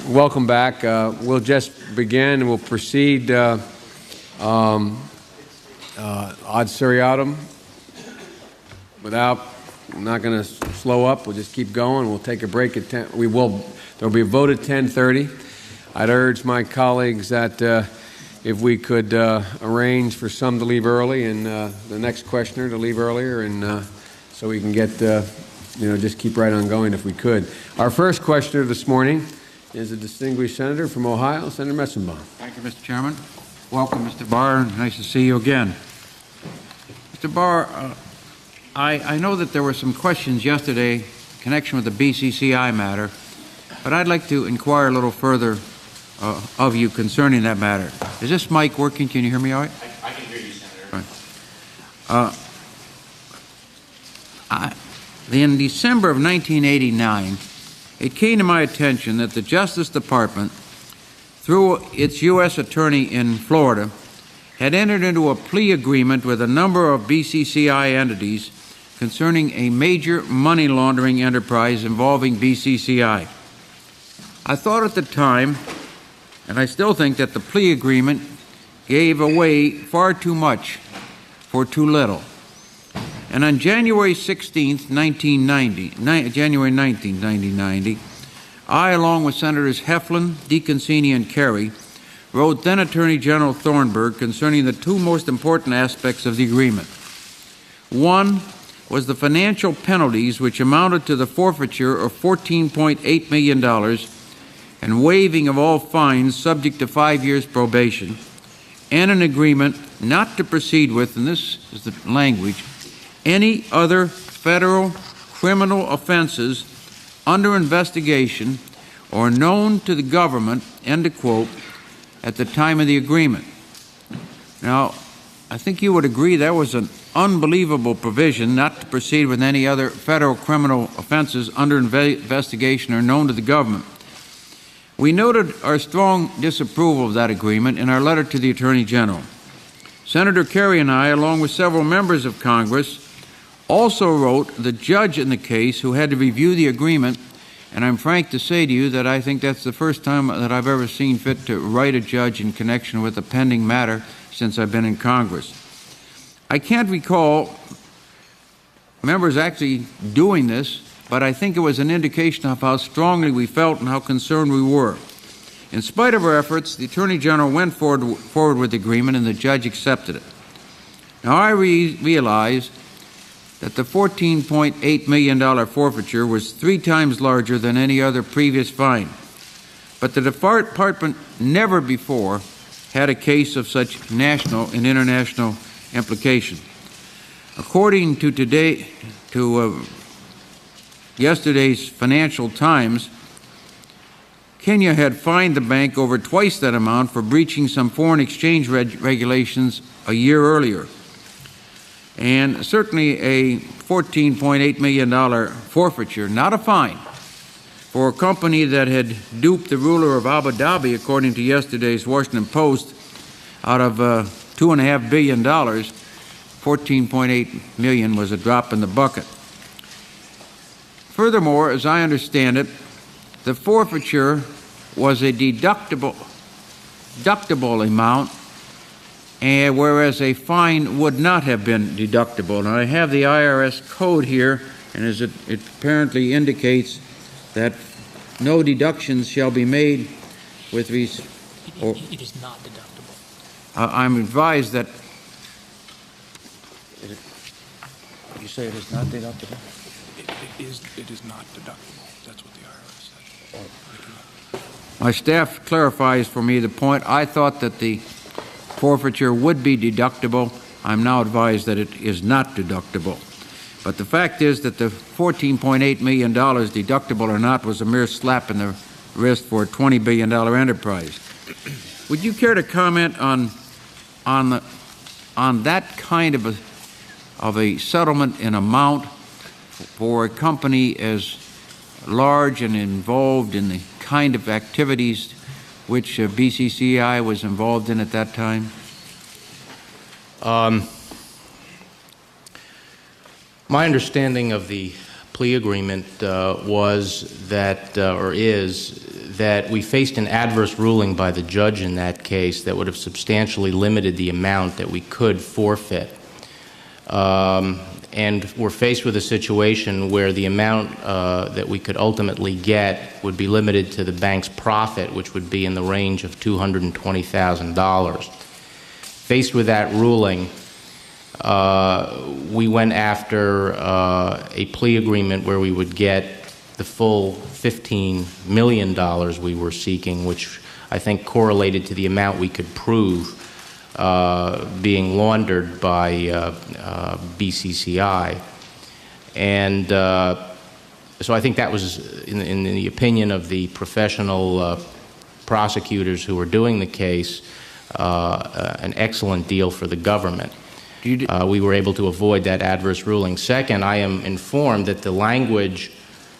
Welcome back. We'll just begin. We'll proceed ad seriatim. I'm not going to slow up. We'll just keep going. We'll take a break at 10. There'll be a vote at 10:30. I'd urge my colleagues that if we could arrange for some to leave early and the next questioner to leave earlier, and so we can get, just keep right on going if we could. Our first questioner this morning is a distinguished senator from Ohio, Senator Messenbaum. Thank you, Mr. Chairman. Welcome, Mr. Barr. Nice to see you again. Mr. Barr, I know that there were some questions yesterday in connection with the BCCI matter, but I'd like to inquire a little further of you concerning that matter. Is this mic working? Can you hear me all right? I can hear you, Senator. Right. In December of 1989, it came to my attention that the Justice Department, through its U.S. Attorney in Florida, had entered into a plea agreement with a number of BCCI entities concerning a major money laundering enterprise involving BCCI. I thought at the time, and I still think, that the plea agreement gave away far too much for too little. And on January 1990, I, along with Senators Heflin, DeConcini, and Kerry, wrote then Attorney General Thornburgh concerning the two most important aspects of the agreement. One was the financial penalties, which amounted to the forfeiture of $14.8 million and waiving of all fines subject to 5 years probation, and an agreement not to proceed with, and this is the language, any other federal criminal offenses under investigation or known to the government, end of quote, at the time of the agreement. Now, I think you would agree that was an unbelievable provision, not to proceed with any other federal criminal offenses under investigation or known to the government. We noted our strong disapproval of that agreement in our letter to the Attorney General. Senator Kerry and I, along with several members of Congress, also wrote the judge in the case who had to review the agreement, and I'm frank to say to you that I think that's the first time that I've ever seen fit to write a judge in connection with a pending matter since I've been in Congress. I can't recall members actually doing this, but I think it was an indication of how strongly we felt and how concerned we were. In spite of our efforts, the Attorney General went forward with the agreement, and the judge accepted it. Now, I realize that the $14.8 million forfeiture was 3 times larger than any other previous fine. But the department never before had a case of such national and international implication. According to yesterday's Financial Times, Kenya had fined the bank over twice that amount for breaching some foreign exchange regulations a year earlier. And certainly a $14.8 million forfeiture, not a fine, for a company that had duped the ruler of Abu Dhabi, according to yesterday's Washington Post, out of $2.5 billion, $14.8 million was a drop in the bucket. Furthermore, as I understand it, the forfeiture was a deductible amount, and whereas a fine would not have been deductible. And I have the IRS code here, and as it apparently indicates that no deductions shall be made with It is not deductible. I'm advised that. You say it is not deductible? It is not deductible. That's what the IRS says. My staff clarifies for me the point. I thought that the forfeiture would be deductible. I'm now advised that it is not deductible. But the fact is that the $14.8 million, deductible or not, was a mere slap in the wrist for a $20 billion enterprise. Would you care to comment on that kind of a settlement in amount for a company as large and involved in the kind of activities which BCCI was involved in at that time? My understanding of the plea agreement was that, or is that we faced an adverse ruling by the judge in that case that would have substantially limited the amount that we could forfeit. And we're faced with a situation where the amount that we could ultimately get would be limited to the bank's profit, which would be in the range of $220,000. Faced with that ruling, we went after a plea agreement where we would get the full $15 million we were seeking, which I think correlated to the amount we could prove being laundered by BCCI. And so I think that was, in the opinion of the professional prosecutors who were doing the case, an excellent deal for the government. We were able to avoid that adverse ruling. Second, I am informed that the language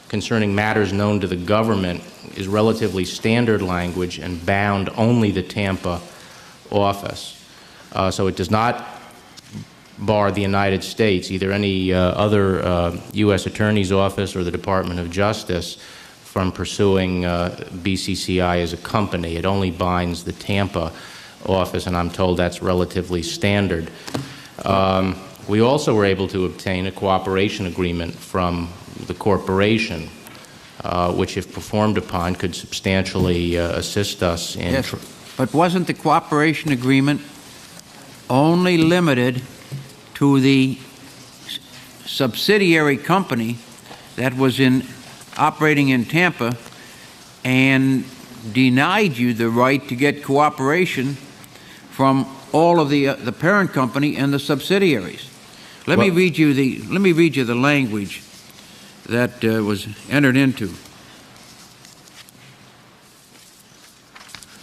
concerning matters known to the government is relatively standard language and bound only the Tampa office. So it does not bar the United States, either any other U.S. Attorney's Office or the Department of Justice, from pursuing BCCI as a company. It only binds the Tampa office, and I'm told that's relatively standard. We also were able to obtain a cooperation agreement from the corporation, which, if performed upon, could substantially assist us in... Yes, but wasn't the cooperation agreement only limited to the subsidiary company that was operating in Tampa and denied you the right to get cooperation from all of the parent company and the subsidiaries? Let me read you the language that was entered into.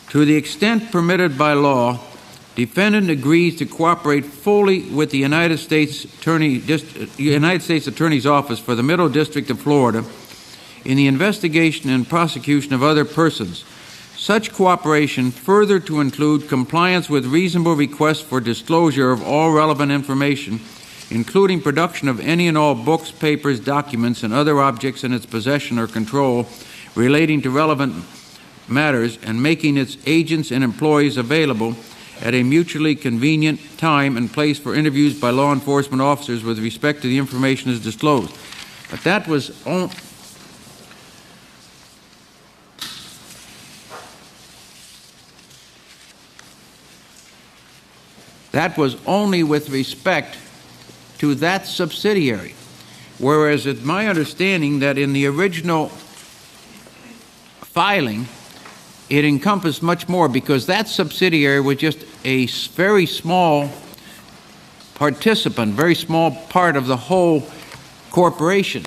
To the extent permitted by law, defendant agrees to cooperate fully with the United States Attorney's Office for the Middle District of Florida in the investigation and prosecution of other persons. Such cooperation further to include compliance with reasonable requests for disclosure of all relevant information, including production of any and all books, papers, documents, and other objects in its possession or control relating to relevant matters, and making its agents and employees available at a mutually convenient time and place for interviews by law enforcement officers with respect to the information is disclosed. But that was only with respect to that subsidiary, whereas it's my understanding that in the original filing it encompassed much more, because that subsidiary was just a very small participant, very small part of the whole corporation,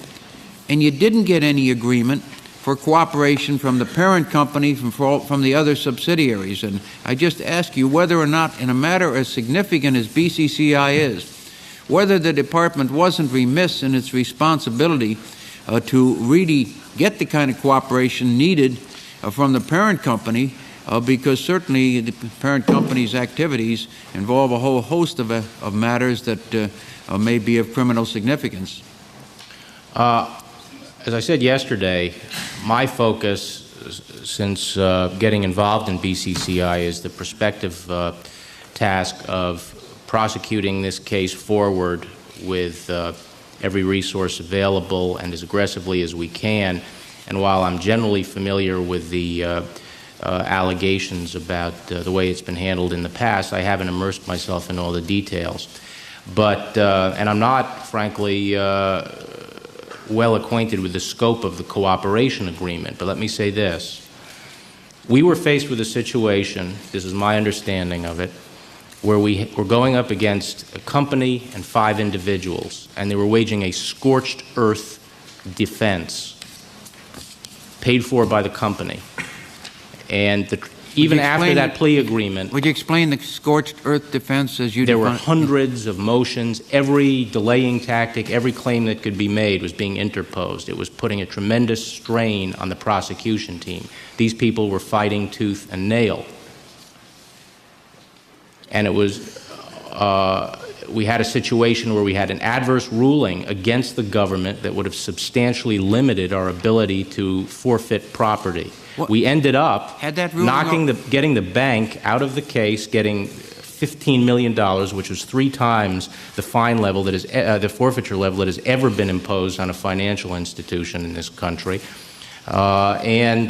and you didn't get any agreement for cooperation from the parent company, from the other subsidiaries. And I just ask you whether or not, in a matter as significant as BCCI is, whether the department wasn't remiss in its responsibility to really get the kind of cooperation needed from the parent company, because certainly the parent company's activities involve a whole host of matters that may be of criminal significance. As I said yesterday, my focus since getting involved in BCCI is the prospective task of prosecuting this case forward with every resource available and as aggressively as we can. And while I'm generally familiar with the allegations about the way it's been handled in the past, I haven't immersed myself in all the details. But, and I'm not, frankly, well acquainted with the scope of the cooperation agreement. But let me say this. We were faced with a situation, this is my understanding of it, where we were going up against a company and 5 individuals, and they were waging a scorched earth defense paid for by the company. And even after that plea agreement... Would you explain the scorched earth defense as you There were define it? hundreds of motions. Every delaying tactic, every claim that could be made was being interposed. It was putting a tremendous strain on the prosecution team. These people were fighting tooth and nail. And it was, we had a situation where we had an adverse ruling against the government that would have substantially limited our ability to forfeit property. What- We ended up Had that ruling getting the bank out of the case, getting $15 million, which was 3 times the fine level that is the forfeiture level that has ever been imposed on a financial institution in this country, and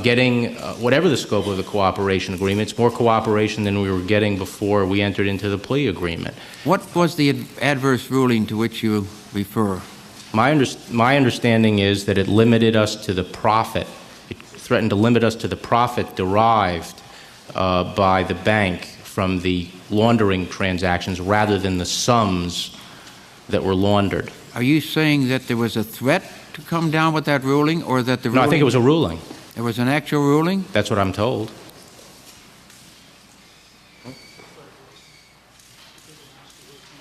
getting whatever the scope of the cooperation agreement. It's more cooperation than we were getting before we entered into the plea agreement. What was the adverse ruling to which you refer? My understanding is that it limited us to the profit. It threatened to limit us to the profit derived by the bank from the laundering transactions rather than the sums that were laundered. Are you saying that there was a threat to come down with that ruling, or that the ruling... No, I think it was a ruling. There was an actual ruling? That's what I'm told.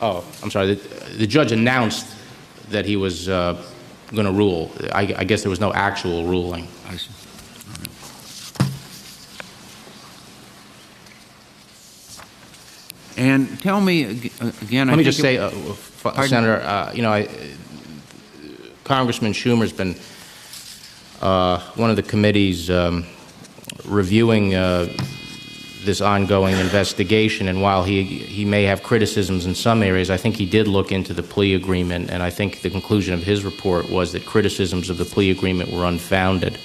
Oh, I'm sorry. The judge announced that he was going to rule. I guess there was no actual ruling. I see. And tell me again... Let me just say, Senator, Congressman Schumer's been one of the committees reviewing this ongoing investigation, and while he may have criticisms in some areas, I think he did look into the plea agreement, and I think the conclusion of his report was that criticisms of the plea agreement were unfounded.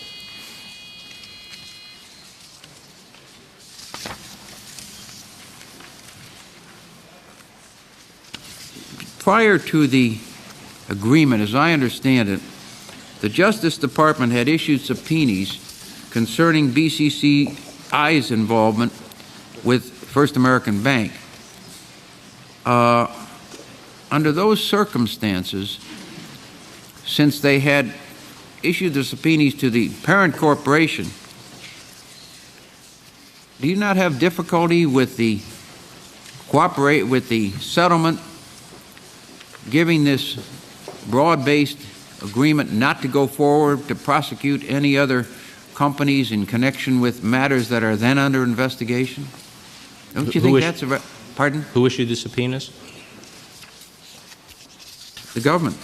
Prior to the agreement, as I understand it, the Justice Department had issued subpoenas concerning BCCI's involvement with First American Bank. Under those circumstances, since they had issued the subpoenas to the parent corporation, do you not have difficulty with the settlement, giving this broad-based agreement not to go forward to prosecute any other companies in connection with matters that are then under investigation? Don't you think that's a... Pardon? Who issued the subpoenas? The government.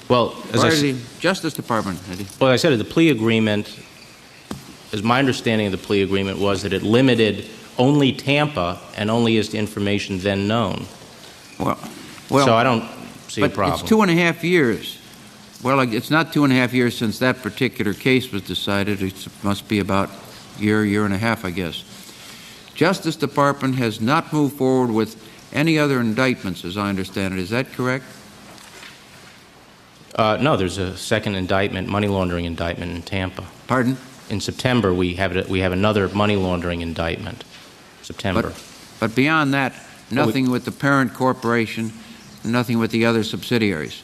Well, as the Justice Department. Well, I said the plea agreement, as my understanding of the plea agreement was that it limited only Tampa and only as to information then known. Well, so I don't see a problem. It's 2.5 years. Well, it's not 2.5 years since that particular case was decided. It must be about a year and a half, I guess. Justice Department has not moved forward with any other indictments, as I understand it. Is that correct? No, there's a second indictment, money laundering indictment in Tampa. Pardon? In September, we have another money laundering indictment. September. But beyond that, nothing with the parent corporation, nothing with the other subsidiaries.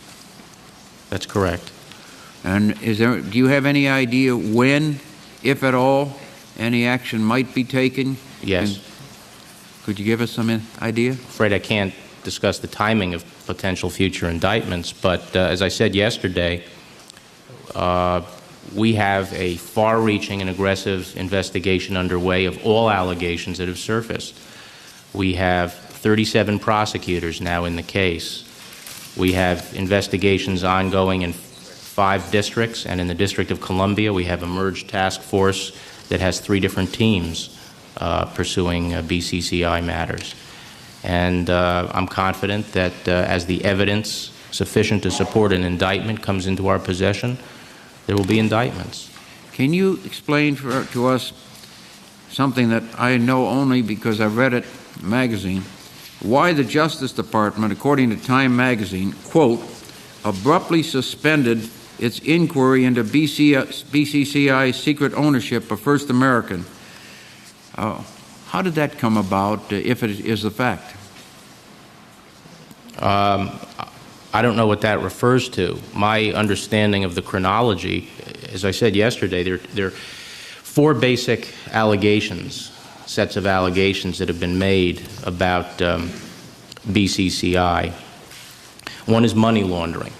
That's correct. And do you have any idea when, if at all, any action might be taken? Yes. Could you give us some idea? Afraid I can't discuss the timing of potential future indictments, but as I said yesterday, we have a far-reaching and aggressive investigation underway of all allegations that have surfaced. We have 37 prosecutors now in the case. We have investigations ongoing in 5 districts, and in the District of Columbia, we have a merged task force that has 3 different teams pursuing BCCI matters. And I'm confident that as the evidence sufficient to support an indictment comes into our possession, there will be indictments. Can you explain to us something that I know only because I read it in a magazine, why the Justice Department, according to Time magazine, quote, abruptly suspended its inquiry into BCCI's secret ownership of First American? How did that come about, if it is a fact? I don't know what that refers to. My understanding of the chronology, as I said yesterday, there are 4 basic allegations, sets of allegations that have been made about BCCI. One is money laundering,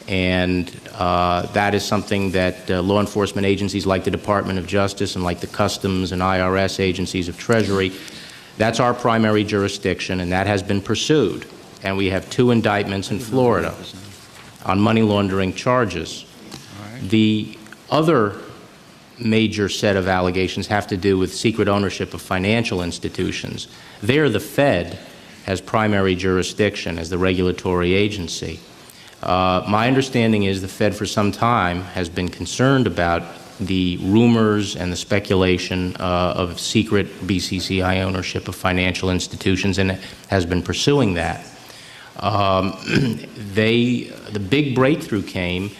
and that is something that law enforcement agencies like the Department of Justice and like the Customs and IRS agencies of Treasury, that's our primary jurisdiction, and that has been pursued. And we have 2 indictments in Florida on money laundering charges. The other major set of allegations have to do with secret ownership of financial institutions. There, the Fed has primary jurisdiction as the regulatory agency. My understanding is the Fed for some time has been concerned about the rumors and the speculation of secret BCCI ownership of financial institutions, and has been pursuing that. The big breakthrough came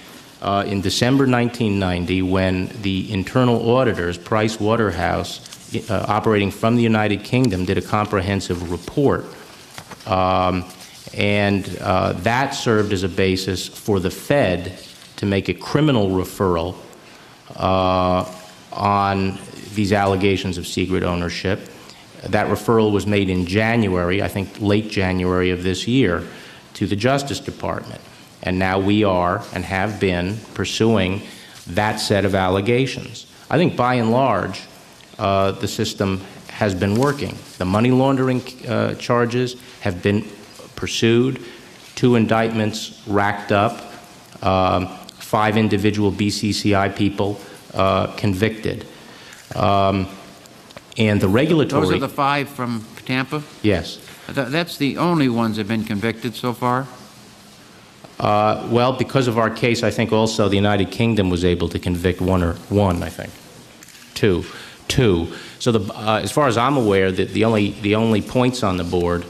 in December 1990 when the internal auditors, Price Waterhouse, operating from the United Kingdom, did a comprehensive report. That served as a basis for the Fed to make a criminal referral on these allegations of secret ownership. That referral was made in January, I think late January of this year, to the Justice Department. And now we are and have been pursuing that set of allegations. I think by and large, the system has been working. The money laundering charges have been pursued, 2 indictments racked up, 5 individual BCCI people convicted. And the regulatory... Those are the 5 from Tampa? Yes. That's the only ones that have been convicted so far? Well, because of our case, I think also the United Kingdom was able to convict one, I think. Two. So as far as I'm aware, the only points on the board,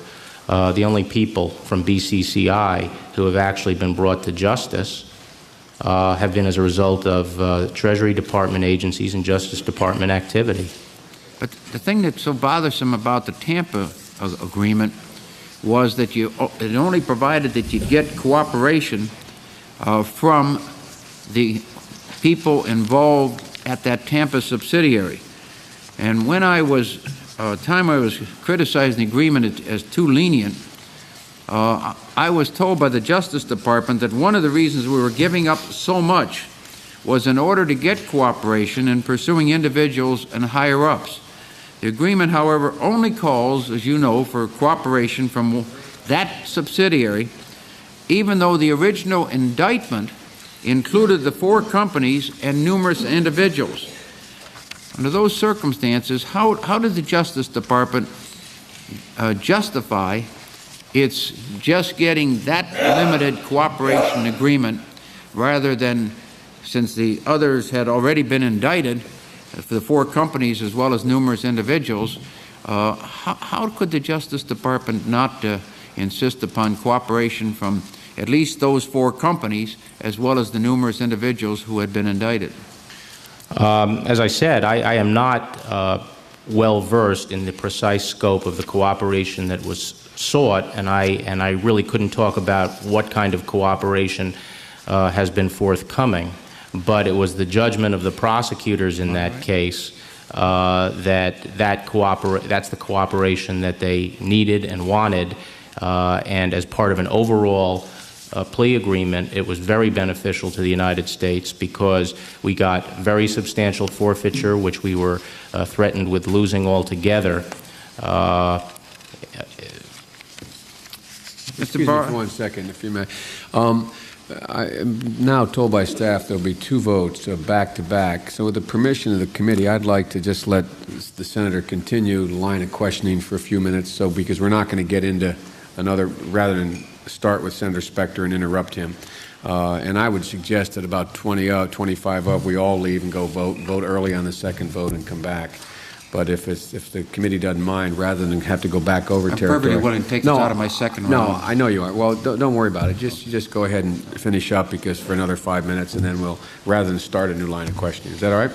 the only people from BCCI who have actually been brought to justice have been as a result of Treasury Department agencies and Justice Department activity. But the thing that's so bothersome about the Tampa agreement was that it only provided that you get cooperation from the people involved at that Tampa subsidiary. And when I was criticizing the agreement as too lenient, I was told by the Justice Department that one of the reasons we were giving up so much was in order to get cooperation in pursuing individuals and higher-ups. The agreement, however, only calls, as you know, for cooperation from that subsidiary, even though the original indictment included the 4 companies and numerous individuals. Under those circumstances, how did the Justice Department justify its just getting that limited cooperation agreement rather than, since the others had already been indicted, for the 4 companies as well as numerous individuals, how could the Justice Department not insist upon cooperation from at least those 4 companies as well as the numerous individuals who had been indicted? As I said, I am not well versed in the precise scope of the cooperation that was sought, and I really couldn't talk about what kind of cooperation has been forthcoming. But it was the judgment of the prosecutors in that case that's the cooperation that they needed and wanted, and as part of an overall plea agreement, it was very beneficial to the United States because we got very substantial forfeiture, which we were threatened with losing altogether. Excuse me for 1 second, if you may. I am now told by staff there'll be 2 votes back to back. So with the permission of the committee, I'd like to just let the senator continue the line of questioning for a few minutes, because we're not going to get into another, rather than start with Senator Specter and interrupt him. And I would suggest that about 25 of we all leave and go vote early on the second vote and come back. But if the committee doesn't mind, rather than have to go back over territory. I'm perfectly willing to take this out of my second round. No, I know you are. Well, don't worry about it. Just go ahead and finish up because for another 5 minutes, and then we'll, rather than start a new line of questioning. Is that all right?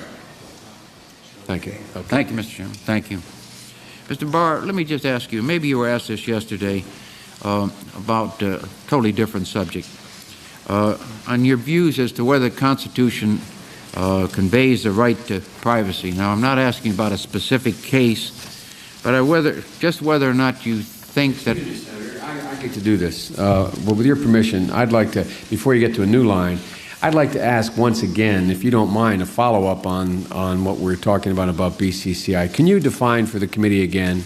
Thank you. Okay. Thank you, Mr. Chairman. Thank you. Mr. Barr, let me just ask you, maybe you were asked this yesterday about a totally different subject. On your views as to whether the Constitution conveys the right to privacy. Now, I'm not asking about a specific case, but whether or not you think that... I'd like to do this. Well, with your permission, I'd like to, before you get to a new line, I'd like to ask once again, if you don't mind, a follow-up on what we're talking about BCCI. Can you define for the committee again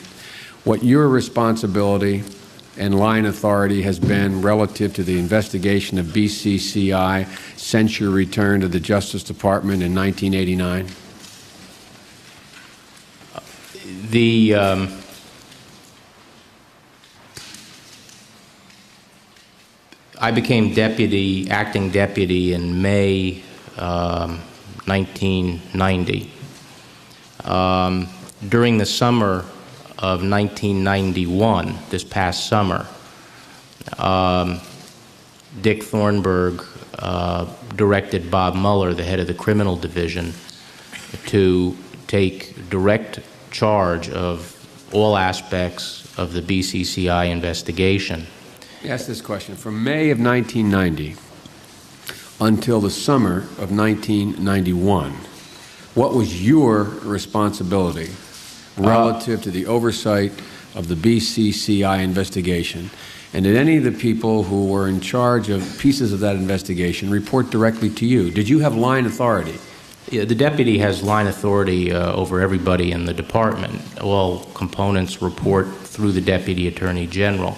what your responsibility and line authority has been relative to the investigation of BCCI since your return to the Justice Department in 1989? The I became acting deputy in May 1990. During the summer of 1991, this past summer, Dick Thornburgh directed Bob Mueller, the head of the criminal division, to take direct charge of all aspects of the BCCI investigation. Let me ask this question. From May of 1990 until the summer of 1991, what was your responsibility relative to the oversight of the BCCI investigation? And did any of the people who were in charge of pieces of that investigation report directly to you? Did you have line authority? Yeah, the deputy has line authority over everybody in the department. All components report through the Deputy Attorney General.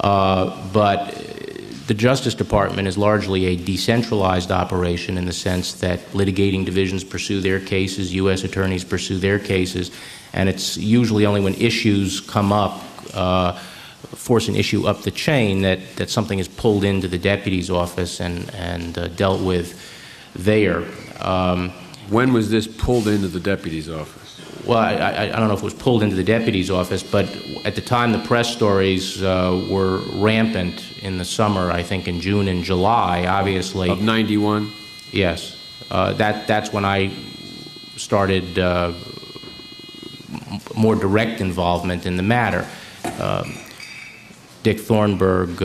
But the Justice Department is largely a decentralized operation in the sense that litigating divisions pursue their cases, U.S. attorneys pursue their cases, and it's usually only when issues come up, force an issue up the chain, that something is pulled into the deputy's office and dealt with there. When was this pulled into the deputy's office? Well, I don't know if it was pulled into the deputy's office, but at the time the press stories were rampant in the summer, I think in June and July, obviously. Of 91? Yes. That's when I started more direct involvement in the matter. Dick Thornburgh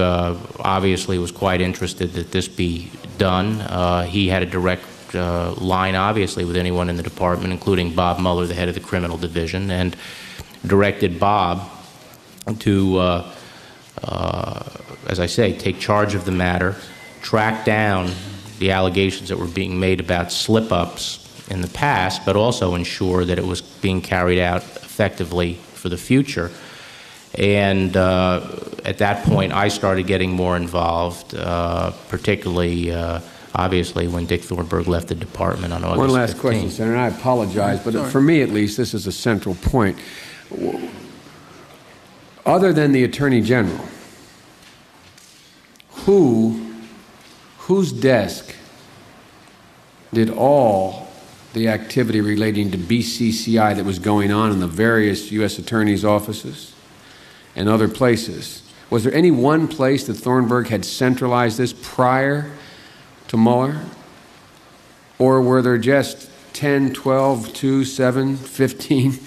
obviously was quite interested that this be done. He had a direct line, obviously, with anyone in the department, including Bob Mueller, the head of the criminal division, and directed Bob to, as I say, take charge of the matter, track down the allegations that were being made about slip-ups in the past, but also ensure that it was being carried out effectively for the future. And at that point, I started getting more involved, particularly obviously when Dick Thornburgh left the department on August 15th. One last question, Senator, and I apologize, but for me at least, this is a central point. Other than the Attorney General, whose desk did all the activity relating to BCCI that was going on in the various U.S. attorneys' offices and other places? Was there any one place that Thornburgh had centralized this prior to Mueller? Or were there just 10, 12, 2, 7, 15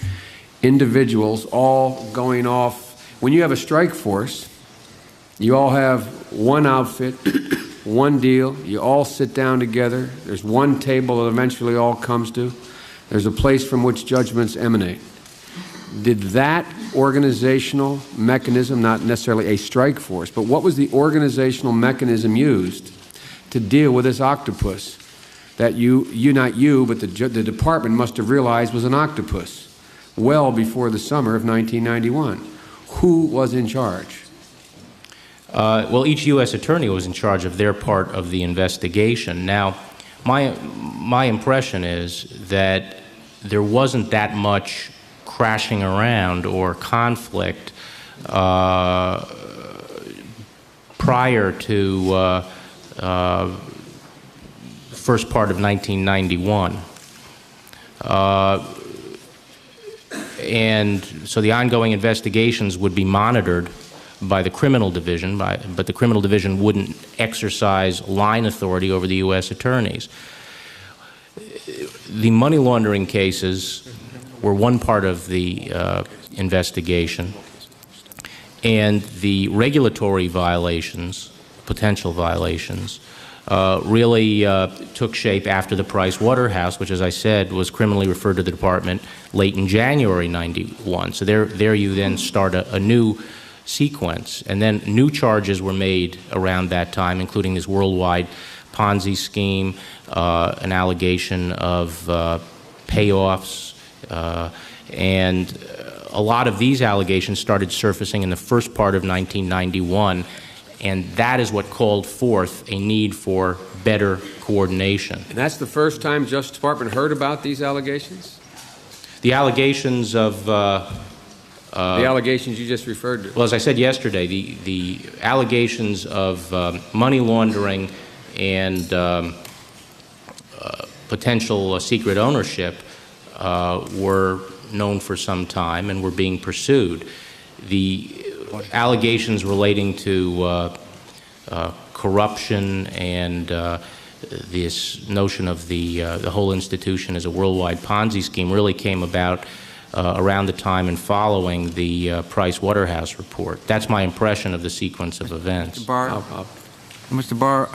individuals all going off? When you have a strike force, you all have one outfit, one deal, you all sit down together, there's one table that eventually all comes to, there's a place from which judgments emanate. Did that organizational mechanism, not necessarily a strike force, but what was the organizational mechanism used to deal with this octopus that not you, but the department must have realized was an octopus well before the summer of 1991? Who was in charge? Well, each U.S. attorney was in charge of their part of the investigation. Now, my impression is that there wasn't that much crashing around or conflict prior to first part of 1991. And so the ongoing investigations would be monitored by the criminal division, but the criminal division wouldn't exercise line authority over the U.S. attorneys. The money laundering cases were one part of the investigation, and the regulatory violations, potential violations, really took shape after the Price Waterhouse, which, as I said, was criminally referred to the department late in January '91. So there you then start a new sequence, and then new charges were made around that time, including this worldwide Ponzi scheme, an allegation of payoffs, and a lot of these allegations started surfacing in the first part of 1991, and that is what called forth a need for better coordination. And that's the first time Justice Department heard about these allegations? The allegations of The allegations you just referred to. well, as I said yesterday, the allegations of money laundering and potential secret ownership were known for some time and were being pursued. The allegations relating to corruption and this notion of the whole institution as a worldwide Ponzi scheme really came about around the time and following the Price-Waterhouse report. That's my impression of the sequence of events. Mr. Barr,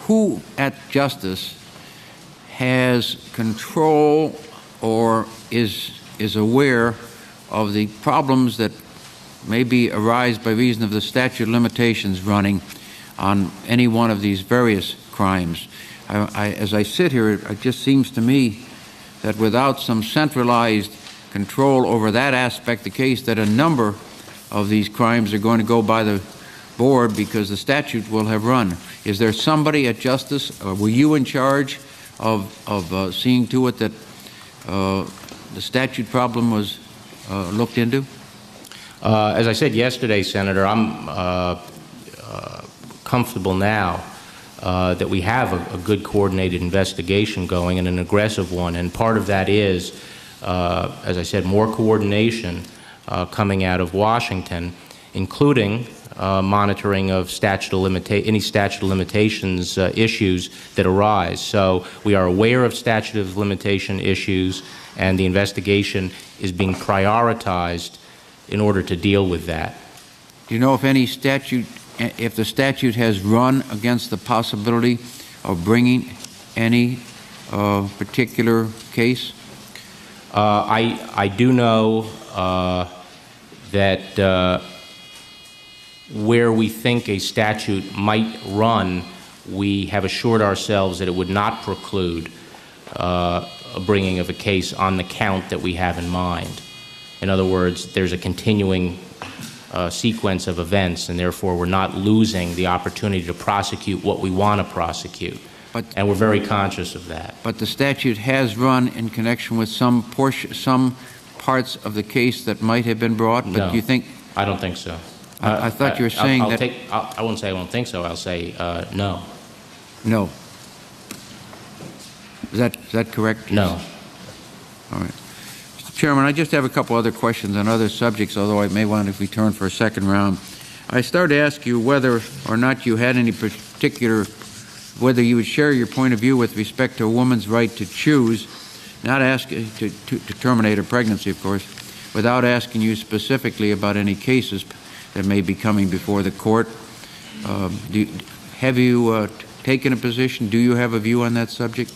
who at Justice has control or is aware of the problems that maybe arise by reason of the statute of limitations running on any one of these various crimes? As I sit here, it just seems to me that without some centralized control over that aspect of the case, that a number of these crimes are going to go by the board because the statute will have run. Is there somebody at Justice, or were you in charge of seeing to it that the statute problem was looked into? As I said yesterday, Senator, I'm comfortable now that we have a good coordinated investigation going and an aggressive one, and part of that is, as I said, more coordination coming out of Washington, including monitoring of any statute of limitations issues that arise. So we are aware of statute of limitation issues, and the investigation is being prioritized in order to deal with that. Do you know if if the statute has run against the possibility of bringing any particular case? I do know that where we think a statute might run, we have assured ourselves that it would not preclude a bringing of a case on the count that we have in mind. In other words, there's a continuing sequence of events, and therefore we're not losing the opportunity to prosecute what we want to prosecute. And we're very conscious of that. But the statute has run in connection with some parts of the case that might have been brought. But No, do you think? I don't think so. I thought you were saying that. I won't say I don't think so. I'll say no. No. Is that correct? No. All right. Mr. Chairman, I just have a couple other questions on other subjects, although I may want to return for a second round. I started to ask you whether or not you had any whether you would share your point of view with respect to a woman's right to choose, not asking to terminate her pregnancy, of course, without asking you specifically about any cases that may be coming before the court. Have you taken a position? Do you have a view on that subject?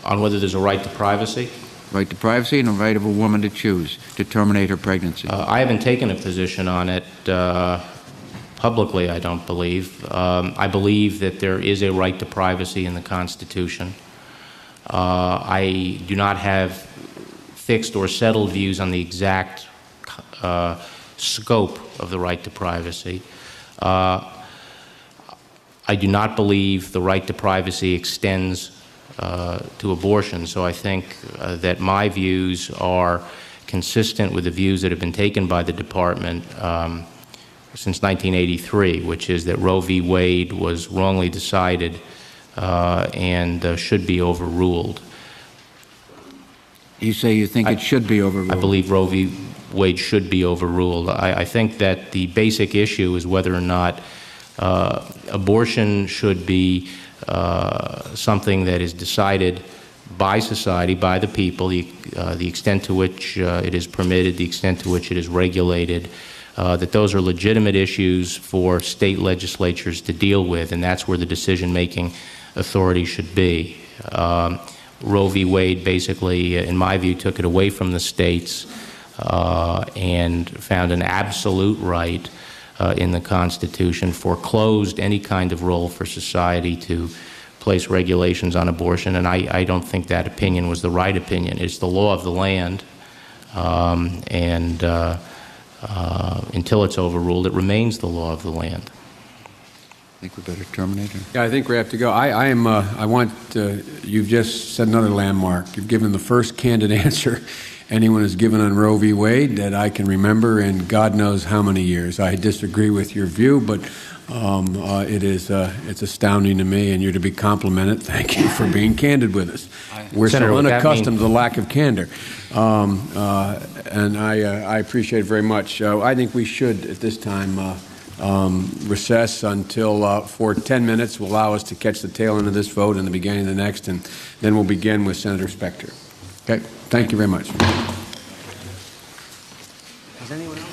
On whether there's a right to privacy? Right to privacy and a right of a woman to choose to terminate her pregnancy. I haven't taken a position on it publicly, I don't believe. I believe that there is a right to privacy in the Constitution. I do not have fixed or settled views on the exact scope of the right to privacy. I do not believe the right to privacy extends to abortion, so I think that my views are consistent with the views that have been taken by the Department since 1983, which is that Roe v. Wade was wrongly decided and should be overruled. You say you think it should be overruled? I believe Roe v. Wade should be overruled. I think that the basic issue is whether or not abortion should be something that is decided by society, by the people, the extent to which it is permitted, the extent to which it is regulated, that those are legitimate issues for state legislatures to deal with, and that's where the decision-making authority should be. Roe v. Wade basically, in my view, took it away from the states and found an absolute right in the Constitution, foreclosed any kind of role for society to place regulations on abortion, and I don't think that opinion was the right opinion. It's the law of the land, and until it's overruled, it remains the law of the land. think we better terminate. Yeah, I think we have to go. I want, you've just set another landmark. You've given the first candid answer anyone has given on Roe v. Wade that I can remember in God knows how many years. I disagree with your view, but it's astounding to me, and you're to be complimented. Thank you for being candid with us. We're Senator, so would that unaccustomed mean- to the lack of candor, and I appreciate it very much. I think we should, at this time, recess until for 10 minutes will allow us to catch the tail end of this vote and the beginning of the next, and then we'll begin with Senator Specter. Okay, thank you very much. Has anyone else?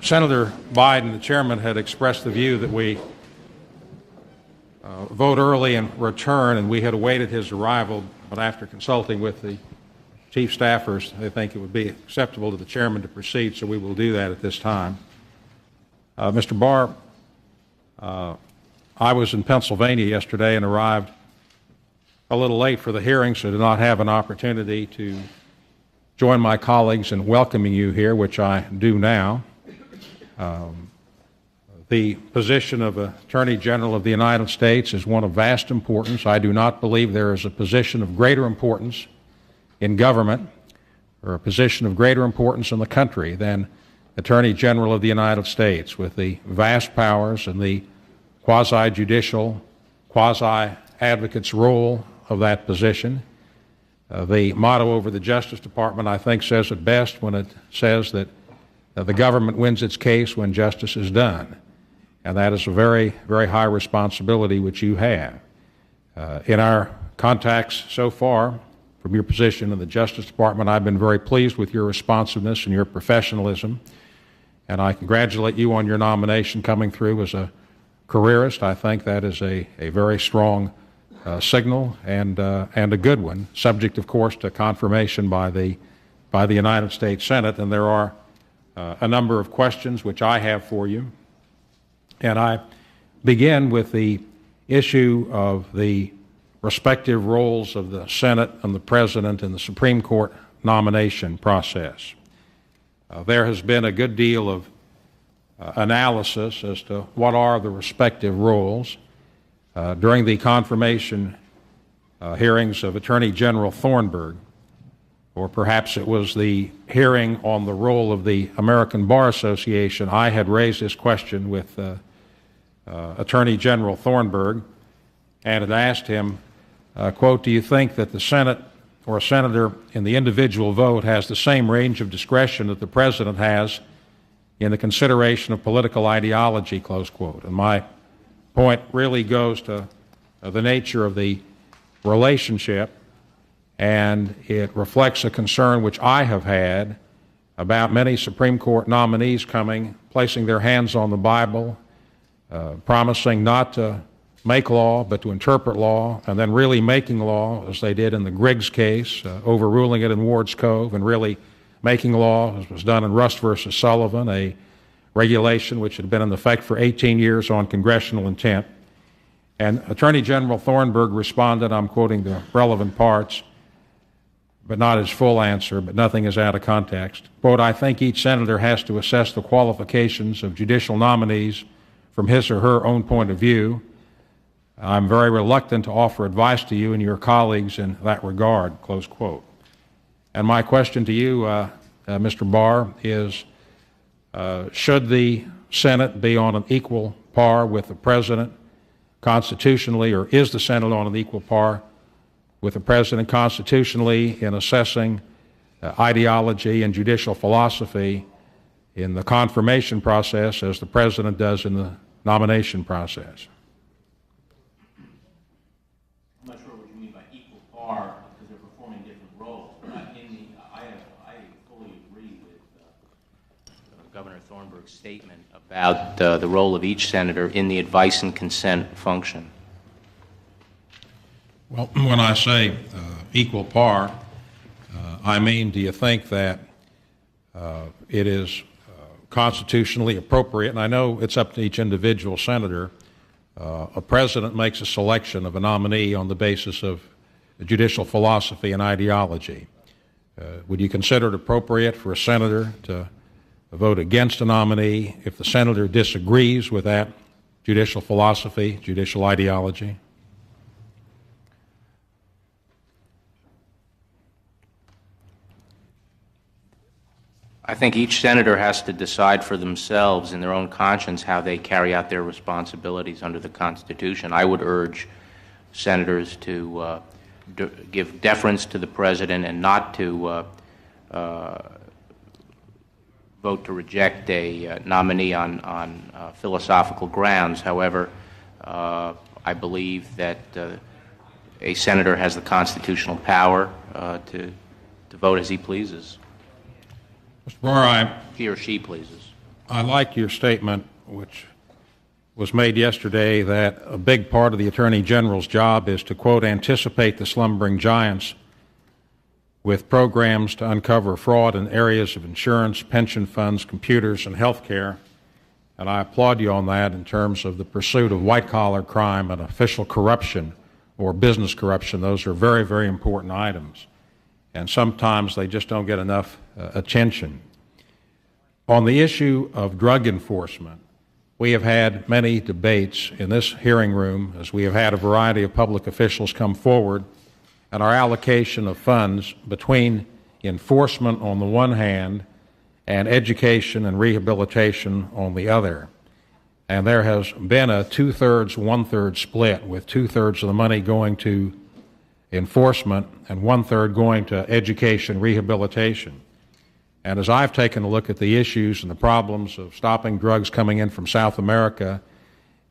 Senator Biden, the chairman, had expressed the view that we vote early and return, and we had awaited his arrival, but after consulting with the chief staffers, they think it would be acceptable to the chairman to proceed, so we will do that at this time. Mr. Barr, I was in Pennsylvania yesterday and arrived a little late for the hearing, so did not have an opportunity to join my colleagues in welcoming you here, which I do now. The position of Attorney General of the United States is one of vast importance. I do not believe there is a position of greater importance in government or a position of greater importance in the country than Attorney General of the United States, with the vast powers and the quasi-judicial, quasi-advocate's role of that position. The motto over the Justice Department, I think, says it best when it says that the government wins its case when justice is done. And that is a very, very high responsibility which you have. In our contacts so far, from your position in the Justice Department. I've been very pleased with your responsiveness and your professionalism, and I congratulate you on your nomination coming through as a careerist. I think that is a very strong signal and a good one, subject, of course, to confirmation by the United States Senate. And there are a number of questions which I have for you. And I begin with the issue of the respective roles of the Senate and the President in the Supreme Court nomination process. There has been a good deal of analysis as to what are the respective roles. During the confirmation hearings of Attorney General Thornburgh, or perhaps it was the hearing on the role of the American Bar Association, I had raised this question with Attorney General Thornburgh and had asked him, quote, do you think that the Senate or a senator in the individual vote has the same range of discretion that the President has in the consideration of political ideology, close quote. And my point really goes to the nature of the relationship, and it reflects a concern which I have had about many Supreme Court nominees coming, placing their hands on the Bible, promising not to make law but to interpret law, and then really making law, as they did in the Griggs case, overruling it in Ward's Cove, and really making law, as was done in Rust versus Sullivan, a regulation which had been in effect for 18 years on congressional intent. And Attorney General Thornburgh responded, I'm quoting the relevant parts, but not his full answer, but nothing is out of context. Quote, I think each senator has to assess the qualifications of judicial nominees from his or her own point of view. I'm very reluctant to offer advice to you and your colleagues in that regard, close quote. And my question to you, Mr. Barr, is should the Senate be on an equal par with the President constitutionally, or is the Senate on an equal par with the President constitutionally in assessing ideology and judicial philosophy in the confirmation process as the President does in the nomination process? I'm not sure what you mean by equal par, because they're performing different roles. I fully agree with Governor Thornburgh's statement about the role of each senator in the advice and consent function. Well, when I say equal par, I mean, do you think that it is constitutionally appropriate, and I know it's up to each individual senator, a president makes a selection of a nominee on the basis of judicial philosophy and ideology. Would you consider it appropriate for a senator to vote against a nominee if the senator disagrees with that judicial philosophy, judicial ideology? I think each senator has to decide for themselves in their own conscience how they carry out their responsibilities under the Constitution. I would urge senators to give deference to the President and not to vote to reject a nominee on philosophical grounds. However, I believe that a senator has the constitutional power to vote as he pleases. Mr. Barr, He or she pleases. I like your statement, which was made yesterday, that a big part of the Attorney General's job is to, quote, anticipate the slumbering giants with programs to uncover fraud in areas of insurance, pension funds, computers, and health care. And I applaud you on that in terms of the pursuit of white-collar crime and official corruption or business corruption. Those are very, very important items. And sometimes they just don't get enough attention. On the issue of drug enforcement, we have had many debates in this hearing room as we have had a variety of public officials come forward, and our allocation of funds between enforcement on the one hand and education and rehabilitation on the other. And there has been a 2/3, 1/3 split, with 2/3 of the money going to enforcement and 1/3 going to education, rehabilitation. And as I've taken a look at the issues and the problems of stopping drugs coming in from South America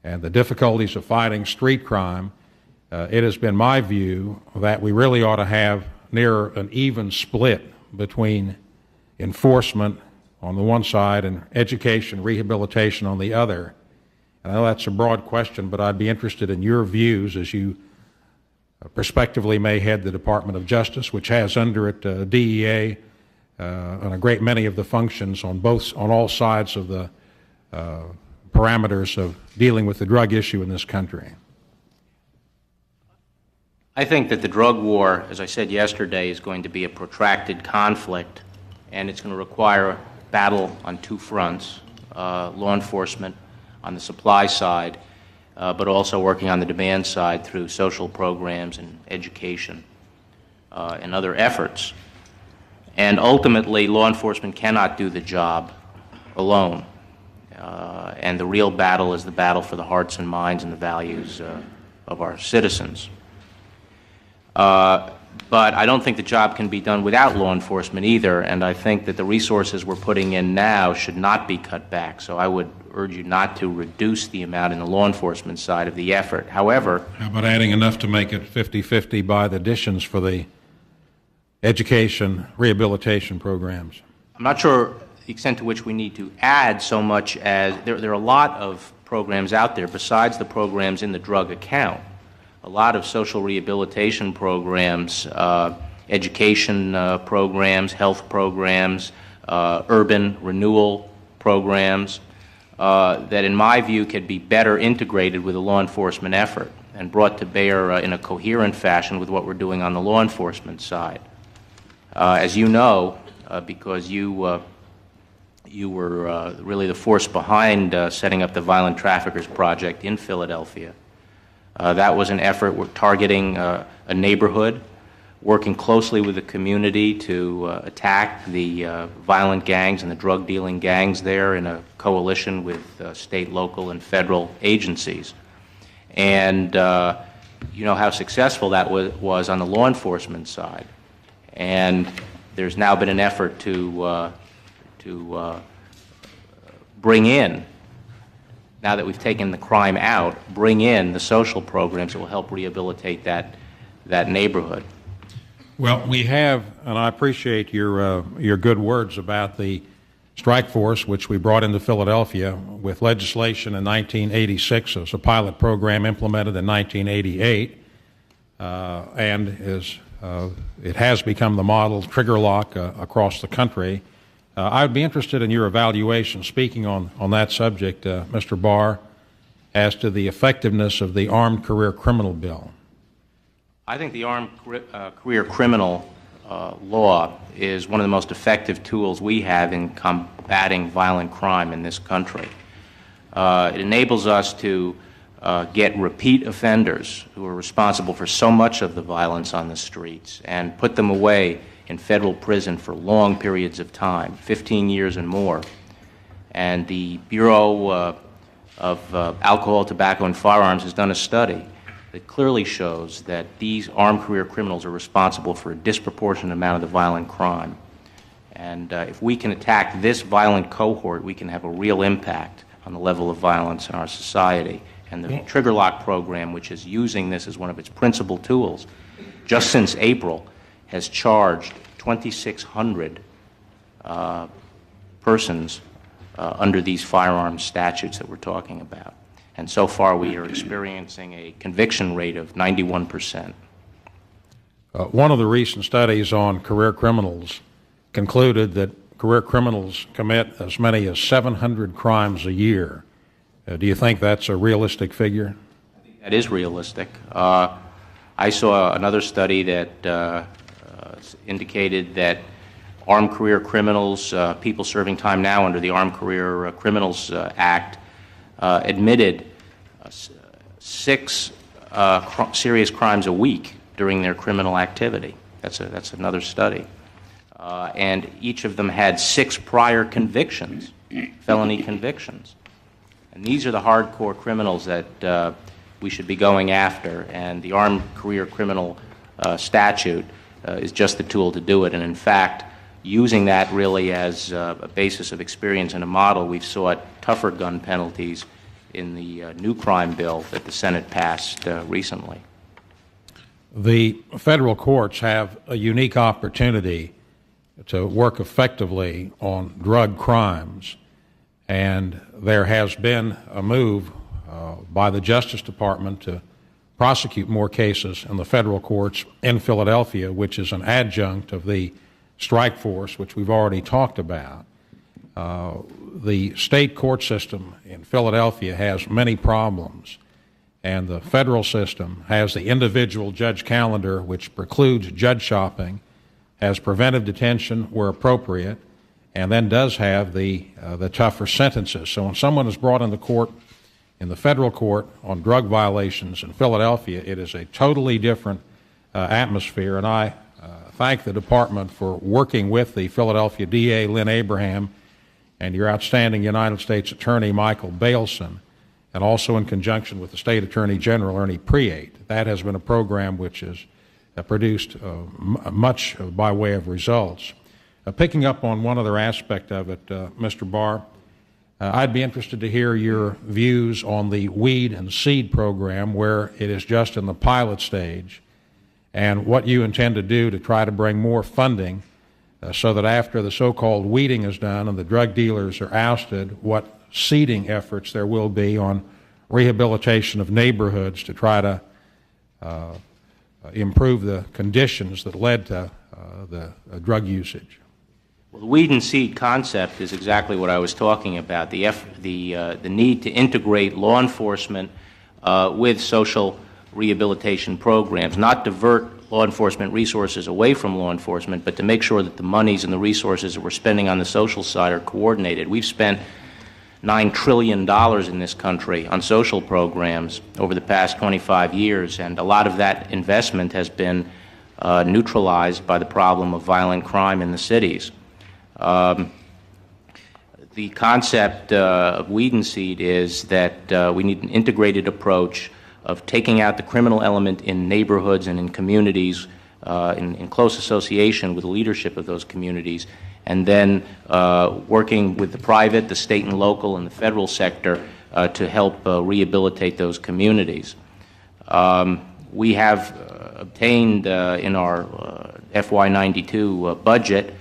and the difficulties of fighting street crime, it has been my view that we really ought to have near an even split between enforcement on the one side and education, rehabilitation on the other. And I know that's a broad question, but I'd be interested in your views as you prospectively may head the Department of Justice, which has under it DEA and a great many of the functions on all sides of the parameters of dealing with the drug issue in this country. I think that the drug war, as I said yesterday, is going to be a protracted conflict, and it's going to require battle on two fronts, law enforcement on the supply side, but also working on the demand side through social programs and education and other efforts. And ultimately, law enforcement cannot do the job alone. And the real battle is the battle for the hearts and minds and the values of our citizens. But I don't think the job can be done without law enforcement either, and I think that the resources we're putting in now should not be cut back. So I would urge you not to reduce the amount in the law enforcement side of the effort. However, how about adding enough to make it 50-50 by the additions for the education, rehabilitation programs? I'm not sure the extent to which we need to add so much as there are a lot of programs out there besides the programs in the drug account. A lot of social rehabilitation programs, education programs, health programs, urban renewal programs that in my view could be better integrated with the law enforcement effort and brought to bear in a coherent fashion with what we're doing on the law enforcement side. As you know, because you were really the force behind setting up the Violent Traffickers Project in Philadelphia. That was an effort targeting a neighborhood, working closely with the community to attack the violent gangs and the drug-dealing gangs there in a coalition with state, local, and federal agencies. And you know how successful that was on the law enforcement side. And there's now been an effort to bring in, now that we've taken the crime out, bring in the social programs that will help rehabilitate that neighborhood. Well, we have, and I appreciate your good words about the strike force, which we brought into Philadelphia with legislation in 1986. It was a pilot program implemented in 1988, and it has become the model trigger lock across the country. I would be interested in your evaluation, speaking on that subject, Mr. Barr, as to the effectiveness of the Armed Career Criminal Bill. I think the Armed Career Criminal law is one of the most effective tools we have in combating violent crime in this country. It enables us to get repeat offenders who are responsible for so much of the violence on the streets and put them away in federal prison for long periods of time, 15 years and more. And the Bureau of Alcohol, Tobacco, and Firearms has done a study that clearly shows that these armed career criminals are responsible for a disproportionate amount of the violent crime. And if we can attack this violent cohort, we can have a real impact on the level of violence in our society. And the Trigger Lock program, which is using this as one of its principal tools, just since April, has charged 2,600 persons under these firearms statutes that we're talking about. And so far we are experiencing a conviction rate of 91%. One of the recent studies on career criminals concluded that career criminals commit as many as 700 crimes a year. Do you think that's a realistic figure? I think that is realistic. I saw another study that indicated that armed career criminals, people serving time now under the Armed Career Criminals Act, admitted 6 serious crimes a week during their criminal activity. That's another study. And each of them had 6 prior convictions, felony convictions. And these are the hardcore criminals that we should be going after, and the Armed Career Criminal statute is just the tool to do it. And in fact, using that really as a basis of experience and a model, we've sought tougher gun penalties in the new crime bill that the Senate passed recently. The federal courts have a unique opportunity to work effectively on drug crimes, and there has been a move by the Justice Department to prosecute more cases in the federal courts in Philadelphia, which is an adjunct of the strike force, which we've already talked about. The state court system in Philadelphia has many problems, and the federal system has the individual judge calendar, which precludes judge shopping, has preventive detention where appropriate, and then does have the tougher sentences. So when someone is brought into court in the federal court on drug violations in Philadelphia, it is a totally different atmosphere, and I thank the department for working with the Philadelphia DA, Lynn Abraham, and your outstanding United States Attorney, Michael Bailson, and also in conjunction with the State Attorney General, Ernie Priate. That has been a program which has produced much by way of results. Picking up on one other aspect of it, Mr. Barr, I'd be interested to hear your views on the weed and seed program, where it is just in the pilot stage, and what you intend to do to try to bring more funding so that after the so-called weeding is done and the drug dealers are ousted, what seeding efforts there will be on rehabilitation of neighborhoods to try to improve the conditions that led to the drug usage. Well, the weed and seed concept is exactly what I was talking about, the need to integrate law enforcement with social rehabilitation programs, not divert law enforcement resources away from law enforcement, but to make sure that the monies and the resources that we're spending on the social side are coordinated. We've spent $9 trillion in this country on social programs over the past 25 years, and a lot of that investment has been neutralized by the problem of violent crime in the cities. The concept of weed and seed is that we need an integrated approach of taking out the criminal element in neighborhoods and in communities in close association with the leadership of those communities, and then working with the private, the state and local, and the federal sector to help rehabilitate those communities. We have obtained in our FY92 budget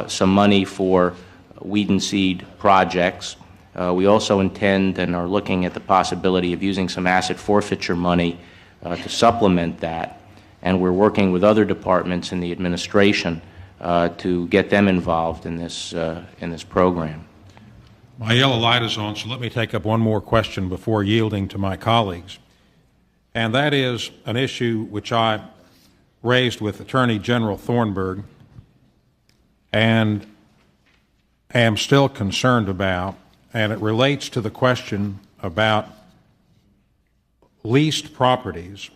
some money for weed and seed projects. We also intend and are looking at the possibility of using some asset forfeiture money to supplement that, and we're working with other departments in the administration to get them involved in this program. My yellow light is on, so let me take up one more question before yielding to my colleagues, and that is an issue which I raised with Attorney General Thornburgh and am still concerned about, and it relates to the question about leased properties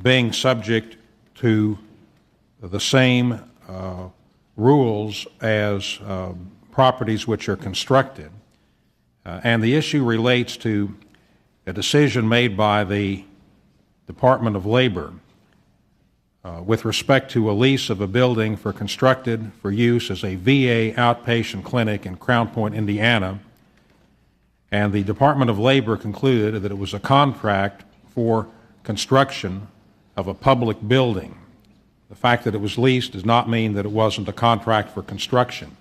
being subject to the same rules as properties which are constructed. And the issue relates to a decision made by the Department of Labor with respect to a lease of a building constructed for use as a VA outpatient clinic in Crown Point, Indiana. And the Department of Labor concluded that it was a contract for construction of a public building. The fact that it was leased does not mean that it wasn't a contract for construction.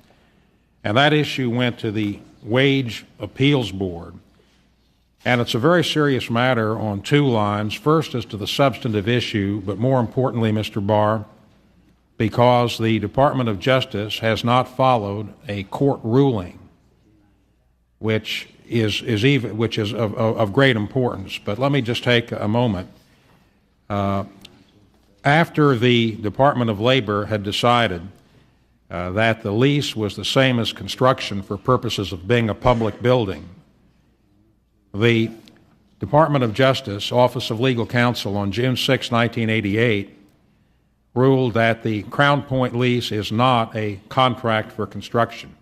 And that issue went to the Wage Appeals Board. And it's a very serious matter on two lines. First, as to the substantive issue, but more importantly, Mr. Barr, because the Department of Justice has not followed a court ruling, which is of great importance. But let me just take a moment. After the Department of Labor had decided that the lease was the same as construction for purposes of being a public building, the Department of Justice, Office of Legal Counsel, on June 6, 1988, ruled that the Crown Point lease is not a contract for construction.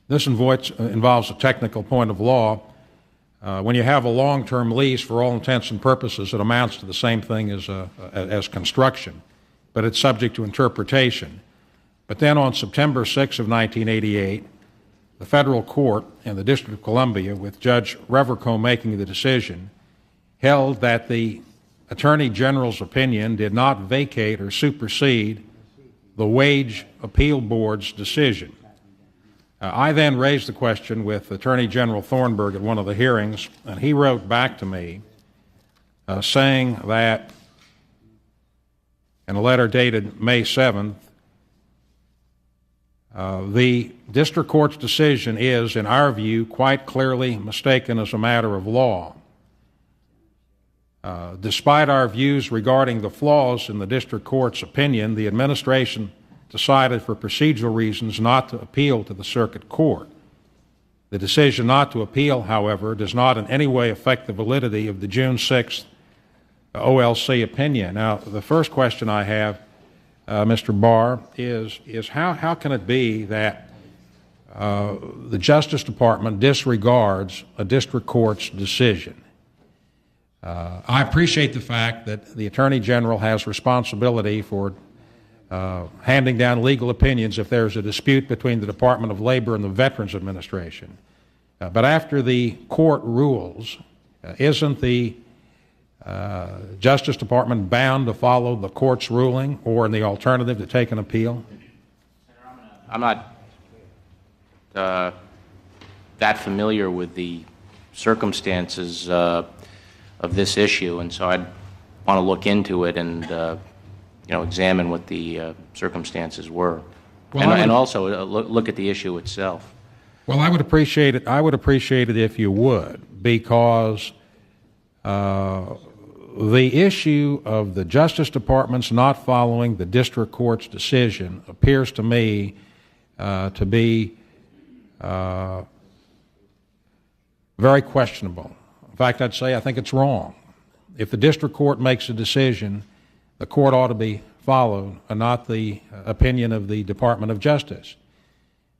This involves a technical point of law. When you have a long-term lease, for all intents and purposes, it amounts to the same thing as construction, but it's subject to interpretation. But then on September 6 of 1988, the federal court in the District of Columbia, with Judge Revercombe making the decision, held that the Attorney General's opinion did not vacate or supersede the Wage Appeal Board's decision. I then raised the question with Attorney General Thornburgh at one of the hearings, and he wrote back to me saying that, in a letter dated May 7th, the district court's decision is, in our view, quite clearly mistaken as a matter of law. Despite our views regarding the flaws in the district court's opinion, the administration decided for procedural reasons not to appeal to the circuit court. The decision not to appeal, however, does not in any way affect the validity of the June 6th OLC opinion. Now, the first question I have, Mr. Barr, is how can it be that the Justice Department disregards a district court's decision? I appreciate the fact that the Attorney General has responsibility for handing down legal opinions if there's a dispute between the Department of Labor and the Veterans Administration. But after the court rules, isn't the Justice Department bound to follow the court's ruling, or in the alternative to take an appeal? I'm not that familiar with the circumstances of this issue, and so I'd want to look into it and examine what the circumstances were, well, and also look at the issue itself. Well, I would appreciate it. I would appreciate it if you would, because the issue of the Justice Department's not following the district court's decision appears to me to be very questionable. In fact, I'd say I think it's wrong. If the district court makes a decision, the court ought to be followed, and not the opinion of the Department of Justice.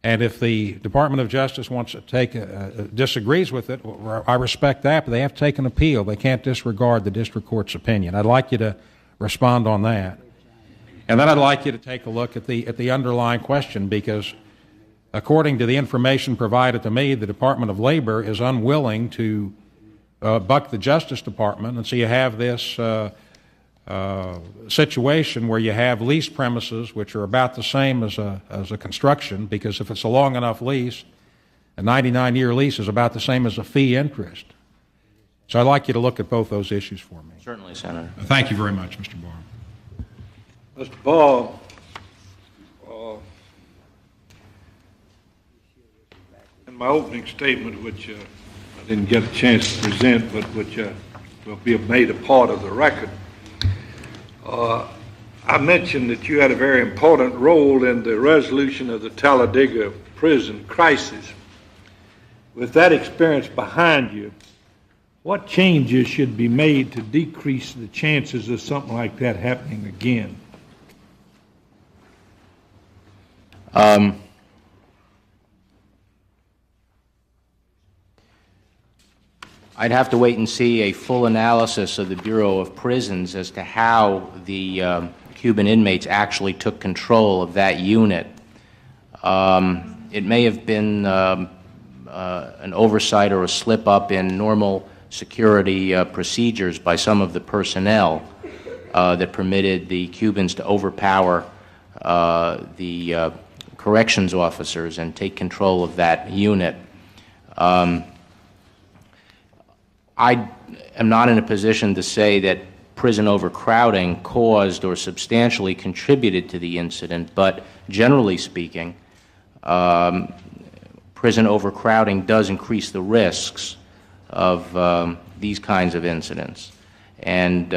And if the Department of Justice wants to disagrees with it, I respect that, but they have to take an appeal. They can't disregard the district court's opinion. I'd like you to respond on that. And then I'd like you to take a look at the underlying question, because according to the information provided to me, the Department of Labor is unwilling to buck the Justice Department, and so you have this situation where you have lease premises which are about the same as a construction, because if it's a long enough lease, a 99-year lease is about the same as a fee interest. So I'd like you to look at both those issues for me. Certainly, Senator. Thank you very much, Mr. Barr. Mr. Barr, in my opening statement, which I didn't get a chance to present, but which will be made a part of the record, I mentioned that you had a very important role in the resolution of the Talladega prison crisis. With that experience behind you, what changes should be made to decrease the chances of something like that happening again? I'd have to wait and see a full analysis of the Bureau of Prisons as to how the Cuban inmates actually took control of that unit. It may have been an oversight or a slip-up in normal security procedures by some of the personnel that permitted the Cubans to overpower the corrections officers and take control of that unit. I am not in a position to say that prison overcrowding caused or substantially contributed to the incident, but generally speaking, prison overcrowding does increase the risks of these kinds of incidents and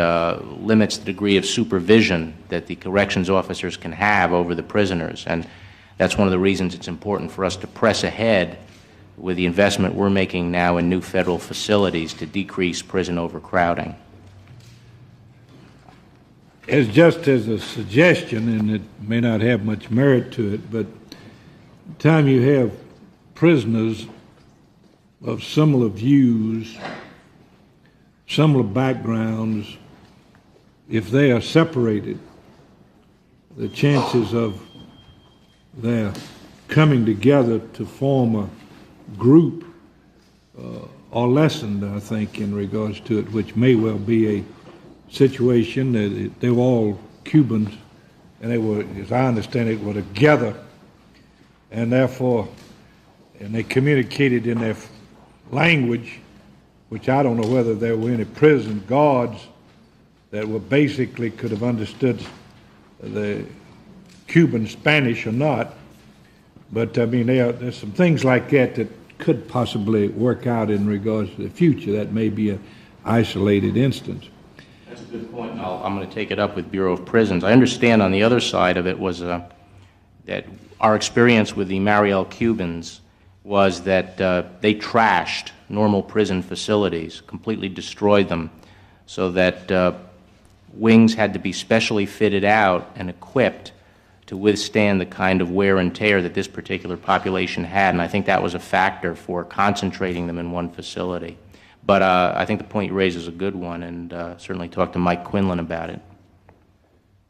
limits the degree of supervision that the corrections officers can have over the prisoners. And that's one of the reasons it's important for us to press ahead with the investment we're making now in new federal facilities to decrease prison overcrowding. As just as a suggestion, and it may not have much merit to it, but the time you have prisoners of similar views, similar backgrounds, if they are separated, the chances of their coming together to form a group are lessened, I think, in regards to it, which may well be a situation. They were all Cubans, and they were, as I understand it, were together, and therefore, and they communicated in their language, which I don't know whether there were any prison guards that were basically could have understood the Cuban Spanish or not. But I mean, there's some things like that that could possibly work out in regards to the future. That may be an isolated instance. That's a good point. I'm going to take it up with Bureau of Prisons. I understand on the other side of it was that our experience with the Mariel Cubans was that they trashed normal prison facilities, completely destroyed them, so that wings had to be specially fitted out and equipped to withstand the kind of wear and tear that this particular population had, and I think that was a factor for concentrating them in one facility. But I think the point you raise is a good one, and certainly talk to Mike Quinlan about it.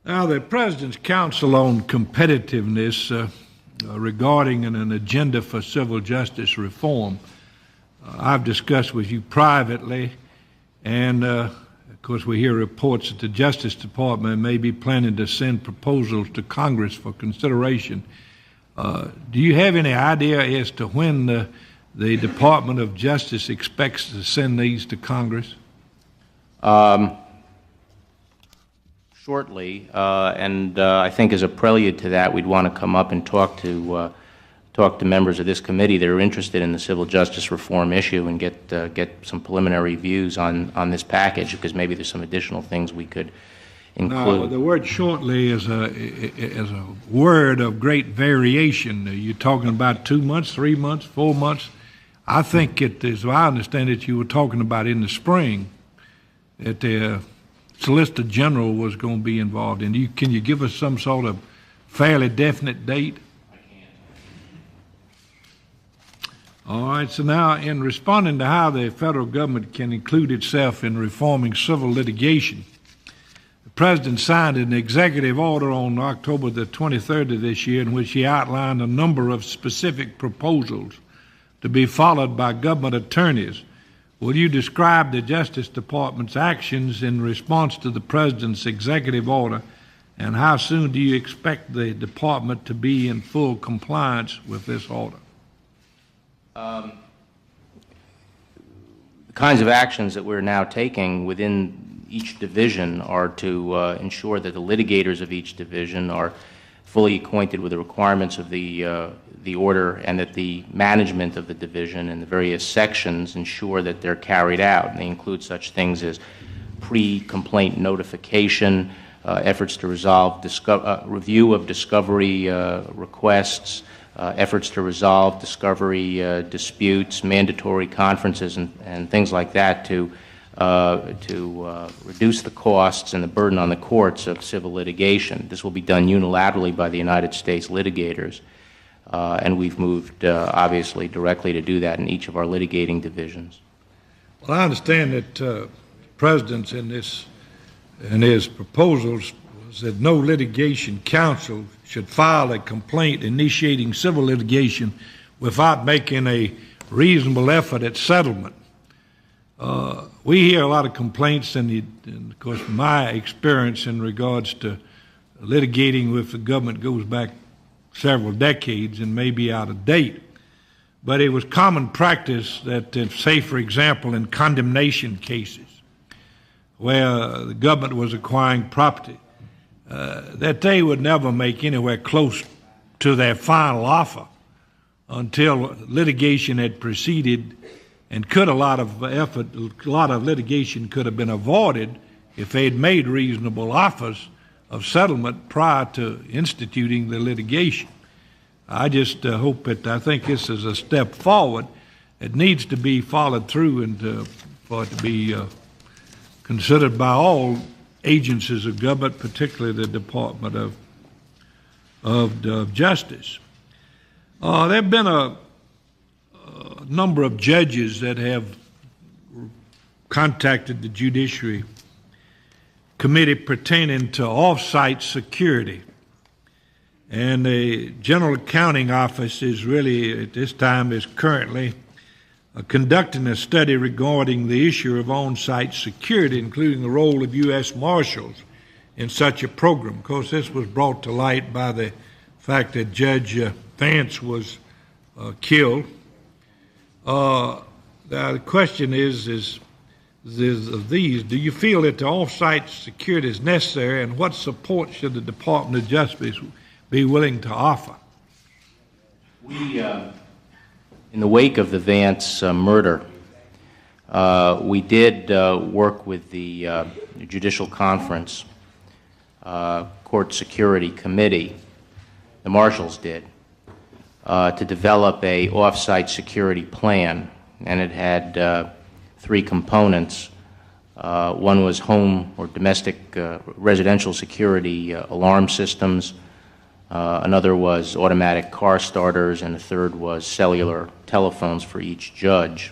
Now, the President's Council on Competitiveness regarding an agenda for civil justice reform, I've discussed with you privately, and of course we hear reports that the Justice Department may be planning to send proposals to Congress for consideration. Do you have any idea as to when the Department of Justice expects to send these to Congress? Shortly, and I think as a prelude to that, we'd want to come up and talk to members of this committee that are interested in the civil justice reform issue and get some preliminary views on this package, because maybe there's some additional things we could include. Now, the word shortly is a word of great variation. You're talking about 2 months, 3 months, 4 months. I think it is, I understand that you were talking about in the spring that the Solicitor General was going to be involved in. Can you give us some sort of fairly definite date? I can't. All right, so now in responding to how the federal government can include itself in reforming civil litigation, the President signed an executive order on October the 23rd of this year in which he outlined a number of specific proposals to be followed by government attorneys. Will you describe the Justice Department's actions in response to the President's executive order, and how soon do you expect the Department to be in full compliance with this order? The kinds of actions that we're now taking within each division are to ensure that the litigators of each division are fully acquainted with the requirements of the order, and that the management of the division and the various sections ensure that they're carried out. And they include such things as pre-complaint notification, efforts to resolve review of discovery requests, efforts to resolve discovery disputes, mandatory conferences, and things like that to reduce the costs and the burden on the courts of civil litigation. This will be done unilaterally by the United States litigators, and we've moved, obviously, directly to do that in each of our litigating divisions. Well, I understand that the President's in his proposals was that no litigation counsel should file a complaint initiating civil litigation without making a reasonable effort at settlement. We hear a lot of complaints, and of course my experience in regards to litigating with the government goes back several decades and may be out of date. But it was common practice that, say for example, in condemnation cases where the government was acquiring property, that they would never make anywhere close to their final offer until litigation had proceeded, and a lot of litigation could have been avoided if they had made reasonable offers of settlement prior to instituting the litigation. I just hope that, I think this is a step forward. It needs to be followed through and for it to be considered by all agencies of government, particularly the Department of Justice. There have been a number of judges that have contacted the Judiciary Committee pertaining to off-site security. And the General Accounting Office is really, at this time, is currently conducting a study regarding the issue of on-site security, including the role of U.S. Marshals in such a program. Of course, this was brought to light by the fact that Judge Vance was killed. Now the question is of these, do you feel that the off-site security is necessary, and what support should the Department of Justice be willing to offer? We, in the wake of the Vance murder, we did work with the Judicial Conference Court Security Committee, the Marshals did, to develop a off-site security plan, and it had three components. One was home or domestic residential security alarm systems. Another was automatic car starters, and the third was cellular telephones for each judge.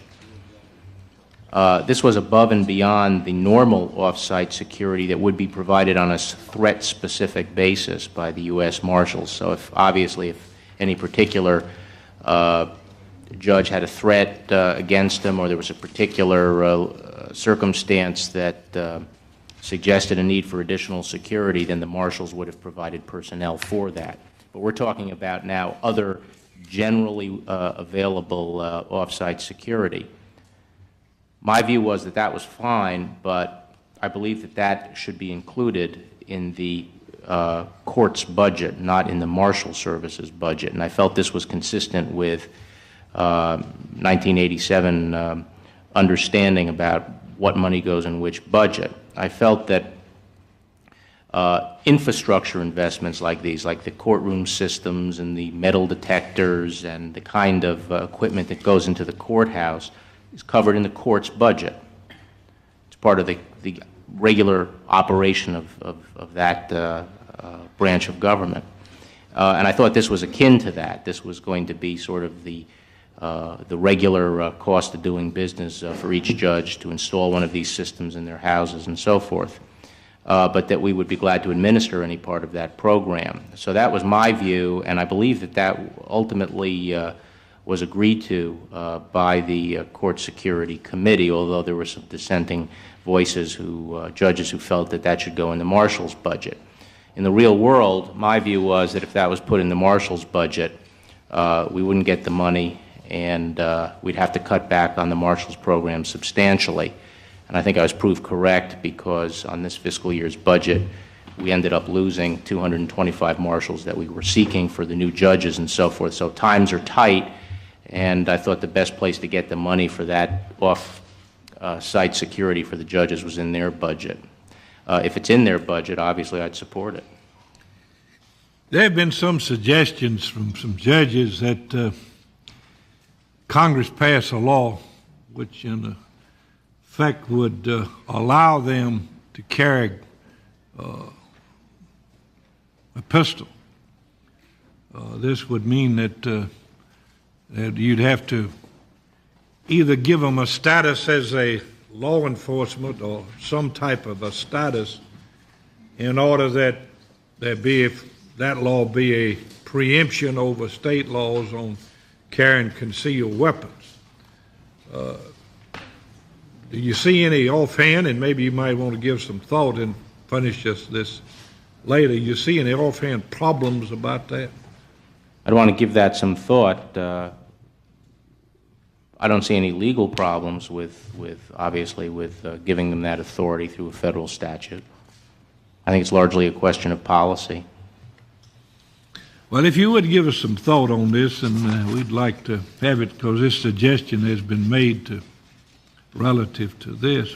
This was above and beyond the normal off-site security that would be provided on a threat-specific basis by the U.S. Marshals. So obviously if any particular judge had a threat against them, or there was a particular circumstance that suggested a need for additional security, then the Marshals would have provided personnel for that. But we're talking about now other generally available off-site security. My view was that that was fine, but I believe that that should be included in the court's budget, not in the Marshal Service's budget. And I felt this was consistent with 1987 understanding about what money goes in which budget. I felt that infrastructure investments like these, like the courtroom systems and the metal detectors and the kind of equipment that goes into the courthouse, is covered in the court's budget. It's part of the regular operation of that branch of government. And I thought this was akin to that. This was going to be sort of the regular cost of doing business for each judge to install one of these systems in their houses and so forth, but that we would be glad to administer any part of that program. So that was my view, and I believe that that ultimately was agreed to by the Court Security Committee, although there were some dissenting voices, judges who felt that that should go in the Marshal's budget. In the real world, my view was that if that was put in the Marshal's budget, we wouldn't get the money, and we'd have to cut back on the Marshal's program substantially. And I think I was proved correct, because on this fiscal year's budget, we ended up losing 225 Marshals that we were seeking for the new judges and so forth. So times are tight, and I thought the best place to get the money for that off-site security for the judges was in their budget. If it's in their budget, obviously I'd support it. There have been some suggestions from some judges that Congress pass a law which in effect would allow them to carry a pistol. This would mean that you'd have to either give them a status as a law enforcement or some type of a status in order that that law be a preemption over state laws on carrying concealed weapons. Do you see any offhand, and maybe you might want to give some thought and finish this later, you see any offhand problems about that? I'd want to give that some thought. I don't see any legal problems obviously with giving them that authority through a federal statute. I think it's largely a question of policy. Well, if you would give us some thought on this, and we'd like to have it, because this suggestion has been made relative to this.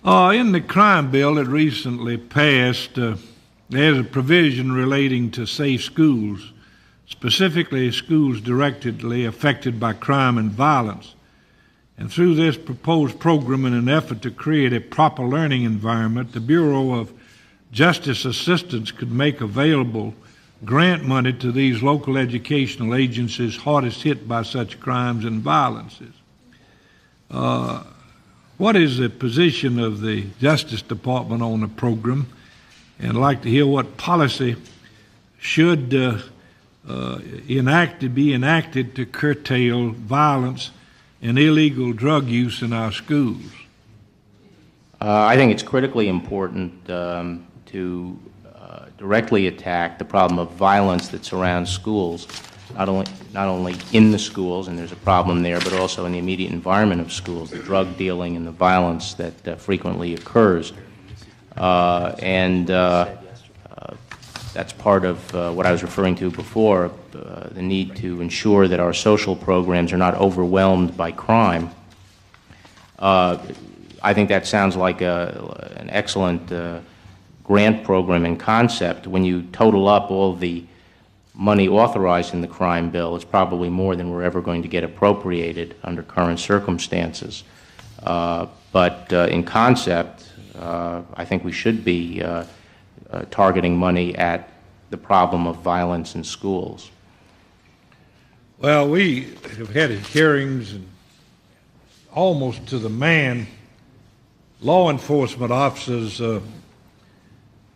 In the crime bill that recently passed, there's a provision relating to safe schools, specifically schools directly affected by crime and violence. And through this proposed program, in an effort to create a proper learning environment, the Bureau of Justice Assistance could make available grant money to these local educational agencies hardest hit by such crimes and violences. What is the position of the Justice Department on the program? And I'd like to hear what policy should be enacted to curtail violence and illegal drug use in our schools? I think it's critically important to directly attack the problem of violence that surrounds schools, not only in the schools, and there's a problem there, but also in the immediate environment of schools, the drug dealing and the violence that frequently occurs. That's part of what I was referring to before, the need to ensure that our social programs are not overwhelmed by crime. I think that sounds like an excellent grant program in concept. When you total up all the money authorized in the crime bill, it's probably more than we're ever going to get appropriated under current circumstances. But in concept, I think we should be targeting money at the problem of violence in schools. Well, we have had hearings, and almost to the man, law enforcement officers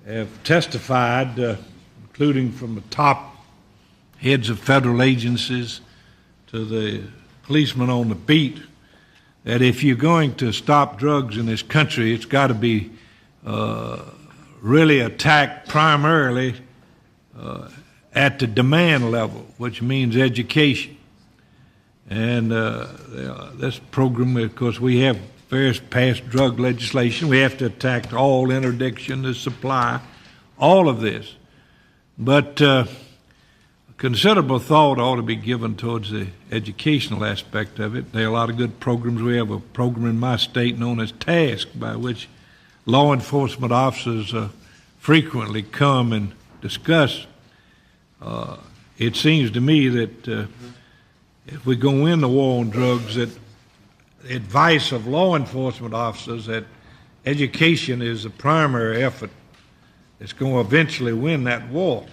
have testified, including from the top heads of federal agencies to the policemen on the beat, that if you're going to stop drugs in this country, it's got to be really attacked primarily at the demand level, which means education. And this program, of course, we have various past drug legislation. We have to attack all interdiction, the supply, all of this. But considerable thought ought to be given towards the educational aspect of it. There are a lot of good programs. We have a program in my state known as TASK, by which law enforcement officers frequently come and discuss. It seems to me that if we go in the war on drugs, that the advice of law enforcement officers that education is the primary effort that's going to eventually win that war.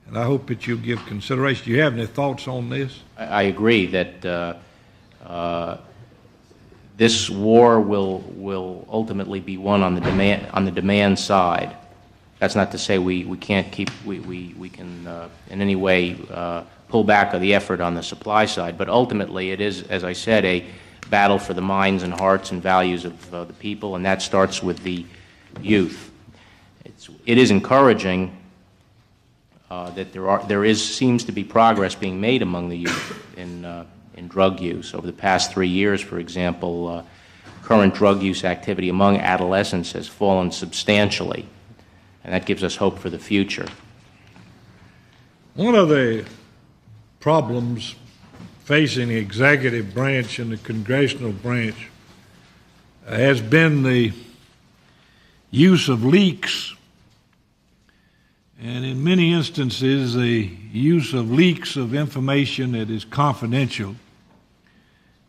And I hope that you'll give consideration. Do you have any thoughts on this? I agree that this war will ultimately be won on the demand side. That's not to say we can't keep we can in any way pull back the effort on the supply side, but ultimately it is, as I said, a battle for the minds and hearts and values of the people, and that starts with the youth. It is encouraging that seems to be progress being made among the youth in drug use. Over the past 3 years, for example, current drug use activity among adolescents has fallen substantially, and that gives us hope for the future. One of the problems facing the executive branch and the congressional branch has been the use of leaks. And in many instances, the use of leaks of information that is confidential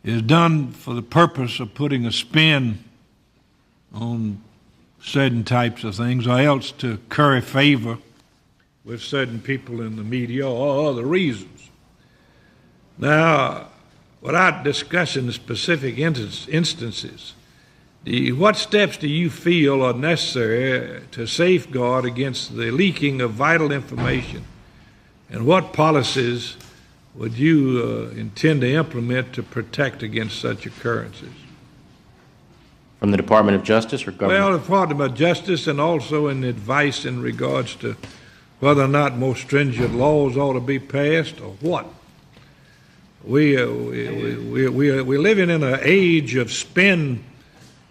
is done for the purpose of putting a spin on certain types of things, or else to curry favor with certain people in the media or other reasons. Now, without discussing the specific instances, what steps do you feel are necessary to safeguard against the leaking of vital information, and what policies would you intend to implement to protect against such occurrences? From the Department of Justice or government? Well, the Department of Justice, and also in advice in regards to whether or not more stringent laws ought to be passed or what. We're living in an age of spin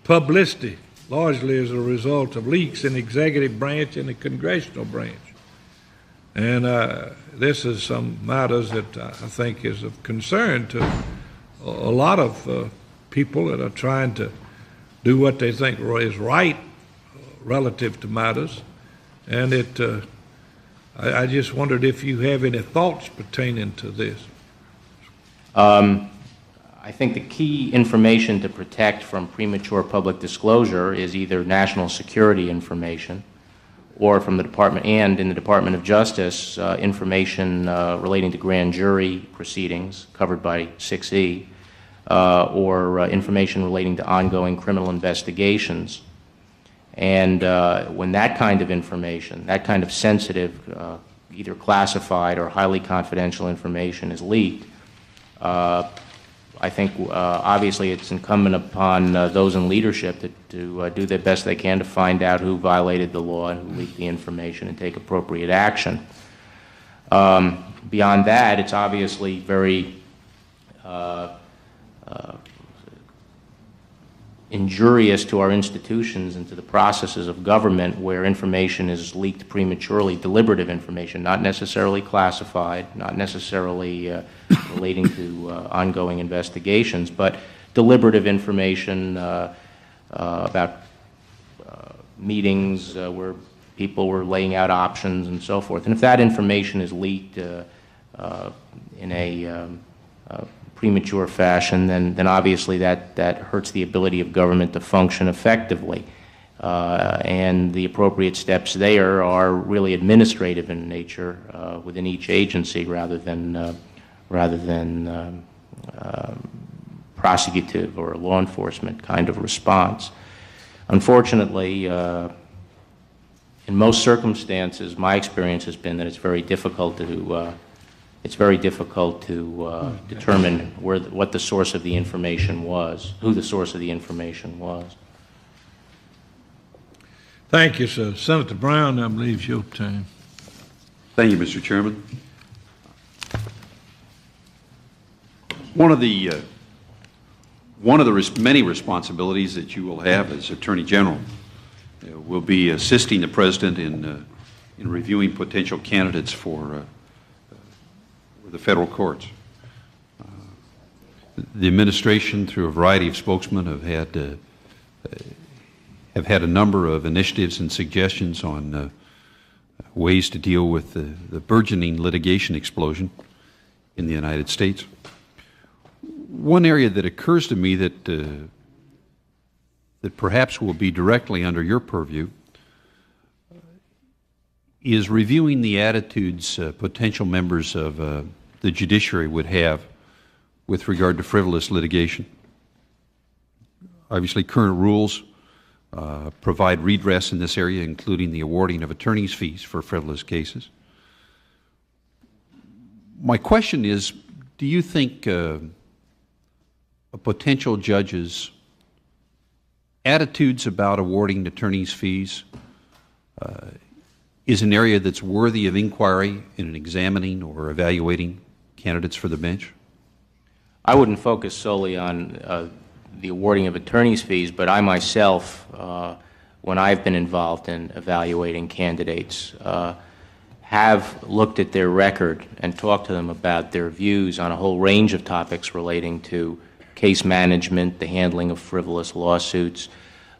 publicity, largely as a result of leaks in the executive branch and the congressional branch. And this is some matters that I think is of concern to a lot of people that are trying to do what they think is right relative to matters. And I just wondered if you have any thoughts pertaining to this. I think the key information to protect from premature public disclosure is either national security information or from the Department, and in the Department of Justice, information relating to grand jury proceedings covered by 6E, or information relating to ongoing criminal investigations. And when that kind of information, that kind of sensitive, either classified or highly confidential information is leaked, I think obviously it's incumbent upon those in leadership to do their best they can to find out who violated the law and who leaked the information and take appropriate action. Beyond that, it's obviously very injurious to our institutions and to the processes of government where information is leaked prematurely, deliberative information, not necessarily classified, not necessarily relating to ongoing investigations, but deliberative information about meetings where people were laying out options and so forth. And if that information is leaked in a premature fashion, then obviously that hurts the ability of government to function effectively. And the appropriate steps there are really administrative in nature within each agency rather than prosecutive or law enforcement kind of response. Unfortunately, in most circumstances, my experience has been that it's very difficult to determine what the source of the information was, who the source of the information was. Thank you, sir. Senator Brown, I believe it's your turn. Thank you, Mr. Chairman. One of the many responsibilities that you will have as Attorney General will be assisting the President in reviewing potential candidates for the federal courts. The administration, through a variety of spokesmen, have had a number of initiatives and suggestions on ways to deal with the burgeoning litigation explosion in the United States. One area that occurs to me that perhaps will be directly under your purview is reviewing the attitudes potential members of the judiciary would have with regard to frivolous litigation. Obviously, current rules provide redress in this area, including the awarding of attorney's fees for frivolous cases. My question is, do you think a potential judge's attitudes about awarding attorney's fees is an area that's worthy of inquiry in examining or evaluating candidates for the bench? I wouldn't focus solely on the awarding of attorney's fees, but I myself, when I've been involved in evaluating candidates, have looked at their record and talked to them about their views on a whole range of topics relating to case management, the handling of frivolous lawsuits,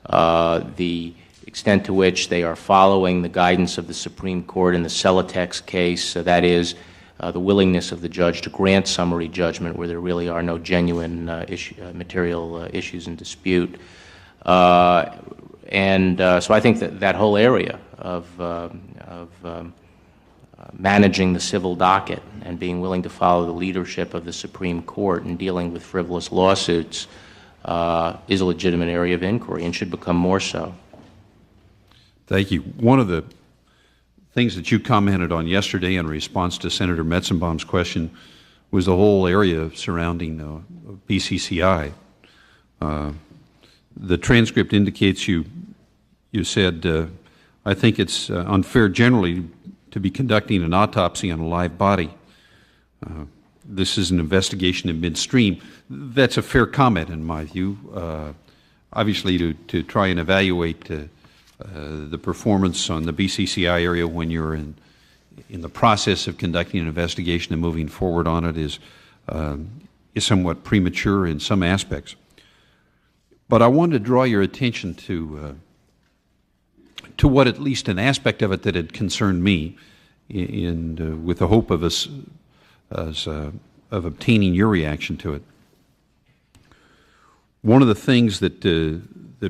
the extent to which they are following the guidance of the Supreme Court in the Celotex case, that is, the willingness of the judge to grant summary judgment where there really are no genuine material issues in dispute. So I think that whole area of managing the civil docket and being willing to follow the leadership of the Supreme Court in dealing with frivolous lawsuits is a legitimate area of inquiry and should become more so. Thank you. One of the things that you commented on yesterday in response to Senator Metzenbaum's question was the whole area surrounding BCCI. The transcript indicates you said, I think it's unfair generally to be conducting an autopsy on a live body. This is an investigation in midstream. That's a fair comment in my view. Obviously, to try and evaluate the performance on the BCCI area when you're in the process of conducting an investigation and moving forward on it is somewhat premature in some aspects. But I wanted to draw your attention to what at least an aspect of it that had concerned me, with the hope of us of obtaining your reaction to it. One of the things that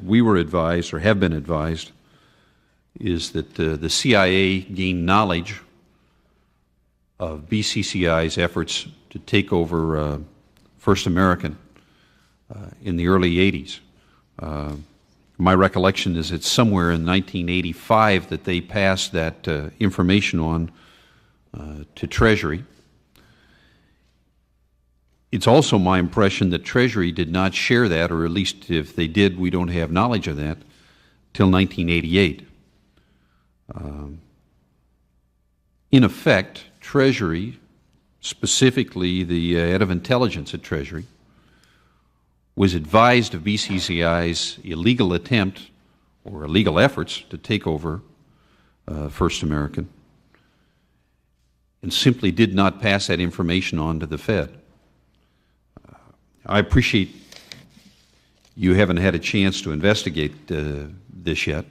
we were advised or have been advised is that the CIA gained knowledge of BCCI's efforts to take over First American in the early 80s. My recollection is it's somewhere in 1985 that they passed that information on to Treasury. It's also my impression that Treasury did not share that, or at least if they did, we don't have knowledge of that, till 1988. In effect, Treasury, specifically the head of intelligence at Treasury, was advised of BCCI's illegal attempt or illegal efforts to take over First American, and simply did not pass that information on to the Fed. I appreciate you haven't had a chance to investigate this yet,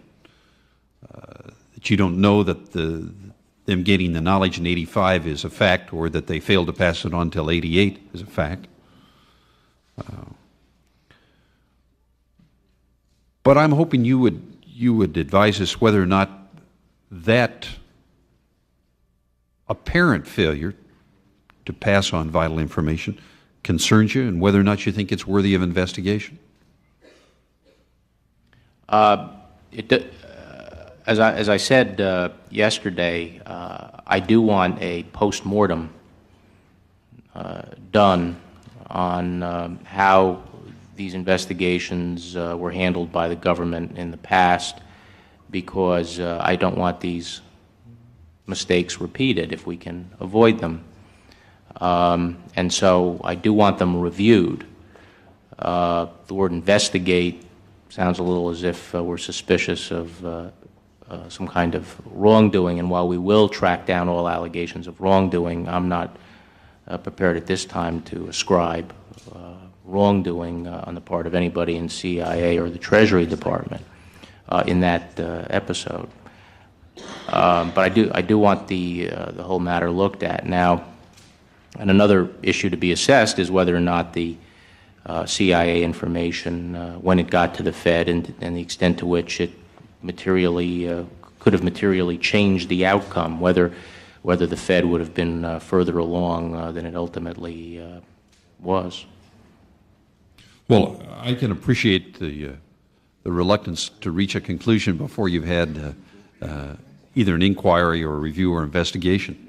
that you don't know that them getting the knowledge in 85 is a fact, or that they failed to pass it on until 88 is a fact. But I'm hoping you would advise us whether or not that apparent failure to pass on vital information concerns you, and whether or not you think it's worthy of investigation. As I said yesterday, I do want a post-mortem done on how these investigations were handled by the government in the past, because I don't want these mistakes repeated if we can avoid them. And so I do want them reviewed. The word investigate sounds a little as if we're suspicious of some kind of wrongdoing, and while we will track down all allegations of wrongdoing, I'm not prepared at this time to ascribe wrongdoing on the part of anybody in CIA or the Treasury Department in that episode. But I do want the whole matter looked at now. And another issue to be assessed is whether or not the CIA information, when it got to the Fed, and the extent to which it materially could have materially changed the outcome, whether the Fed would have been further along than it ultimately was. Well, I can appreciate the reluctance to reach a conclusion before you've had either an inquiry or a review or investigation.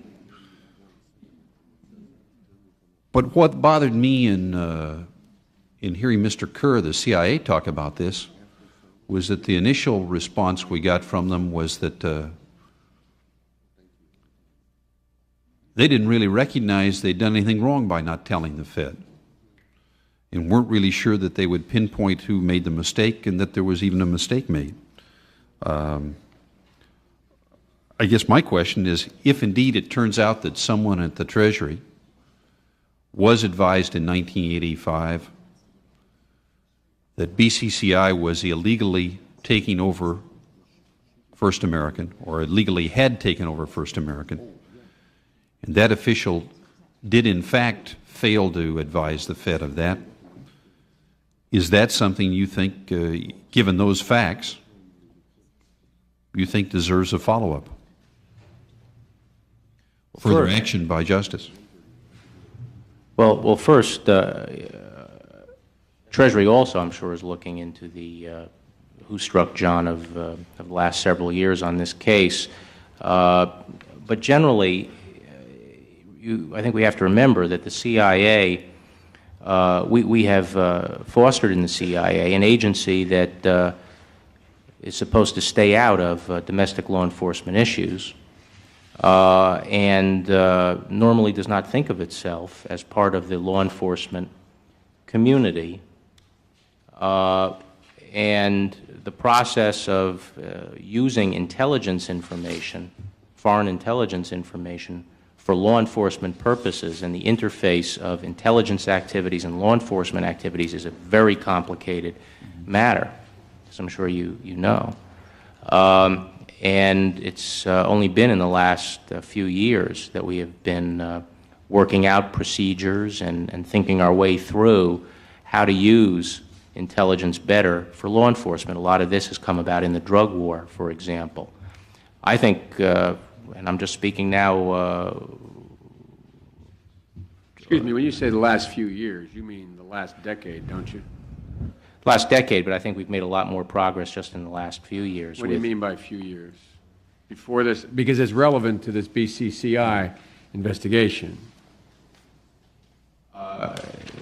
But what bothered me in hearing Mr. Kerr, the CIA, talk about this was that the initial response we got from them was that they didn't really recognize they'd done anything wrong by not telling the Fed, and weren't really sure that they would pinpoint who made the mistake and that there was even a mistake made. I guess my question is, if indeed it turns out that someone at the Treasury was advised in 1985 that BCCI was illegally taking over First American, or illegally had taken over First American, and that official did in fact fail to advise the Fed of that, is that something you think, given those facts, you think deserves a follow-up? Further action by justice? Well, first, Treasury also, I'm sure, is looking into the who struck John of the last several years on this case. But generally, I think we have to remember that the CIA, we have fostered in the CIA an agency that is supposed to stay out of domestic law enforcement issues, and normally does not think of itself as part of the law enforcement community. And the process of using intelligence information, foreign intelligence information, for law enforcement purposes, and the interface of intelligence activities and law enforcement activities is a very complicated matter, as I'm sure you know. And it's only been in the last few years that we have been working out procedures and thinking our way through how to use intelligence better for law enforcement. A lot of this has come about in the drug war, for example. I think, and I'm just speaking now... Excuse me, when you say the last few years, you mean the last decade, don't you? Last decade, but I think we've made a lot more progress just in the last few years. What do you mean by few years? Before this, because it's relevant to this BCCI investigation.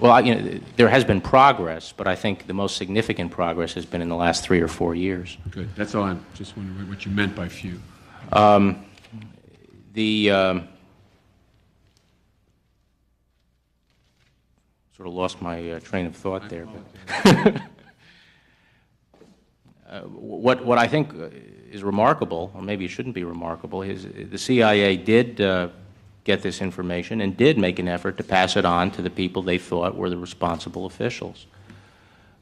Well, there has been progress, but I think the most significant progress has been in the last 3 or 4 years. Good. That's all. I'm just wondering what you meant by few. Sort of lost my train of thought there. But what I think is remarkable, or maybe it shouldn't be remarkable, is the CIA did get this information and did make an effort to pass it on to the people they thought were the responsible officials.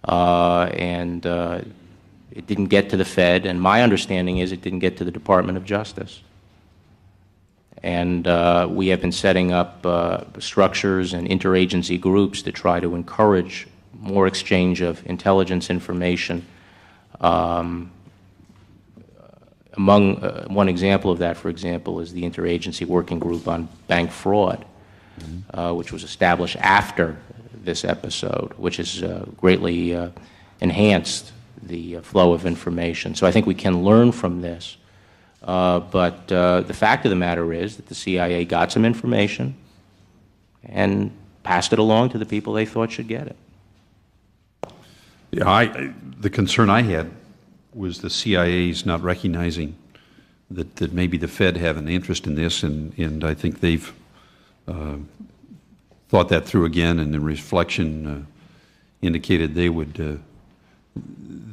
And it didn't get to the Fed, and my understanding is it didn't get to the Department of Justice. And we have been setting up structures and interagency groups to try to encourage more exchange of intelligence information. Among one example of that, for example, is the Interagency Working Group on Bank Fraud, which was established after this episode, which has greatly enhanced the flow of information. So I think we can learn from this. But the fact of the matter is that the CIA got some information and passed it along to the people they thought should get it. Yeah, the concern I had was the CIA's not recognizing that maybe the Fed have an interest in this, and I think they've thought that through again, and in reflection indicated they would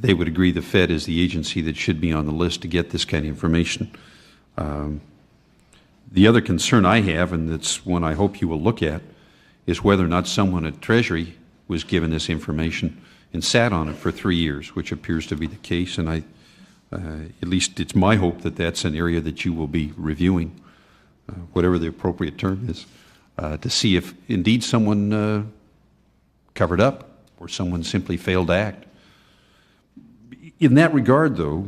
agree the Fed is the agency that should be on the list to get this kind of information. The other concern I have, and that's one I hope you will look at, is whether or not someone at Treasury was given this information and sat on it for 3 years, which appears to be the case. And at least it's my hope that that's an area that you will be reviewing, whatever the appropriate term is, to see if indeed someone covered up or someone simply failed to act. In that regard, though,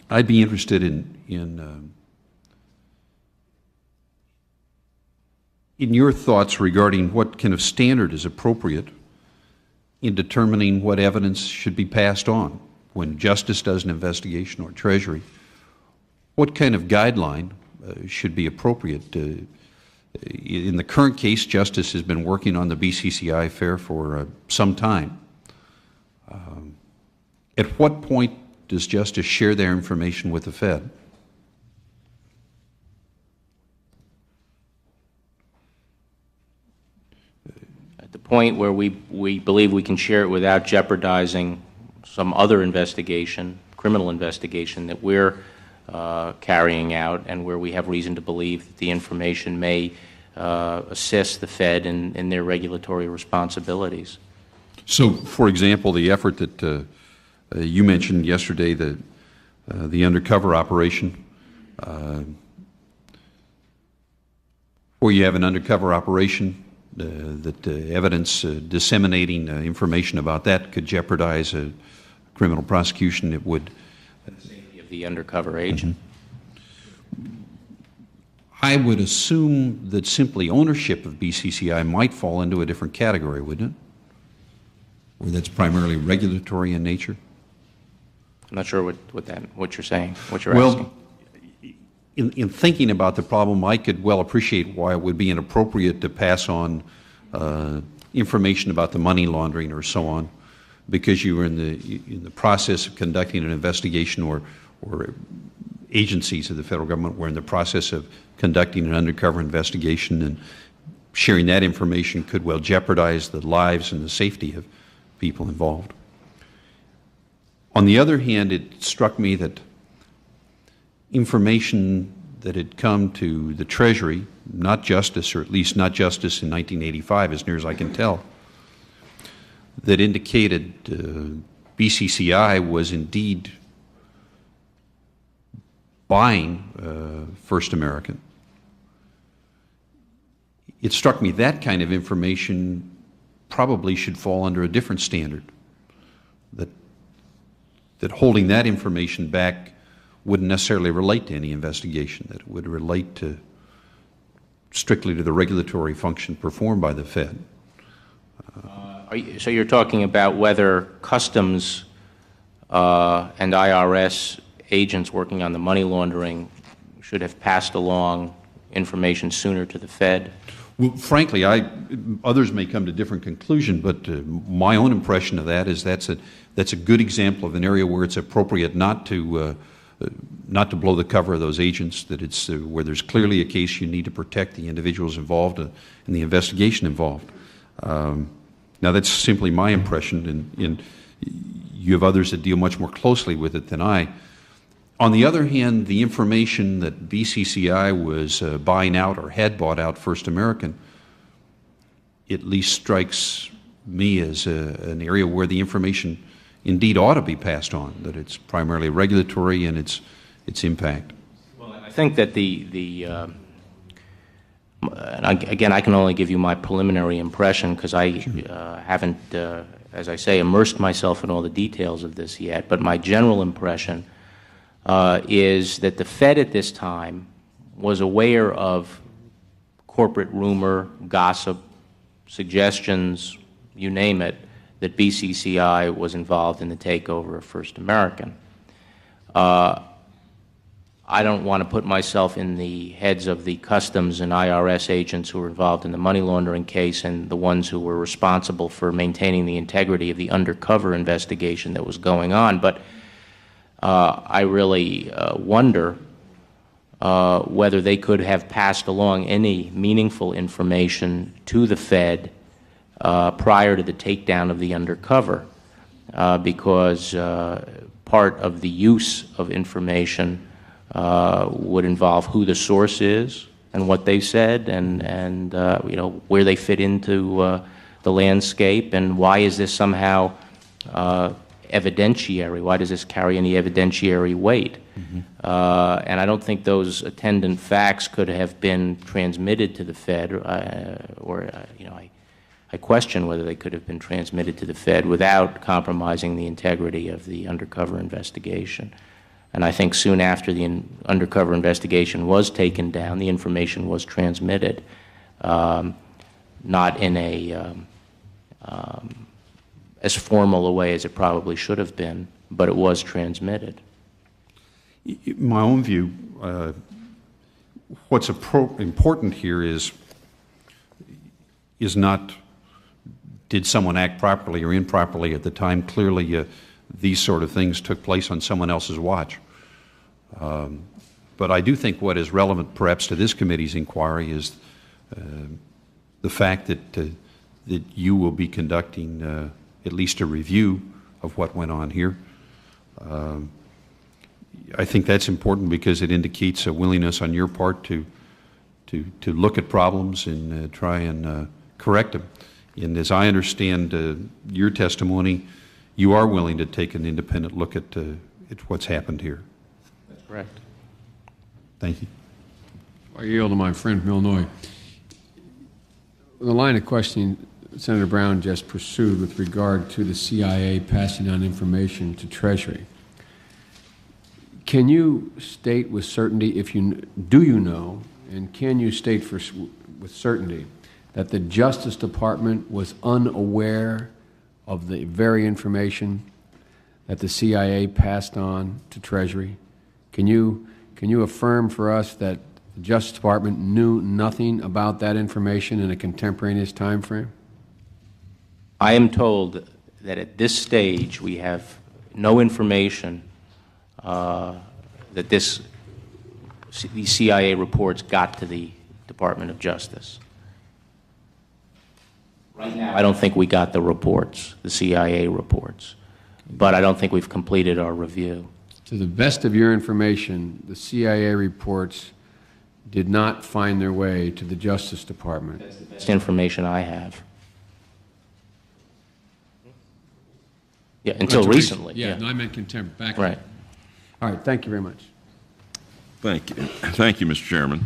I'd be interested in your thoughts regarding what kind of standard is appropriate in determining what evidence should be passed on when Justice does an investigation or Treasury. What kind of guideline should be appropriate? In the current case, Justice has been working on the BCCI affair for some time. At what point does Justice share their information with the Fed? At the point where we believe we can share it without jeopardizing some other investigation, criminal investigation that we're carrying out, and where we have reason to believe that the information may assist the Fed in their regulatory responsibilities. So, for example, the effort that you mentioned yesterday, the undercover operation, where you have an undercover operation that evidence disseminating information about that could jeopardize a criminal prosecution. It would. The safety of the undercover agent. I would assume that simply ownership of BCCI might fall into a different category, wouldn't it? Where that's primarily regulatory in nature. I'm not sure what you're saying, what you're asking. In thinking about the problem, I could well appreciate why it would be inappropriate to pass on information about the money laundering or so on, because you were in the process of conducting an investigation, or agencies of the federal government were in the process of conducting an undercover investigation, and sharing that information could well jeopardize the lives and the safety of people involved. On the other hand, it struck me that information that had come to the Treasury, not Justice, or at least not Justice in 1985, as near as I can tell, that indicated BCCI was indeed buying First American. It struck me that kind of information probably should fall under a different standard, that holding that information back wouldn't necessarily relate to any investigation, that it would relate strictly to the regulatory function performed by the Fed. So you're talking about whether Customs and IRS agents working on the money laundering should have passed along information sooner to the Fed? Well, frankly, others may come to different conclusion, but my own impression of that is that's a good example of an area where it's appropriate not to blow the cover of those agents. That it's where there's clearly a case you need to protect the individuals involved in the investigation involved. Now, that's simply my impression, and you have others that deal much more closely with it than I. On the other hand, the information that BCCI was buying out or had bought out First American at least strikes me as an area where the information indeed ought to be passed on, that it's primarily regulatory and its impact. Well, I think that and again, I can only give you my preliminary impression because I haven't, as I say, immersed myself in all the details of this yet, but my general impression is that the Fed at this time was aware of corporate rumor, gossip, suggestions, you name it, that BCCI was involved in the takeover of First American. I don't want to put myself in the heads of the customs and IRS agents who were involved in the money laundering case and the ones who were responsible for maintaining the integrity of the undercover investigation that was going on, but I really wonder whether they could have passed along any meaningful information to the Fed prior to the takedown of the undercover, because part of the use of information would involve who the source is and what they said, and you know, where they fit into the landscape, and why is this somehow evidentiary? Why does this carry any evidentiary weight? Mm-hmm. And I don't think those attendant facts could have been transmitted to the Fed, or you know, I question whether they could have been transmitted to the Fed without compromising the integrity of the undercover investigation. And I think soon after the undercover investigation was taken down, the information was transmitted, not in a as formal a way as it probably should have been, but it was transmitted. My own view, what's important here is not did someone act properly or improperly at the time. Clearly, these sort of things took place on someone else's watch. But I do think what is relevant perhaps to this committee's inquiry is the fact that you will be conducting at least a review of what went on here. I think that's important because it indicates a willingness on your part to look at problems and try and correct them. And as I understand your testimony, you are willing to take an independent look at what's happened here. That's correct. Thank you. I yield to my friend from Illinois. The line of questioning Senator Brown just pursued with regard to the CIA passing on information to Treasury. Can you state with certainty, do you know, and can you state with certainty that the Justice Department was unaware of the very information that the CIA passed on to Treasury? Can you affirm for us that the Justice Department knew nothing about that information in a contemporaneous time frame? I am told that at this stage we have no information that these CIA reports got to the Department of Justice. Right now, I don't think we got the reports, the CIA reports, but I don't think we've completed our review. To the best of your information, the CIA reports did not find their way to the Justice Department. That's the best information I have. Yeah, until recently. Yeah, no, I meant contempt. Back. Right. All right, thank you very much. Thank you. Thank you, Mr. Chairman.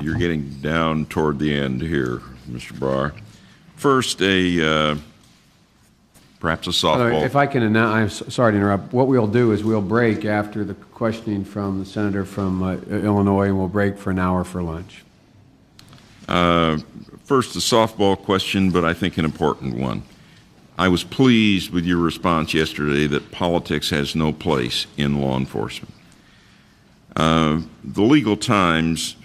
You're getting down toward the end here, Mr. Barr. First, perhaps a softball. If I can announce, I'm sorry to interrupt. What we'll do is we'll break after the questioning from the senator from Illinois, and we'll break for an hour for lunch. First, a softball question, but I think an important one. I was pleased with your response yesterday that politics has no place in law enforcement. The Legal Times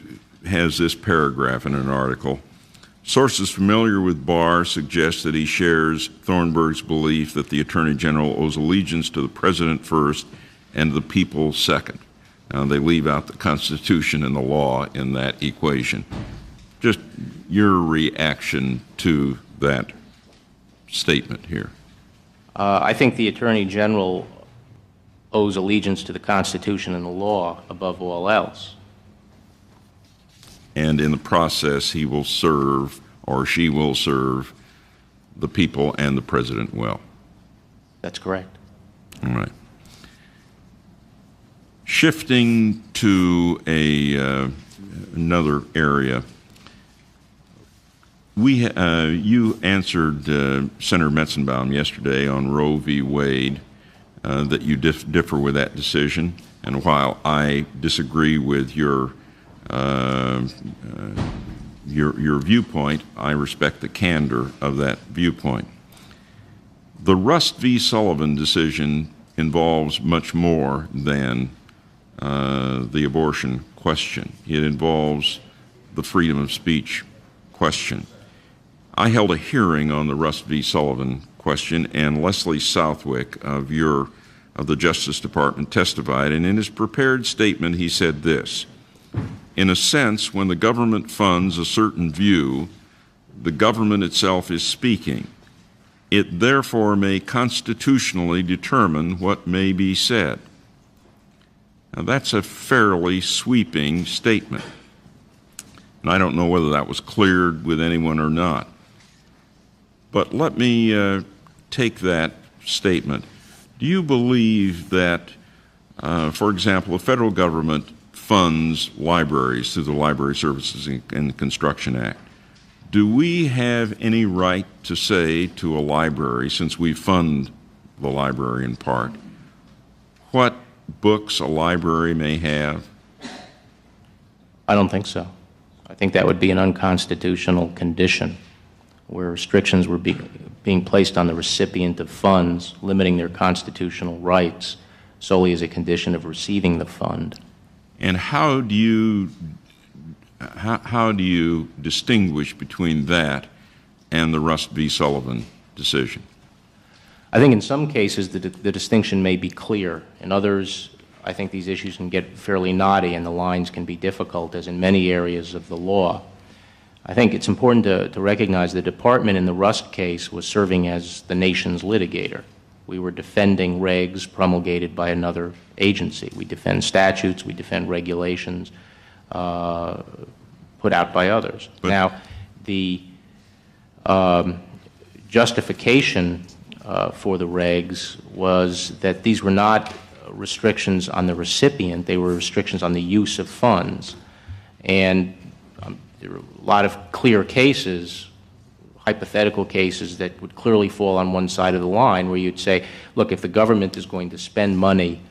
has this paragraph in an article Sources familiar with Barr suggest that he shares Thornburgh's belief that the Attorney General owes allegiance to the President first and the people second. Now, they leave out the Constitution and the law in that equation. Just your reaction to that statement here. I think the Attorney General owes allegiance to the Constitution and the law above all else. And in the process, he will serve, or she will serve, the people and the President well. That's correct. All right. Shifting to another area, you answered Senator Metzenbaum yesterday on Roe v. Wade that you differ with that decision, and while I disagree with your viewpoint, I respect the candor of that viewpoint. The Rust v. Sullivan decision involves much more than the abortion question. It involves the freedom of speech question. I held a hearing on the Rust v. Sullivan question, and Leslie Southwick of the Justice Department testified, and in his prepared statement he said this: in a sense, when the government funds a certain view, the government itself is speaking. It therefore may constitutionally determine what may be said. Now, that's a fairly sweeping statement, and I don't know whether that was cleared with anyone or not. But let me take that statement. Do you believe that, for example, the federal government funds libraries through the Library Services and Construction Act? Do we have any right to say to a library, since we fund the library in part, what books a library may have? I don't think so. I think that would be an unconstitutional condition where restrictions were being placed on the recipient of funds, limiting their constitutional rights solely as a condition of receiving the fund. And how do you distinguish between that and the Rust v. Sullivan decision? I think in some cases the distinction may be clear. In others, I think these issues can get fairly knotty and the lines can be difficult, as in many areas of the law. I think it's important to recognize the Department in the Rust case was serving as the nation's litigator. We were defending regs promulgated by another agency. We defend statutes, we defend regulations put out by others. Now, the justification for the regs was that these were not restrictions on the recipient, they were restrictions on the use of funds. And there are a lot of clear cases, hypothetical cases, that would clearly fall on one side of the line, where you'd say, look, if the government is going to spend money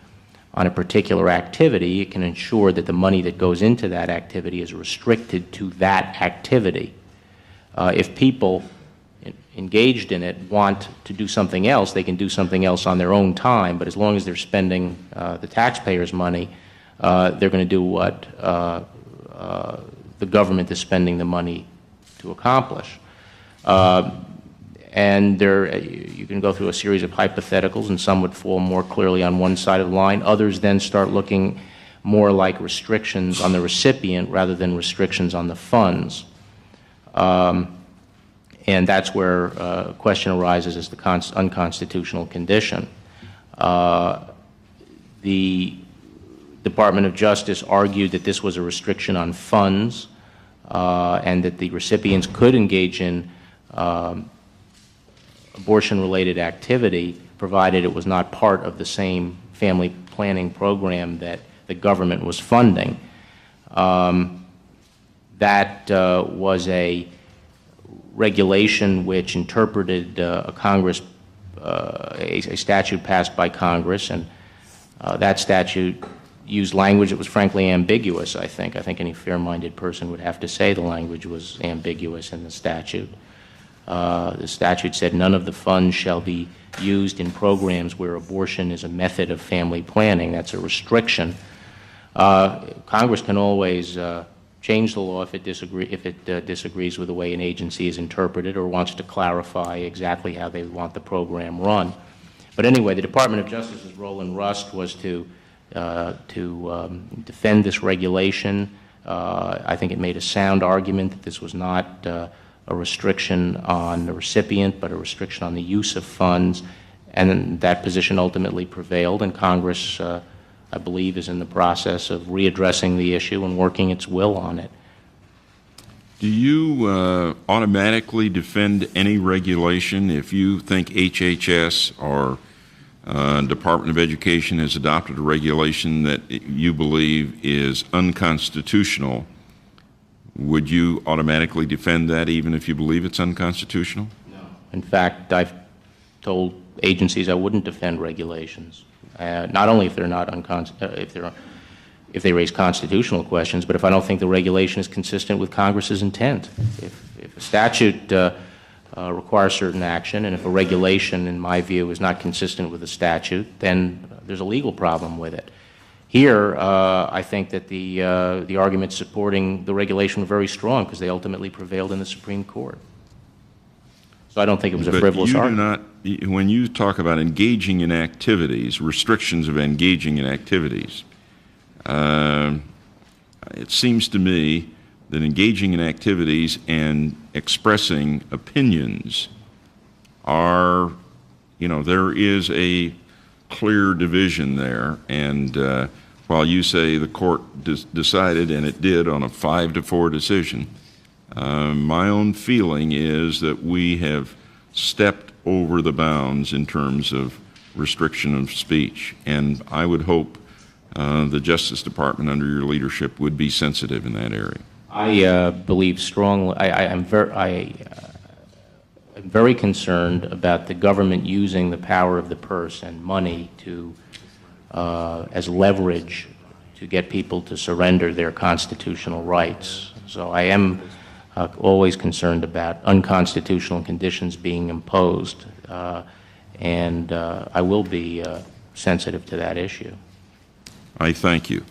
on a particular activity, it can ensure that the money that goes into that activity is restricted to that activity. If people engaged in it want to do something else, they can do something else on their own time, but as long as they're spending the taxpayers' money, they're going to do what the government is spending the money to accomplish. And you can go through a series of hypotheticals, and some would fall more clearly on one side of the line. Others then start looking more like restrictions on the recipient rather than restrictions on the funds. And that's where a question arises as the unconstitutional condition. The Department of Justice argued that this was a restriction on funds and that the recipients could engage in abortion-related activity, provided it was not part of the same family planning program that the government was funding. That was a regulation which interpreted a statute passed by Congress, and that statute used language that was frankly ambiguous, I think. I think any fair-minded person would have to say the language was ambiguous in the statute. The statute said none of the funds shall be used in programs where abortion is a method of family planning. That's a restriction. Congress can always change the law if it disagrees with the way an agency is interpreted or wants to clarify exactly how they want the program run. But anyway, the Department of Justice's role in Rust was to defend this regulation. I think it made a sound argument that this was not a restriction on the recipient, but a restriction on the use of funds, and that position ultimately prevailed, and Congress, I believe, is in the process of readdressing the issue and working its will on it. Do you automatically defend any regulation if you think HHS or Department of Education has adopted a regulation that you believe is unconstitutional? Would you automatically defend that even if you believe it's unconstitutional? No. In fact, I've told agencies I wouldn't defend regulations, not only if they're not if they raise constitutional questions, but if I don't think the regulation is consistent with Congress's intent. If a statute requires certain action, and if a regulation, in my view, is not consistent with the statute, then there's a legal problem with it. Here, I think that the arguments supporting the regulation were very strong because they ultimately prevailed in the Supreme Court. So I don't think it was a frivolous argument. When you talk about engaging in activities, restrictions of engaging in activities, it seems to me that engaging in activities and expressing opinions are, there is a clear division there. And while you say the court decided, and it did on a 5-4 decision, my own feeling is that we have stepped over the bounds in terms of restriction of speech. And I would hope the Justice Department under your leadership would be sensitive in that area. I believe strongly. I'm very concerned about the government using the power of the purse and money to as leverage to get people to surrender their constitutional rights. So I am always concerned about unconstitutional conditions being imposed, and I will be sensitive to that issue. I thank you.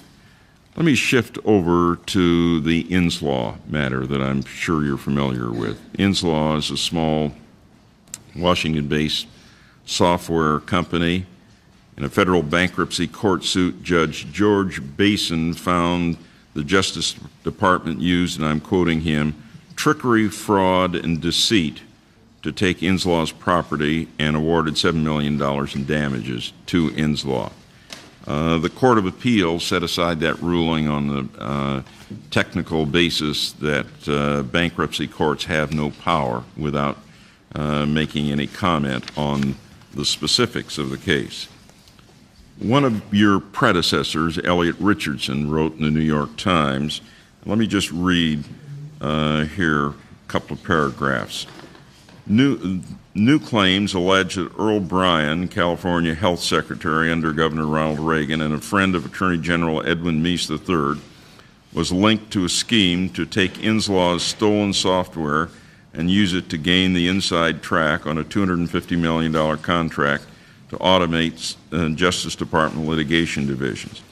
Let me shift over to the Inslaw matter that I'm sure you're familiar with. Inslaw is a small Washington-based software company. In a federal bankruptcy court suit, Judge George Basin found the Justice Department used, and I'm quoting him, trickery, fraud, and deceit to take Inslaw's property and awarded $7 million in damages to Inslaw. The Court of Appeals set aside that ruling on the technical basis that bankruptcy courts have no power without making any comment on the specifics of the case. One of your predecessors, Elliot Richardson, wrote in the New York Times, let me just read here a couple of paragraphs. New claims allege that Earl Bryan, California Health Secretary under Governor Ronald Reagan, and a friend of Attorney General Edwin Meese III, was linked to a scheme to take Inslaw's stolen software and use it to gain the inside track on a $250 million contract to automate Justice Department litigation divisions.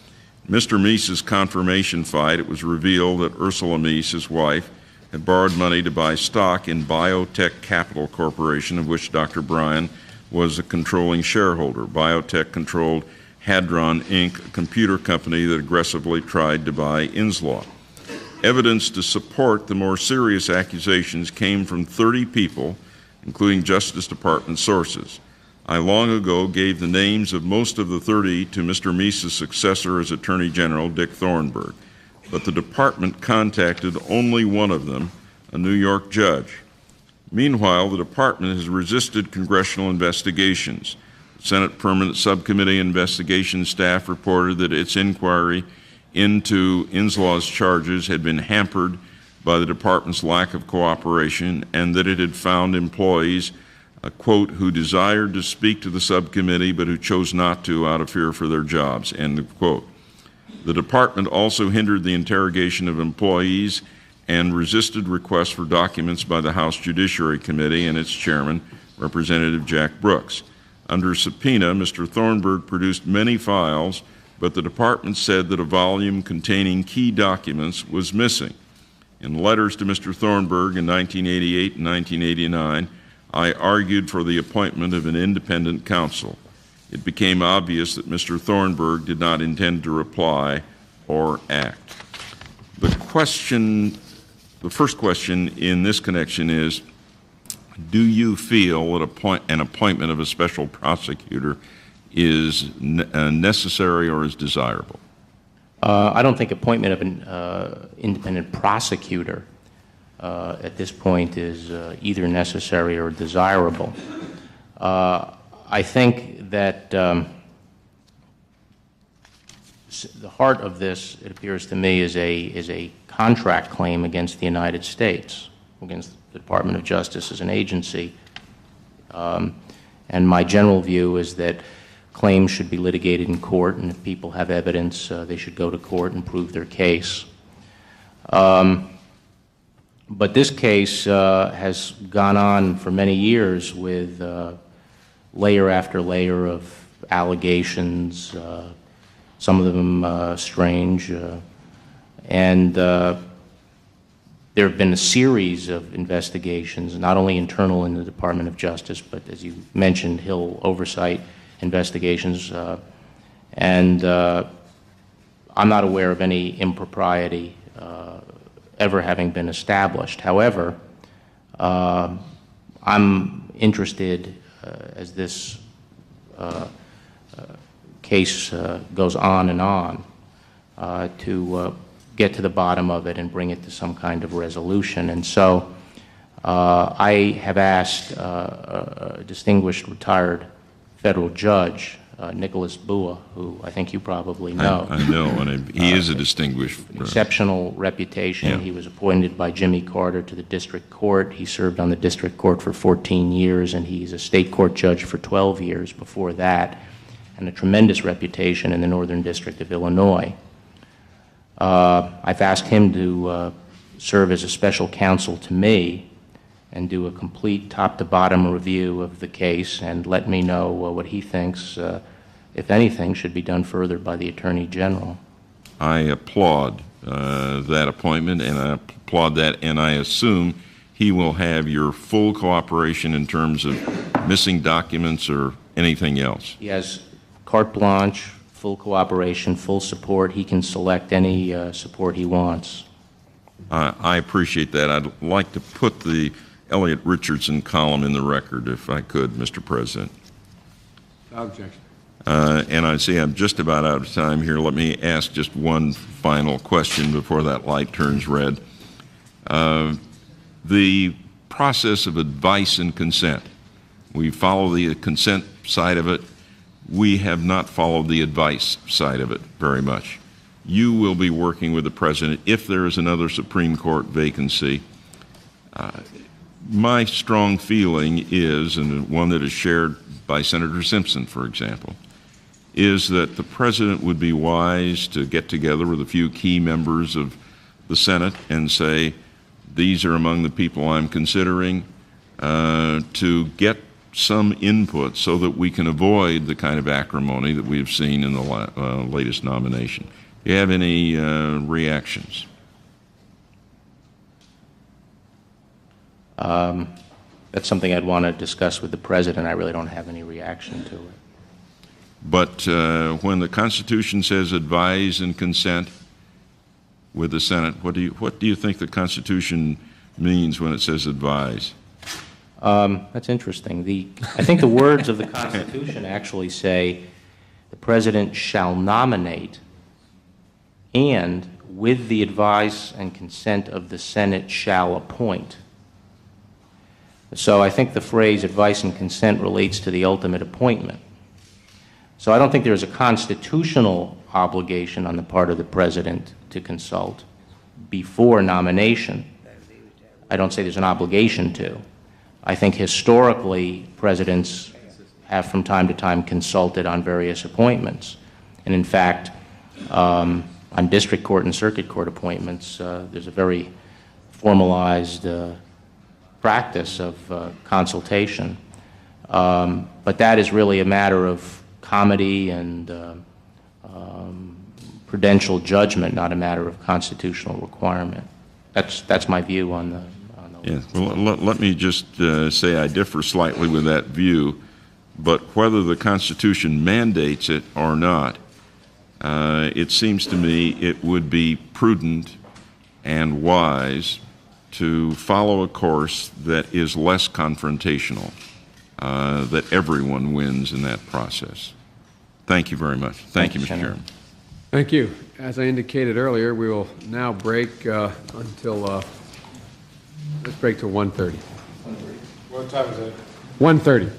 Mr. Meese's confirmation fight, it was revealed that Ursula Meese, his wife, had borrowed money to buy stock in Biotech Capital Corporation, of which Dr. Bryan was a controlling shareholder. Biotech controlled Hadron, Inc., a computer company that aggressively tried to buy Inslaw. Evidence to support the more serious accusations came from 30 people, including Justice Department sources. I long ago gave the names of most of the 30 to Mr. Meese's successor as Attorney General, Dick Thornburgh, but the department contacted only one of them, a New York judge. Meanwhile, the department has resisted congressional investigations. The Senate Permanent Subcommittee investigation staff reported that its inquiry into Inslaw's charges had been hampered by the department's lack of cooperation, and that it had found employees, quote, who desired to speak to the subcommittee but who chose not to out of fear for their jobs, end of quote. The department also hindered the interrogation of employees and resisted requests for documents by the House Judiciary Committee and its chairman, Representative Jack Brooks. Under subpoena, Mr. Thornburgh produced many files, but the department said that a volume containing key documents was missing. In letters to Mr. Thornburgh in 1988 and 1989, I argued for the appointment of an independent counsel. It became obvious that Mr. Thornburgh did not intend to reply or act. The first question in this connection is, do you feel that an appointment of a special prosecutor is necessary or is desirable? I don't think appointment of an independent prosecutor at this point is either necessary or desirable. I think that the heart of this, it appears to me, is a contract claim against the United States, against the Department of Justice as an agency. And my general view is that claims should be litigated in court, and if people have evidence, they should go to court and prove their case. But this case has gone on for many years with layer after layer of allegations, some of them strange, and there have been a series of investigations, not only internal in the Department of Justice, but as you mentioned, Hill oversight investigations, and I'm not aware of any impropriety ever having been established. However, I'm interested, as this case goes on and on, to get to the bottom of it and bring it to some kind of resolution. And so I have asked a distinguished retired federal judge, Nicholas Bua, who I think you probably know. I know, and he is a distinguished. Exceptional reputation. Yeah. He was appointed by Jimmy Carter to the district court. He served on the district court for 14 years, and he's a state court judge for 12 years before that, and a tremendous reputation in the Northern District of Illinois. I've asked him to serve as a special counsel to me and do a complete top-to-bottom review of the case and let me know what he thinks, if anything, should be done further by the Attorney General. I applaud that appointment, and I applaud that, and I assume he will have your full cooperation in terms of missing documents or anything else. He has carte blanche, full cooperation, full support. He can select any support he wants. I appreciate that. I'd like to put the Elliot Richardson column in the record, if I could, Mr. President. No objection. And I see I'm just about out of time here. Let me ask just one final question before that light turns red. The process of advice and consent. We follow the consent side of it. We have not followed the advice side of it very much. You will be working with the President if there is another Supreme Court vacancy. My strong feeling is, and one that is shared by Senator Simpson, for example, is that the President would be wise to get together with a few key members of the Senate and say, these are among the people I'm considering, to get some input so that we can avoid the kind of acrimony that we have seen in the latest nomination. Do you have any reactions? That's something I'd want to discuss with the President. I really don't have any reaction to it. But when the Constitution says advise and consent with the Senate, what do you think the Constitution means when it says advise? That's interesting. I think the words of the Constitution actually say the President shall nominate and, with the advice and consent of the Senate, shall appoint. So I think the phrase advice and consent relates to the ultimate appointment. So I don't think there's a constitutional obligation on the part of the President to consult before nomination. I don't say there's an obligation to. I think historically, presidents have from time to time consulted on various appointments. And in fact, on district court and circuit court appointments, there's a very formalized practice of consultation. But that is really a matter of comity and prudential judgment, not a matter of constitutional requirement. That's my view on the. Yeah. Well, let me just say I differ slightly with that view, but whether the Constitution mandates it or not, it seems to me it would be prudent and wise to follow a course that is less confrontational, that everyone wins in that process. Thank you very much. Thank you, Mr. Chairman. Thank you. As I indicated earlier, we will now break until, let's break till 1:30. What time is it? 1:30.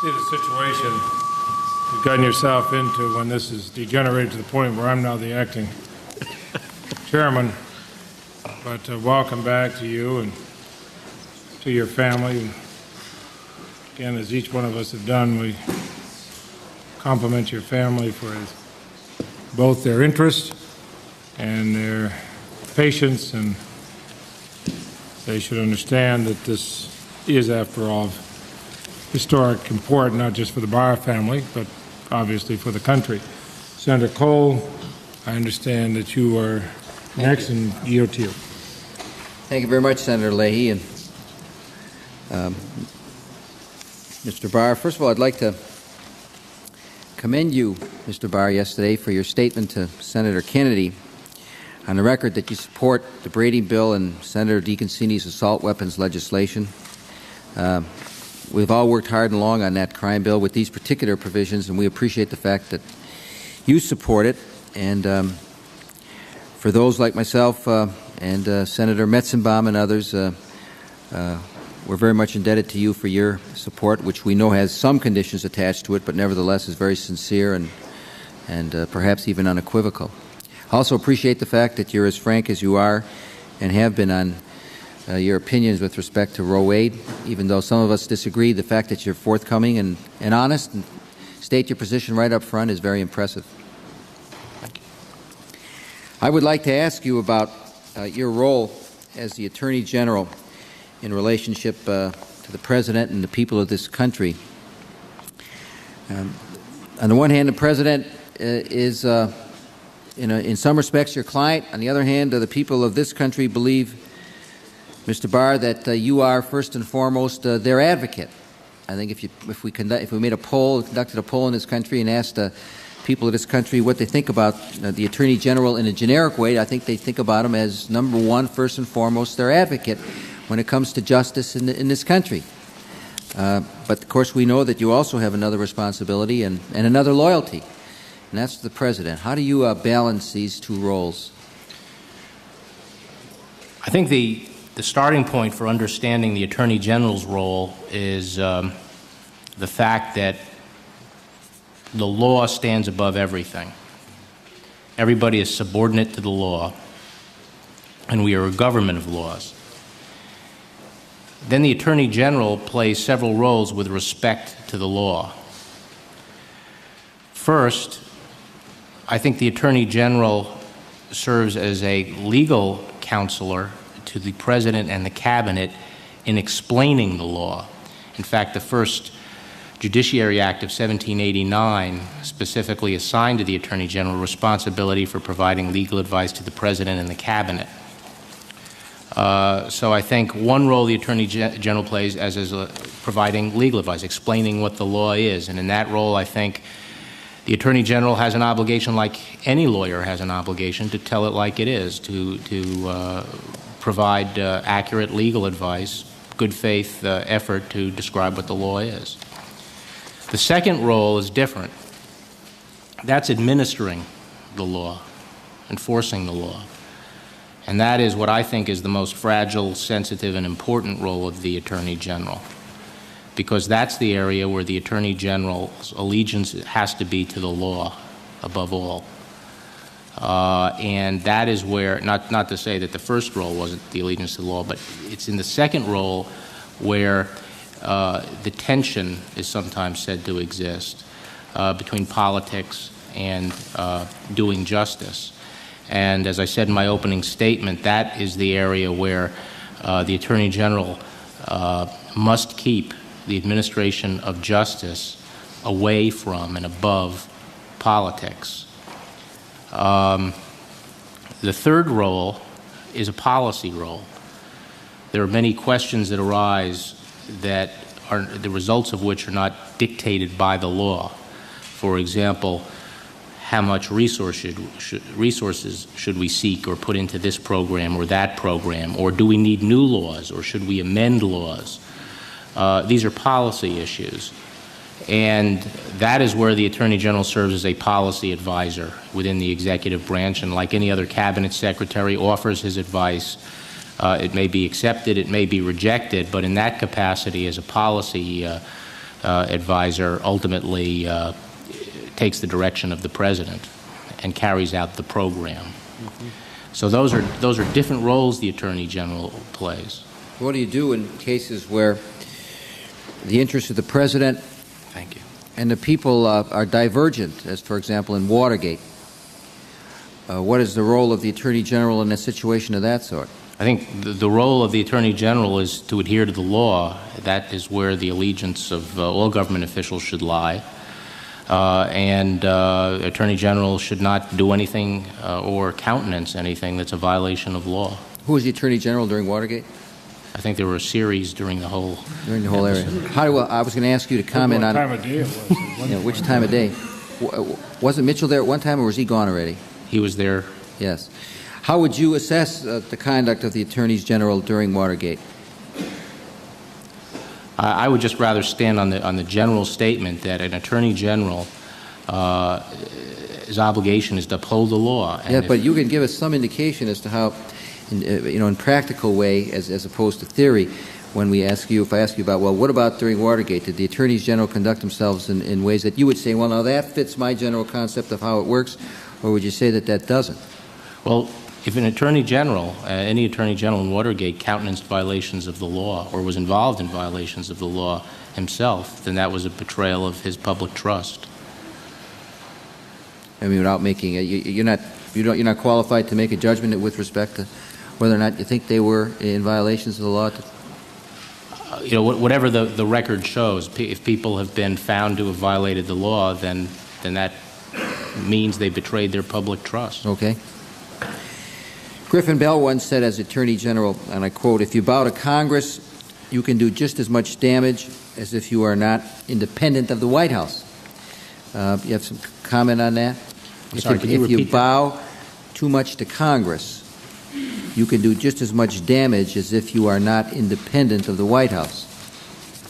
See the situation you've gotten yourself into when this is degenerated to the point where I'm now the acting chairman. But welcome back to you and to your family. Again, as each one of us have done, we compliment your family for both their interest and their patience, and they should understand that this is, after all, historic important, not just for the Barr family, but obviously for the country. Senator Cole, I understand that you are next, and yield to you. Thank you very much, Senator Leahy. And Mr. Barr, first of all, I'd like to commend you, Mr. Barr, yesterday for your statement to Senator Kennedy on the record that you support the Brady bill and Senator DeConcini's assault weapons legislation. We've all worked hard and long on that crime bill with these particular provisions, and we appreciate the fact that you support it. And for those like myself and Senator Metzenbaum and others, we're very much indebted to you for your support, which we know has some conditions attached to it, but nevertheless is very sincere and perhaps even unequivocal. I also appreciate the fact that you're as frank as you are and have been on your opinions with respect to Roe Wade. Even though some of us disagree, the fact that you're forthcoming and honest and state your position right up front is very impressive. I would like to ask you about your role as the Attorney General in relationship to the President and the people of this country. On the one hand, the President is, in some respects, your client. On the other hand, the people of this country believe, Mr. Barr, that you are first and foremost their advocate. I think if we conducted a poll in this country and asked people of this country what they think about the Attorney General in a generic way, I think they think about him as number one, first and foremost, their advocate when it comes to justice in this country. But of course, we know that you also have another responsibility and another loyalty, and that's the President. How do you balance these two roles? I think the starting point for understanding the Attorney General's role is the fact that the law stands above everything. Everybody is subordinate to the law, and we are a government of laws. Then the Attorney General plays several roles with respect to the law. First, I think the Attorney General serves as a legal counselor to the President and the Cabinet in explaining the law. In fact, the first Judiciary Act of 1789 specifically assigned to the Attorney General responsibility for providing legal advice to the President and the Cabinet. So I think one role the Attorney General plays is providing legal advice, explaining what the law is. And in that role, I think the Attorney General has an obligation, like any lawyer has an obligation, to tell it like it is, to provide accurate legal advice, good faith effort to describe what the law is. The second role is different. That's administering the law, enforcing the law. And that is what I think is the most fragile, sensitive, and important role of the Attorney General, because that's the area where the Attorney General's allegiance has to be to the law above all. And that is where, not to say that the first role wasn't the allegiance to the law, but it's in the second role where the tension is sometimes said to exist between politics and doing justice. And as I said in my opening statement, that is the area where the Attorney General must keep the administration of justice away from and above politics. The third role is a policy role. There are many questions that arise that are the results of which are not dictated by the law. For example, how much resources should we seek or put into this program or that program, or do we need new laws, or should we amend laws? These are policy issues, and that is where the Attorney General serves as a policy advisor within the executive branch, and like any other cabinet secretary, offers his advice. It may be accepted, it may be rejected, but in that capacity as a policy advisor, ultimately takes the direction of the President and carries out the program. Mm-hmm. So those are different roles the Attorney General plays. What do you do in cases where the interests of the President Thank you. and the people are divergent, as for example in Watergate? What is the role of the Attorney General in a situation of that sort? I think the role of the Attorney General is to adhere to the law. That is where the allegiance of all government officials should lie. Attorney General should not do anything or countenance anything that's a violation of law. Who was the Attorney General during Watergate? I think there were a series during the whole area. I was going to ask you to comment on what time of day it was. which time of day. Wasn't Mitchell there at one time, or was he gone already? He was there. Yes. How would you assess the conduct of the Attorneys General during Watergate? I would just rather stand on the general statement that an Attorney General, his obligation is to uphold the law. And yeah, but you can give us some indication as to how, in practical way, as opposed to theory, when we ask you, if I ask you about, well, what about during Watergate? Did the Attorneys General conduct themselves in ways that you would say, well, now that fits my general concept of how it works, or would you say that that doesn't? Well, If an attorney general, any attorney general in Watergate countenanced violations of the law or was involved in violations of the law himself, then that was a betrayal of his public trust. I mean, without making you're not qualified to make a judgment with respect to whether or not you think they were in violations of the law. You know, whatever the record shows, if people have been found to have violated the law, then that means they betrayed their public trust. Okay. Griffin Bell once said as Attorney General, and I quote, "If you bow to Congress, you can do just as much damage as if you are not independent of the White House." You have some comment on that? Can you if you repeat that? bow too much to Congress, you can do just as much damage as if you are not independent of the White House.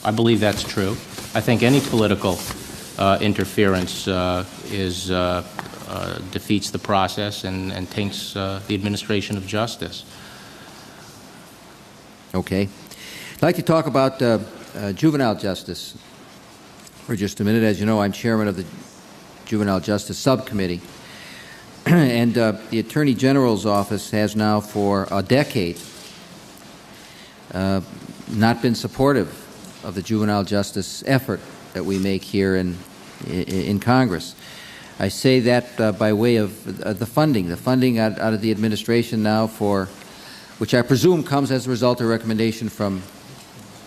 I believe that's true. I think any political interference defeats the process and taints the administration of justice. Okay. I'd like to talk about juvenile justice for just a minute. As you know, I'm chairman of the Juvenile Justice Subcommittee. And the Attorney General's office has now for a decade not been supportive of the juvenile justice effort that we make here in Congress. I say that by way of the funding out of the administration now for, which I presume comes as a result of a recommendation from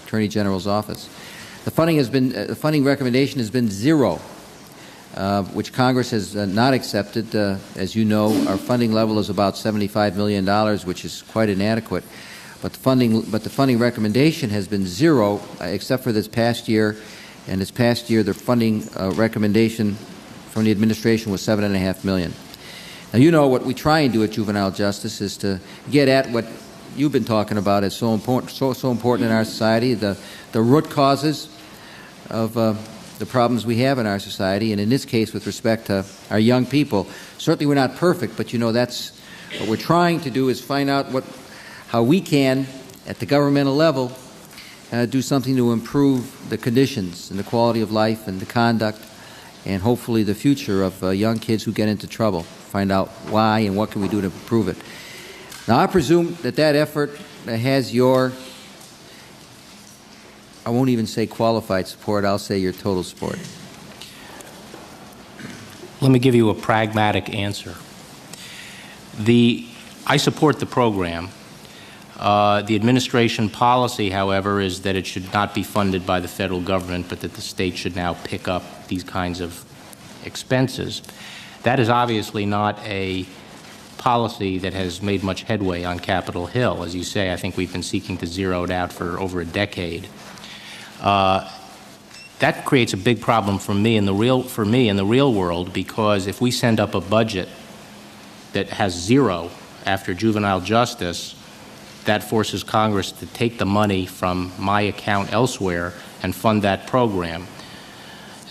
Attorney General's office. The funding recommendation has been zero, which Congress has not accepted. As you know, our funding level is about $75 million, which is quite inadequate. But the funding recommendation has been zero, except for this past year. And this past year, the funding recommendation from the administration was $7.5 million. Now, you know what we try and do at juvenile justice is to get at what you've been talking about as so important in our society, the root causes of the problems we have in our society, and in this case with respect to our young people. Certainly we're not perfect, but you know that's what we're trying to do is find out how we can, at the governmental level, do something to improve the conditions and the quality of life and the conduct and hopefully the future of young kids who get into trouble. Find out why and what can we do to improve it. Now I presume that effort has your, I won't even say qualified support, I'll say your total support. Let me give you a pragmatic answer. I support the program. The administration policy, however, is that it should not be funded by the federal government, but that the state should now pick up these kinds of expenses. That is obviously not a policy that has made much headway on Capitol Hill. As you say, I think we've been seeking to zero it out for over a decade. That creates a big problem for me in the real world, because if we send up a budget that has zero after juvenile justice, that forces Congress to take the money from my account elsewhere and fund that program.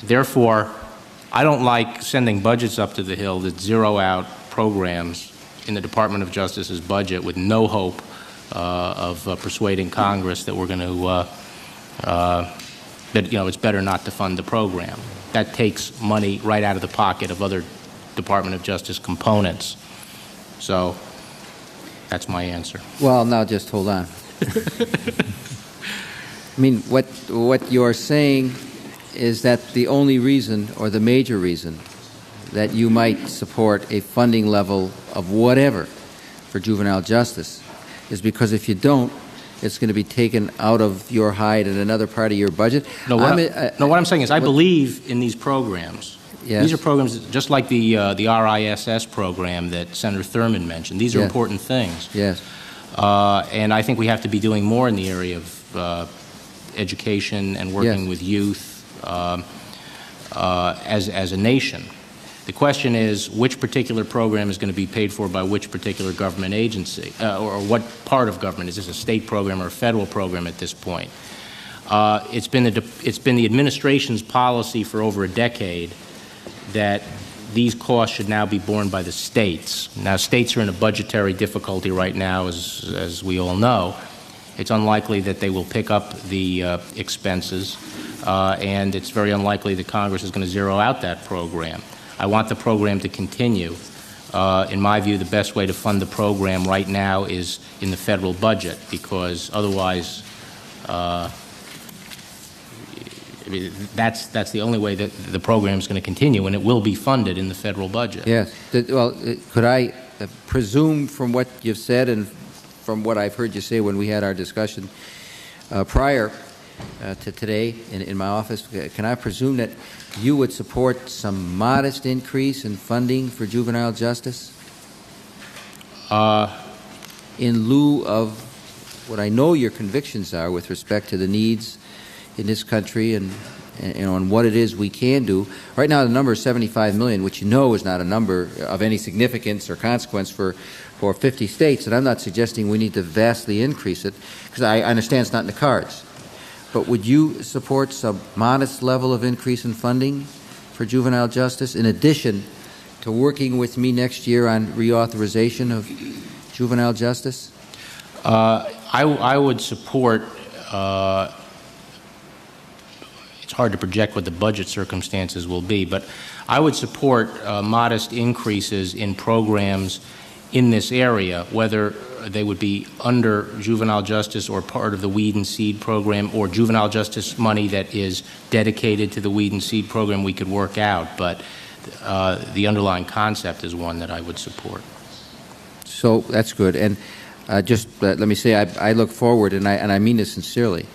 Therefore, I don't like sending budgets up to the Hill that zero out programs in the Department of Justice's budget with no hope of persuading Congress that we're going to that it's better not to fund the program. That takes money right out of the pocket of other Department of Justice components. So that's my answer. Well, now just hold on. I mean, what you're saying is that the only reason, or the major reason, that you might support a funding level of whatever for juvenile justice is because if you don't, it's going to be taken out of your hide in another part of your budget. No, what I'm saying is I believe in these programs. Yes. These are programs just like the RISS program that Senator Thurman mentioned. These are important things. Yes. And I think we have to be doing more in the area of education and working with youth as a nation. The question is which particular program is going to be paid for by which particular government agency, or what part of government. Is this a state program or a federal program at this point? It's been the administration's policy for over a decade that these costs should now be borne by the states. Now, states are in a budgetary difficulty right now, as we all know. It's unlikely that they will pick up the expenses, and it's very unlikely that Congress is going to zero out that program. I want the program to continue, in my view, the best way to fund the program right now is in the federal budget, because otherwise, I mean, that's the only way that the program is going to continue, and it will be funded in the federal budget. Yes. Well, could I presume from what you've said and from what I've heard you say when we had our discussion prior to today in my office, can I presume that you would support some modest increase in funding for juvenile justice in lieu of what I know your convictions are with respect to the needs in this country and on what it is we can do? Right now the number is $75 million, which you know is not a number of any significance or consequence for 50 states, and I'm not suggesting we need to vastly increase it, because I understand it's not in the cards. But would you support some modest level of increase in funding for juvenile justice, in addition to working with me next year on reauthorization of juvenile justice? I would support, it's hard to project what the budget circumstances will be, but I would support modest increases in programs in this area, whether they would be under juvenile justice or part of the Weed and Seed program, or juvenile justice money that is dedicated to the Weed and Seed program we could work out. But the underlying concept is one that I would support. So that's good. And just let me say, I look forward, and I mean this sincerely,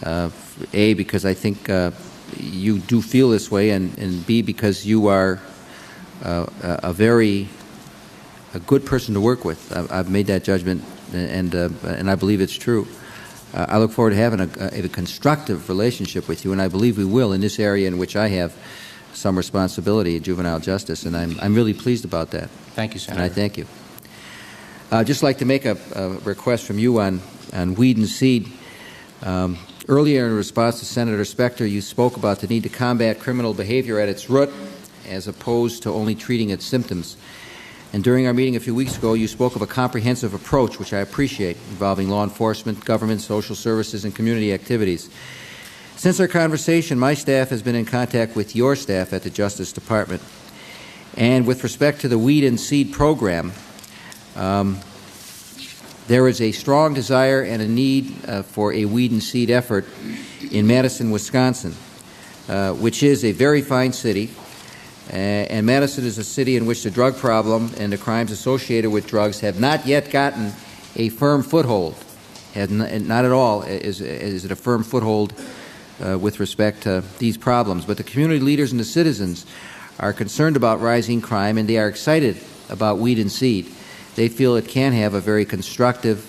A, because I think you do feel this way, and B, because you are a good person to work with. I've made that judgment, and I believe it's true. I look forward to having a constructive relationship with you, and I believe we will in this area in which I have some responsibility in juvenile justice, and I'm really pleased about that. Thank you, Senator. And I thank you. I'd just like to make a request from you on Weed and Seed. Earlier, in response to Senator Specter, you spoke about the need to combat criminal behavior at its root, as opposed to only treating its symptoms. And during our meeting a few weeks ago, you spoke of a comprehensive approach, which I appreciate, involving law enforcement, government, social services, and community activities. Since our conversation, my staff has been in contact with your staff at the Justice Department. And with respect to the Weed and Seed program, there is a strong desire and a need for a weed and seed effort in Madison, Wisconsin, which is a very fine city. And Madison is a city in which the drug problem and the crimes associated with drugs have not yet gotten a firm foothold. Not at all is it a firm foothold with respect to these problems. But the community leaders and the citizens are concerned about rising crime, and they are excited about Weed and Seed. They feel it can have a very constructive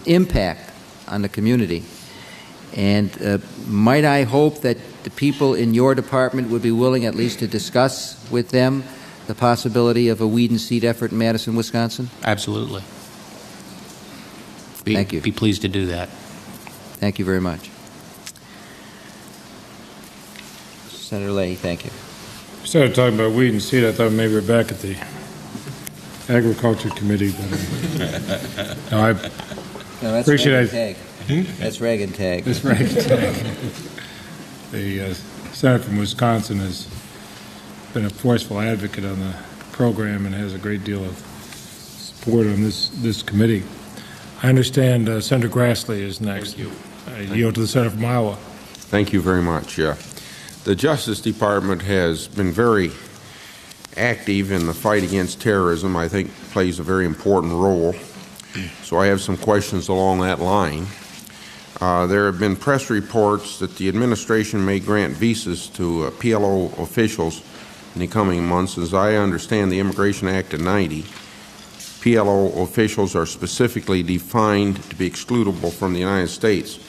impact on the community. And might I hope that the people in your department would be willing at least to discuss with them the possibility of a Weed and Seed effort in Madison, Wisconsin? Absolutely. Thank you. Be pleased to do that. Thank you very much. Senator Leahy, thank you. We started talking about weed and seed. I thought maybe we're back at the Agriculture Committee. But, no, I that's appreciate it. That's rag and tag. That's rag and tag. The Senator from Wisconsin has been a forceful advocate on the program and has a great deal of support on this committee. I understand Senator Grassley is next. Thank you. I yield to the Senator from Iowa. Thank you very much. The Justice Department has been very active in the fight against terrorism. I think plays a very important role. So I have some questions along that line. There have been press reports that the administration may grant visas to PLO officials in the coming months. As I understand the Immigration Act of '90, PLO officials are specifically defined to be excludable from the United States.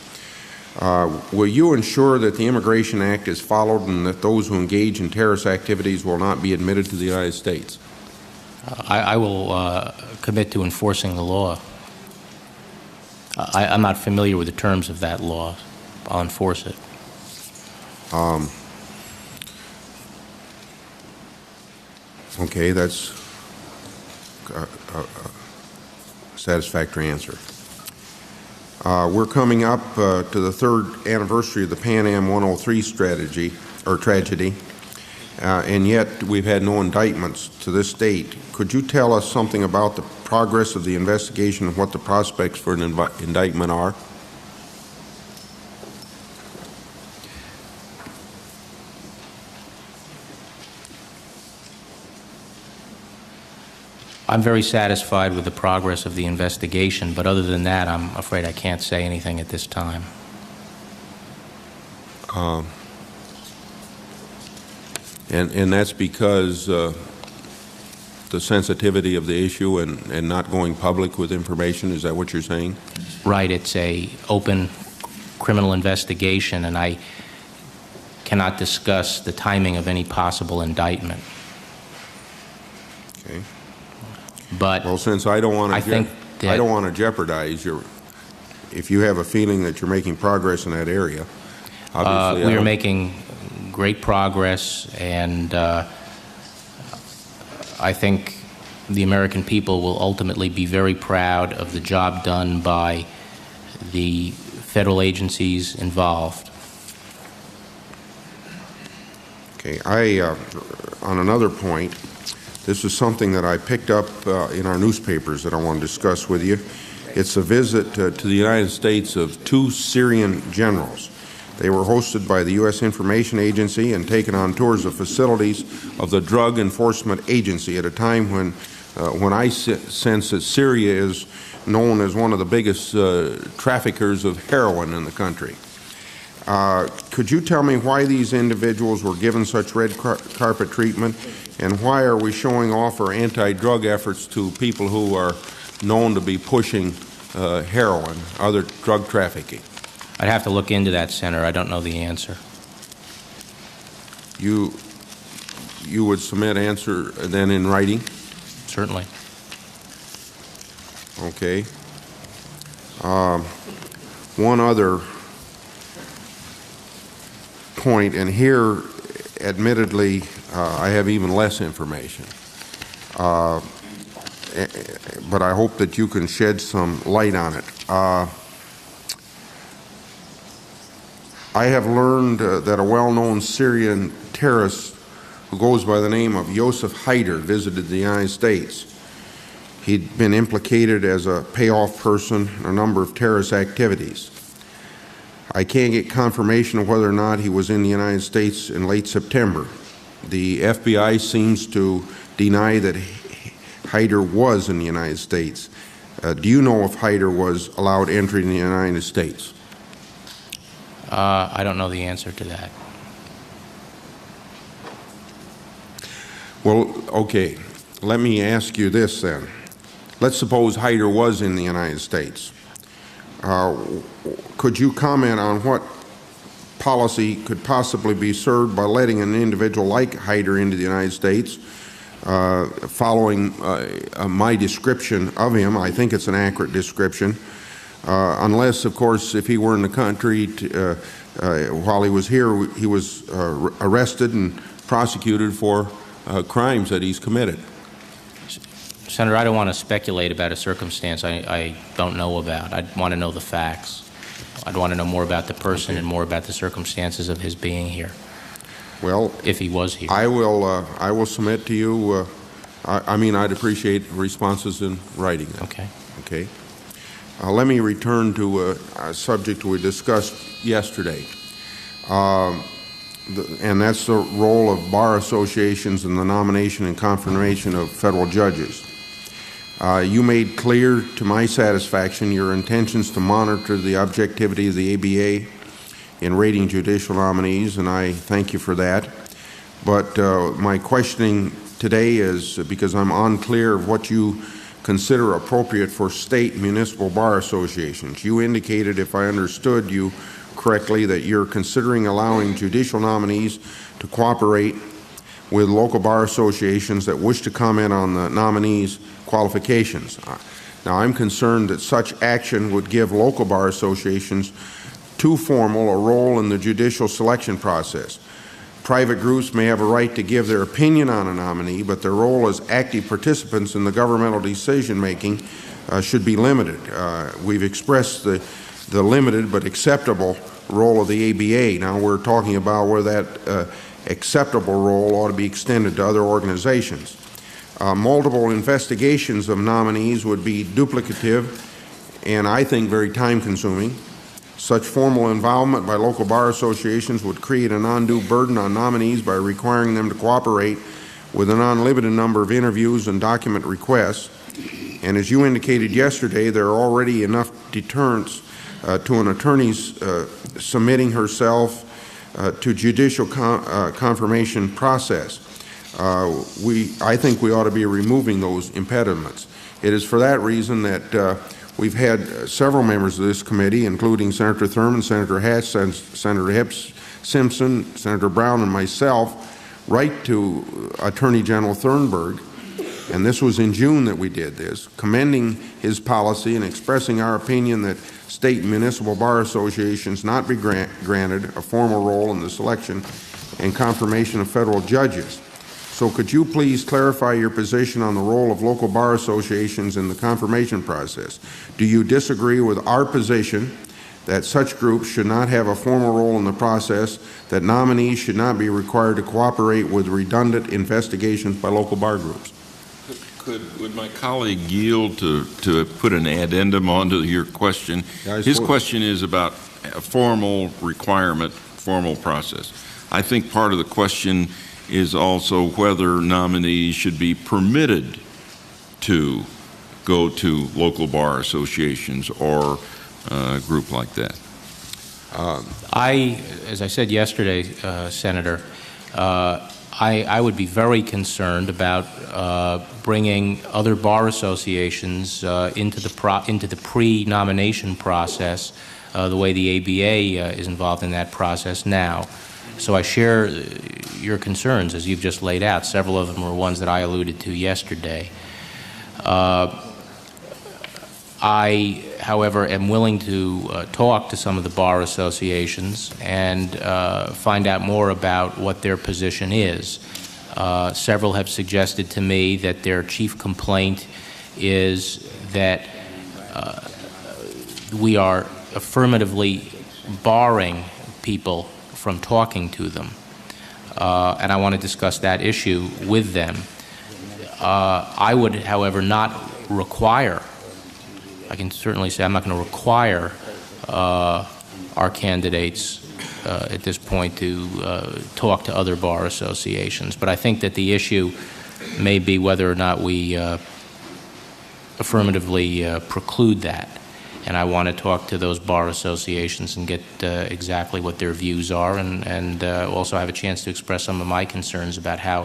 Will you ensure that the Immigration Act is followed and that those who engage in terrorist activities will not be admitted to the United States? I will commit to enforcing the law. I'm not familiar with the terms of that law. I'll enforce it. Okay, that's a satisfactory answer. We're coming up to the third anniversary of the Pan Am 103 tragedy, and yet we've had no indictments to this date. Could you tell us something about the progress of the investigation and what the prospects for an indictment are? I'm very satisfied with the progress of the investigation, but other than that, I'm afraid I can't say anything at this time. And that's because the sensitivity of the issue and not going public with information, is that what you're saying? Right, it's a open criminal investigation, and I cannot discuss the timing of any possible indictment. Okay. But well, since I don't want I don't want to jeopardize your, if you have a feeling that you're making progress in that area, obviously we are making great progress, and I think the American people will ultimately be very proud of the job done by the federal agencies involved. Okay, on another point, this is something that I picked up in our newspapers that I want to discuss with you. It's a visit to the United States of 2 Syrian generals. They were hosted by the U.S. Information Agency and taken on tours of facilities of the Drug Enforcement Agency at a time when I sense that Syria is known as one of the biggest traffickers of heroin in the country. Could you tell me why these individuals were given such red carpet treatment, and why are we showing off our anti-drug efforts to people who are known to be pushing heroin, other drug trafficking? I'd have to look into that, Senator. I don't know the answer. You would submit answer then in writing? Certainly. Okay. One other point, and here, admittedly, I have even less information. But I hope that you can shed some light on it. I have learned that a well-known Syrian terrorist who goes by the name of Yosef Haider visited the United States. He'd been implicated as a payoff person in a number of terrorist activities. I can't get confirmation of whether or not he was in the United States in late September. The FBI seems to deny that Haider was in the United States. Do you know if Haider was allowed entry in the United States? I don't know the answer to that. Well, okay. Let me ask you this then. Let's suppose Haider was in the United States. Could you comment on what policy could possibly be served by letting an individual like Haider into the United States, following my description of him? I think it's an accurate description. Unless, of course, if he were in the country while he was here, he was arrested and prosecuted for crimes that he's committed. Senator, I don't want to speculate about a circumstance I don't know about. I'd want to know the facts. I'd want to know more about the person and more about the circumstances of his being here. Well, if he was here, I will submit to you. I mean, I'd appreciate responses in writing. Okay. Okay. Let me return to a subject we discussed yesterday, and that's the role of bar associations in the nomination and confirmation of federal judges. You made clear to my satisfaction your intentions to monitor the objectivity of the ABA in rating judicial nominees, and I thank you for that. But my questioning today is because I'm unclear of what you consider appropriate for state municipal bar associations. You indicated, if I understood you correctly, that you're considering allowing judicial nominees to cooperate with local bar associations that wish to comment on the nominees' qualifications. Now, I'm concerned that such action would give local bar associations too formal a role in the judicial selection process. Private groups may have a right to give their opinion on a nominee, but their role as active participants in the governmental decision-making should be limited. We've expressed the limited but acceptable role of the ABA. Now we're talking about where that acceptable role ought to be extended to other organizations. Multiple investigations of nominees would be duplicative and I think very time-consuming. Such formal involvement by local bar associations would create an undue burden on nominees by requiring them to cooperate with an unlimited number of interviews and document requests. And as you indicated yesterday, there are already enough deterrents to an attorney's submitting herself to judicial confirmation process. I think we ought to be removing those impediments. It is for that reason that we've had several members of this committee, including Senator Thurmond, Senator Hatch, Senator Hips, Simpson, Senator Brown, and myself, write to Attorney General Thornburgh, and this was in June that we did this, commending his policy and expressing our opinion that state and municipal bar associations not be granted a formal role in the selection and confirmation of federal judges. So could you please clarify your position on the role of local bar associations in the confirmation process? Do you disagree with our position that such groups should not have a formal role in the process, that nominees should not be required to cooperate with redundant investigations by local bar groups? Would my colleague yield to put an addendum onto your question? His question is about a formal requirement, formal process. I think part of the question is also whether nominees should be permitted to go to local bar associations or a group like that. As I said yesterday, Senator, I would be very concerned about bringing other bar associations into the pre-nomination process the way the ABA is involved in that process now. So I share your concerns as you've just laid out. Several of them were ones that I alluded to yesterday. I, however, am willing to talk to some of the bar associations and find out more about what their position is. Several have suggested to me that their chief complaint is that we are affirmatively barring people from talking to them. And I want to discuss that issue with them. I would, however, not require, I can certainly say I'm not going to require our candidates at this point to talk to other bar associations. But I think that the issue may be whether or not we affirmatively preclude that. And I want to talk to those bar associations and get exactly what their views are, and also have a chance to express some of my concerns about how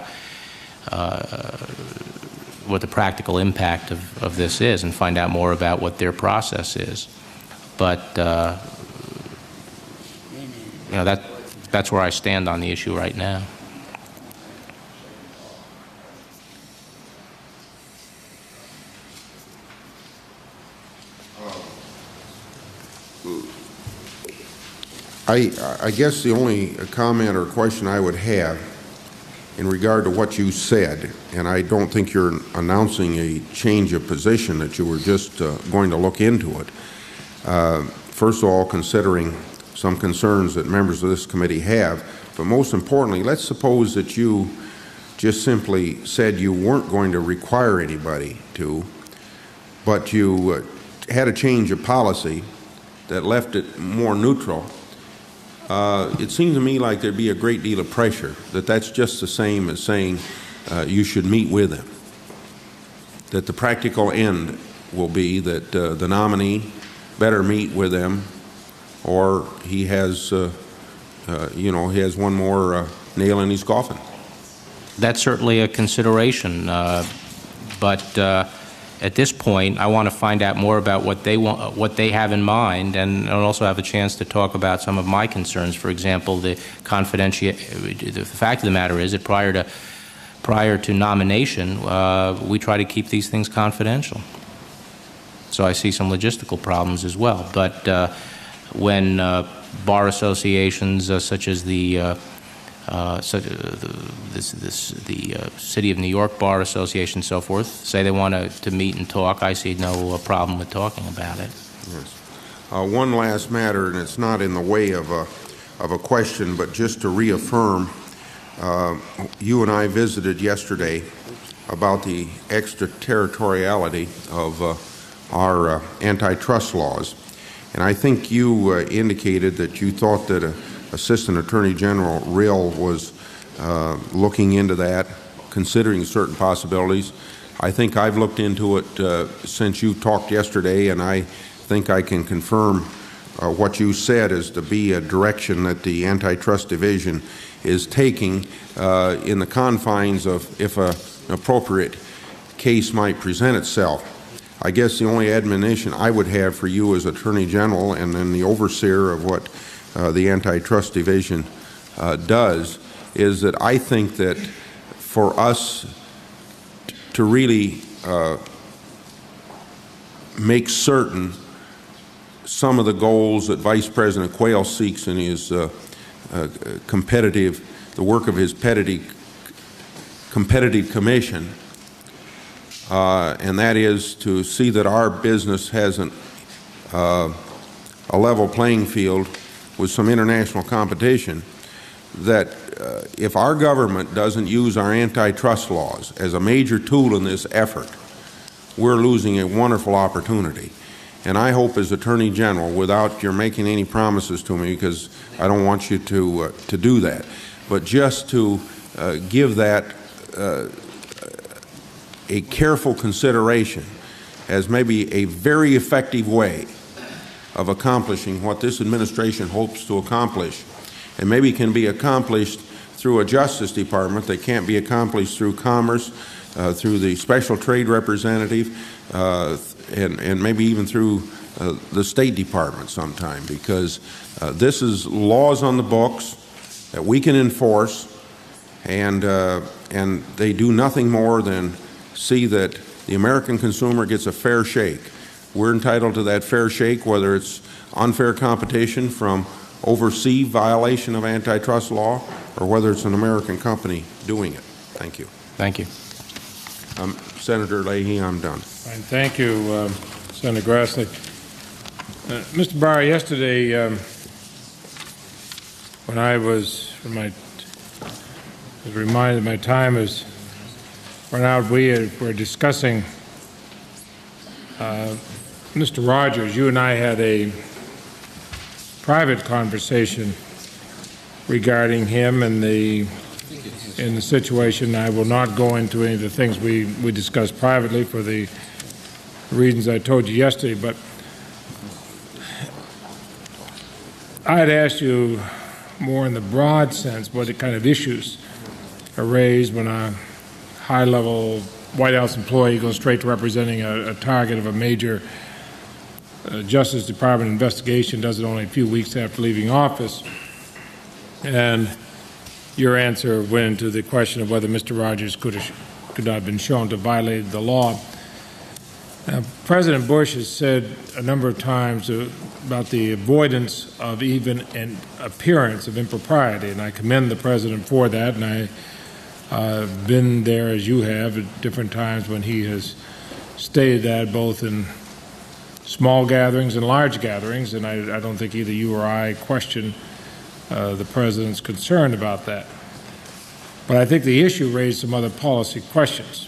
what the practical impact of this is, and find out more about what their process is. But you know, that's where I stand on the issue right now. I guess the only comment or question I would have in regard to what you said, and I don't think you're announcing a change of position, that you were just going to look into it. First of all, considering some concerns that members of this committee have, but most importantly, let's suppose that you just simply said you weren't going to require anybody to, but you had a change of policy that left it more neutral. It seems to me like there'd be a great deal of pressure that that's just the same as saying you should meet with them. That the practical end will be that the nominee better meet with them, or he has, he has one more nail in his coffin. That's certainly a consideration, but at this point, I want to find out more about what they want, what they have in mind, and also have a chance to talk about some of my concerns. For example, the confidentiality. The fact of the matter is that prior to nomination, we try to keep these things confidential. So I see some logistical problems as well. But when bar associations such as the City of New York Bar Association and so forth say they want to meet and talk, I see no problem with talking about it. Yes. One last matter, and it's not in the way of a question, but just to reaffirm you and I visited yesterday about the extraterritoriality of our antitrust laws. And I think you indicated that you thought that Assistant Attorney General Rill was looking into that, considering certain possibilities. I think I've looked into it since you talked yesterday, and I think I can confirm what you said is to be a direction that the Antitrust Division is taking in the confines of if an appropriate case might present itself. I guess the only admonition I would have for you as Attorney General and then the overseer of what the Antitrust Division does is that I think that for us to really make certain some of the goals that Vice President Quayle seeks in his the work of his competitive commission, and that is to see that our business has a level playing field with some international competition, that if our government doesn't use our antitrust laws as a major tool in this effort, we're losing a wonderful opportunity. And I hope as Attorney General, without your making any promises to me, because I don't want you to do that, but just to give that a careful consideration as maybe a very effective way of accomplishing what this administration hopes to accomplish, and maybe can be accomplished through a Justice Department that can't be accomplished through Commerce, through the Special Trade Representative, and maybe even through the State Department sometime, because this is laws on the books that we can enforce, and they do nothing more than see that the American consumer gets a fair shake. We're entitled to that fair shake, whether it's unfair competition from overseas violation of antitrust law or whether it's an American company doing it. Thank you. Thank you. Senator Leahy, I'm done. Fine. Thank you, Senator Grassley. Mr. Barr, yesterday, when I was reminded my time is run out, we were discussing Mr. Rogers. You and I had a private conversation regarding him and the situation. I will not go into any of the things we discussed privately for the reasons I told you yesterday, but I had asked you more in the broad sense what kind of issues are raised when a high-level White House employee goes straight to representing a target of a major Justice Department investigation, does it only a few weeks after leaving office. And your answer went into the question of whether Mr. Rogers could not have been shown to violate the law. President Bush has said a number of times about the avoidance of even an appearance of impropriety, and I commend the President for that, and I've been there, as you have, at different times when he has stated that, both in small gatherings and large gatherings, and I don't think either you or I question the President's concern about that. But I think the issue raised some other policy questions.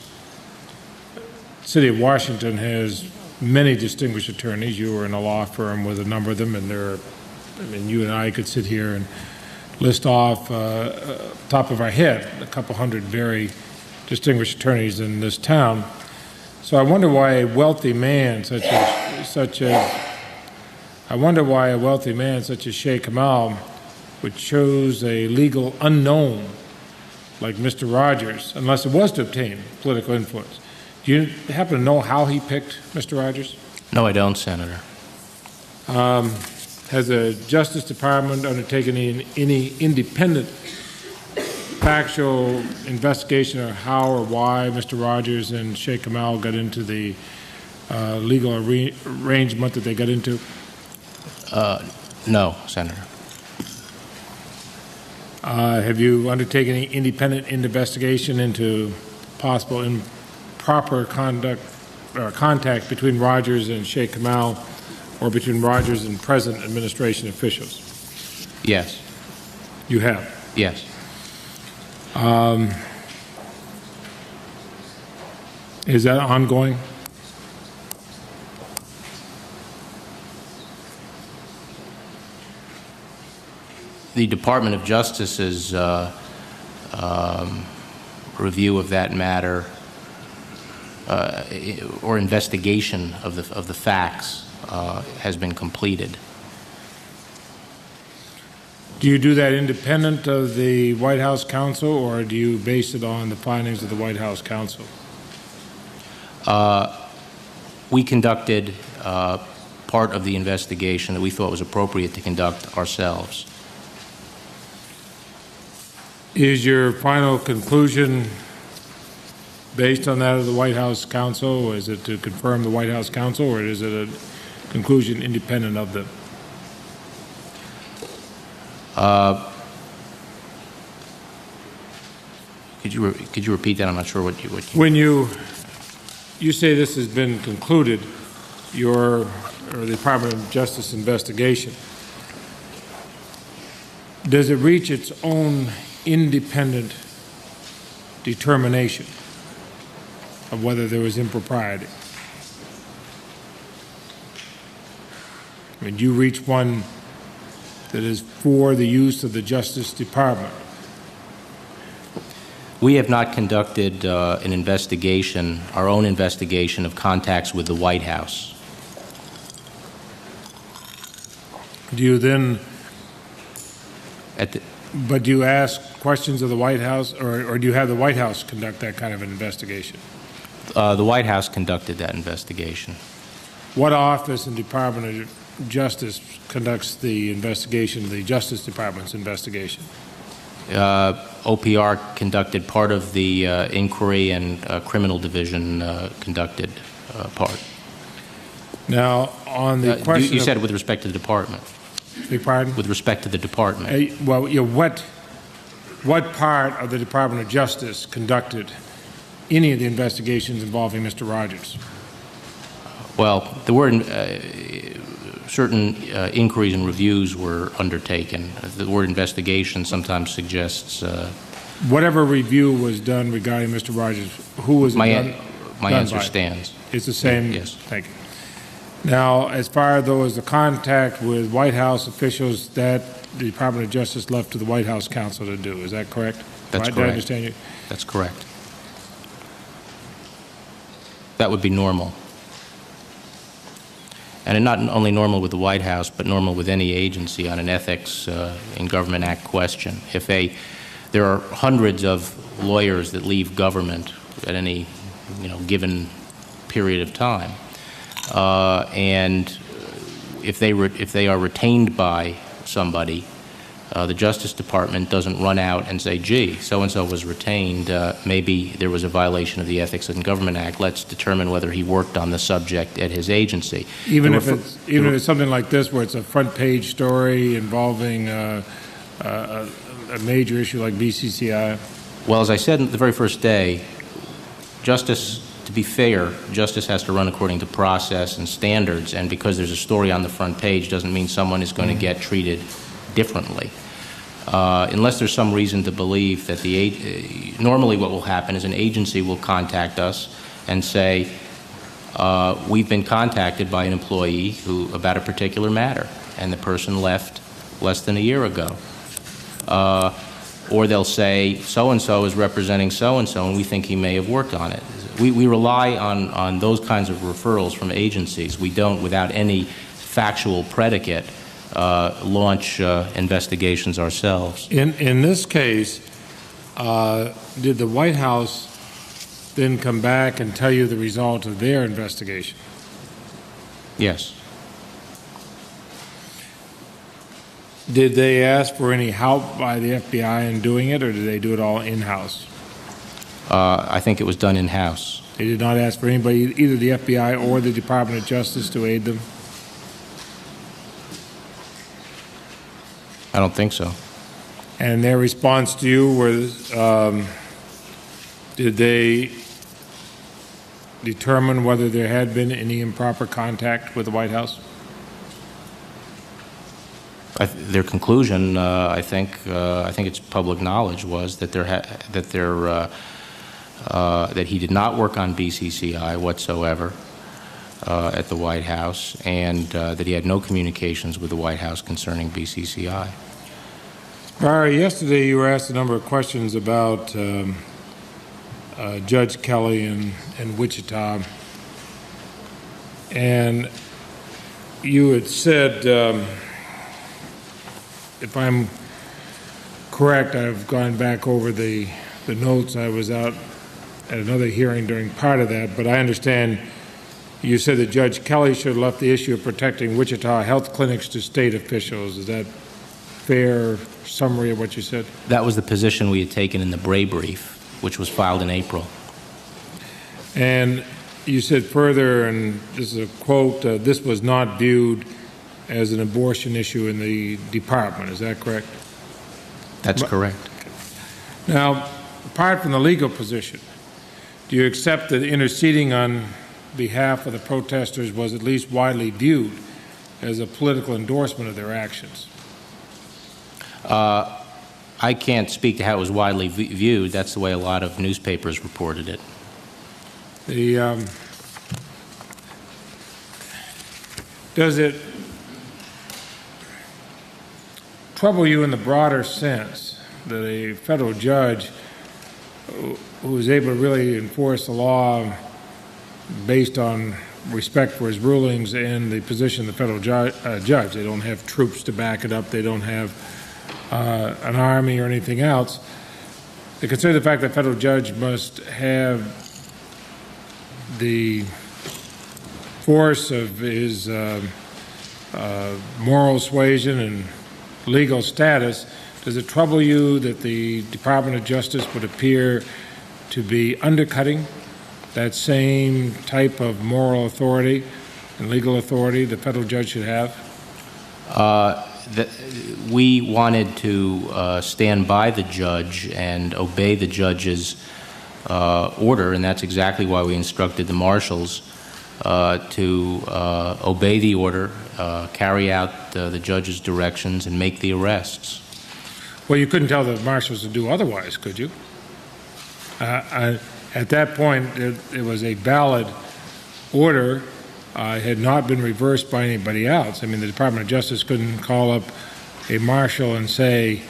The City of Washington has many distinguished attorneys. You were in a law firm with a number of them, and you and I could sit here and list off top of our head a couple hundred very distinguished attorneys in this town. So I wonder why a wealthy man such as Sheikh Kamal would choose a legal unknown like Mr. Rogers, unless it was to obtain political influence. Do you happen to know how he picked Mr. Rogers? No, I don't, Senator. Has the Justice Department undertaken any independent factual investigation of how or why Mr. Rogers and Sheikh Kamal got into the legal arrangement that they got into? No, Senator. Have you undertaken any independent investigation into possible improper conduct or contact between Rogers and Sheikh Kamal, or between Rogers and present administration officials? Yes. You have? Yes. Is that ongoing? The Department of Justice's review of that matter or investigation of the facts has been completed. Do you do that independent of the White House counsel, or do you base it on the findings of the White House counsel? We conducted part of the investigation that we thought was appropriate to conduct ourselves. Is your final conclusion based on that of the White House counsel? Is it to confirm the White House counsel, or is it a conclusion independent of them? Could you repeat that? I'm not sure what you. When you say this has been concluded, or the Department of Justice investigation, does it reach its own independent determination of whether there was impropriety? I mean, do you reach one that is for the use of the Justice Department? We have not conducted an investigation, our own investigation of contacts with the White House. Do you then, but do you ask questions of the White House, or do you have the White House conduct that kind of an investigation? The White House conducted that investigation. What office in the Department of Justice conducts the investigation, the Justice Department's investigation? OPR conducted part of the inquiry, and Criminal Division conducted part. Now, on the question you said with respect to the department. Beg pardon? With respect to the department. Well, what part of the Department of Justice conducted any of the investigations involving Mr. Rogers? Well, there were certain inquiries and reviews were undertaken. The word investigation sometimes suggests... Whatever review was done regarding Mr. Rogers, who was my done answer by? Stands. It's the same? Yes. Thank you. Now, as far as the contact with White House officials, that the Department of Justice left to the White House counsel to do, is that correct? That's correct. Did I understand you? That's correct. That would be normal. And not only normal with the White House, but normal with any agency on an Ethics in Government Act question. There are hundreds of lawyers that leave government at any given period of time, and if they are retained by somebody, the Justice Department doesn't run out and say, gee, so-and-so was retained, maybe there was a violation of the Ethics in Government Act, let's determine whether he worked on the subject at his agency. Even if it's something like this, where it's a front-page story involving a major issue like BCCI? Well, as I said in the very first day, to be fair, justice has to run according to process and standards, and because there's a story on the front page doesn't mean someone is going to get treated differently. Unless there's some reason to believe that normally what will happen is an agency will contact us and say, we've been contacted by an employee about a particular matter, and the person left less than a year ago. Or they'll say, so-and-so is representing so-and-so, and we think he may have worked on it. We rely on those kinds of referrals from agencies. We don't, without any factual predicate, launch investigations ourselves. In this case, did the White House then come back and tell you the result of their investigation? Yes. Did they ask for any help by the FBI in doing it, or did they do it all in-house? I think it was done in-house. They did not ask for anybody, either the FBI or the Department of Justice, to aid them? I don't think so. And their response to you was, did they determine whether there had been any improper contact with the White House? Their conclusion, I think it's public knowledge, was that that he did not work on BCCI whatsoever at the White House, and that he had no communications with the White House concerning BCCI. Barr, yesterday you were asked a number of questions about Judge Kelly in Wichita, and you had said, if I'm correct, I've gone back over the notes. I was out at another hearing during part of that, but I understand you said that Judge Kelly should have left the issue of protecting Wichita health clinics to state officials. Is that fair summary of what you said? That was the position we had taken in the Bray brief, which was filed in April. And you said further, and this is a quote, this was not viewed as an abortion issue in the department. Is that correct? That's correct. Now, apart from the legal position, do you accept that interceding on behalf of the protesters was at least widely viewed as a political endorsement of their actions? I can't speak to how it was widely viewed. That's the way a lot of newspapers reported it. Does it trouble you in the broader sense that a federal judge who is able to really enforce the law based on respect for his rulings and the position of the federal judge, they don't have troops to back it up, they don't have an army or anything else, they consider the fact that a federal judge must have the force of his moral suasion and legal status? Does it trouble you that the Department of Justice would appear to be undercutting that same type of moral authority and legal authority the federal judge should have? We wanted to stand by the judge and obey the judge's order, and that's exactly why we instructed the marshals to obey the order, carry out the judge's directions, and make the arrests. Well, you couldn't tell the marshals to do otherwise, could you? At that point, it was a valid order. It had not been reversed by anybody else. I mean, the Department of Justice couldn't call up a marshal and say,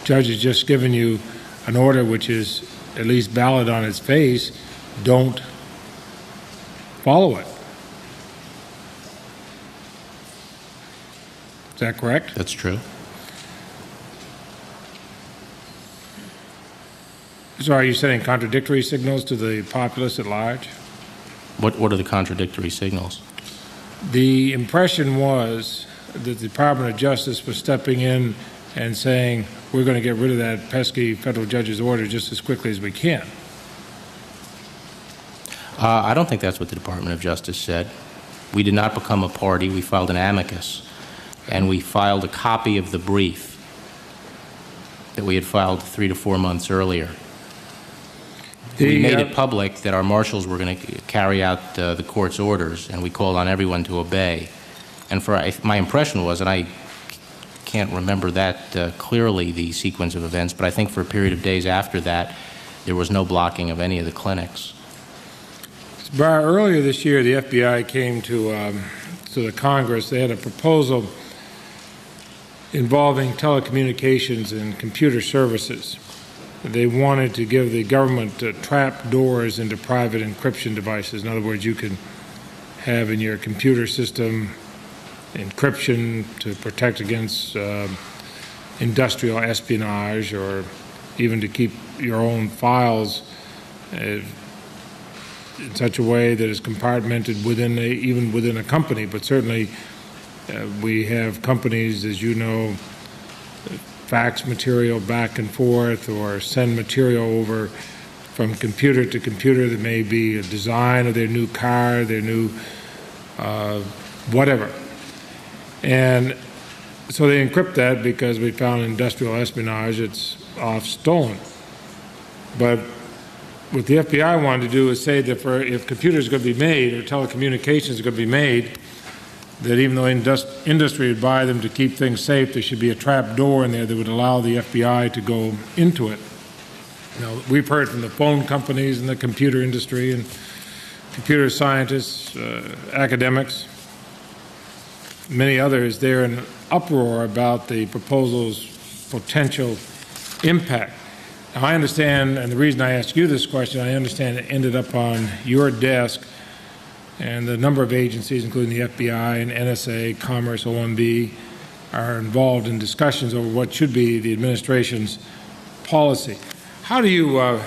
judge has just given you an order which is at least valid on its face, don't follow it. Is that correct? That's true. So are you sending contradictory signals to the populace at large? What are the contradictory signals? The impression was that the Department of Justice was stepping in and saying, we're going to get rid of that pesky federal judge's order just as quickly as we can. I don't think that's what the Department of Justice said. We did not become a party. We filed an amicus, and we filed a copy of the brief that we had filed 3 to 4 months earlier. We made it public that our marshals were going to carry out the court's orders, and we called on everyone to obey. And my impression was, and I can't remember that clearly, the sequence of events, but I think for a period of days after that, there was no blocking of any of the clinics. Barr, earlier this year, the FBI came to the Congress. They had a proposal involving telecommunications and computer services. They wanted to give the government trap doors into private encryption devices. In other words, you can have in your computer system encryption to protect against industrial espionage, or even to keep your own files in such a way that is compartmented even within a company. But certainly we have companies, as you know, fax material back and forth or send material over from computer to computer that may be a design of their new car, their new whatever. And so they encrypt that because we found industrial espionage, it's off stolen. But what the FBI wanted to do is say that if computers are going to be made or telecommunications are going to be made, that even though industry would buy them to keep things safe, there should be a trap door in there that would allow the FBI to go into it. Now, we've heard from the phone companies and the computer industry and computer scientists, academics, many others, they're in uproar about the proposal's potential impact. Now, I understand, and the reason I asked you this question, I understand it ended up on your desk, and the number of agencies, including the FBI and NSA, Commerce, OMB, are involved in discussions over what should be the administration's policy. How do you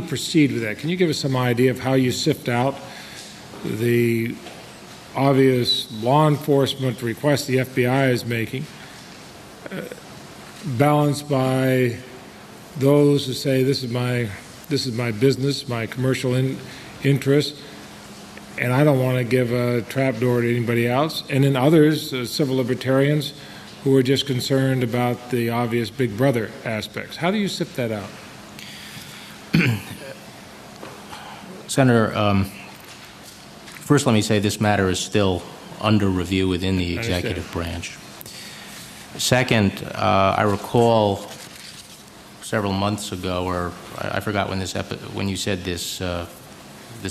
proceed with that? Can you give us some idea of how you sift out the obvious law enforcement requests the FBI is making, balanced by those who say this is my business, my commercial interest, and I don't want to give a trapdoor to anybody else, and then others, civil libertarians, who are just concerned about the obvious big brother aspects. How do you sift that out? Senator, first let me say this matter is still under review within the executive branch. Second, I recall several months ago, or I forgot when you said this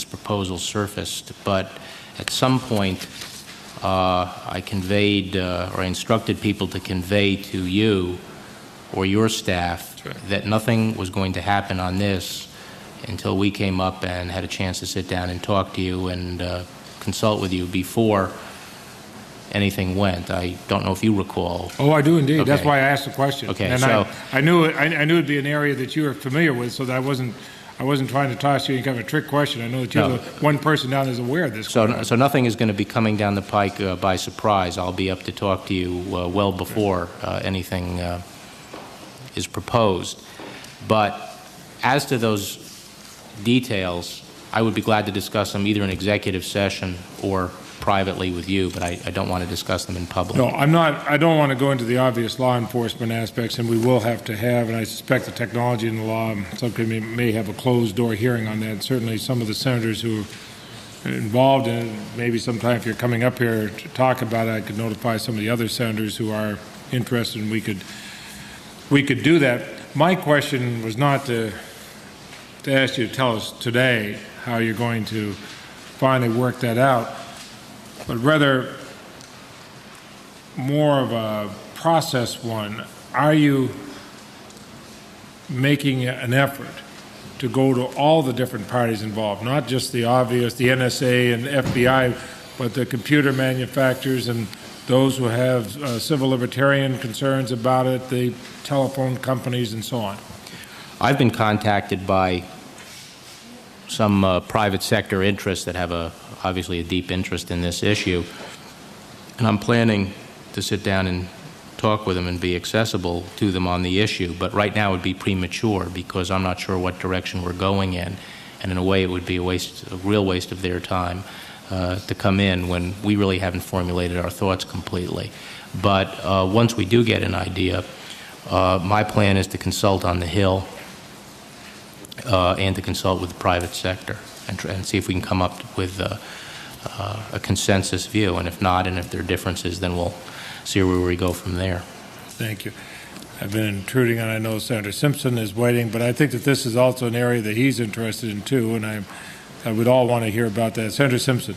proposal surfaced, but at some point I conveyed or I instructed people to convey to you or your staff that nothing was going to happen on this until we came up and had a chance to sit down and talk to you and consult with you before anything went. I don't know if you recall. Oh, I do indeed. Okay. That's why I asked the question. Okay, and so I knew it'd be an area that you were familiar with, so that I wasn't trying to toss you any kind of a trick question. I know that you're the one person down there is aware of this. So nothing is going to be coming down the pike by surprise. I'll be up to talk to you well before anything is proposed. But as to those details, I would be glad to discuss them either in executive session or privately with you, but I don't want to discuss them in public. No, I'm not. I don't want to go into the obvious law enforcement aspects, and we will have to have, and I suspect the technology and the law, subcommittee may have a closed-door hearing on that. Certainly some of the senators who are involved in it, maybe sometime if you're coming up here to talk about it, I could notify some of the other senators who are interested, and we could do that. My question was not to ask you to tell us today how you're going to finally work that out, but rather more of a process one. Are you making an effort to go to all the different parties involved, not just the obvious, the NSA and FBI, but the computer manufacturers and those who have civil libertarian concerns about it, the telephone companies and so on? I've been contacted by some private sector interests that have obviously a deep interest in this issue, and I'm planning to sit down and talk with them and be accessible to them on the issue. But right now it would be premature because I'm not sure what direction we're going in, and in a way it would be a real waste of their time to come in when we really haven't formulated our thoughts completely. But once we do get an idea, my plan is to consult on the Hill and to consult with the private sector and see if we can come up with a consensus view. And if not, and if there are differences, then we'll see where we go from there. Thank you. I've been intruding, and I know Senator Simpson is waiting, but I think that this is also an area that he's interested in too, and I would all want to hear about that. Senator Simpson.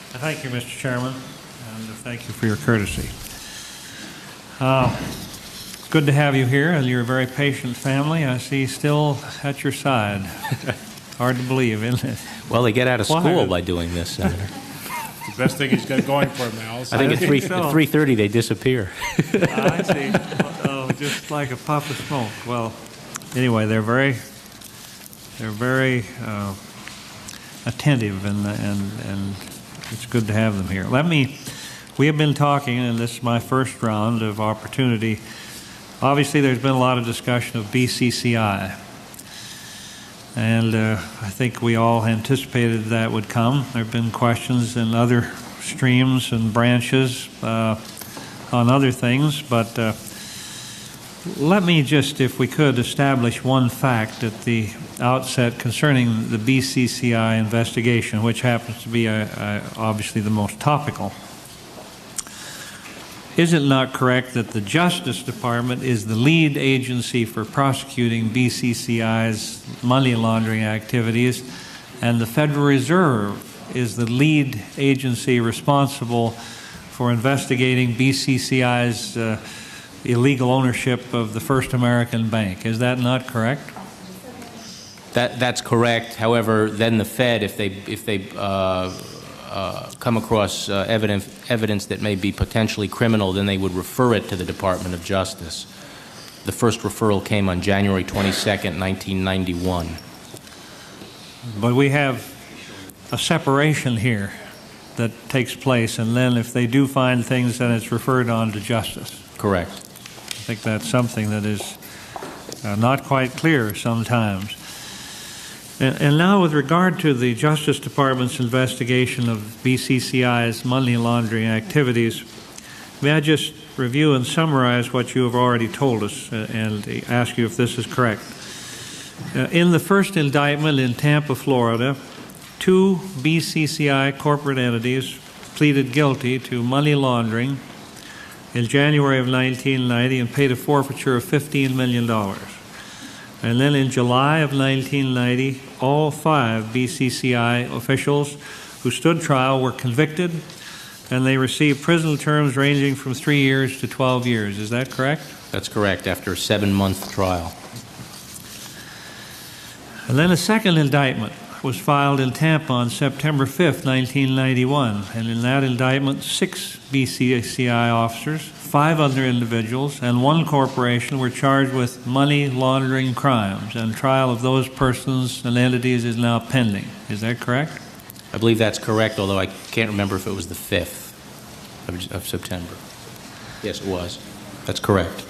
Thank you, Mr. Chairman, and thank you for your courtesy. Good to have you here, and you're a very patient family. I see still at your side. Hard to believe, isn't it? Well, they get out of school by doing this, Senator. The best thing he's got going for him, Al. I think at 3:30 they disappear. I see. Oh, just like a puff of smoke. Well, anyway, they're very attentive, and it's good to have them here. We have been talking, and this is my first round of opportunity. Obviously, there's been a lot of discussion of BCCI, and I think we all anticipated that would come. There have been questions in other streams and branches on other things, but let me just, if we could, establish one fact that the outset concerning the BCCI investigation, which happens to be obviously the most topical. Is it not correct that the Justice Department is the lead agency for prosecuting BCCI's money laundering activities, and the Federal Reserve is the lead agency responsible for investigating BCCI's illegal ownership of the First American Bank? Is that not correct? That's correct. However, then the Fed, if they come across evidence that may be potentially criminal, then they would refer it to the Department of Justice. The first referral came on January 22nd, 1991. But we have a separation here that takes place, and then if they do find things, then it's referred on to justice. Correct. I think that's something that is not quite clear sometimes. And now with regard to the Justice Department's investigation of BCCI's money laundering activities, may I just review and summarize what you have already told us and ask you if this is correct. In the first indictment in Tampa, Florida, 2 BCCI corporate entities pleaded guilty to money laundering in January of 1990 and paid a forfeiture of $15 million. And then in July of 1990, all 5 BCCI officials who stood trial were convicted, and they received prison terms ranging from 3 years to 12 years. Is that correct? That's correct, after a 7-month trial. And then a second indictment was filed in Tampa on September 5th, 1991. And in that indictment, 6 BCCI officers, 5 other individuals, and 1 corporation were charged with money laundering crimes, and trial of those persons and entities is now pending. Is that correct? I believe that's correct, although I can't remember if it was the 5th of September. Yes, it was. That's correct.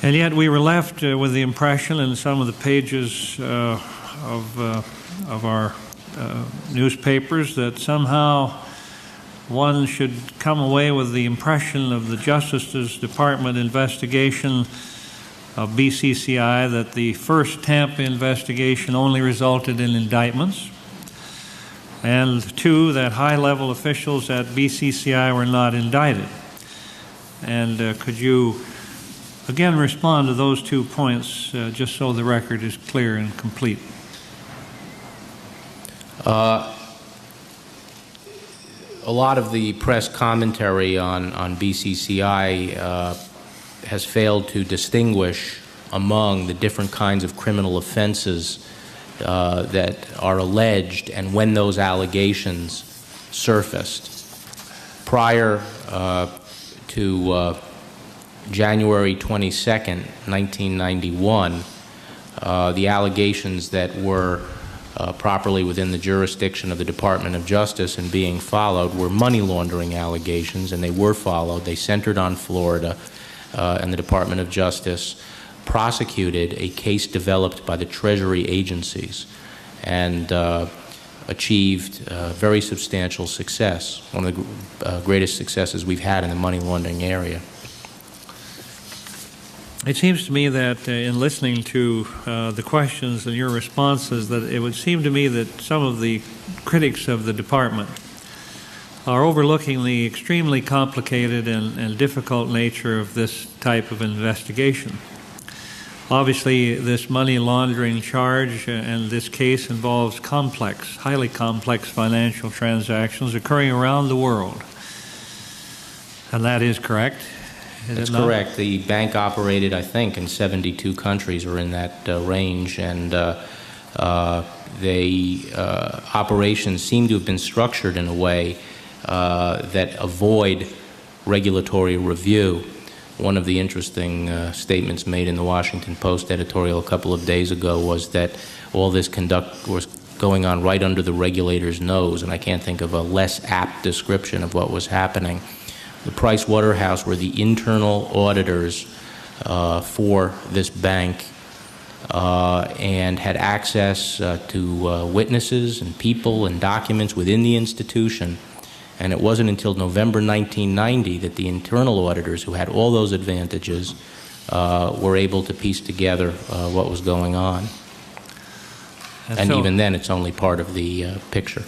And yet we were left with the impression in some of the pages of our newspapers that somehow one should come away with the impression of the Justice Department investigation of BCCI that the first Tampa investigation only resulted in indictments, and 2, that high-level officials at BCCI were not indicted. And could you again respond to those 2 points just so the record is clear and complete? A lot of the press commentary on BCCI has failed to distinguish among the different kinds of criminal offenses that are alleged and when those allegations surfaced. Prior to January 22nd, 1991, the allegations that were properly within the jurisdiction of the Department of Justice and being followed were money laundering allegations, and they were followed. They centered on Florida, and the Department of Justice prosecuted a case developed by the Treasury agencies and achieved very substantial success, one of the greatest successes we've had in the money laundering area. It seems to me that in listening to the questions and your responses, that it would seem to me that some of the critics of the department are overlooking the extremely complicated and difficult nature of this type of investigation. Obviously, this money laundering charge and this case involves complex, highly complex financial transactions occurring around the world. And that is correct. That's correct. The bank operated, I think, in 72 countries or in that range, and the operations seem to have been structured in a way that avoid regulatory review. One of the interesting statements made in the Washington Post editorial a couple of days ago was that all this conduct was going on right under the regulator's nose, and I can't think of a less apt description of what was happening. The Price Waterhouse were the internal auditors for this bank and had access to witnesses and people and documents within the institution. And it wasn't until November 1990 that the internal auditors, who had all those advantages, were able to piece together what was going on. And so, even then, it's only part of the picture.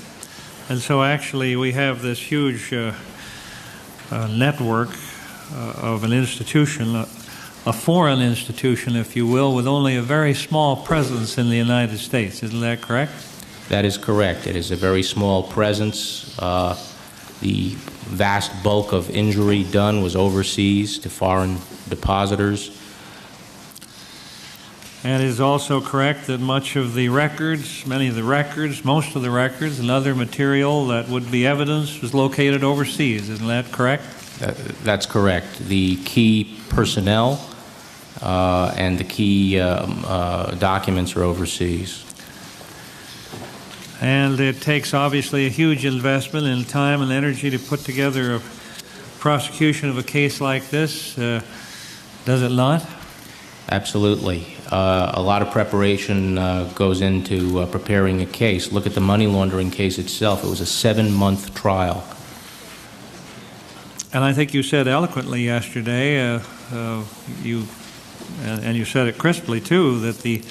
And so actually we have this huge network of an institution, a foreign institution, if you will, with only a very small presence in the United States. Isn't that correct? That is correct. It is a very small presence. The vast bulk of injury done was overseas to foreign depositors. And it is also correct that much of the records, many of the records, most of the records, and other material that would be evidence was located overseas. Isn't that correct? That's correct. The key personnel and the key documents are overseas. And it takes obviously a huge investment in time and energy to put together a prosecution of a case like this, does it not? Absolutely. A lot of preparation goes into preparing a case. Look at the money laundering case itself. It was a 7-month trial. And I think you said eloquently yesterday, you said it crisply too, that the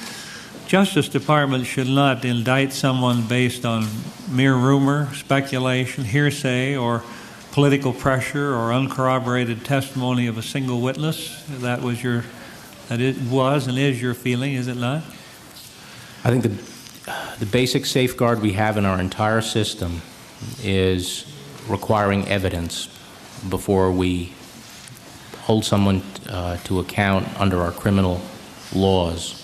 Justice Department should not indict someone based on mere rumor, speculation, hearsay, or political pressure or uncorroborated testimony of a single witness. That it was and is your feeling, is it not? I think the basic safeguard we have in our entire system is requiring evidence before we hold someone to account under our criminal laws.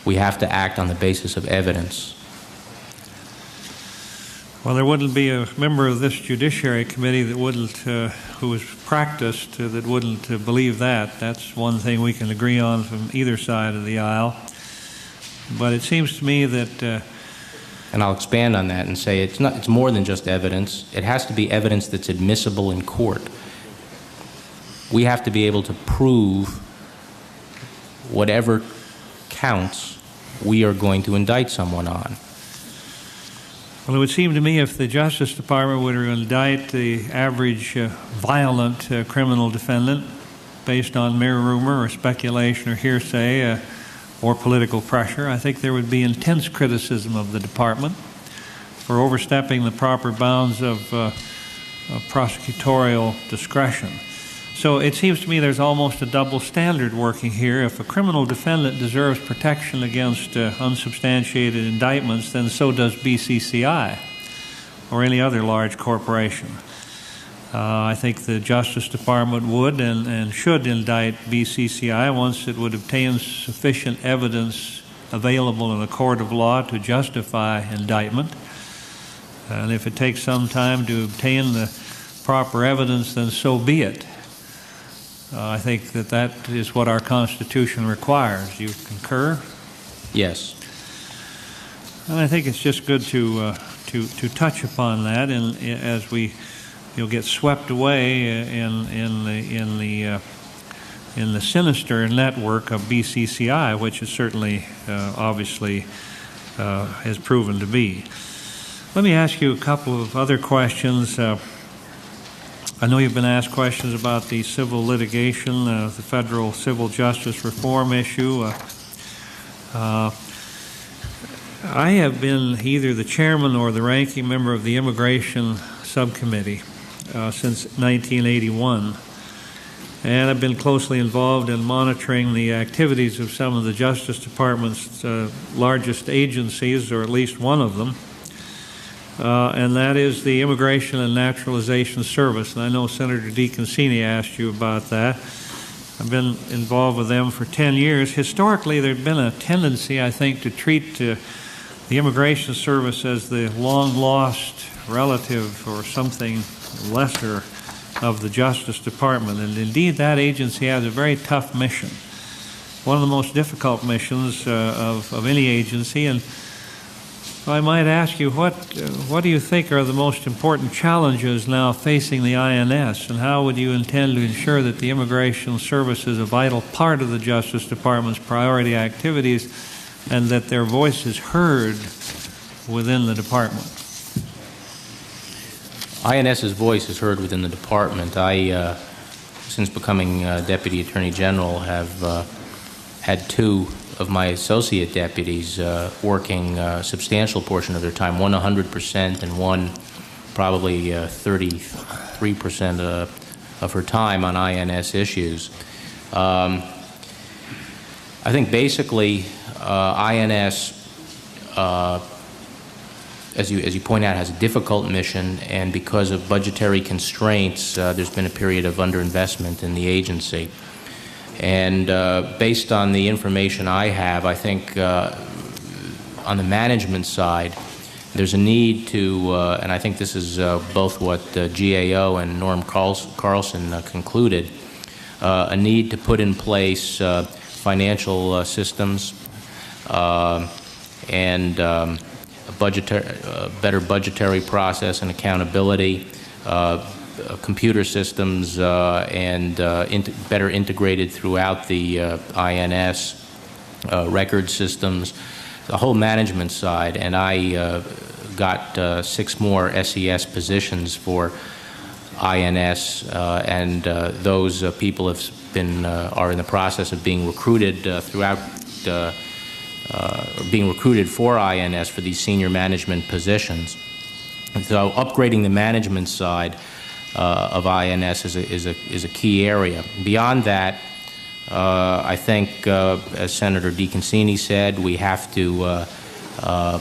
We have to act on the basis of evidence. Well, there wouldn't be a member of this Judiciary Committee that wouldn't, who was practiced, that wouldn't believe that. That's one thing we can agree on from either side of the aisle. But it seems to me that... and I'll expand on that and say it's more than just evidence. It has to be evidence that's admissible in court. We have to be able to prove whatever counts we are going to indict someone on. Well, it would seem to me if the Justice Department were to indict the average violent criminal defendant based on mere rumor or speculation or hearsay or political pressure, I think there would be intense criticism of the department for overstepping the proper bounds of prosecutorial discretion. So it seems to me there's almost a double standard working here. If a criminal defendant deserves protection against unsubstantiated indictments, then so does BCCI or any other large corporation. I think the Justice Department would and should indict BCCI once it would obtain sufficient evidence available in a court of law to justify indictment. And if it takes some time to obtain the proper evidence, then so be it. I think that is what our Constitution requires. You concur? Yes. And I think it's just good to touch upon that, and as you'll get swept away in the sinister network of BCCI, which is certainly obviously has proven to be. Let me ask you a couple of other questions. I know you've been asked questions about the civil litigation, the federal civil justice reform issue. I have been either the chairman or the ranking member of the immigration subcommittee since 1981, and I've been closely involved in monitoring the activities of some of the Justice Department's largest agencies, or at least one of them. And that is the Immigration and Naturalization Service. And I know Senator DeConcini asked you about that. I've been involved with them for 10 years. Historically, there's been a tendency, I think, to treat the Immigration Service as the long-lost relative or something lesser of the Justice Department. And indeed, that agency has a very tough mission, one of the most difficult missions of any agency. And I might ask you, what do you think are the most important challenges now facing the INS, and how would you intend to ensure that the Immigration Service is a vital part of the Justice Department's priority activities and that their voice is heard within the department? INS's voice is heard within the department. I, since becoming Deputy Attorney General, have had two of my associate deputies working a substantial portion of their time, one 100% and one probably 33% of her time on INS issues. I think basically INS, as you point out, has a difficult mission, and because of budgetary constraints, there's been a period of underinvestment in the agency. And based on the information I have, I think on the management side, there's a need to, and I think this is both what GAO and Norm Carlson concluded, a need to put in place financial systems and better budgetary process and accountability, computer systems and better integrated throughout the INS, record systems, the whole management side. And I got 6 more SES positions for INS, and those people have been are in the process of being recruited being recruited for INS for these senior management positions. And so upgrading the management side of INS is a key area. Beyond that, I think, as Senator DeConcini said, we have to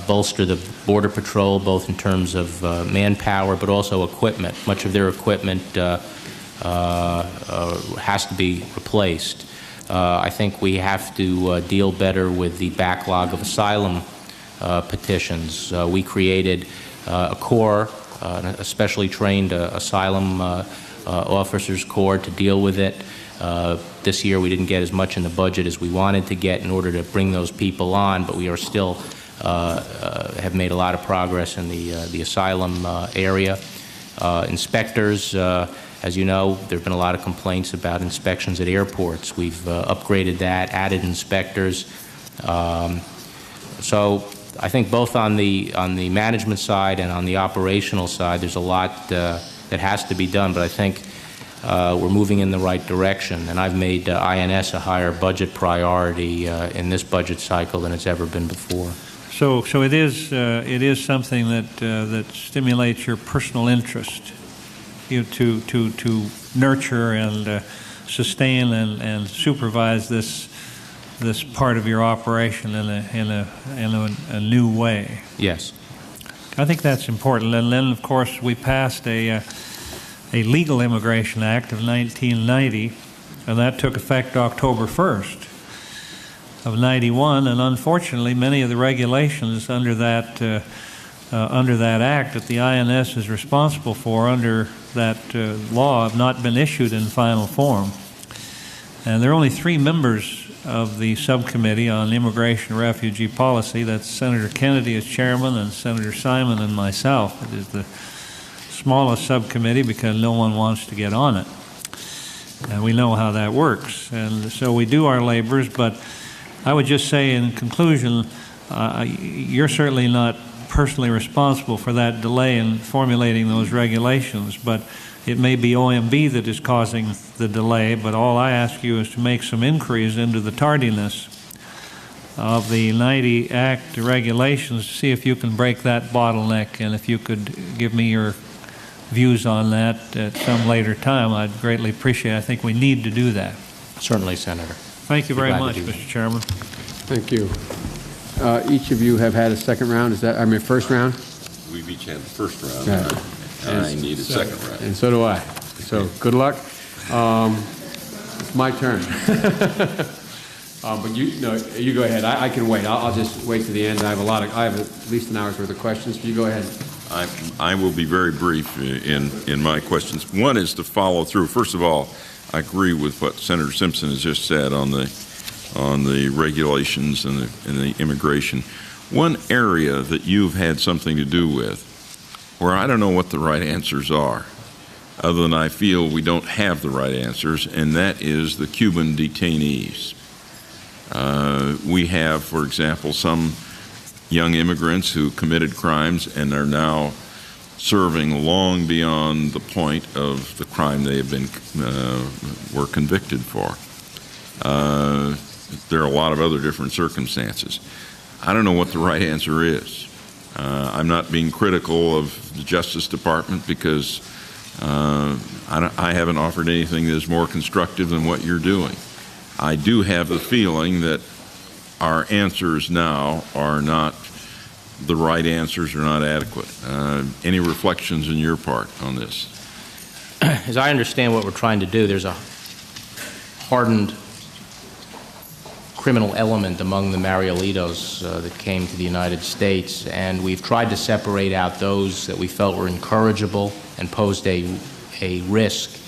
bolster the Border Patrol, both in terms of manpower but also equipment. Much of their equipment has to be replaced. I think we have to deal better with the backlog of asylum petitions. We created a corps, a specially trained asylum officers corps to deal with it. This year we didn't get as much in the budget as we wanted to get in order to bring those people on, but we are still have made a lot of progress in the asylum area. Inspectors, as you know, there have been a lot of complaints about inspections at airports. We've upgraded that, added inspectors. So I think both on the management side and on the operational side, there's a lot that has to be done, but I think we're moving in the right direction. And I've made INS a higher budget priority in this budget cycle than it's ever been before. So it is something that stimulates your personal interest, to nurture and sustain and supervise this part of your operation in a new way. Yes. I think that's important. And then, of course, we passed a Legal Immigration Act of 1990, and that took effect October 1st of 91. And unfortunately, many of the regulations under that act that the INS is responsible for under that law have not been issued in final form. And there are only 3 members of the subcommittee on immigration and refugee policy. That's Senator Kennedy as chairman and Senator Simon and myself. It is the smallest subcommittee because no one wants to get on it. And we know how that works. And so we do our labors, but I would just say in conclusion, you're certainly not personally responsible for that delay in formulating those regulations, but it may be OMB that is causing the delay. But all I ask you is to make some inquiries into the tardiness of the 90 Act regulations to see if you can break that bottleneck, and if you could give me your views on that at some later time, I'd greatly appreciate it. I think we need to do that. Certainly, Senator. Thank you very much, Mr. Chairman. Thank you. Each of you have had a second round. First round? We've each had the first round. Yeah. And I need a second round. And so do I. So good luck. It's my turn. But you go ahead. I can wait. I'll just wait to the end. I have at least an hour's worth of questions. But you go ahead. I will be very brief in my questions. One is to follow through. First of all, I agree with what Senator Simpson has just said on the regulations and the immigration. One area that you've had something to do with, where I don't know what the right answers are, other than I feel we don't have the right answers, and that is the Cuban detainees. We have, for example, some young immigrants who committed crimes and are now serving long beyond the point of the crime they have been were convicted for. there are a lot of other different circumstances. I don't know what the right answer is. I'm not being critical of the Justice Department because I haven't offered anything that is more constructive than what you're doing. I do have the feeling that our answers now are not the right answers, are not adequate. Any reflections on your part on this? As I understand what we're trying to do, there's a hardened criminal element among the Marielitos that came to the United States, and we've tried to separate out those that we felt were incorrigible and posed a risk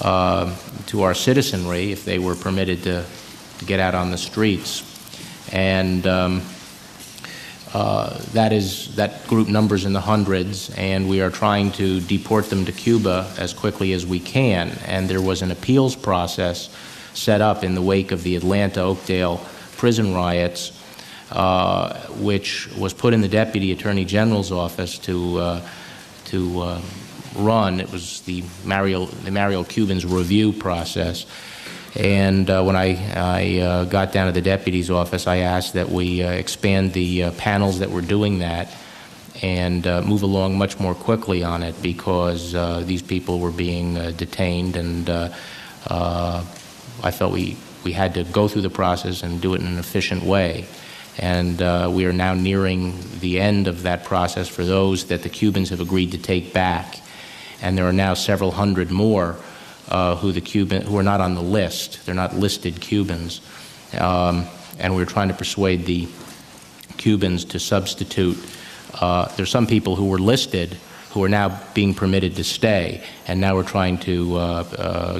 to our citizenry if they were permitted to get out on the streets. And that group numbers in the hundreds, and we are trying to deport them to Cuba as quickly as we can. And there was an appeals process set up in the wake of the Atlanta Oakdale prison riots, which was put in the Deputy Attorney General's office to run. It was the Mariel Cubans review process. And when I got down to the deputy's office, I asked that we expand the panels that were doing that and move along much more quickly on it, because these people were being detained, and I felt we had to go through the process and do it in an efficient way. And we are now nearing the end of that process for those that the Cubans have agreed to take back. And there are now several hundred more who are not on the list. They're not listed Cubans. And we're trying to persuade the Cubans to substitute. There's some people who were listed who are now being permitted to stay, and now we're trying to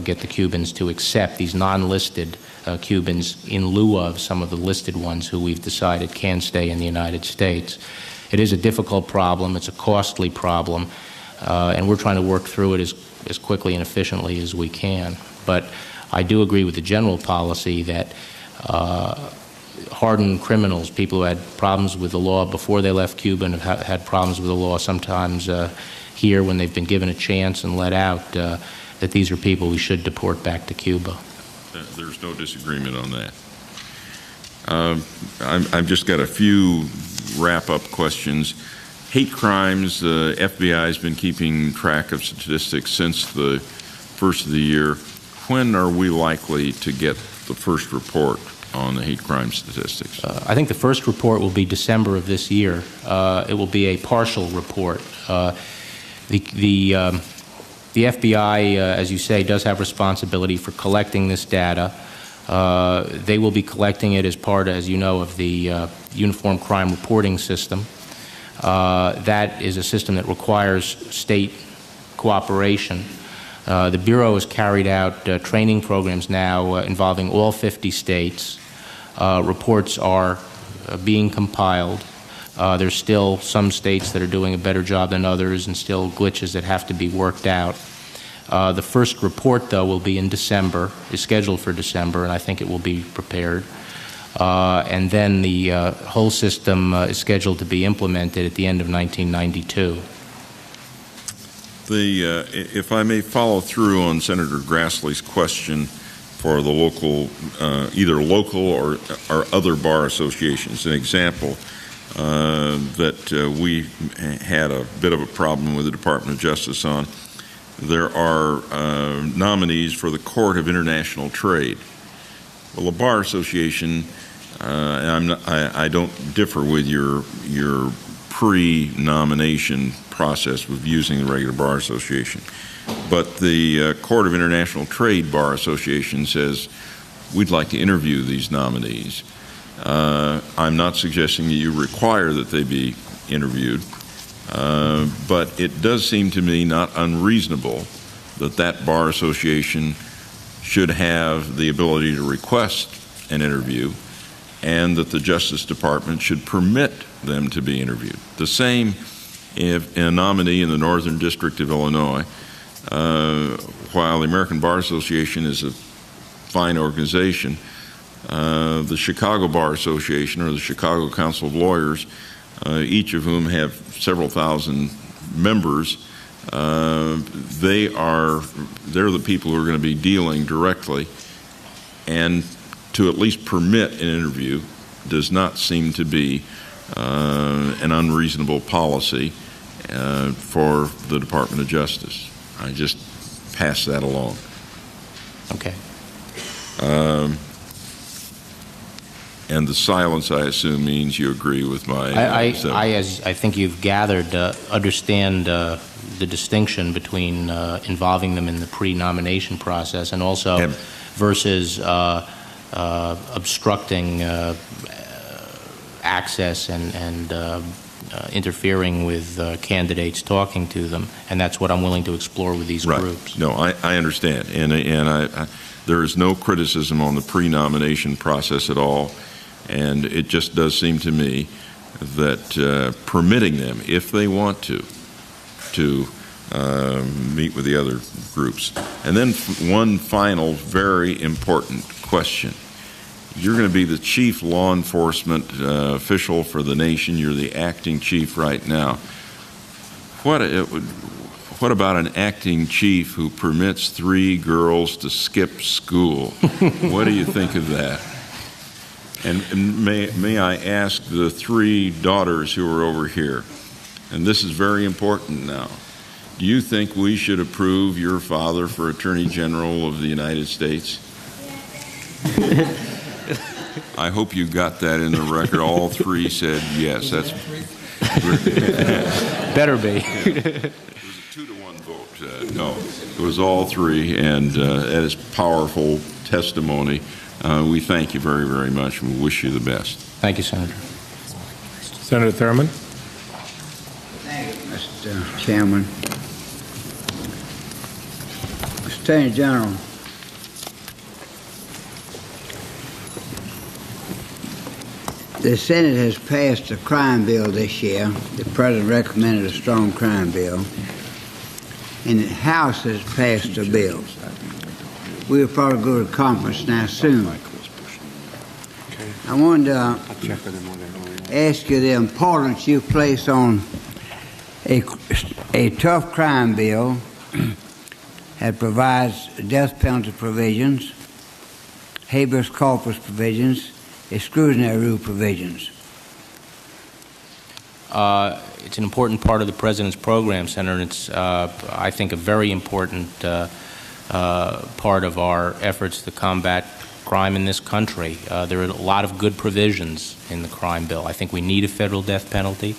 get the Cubans to accept these non-listed Cubans in lieu of some of the listed ones who we've decided can stay in the United States. It is a difficult problem. It's a costly problem. And we're trying to work through it as quickly and efficiently as we can. But I do agree with the general policy that hardened criminals, people who had problems with the law before they left Cuba and have had problems with the law sometimes here when they've been given a chance and let out, that these are people we should deport back to Cuba. There's no disagreement on that. I've just got a few wrap-up questions. Hate crimes, the FBI has been keeping track of statistics since the first of the year. When are we likely to get the first report on the hate crime statistics? I think the first report will be December of this year. It will be a partial report. The FBI, as you say, does have responsibility for collecting this data. They will be collecting it as part, as you know, of the Uniform Crime Reporting System. That is a system that requires state cooperation. The Bureau has carried out training programs now involving all 50 states. Reports are being compiled. There's still some states that are doing a better job than others, and still glitches that have to be worked out. The first report, though, will be in December, is scheduled for December, and I think it will be prepared. And then the whole system is scheduled to be implemented at the end of 1992. If I may follow through on Senator Grassley's question for the local, either local or other bar associations, an example that we had a bit of a problem with the Department of Justice on, there are nominees for the Court of International Trade. Well, the Bar Association, I don't differ with your pre-nomination process with using the regular Bar Association, but the Court of International Trade Bar Association says we'd like to interview these nominees. I'm not suggesting that you require that they be interviewed, but it does seem to me not unreasonable that that Bar Association should have the ability to request an interview, and that the Justice Department should permit them to be interviewed. The same if a nominee in the Northern District of Illinois, while the American Bar Association is a fine organization, the Chicago Bar Association or the Chicago Council of Lawyers, each of whom have several thousand members, they're the people who are going to be dealing directly, and to at least permit an interview does not seem to be an unreasonable policy for the Department of Justice. I just pass that along. Okay. And the silence, I assume, means you agree with my... as I think you've gathered, understand the distinction between involving them in the pre-nomination process and also versus obstructing access and interfering with candidates talking to them, and that's what I'm willing to explore with these groups. No, I understand, and there is no criticism on the pre-nomination process at all. And it just does seem to me that permitting them, if they want to meet with the other groups. And then one final very important question. You're going to be the chief law enforcement official for the nation. You're the acting chief right now. What about an acting chief who permits 3 girls to skip school? What do you think of that? And may I ask the 3 daughters who are over here, and this is very important now, do you think we should approve your father for Attorney General of the United States? I hope you got that in the record. All 3 said yes. That's better be. It was a 2-to-1 vote. No, it was all 3, and that is powerful testimony. We thank you very, very much, and we wish you the best. Thank you, Senator. Senator Thurman. Thank you, Mr. Chairman. Mr. Attorney General, the Senate has passed a crime bill this year. The President recommended a strong crime bill, and the House has passed a bill. We'll probably go to conference now soon. I wanted to ask you the importance you place on a tough crime bill that provides death penalty provisions, habeas corpus provisions, exclusionary rule provisions. It's an important part of the President's program, Senator, and it's, I think, a very important part of our efforts to combat crime in this country. There are a lot of good provisions in the crime bill. I think we need a federal death penalty.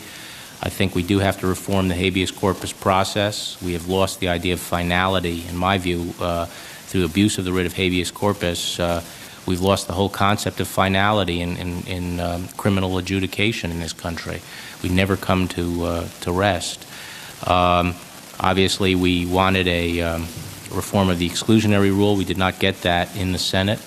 I think we do have to reform the habeas corpus process. We have lost the idea of finality, in my view, through abuse of the writ of habeas corpus. We've lost the whole concept of finality in criminal adjudication in this country. We never come to rest. Obviously, we wanted a reform of the exclusionary rule. We did not get that in the Senate.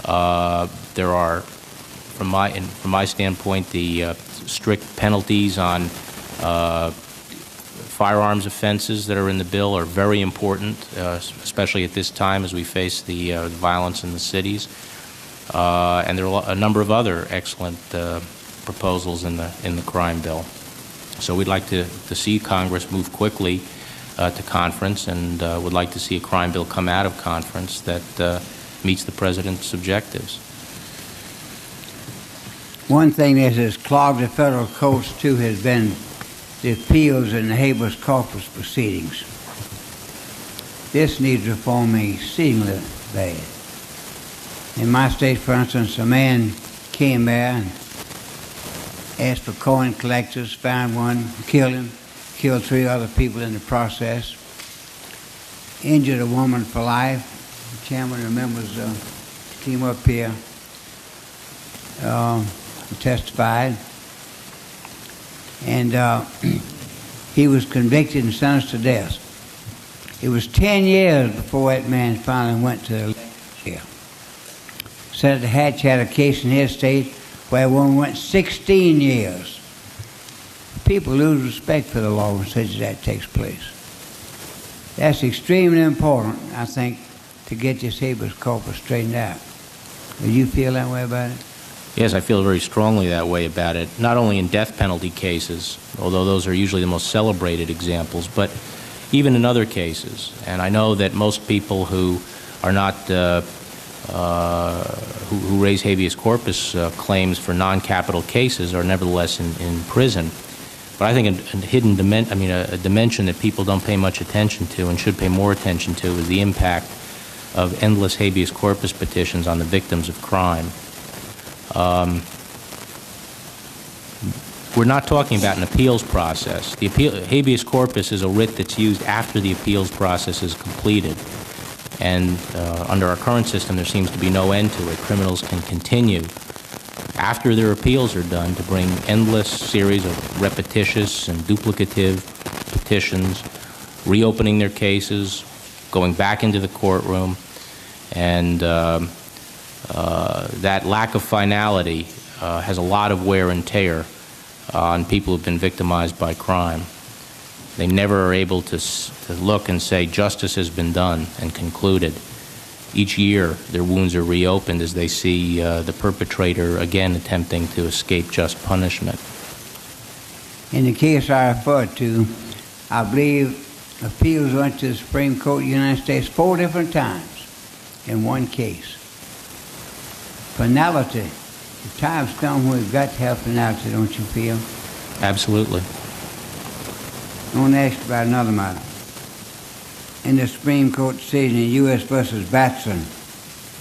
There are, from my standpoint, the strict penalties on firearms offenses that are in the bill are very important, especially at this time as we face the violence in the cities. And there are a number of other excellent proposals in the crime bill. So we'd like to see Congress move quickly to conference, and would like to see a crime bill come out of conference that meets the President's objectives. One thing that has clogged the federal courts, too, has been the appeals and the habeas corpus proceedings. This needs reforming exceedingly bad. In my state, for instance, a man came there and asked for coin collectors, found one, killed him, killed 3 other people in the process, injured a woman for life. The chairman remembers came up here and testified, and he was convicted and sentenced to death. It was 10 years before that man finally went to the legislature. Senator Hatch had a case in his state where one went 16 years. People lose respect for the law when such as that takes place. That's extremely important, I think, to get this habeas corpus straightened out. Do you feel that way about it? Yes, I feel very strongly that way about it, not only in death penalty cases, although those are usually the most celebrated examples, but even in other cases. And I know that most people who are not who raise habeas corpus claims for non-capital cases are nevertheless in prison. But I think a hidden a dimension that people don't pay much attention to and should pay more attention to is the impact of endless habeas corpus petitions on the victims of crime. We're not talking about an appeals process. The habeas corpus is a writ that's used after the appeals process is completed. And under our current system, there seems to be no end to it. Criminals can continue, after their appeals are done, to bring endless series of repetitious and duplicative petitions, reopening their cases, going back into the courtroom, and that lack of finality has a lot of wear and tear on people who've been victimized by crime. They never are able to look and say justice has been done and concluded. Each year, their wounds are reopened as they see the perpetrator again attempting to escape just punishment. In the case I referred to, I believe appeals went to the Supreme Court of the United States 4 different times in one case. Finality. The time's come when we've got to have finality, don't you feel? Absolutely. I want to ask you about another matter. In the Supreme Court decision in U.S. versus Batson,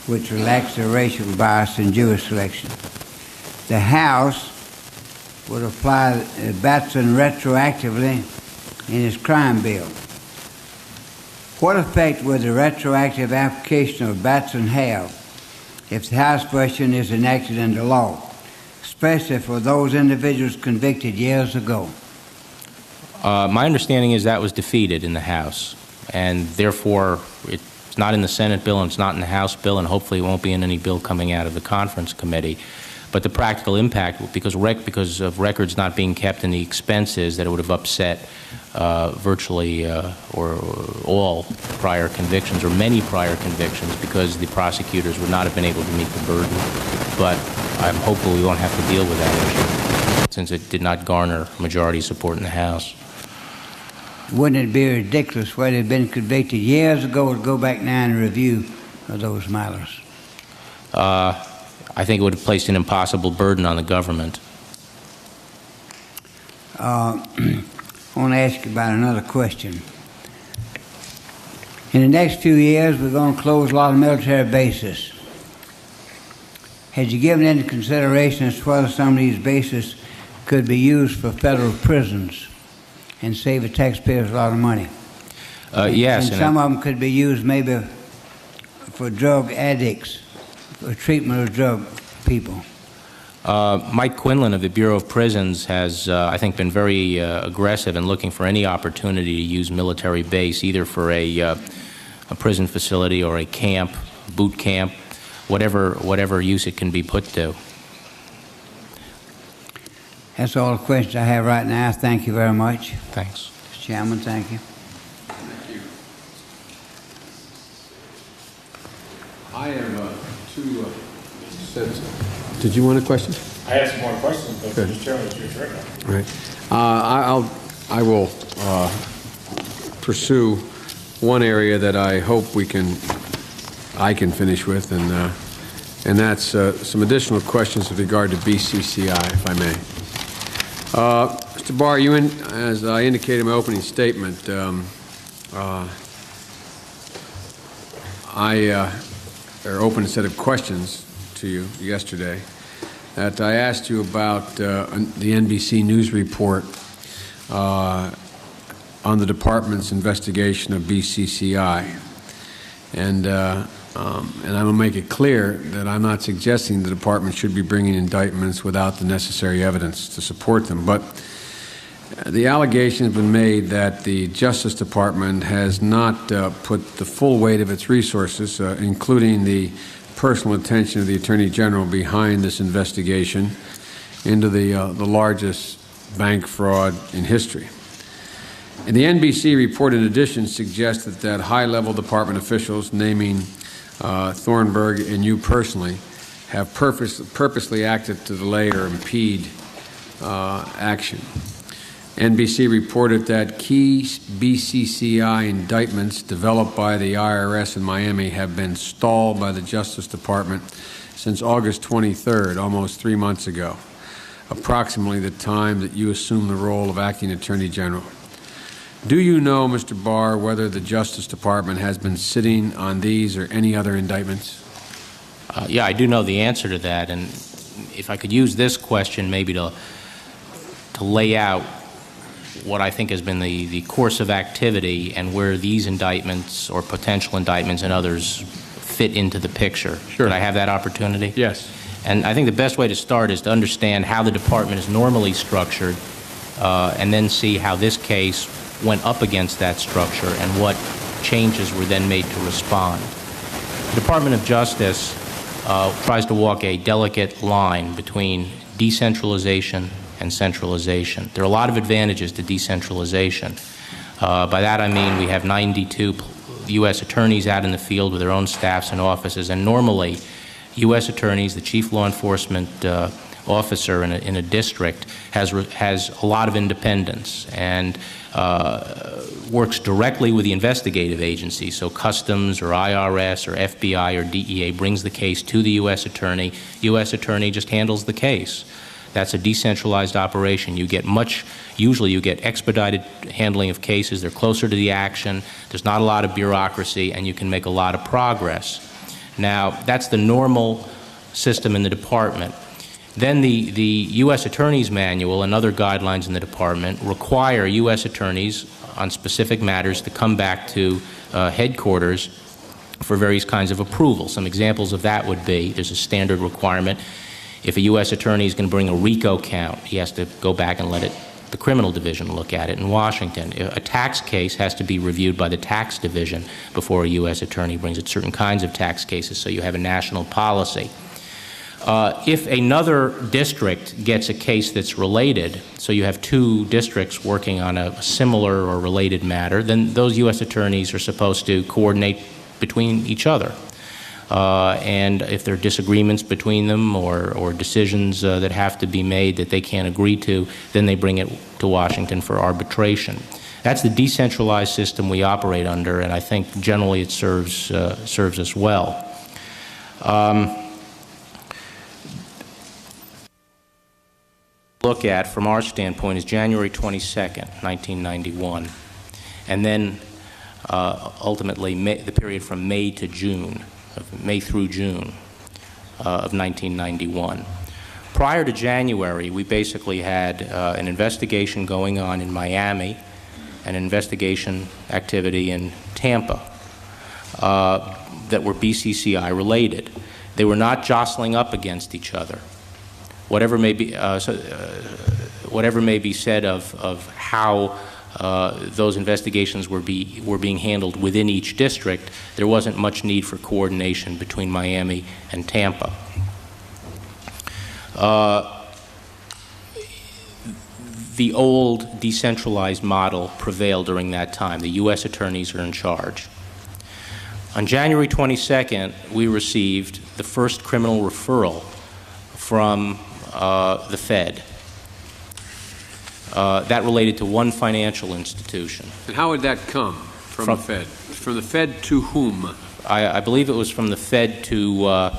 which relaxed the racial bias in jury selection, the House would apply Batson retroactively in its crime bill. What effect would the retroactive application of Batson have if the House version is enacted into law, especially for those individuals convicted years ago? My understanding is that was defeated in the House, and therefore it's not in the Senate bill and it's not in the House bill, and hopefully it won't be in any bill coming out of the conference committee. But the practical impact, because of records not being kept and the expenses, that it would have upset virtually or all prior convictions, or many prior convictions, because the prosecutors would not have been able to meet the burden. But I'm hopeful we won't have to deal with that issue, since it did not garner majority support in the House. Wouldn't it be ridiculous where they'd been convicted years ago to go back now and review those matters? I think it would have placed an impossible burden on the government. I want to ask you about another question. In the next few years, we're going to close a lot of military bases. Had you given any consideration as to whether some of these bases could be used for federal prisons and save the taxpayers a lot of money? Yes. And some of them could be used maybe for drug addicts, for treatment of drug people. Mike Quinlan of the Bureau of Prisons has, I think, been very aggressive in looking for any opportunity to use military base, either for a prison facility or a camp, boot camp, whatever use it can be put to. That's all the questions I have right now. Thank you very much. Thanks. Mr. Chairman, thank you. Thank you. I have two sets. Did you want a question? I have some more questions, but Mr. Chairman, it's your turn now. Right. I will pursue one area that I hope I can finish with, and that's some additional questions with regard to BCCI, if I may. Mr. Barr, as I indicated in my opening statement, I opened a set of questions to you yesterday that I asked you about the NBC News report on the department's investigation of BCCI. And I'm going to make it clear that I'm not suggesting the department should be bringing indictments without the necessary evidence to support them. But the allegation has been made that the Justice Department has not put the full weight of its resources, including the personal attention of the Attorney General behind this investigation, into the largest bank fraud in history. And the NBC report, in addition, suggested that high-level department officials, naming Thornburgh and you personally, have purposely acted to delay or impede action. NBC reported that key BCCI indictments developed by the IRS in Miami have been stalled by the Justice Department since August 23rd, almost 3 months ago, approximately the time that you assumed the role of Acting Attorney General. Do you know, Mr. Barr, whether the Justice Department has been sitting on these or any other indictments? Yeah, I do know the answer to that, and if I could use this question maybe to lay out what I think has been the course of activity and where these indictments or potential indictments and others fit into the picture. Sure. Could I have that opportunity? Yes. And I think the best way to start is to understand how the department is normally structured and then see how this case went up against that structure and what changes were then made to respond. The Department of Justice tries to walk a delicate line between decentralization and centralization. There are a lot of advantages to decentralization. By that I mean we have 92 U.S. attorneys out in the field with their own staffs and offices, and normally U.S. attorneys, the chief law enforcement officer in a district, has a lot of independence and works directly with the investigative agency. So Customs or IRS or FBI or DEA brings the case to the U.S. attorney. U.S. attorney just handles the case. That's a decentralized operation. Usually you get expedited handling of cases. They're closer to the action. There's not a lot of bureaucracy, and you can make a lot of progress. Now, that's the normal system in the department. Then the U.S. Attorney's Manual and other guidelines in the department require U.S. attorneys on specific matters to come back to headquarters for various kinds of approval. Some examples of that would be, there's a standard requirement. If a U.S. attorney is going to bring a RICO count, he has to go back and let the criminal division look at it in Washington. A tax case has to be reviewed by the tax division before a U.S. attorney brings it, certain kinds of tax cases, so you have a national policy. If another district gets a case that's related, so you have two districts working on a similar or related matter, then those U.S. attorneys are supposed to coordinate between each other. And if there are disagreements between them or decisions that have to be made that they can't agree to, then they bring it to Washington for arbitration. That's the decentralized system we operate under, and I think generally it serves us well. Look at, from our standpoint, is January 22nd, 1991, and then ultimately the period from May to June. May through June of 1991. Prior to January, we basically had an investigation going on in Miami, an investigation activity in Tampa that were BCCI related. They were not jostling up against each other. Whatever may be said of how those investigations were being handled within each district, there wasn't much need for coordination between Miami and Tampa. The old decentralized model prevailed during that time. The U.S. attorneys are in charge. On January 22nd, we received the first criminal referral from the Fed. That related to one financial institution. And how would that come from the Fed? From the Fed to whom? I believe it was from the Fed to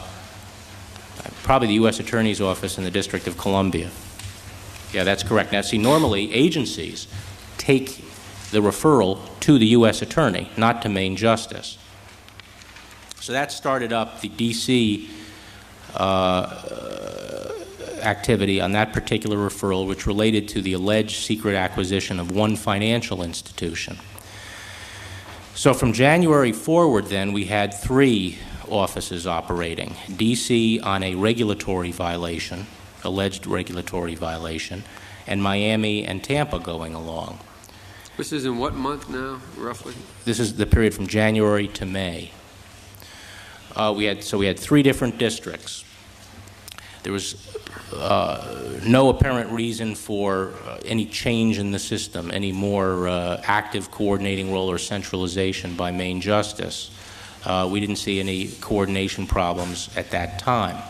probably the U.S. Attorney's Office in the District of Columbia. Yeah, that's correct. Now, see, normally agencies take the referral to the U.S. Attorney, not to Main Justice. So that started up the D.C. Activity on that particular referral, which related to the alleged secret acquisition of one financial institution. So from January forward, then, we had three offices operating. D.C. on a regulatory violation, alleged regulatory violation, and Miami and Tampa going along. This is in what month now, roughly? This is the period from January to May. We had three different districts. There was no apparent reason for any change in the system, any more active coordinating role or centralization by Main Justice. We didn't see any coordination problems at that time.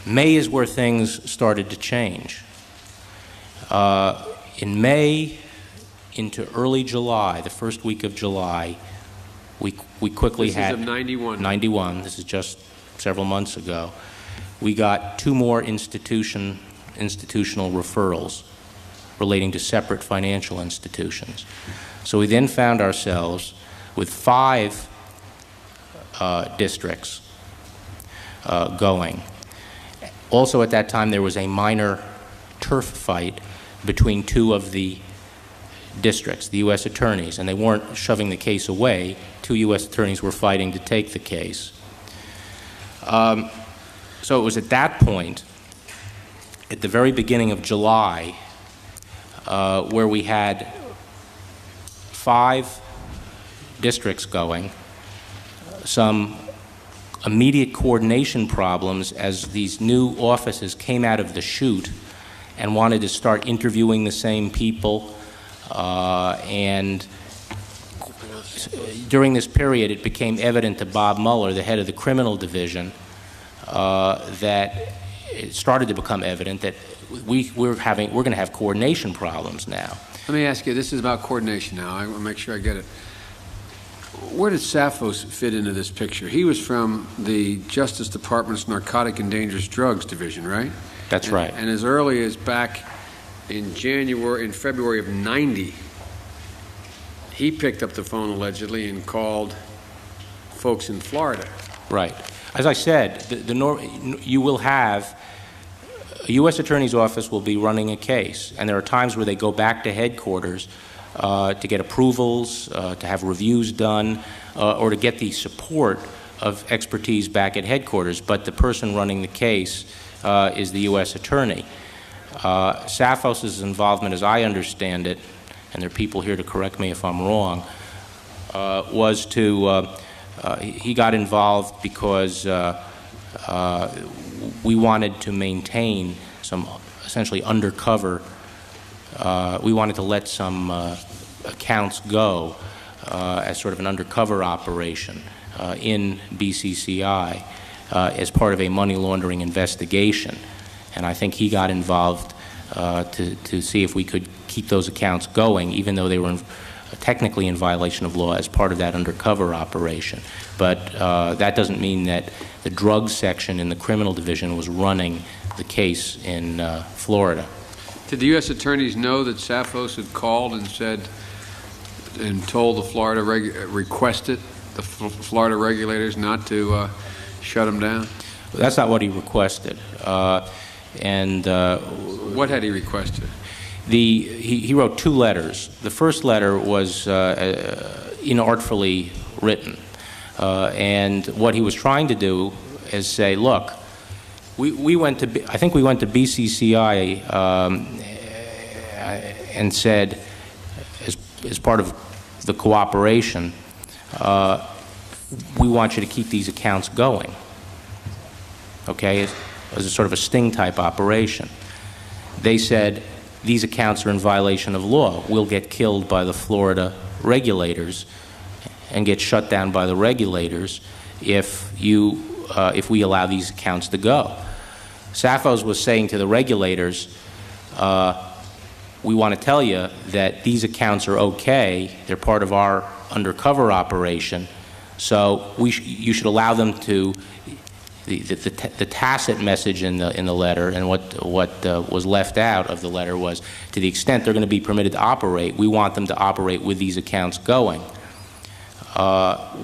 May is where things started to change. In May into early July, the first week of July, we quickly This had... is of 91. 91. This is just several months ago. We got 2 more institutional referrals relating to separate financial institutions. So we then found ourselves with 5 districts going. Also at that time there was a minor turf fight between 2 of the districts, the U.S. attorneys, and they weren't shoving the case away. 2 U.S. attorneys were fighting to take the case. So it was at that point, at the very beginning of July, where we had 5 districts going, some immediate coordination problems as these new offices came out of the chute and wanted to start interviewing the same people. And during this period, it became evident to Bob Mueller, the head of the criminal division, that it started to become evident that we're going to have coordination problems now. Let me ask you, this is about coordination now. I want to make sure I get it. Where did Sappos fit into this picture? He was from the Justice Department's Narcotic and Dangerous Drugs Division, right? That's right. And as early as back in February of '90, he picked up the phone allegedly and called folks in Florida. Right. As I said, you will have a U.S. Attorney's Office will be running a case, and there are times where they go back to headquarters to get approvals, to have reviews done, or to get the support of expertise back at headquarters. But the person running the case is the U.S. Attorney. Sappos' involvement, as I understand it, and there are people here to correct me if I'm wrong, was to he got involved because we wanted to maintain some essentially undercover. We wanted to let some accounts go as sort of an undercover operation in BCCI as part of a money laundering investigation. And I think he got involved to see if we could keep those accounts going, even though they were technically in violation of law as part of that undercover operation. But that doesn't mean that the drugs section in the criminal division was running the case in Florida. Did the U.S. attorneys know that Sappos had called and said and told the Florida requested the Florida regulators not to shut him down? That's not what he requested. What had he requested? He wrote 2 letters. The first letter was inartfully written, and what he was trying to do is say, look, we went to I think we went to BCCI and said, as part of the cooperation, we want you to keep these accounts going. Okay, as a sort of a sting type operation. They said, these accounts are in violation of law. We'll get killed by the Florida regulators and get shut down by the regulators if we allow these accounts to go. Sappos was saying to the regulators, we want to tell you that these accounts are okay. They're part of our undercover operation, so you should allow them to. The tacit message in the letter, and what was left out of the letter, was to the extent they're going to be permitted to operate, we want them to operate with these accounts going.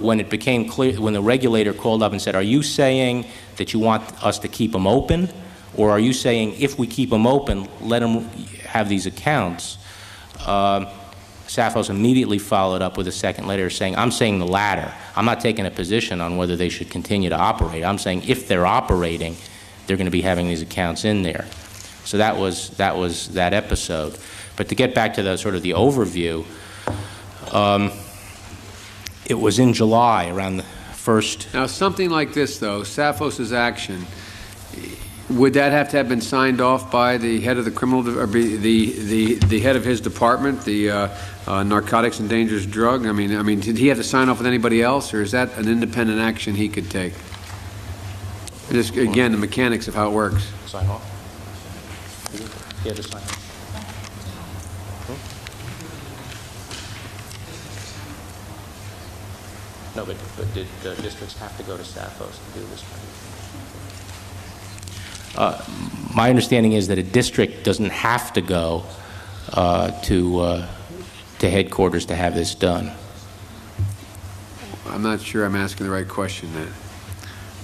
When it became clear, when the regulator called up and said, are you saying that you want us to keep them open, or are you saying if we keep them open, let them have these accounts? Sappos immediately followed up with a second letter saying, I'm saying the latter. I'm not taking a position on whether they should continue to operate. I'm saying if they're operating, they're going to be having these accounts in there. So that was that episode. But to get back to the sort of the overview, it was in July, around the first. Now, something like this, though, Sappos' action, would that have to have been signed off by the head of the criminal, or the head of his department, the narcotics and dangerous drug? I mean, did he have to sign off with anybody else, or is that an independent action he could take? Just again, the mechanics of how it works. Sign off. He had to sign off. No, but did districts have to go to Sappos to do this? My understanding is that a district doesn't have to go to headquarters to have this done. I'm not sure I'm asking the right question then.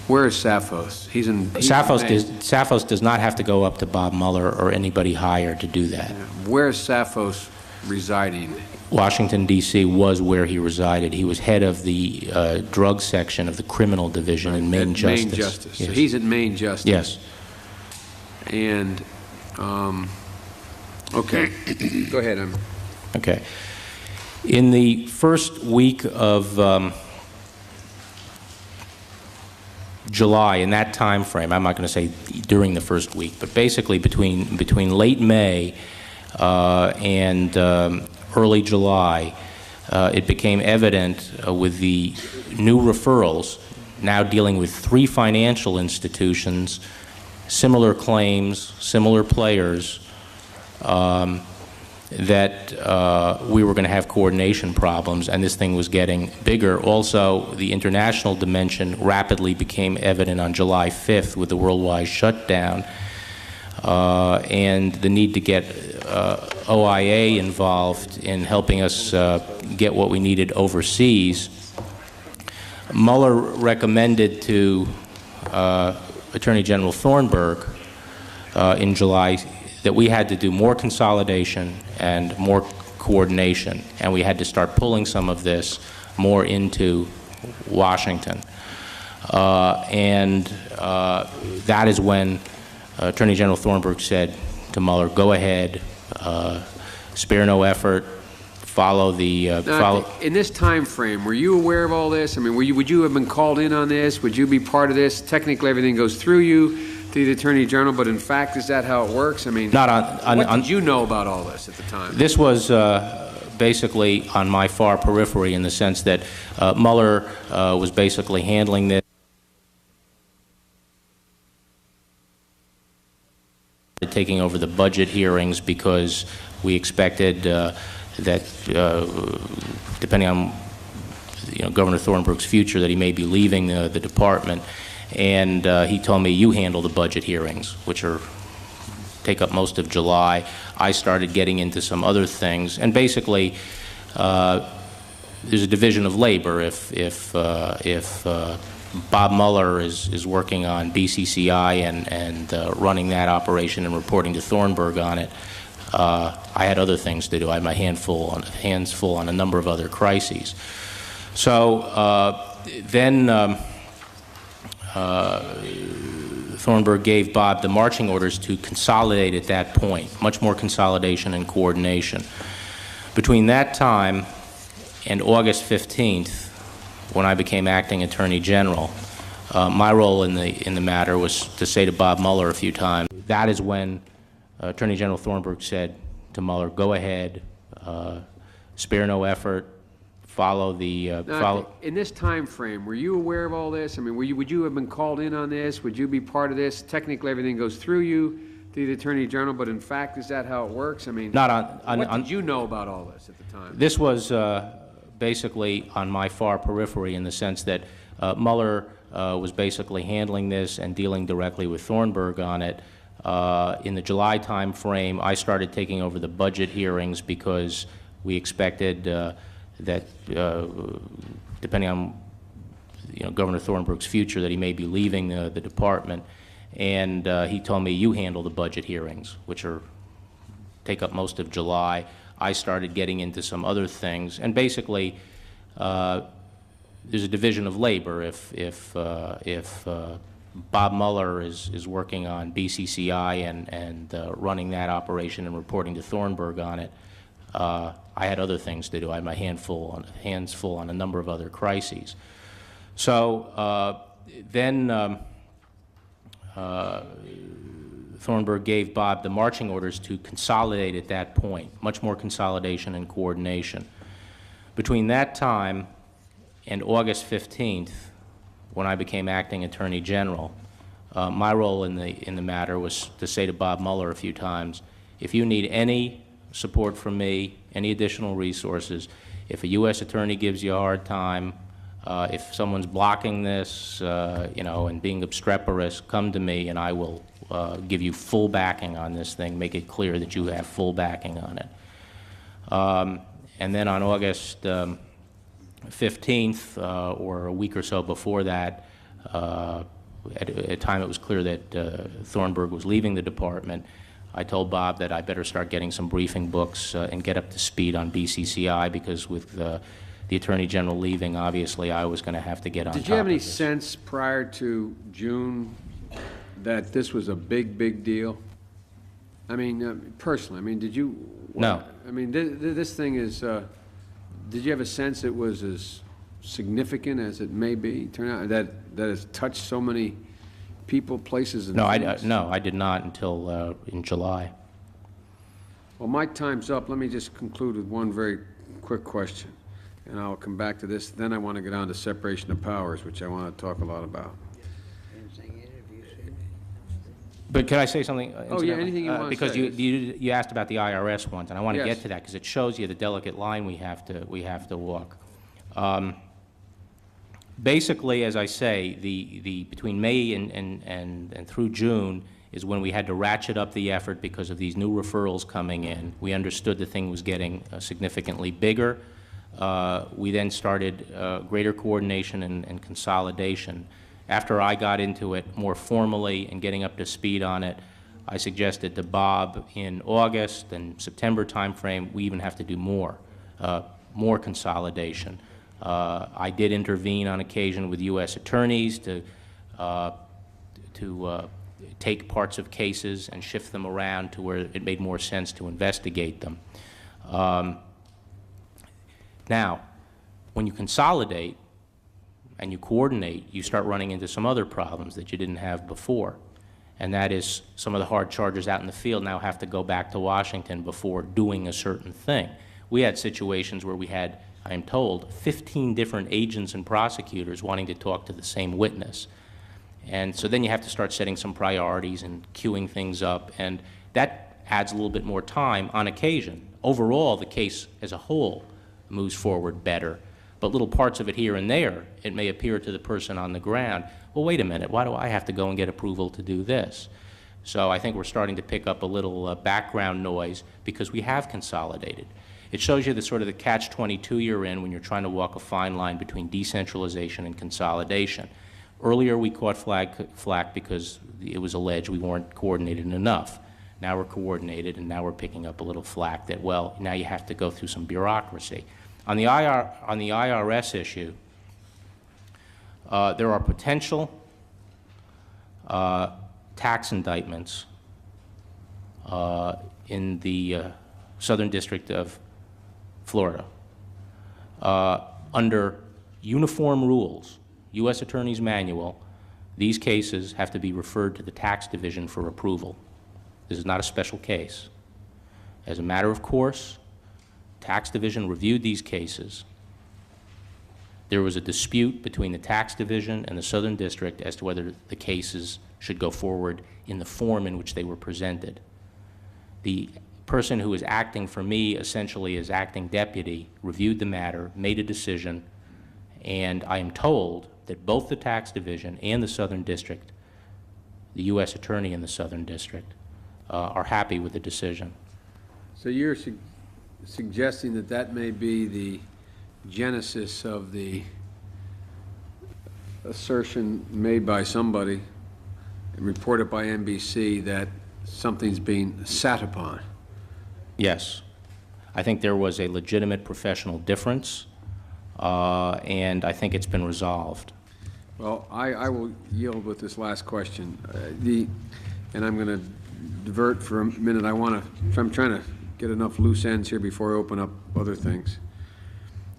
Where is Sappos? He's in Sappos does not have to go up to Bob Mueller or anybody higher to do that. Where is Sappos residing? Washington, D.C. was where he resided. He was head of the drug section of the criminal division in Main Justice. Main Justice. Yes. So he's at Main Justice. Yes. And, okay. Go ahead. Okay. In the first week of July, in that time frame, I'm not going to say during the first week, but basically between late May and early July, it became evident with the new referrals, now dealing with 3 financial institutions, similar claims, similar players, that we were going to have coordination problems, and this thing was getting bigger. Also, the international dimension rapidly became evident on July 5th with the worldwide shutdown, and the need to get OIA involved in helping us get what we needed overseas. Mueller recommended to Attorney General Thornburgh in July that we had to do more consolidation and more coordination, and we had to start pulling some of this more into Washington. And that is when Attorney General Thornburgh said to Mueller, go ahead, spare no effort, follow the... In this time frame, were you aware of all this? I mean, would you have been called in on this? Would you be part of this? Technically, everything goes through you, to the Attorney General, but in fact, is that how it works? I mean, what did you know about all this at the time? This was basically on my far periphery in the sense that Mueller was basically handling this. Taking over the budget hearings because we expected that, depending on Governor Thornburgh's future, that he may be leaving the department. And he told me, you handle the budget hearings, which take up most of July. I started getting into some other things. And basically, there's a division of labor. If Bob Mueller is working on BCCI and running that operation and reporting to Thornburgh on it, I had other things to do. I had my hands full on a number of other crises. So then Thornburgh gave Bob the marching orders to consolidate at that point, much more consolidation and coordination. Between that time and August 15th, when I became acting Attorney General, my role in the matter was to say to Bob Mueller a few times. That is when Attorney General Thornburgh said to Mueller, go ahead, spare no effort, follow the... In this time frame, were you aware of all this? I mean, would you have been called in on this? Would you be part of this? Technically, everything goes through you, to the Attorney General, but in fact, is that how it works? I mean, what did you know about all this at the time? This was basically on my far periphery in the sense that Mueller was basically handling this and dealing directly with Thornburgh on it. In the July time frame, I started taking over the budget hearings because we expected that, depending on Governor Thornburgh's future, that he may be leaving the department. And he told me, you handle the budget hearings, which take up most of July. I started getting into some other things. And basically, there's a division of labor. If Bob Mueller is working on BCCI and running that operation and reporting to Thornburgh on it, I had other things to do. I had my hands full on a number of other crises. So then Thornburgh gave Bob the marching orders to consolidate at that point, much more consolidation and coordination. Between that time and August 15th, when I became acting Attorney General, my role in the matter was to say to Bob Mueller a few times, if you need any support from me, any additional resources, if a U.S. attorney gives you a hard time, If someone's blocking this, and being obstreperous, come to me and I will give you full backing on this thing, make it clear that you have full backing on it. And then on August 15th, or a week or so before that, at a time it was clear that Thornburgh was leaving the department, I told Bob that I better start getting some briefing books and get up to speed on BCCI, because with the Attorney General leaving, obviously I was going to have to get on top of this. Did you have any sense prior to June that this was a big, big deal? I mean, personally, I mean, did you? No. I mean, this thing is, did you have a sense it was as significant as it may be, turn out, that it's touched so many people, places, and things? No, I did not until in July. Well, my time's up. Let me just conclude with one very quick question, and I'll come back to this. Then I want to get on to separation of powers, which I want to talk a lot about. But can I say something? Oh, yeah, anything you want to because say. Because you asked about the IRS ones, and I want to Yes. get to that because it shows you the delicate line we have to walk. Basically, as I say, the between May and through June is when we had to ratchet up the effort because of these new referrals coming in. We understood the thing was getting significantly bigger. We then started greater coordination and consolidation. After I got into it more formally and getting up to speed on it, I suggested to Bob in August and September timeframe, we even have to do more consolidation. I did intervene on occasion with U.S. attorneys to take parts of cases and shift them around to where it made more sense to investigate them. Now, when you consolidate and you coordinate, you start running into some other problems that you didn't have before. And that is some of the hard chargers out in the field now have to go back to Washington before doing a certain thing. We had situations where we had, I am told, 15 different agents and prosecutors wanting to talk to the same witness. And so then you have to start setting some priorities and queuing things up, and that adds a little bit more time on occasion. Overall, the case as a whole moves forward better, but little parts of it here and there, it may appear to the person on the ground, well, wait a minute, why do I have to go and get approval to do this? So I think we're starting to pick up a little background noise because we have consolidated. It shows you the sort of the catch-22 you're in when you're trying to walk a fine line between decentralization and consolidation. Earlier we caught flack because it was alleged we weren't coordinated enough. Now we're coordinated, and now we're picking up a little flack that, well, now you have to go through some bureaucracy. On the IRS issue, there are potential tax indictments in the Southern District of Florida. Under uniform rules, U.S. Attorney's Manual, these cases have to be referred to the tax division for approval. This is not a special case. As a matter of course, tax division reviewed these cases. There was a dispute between the tax division and the Southern District as to whether the cases should go forward in the form in which they were presented. The person who is acting for me, essentially as acting deputy, reviewed the matter, made a decision, and I am told that both the tax division and the Southern District, the U.S. Attorney in the Southern District, are happy with the decision. So you're suggesting that that may be the genesis of the assertion made by somebody and reported by NBC that something's being sat upon? Yes. I think there was a legitimate professional difference, and I think it's been resolved. Well, I will yield with this last question. And I'm going to divert for a minute. I'm trying to get enough loose ends here before I open up other things.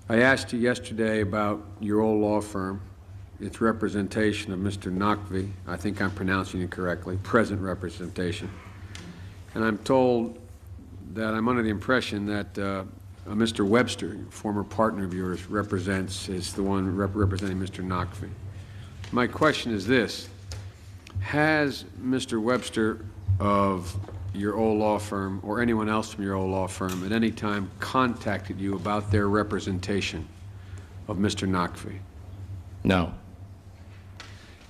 I asked you yesterday about your old law firm, its representation of Mr. Nakvi. I think I'm pronouncing it correctly, present representation. And I'm told that I'm under the impression that Mr. Webster, former partner of yours, is the one representing Mr. Nakvi. My question is this: has Mr. Webster of your old law firm or anyone else from your old law firm at any time contacted you about their representation of Mr. Nakvi? No.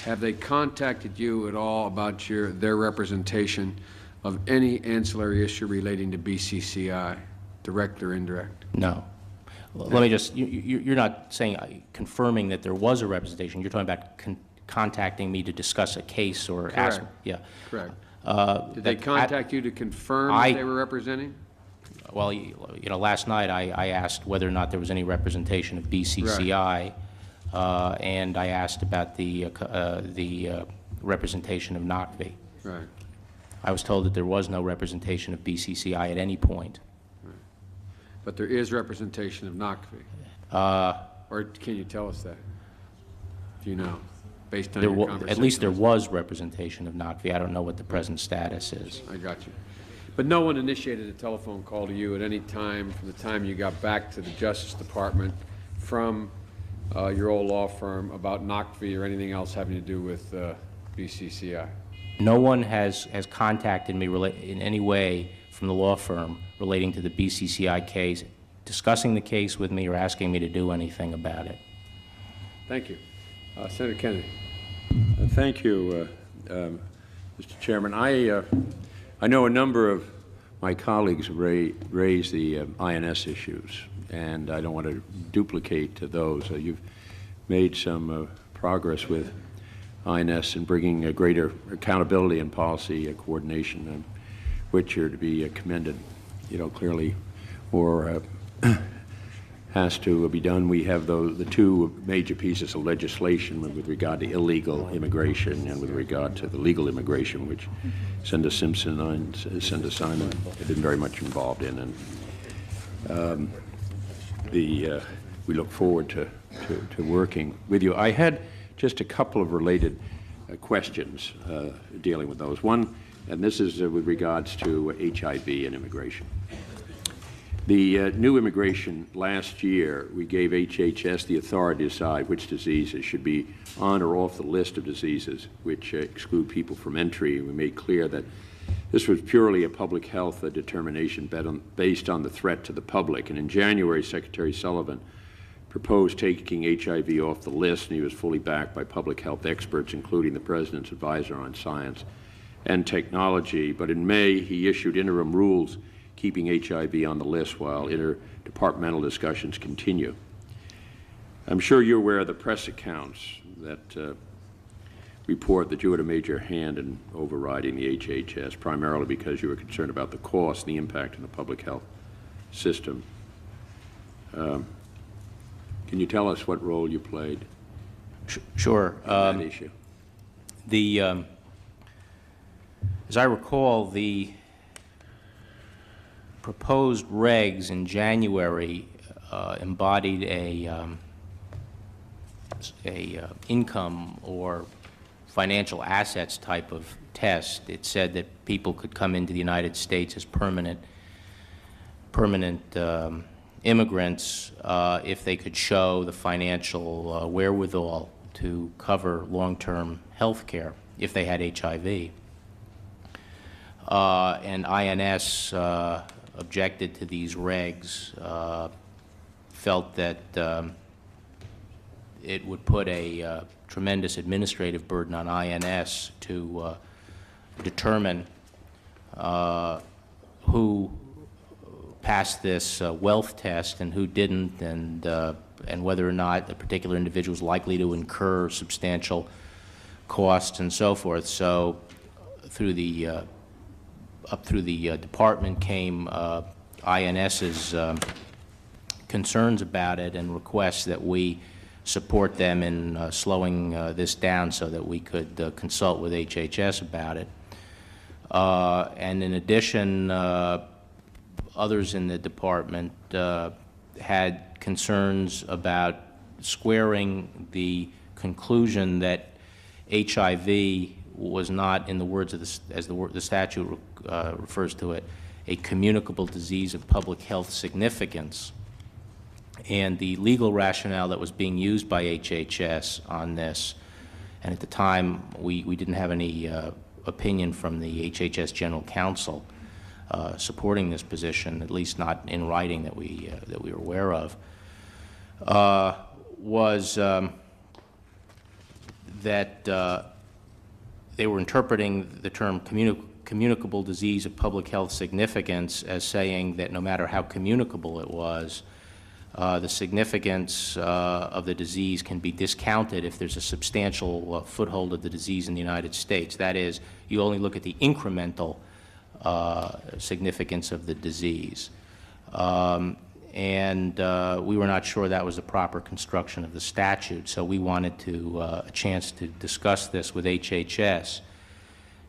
Have they contacted you at all about their representation of any ancillary issue relating to BCCI, direct or indirect? No. Let me just, you're not saying, confirming that there was a representation. You're talking about contacting me to discuss a case or ask. Correct. Yeah. Correct. Did they contact you to confirm that they were representing? Well, last night I asked whether or not there was any representation of BCCI, and I asked about the representation of NOCV. Right. I was told that there was no representation of BCCI at any point. Right. But there is representation of NOCV. Or can you tell us that? Do you know, based on your conversation? At least there was representation of NOCV. I don't know what the present status is. I got you. But no one initiated a telephone call to you at any time from the time you got back to the Justice Department from your old law firm about NOCV or anything else having to do with BCCI? No one has contacted me in any way from the law firm relating to the BCCI case, discussing the case with me or asking me to do anything about it. Thank you. Senator Kennedy. Thank you, Mr. Chairman. I know a number of my colleagues raised the INS issues, and I don't want to duplicate those. You've made some progress with INS in bringing a greater accountability and policy coordination, which are to be commended. Clearly more has to be done. We have the two major pieces of legislation with regard to illegal immigration and with regard to the legal immigration, which Senator Simpson and Senator Simon have been very much involved in. And we look forward to working with you. I had just a couple of related questions dealing with those. One, and this is with regards to HIV and immigration. The new immigration last year, we gave HHS the authority to decide which diseases should be on or off the list of diseases which exclude people from entry. We made clear that this was purely a public health determination based on the threat to the public. And in January, Secretary Sullivan proposed taking HIV off the list, and he was fully backed by public health experts, including the President's advisor on science and technology. But in May, he issued interim rules keeping HIV on the list while interdepartmental discussions continue. I'm sure you're aware of the press accounts that report that you had a major hand in overriding the HHS, primarily because you were concerned about the cost and the impact on the public health system. Can you tell us what role you played? Sure. In that issue? As I recall, the proposed regs in January embodied a income or financial assets type of test. It said that people could come into the United States as permanent immigrants if they could show the financial wherewithal to cover long-term health care if they had HIV. And INS objected to these regs, felt that it would put a tremendous administrative burden on INS to determine who passed this wealth test and who didn't, and whether or not a particular individual is likely to incur substantial costs and so forth. So up through the department came INS's concerns about it and requests that we support them in slowing this down so that we could consult with HHS about it. And in addition, others in the department had concerns about squaring the conclusion that HIV was not, in the words of the statute refers to it, a communicable disease of public health significance, and the legal rationale that was being used by HHS on this. And at the time, we didn't have any opinion from the HHS General Counsel supporting this position, at least not in writing that we were aware of, was that they were interpreting the term communicable disease of public health significance as saying that no matter how communicable it was, the significance of the disease can be discounted if there's a substantial foothold of the disease in the United States. That is, you only look at the incremental significance of the disease. And we were not sure that was the proper construction of the statute, so we wanted a chance to discuss this with HHS.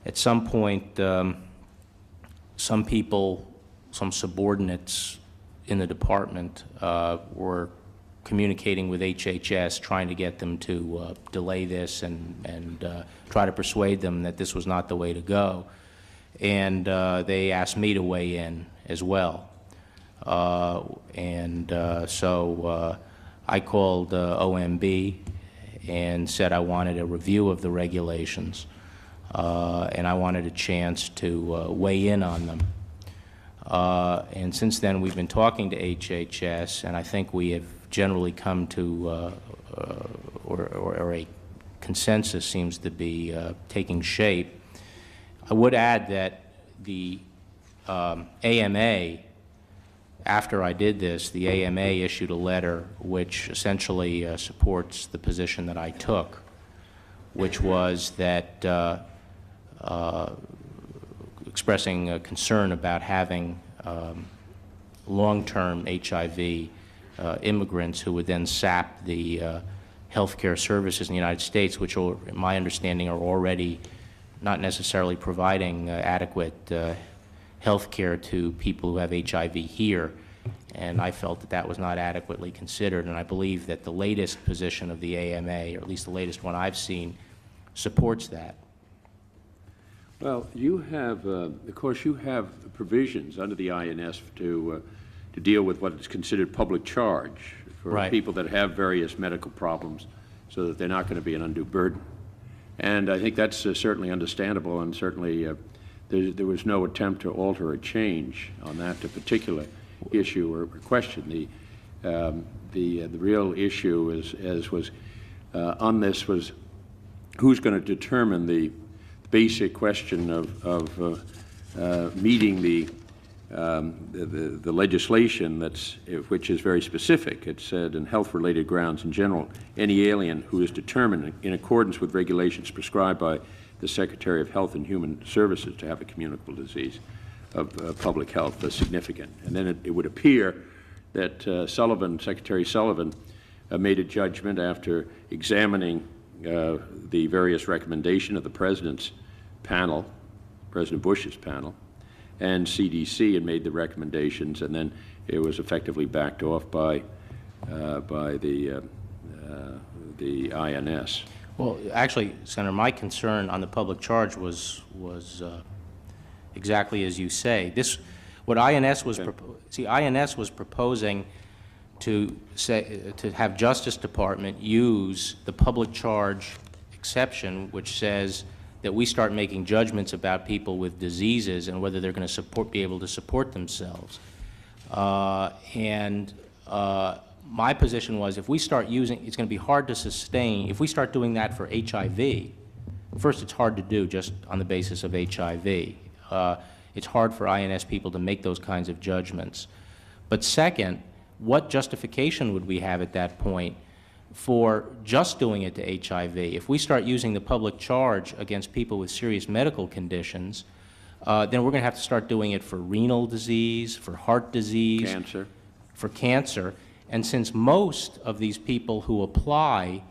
At some point, some people, some subordinates in the department were communicating with HHS, trying to get them to delay this and try to persuade them that this was not the way to go. And they asked me to weigh in as well. So I called OMB and said I wanted a review of the regulations, and I wanted a chance to weigh in on them. And since then, we've been talking to HHS, and I think we have generally come to, or a consensus seems to be taking shape. I would add that the AMA, after I did this, the AMA issued a letter which essentially supports the position that I took, which was that expressing a concern about having long-term HIV immigrants who would then sap the healthcare services in the United States, which, in my understanding, are already not necessarily providing adequate health care to people who have HIV here, and I felt that that was not adequately considered, and I believe that the latest position of the AMA, or at least the latest one I've seen, supports that. Well, you have, of course, you have provisions under the INS to deal with what is considered public charge for Right. people that have various medical problems, so that they're not going to be an undue burden. And I think that's certainly understandable, and certainly there was no attempt to alter or change on that particular issue or question. The real issue on this was who's going to determine the basic question of meeting the legislation which is very specific. It said, in health-related grounds in general, any alien who is determined in accordance with regulations prescribed by the Secretary of Health and Human Services to have a communicable disease of public health is significant. And then it would appear that Secretary Sullivan made a judgment after examining the various recommendations of the President's panel, President Bush's panel, and CDC, and made the recommendations, and then it was effectively backed off by the INS. Well, actually, Senator, my concern on the public charge was exactly as you say. What INS was INS was proposing to have Justice Department use the public charge exception, which says that we start making judgments about people with diseases and whether they're going to be able to support themselves. My position was, if we start using, it's going to be hard to sustain. If we start doing that for HIV, first, it's hard to do just on the basis of HIV. It's hard for INS people to make those kinds of judgments. But second, what justification would we have at that point for just doing it to HIV? If we start using the public charge against people with serious medical conditions, then we're going to have to start doing it for renal disease, for heart disease, for cancer. And since most of these people who apply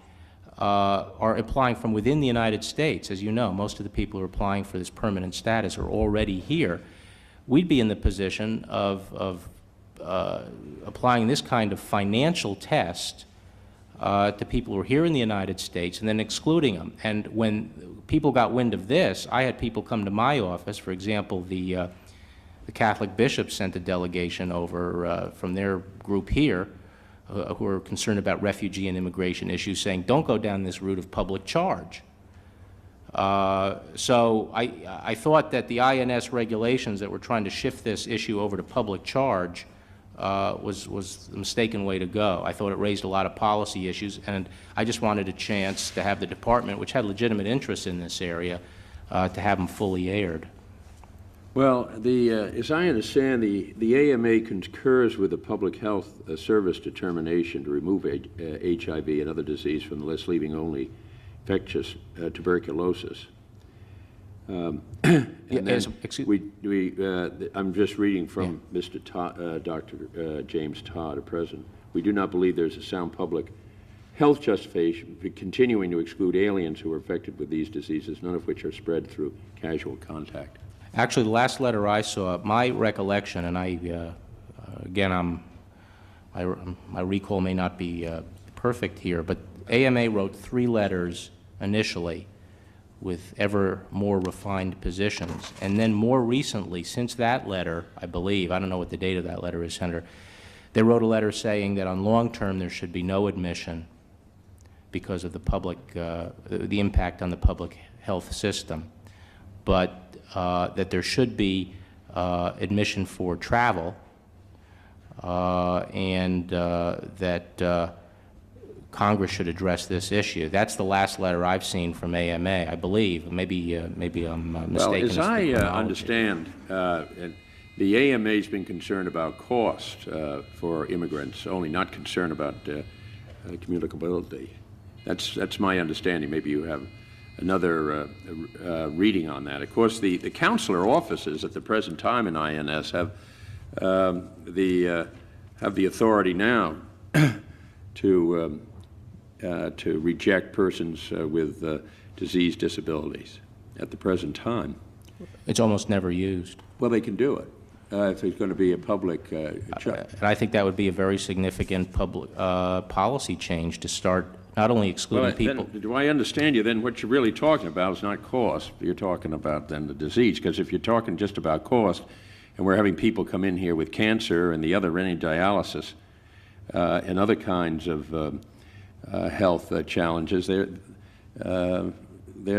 are applying from within the United States, as you know, most of the people who are applying for this permanent status are already here, we'd be in the position of applying this kind of financial test to people who are here in the United States and then excluding them. And when people got wind of this, I had people come to my office. For example, the Catholic bishops sent a delegation over from their group here who are concerned about refugee and immigration issues, saying, don't go down this route of public charge. So I thought that the INS regulations that were trying to shift this issue over to public charge was the mistaken way to go. I thought it raised a lot of policy issues, and I just wanted a chance to have the department, which had legitimate interests in this area, to have them fully aired. Well, as I understand, the AMA concurs with the Public Health Service determination to remove HIV and other disease from the list, leaving only infectious tuberculosis. And then I'm just reading from Dr. James Todd, a president. We do not believe there's a sound public health justification for continuing to exclude aliens who are infected with these diseases, none of which are spread through casual contact. Actually, the last letter I saw, my recollection, and again, my recall may not be perfect here, but AMA wrote 3 letters initially with ever more refined positions. And then more recently, since that letter, I believe, I don't know what the date of that letter is, Senator, they wrote a letter saying that on long term there should be no admission because of the public, the impact on the public health system, but that there should be admission for travel, and that Congress should address this issue. That's the last letter I've seen from AMA, I believe. Maybe I'm mistaken. Well, as I understand, the AMA has been concerned about cost for immigrants, only not concerned about communicability. That's my understanding. Maybe you have another reading on that. Of course, the consular offices at the present time in INS have the authority now to reject persons with disease disabilities at the present time. It's almost never used. Well, they can do it if there's going to be a public check. And I think that would be a very significant public policy change to start not only excluding people. Then, do I understand you? Then what you're really talking about is not cost. You're talking about then the disease. Because if you're talking just about cost, and we're having people come in here with cancer and the other any dialysis and other kinds of health challenges, they're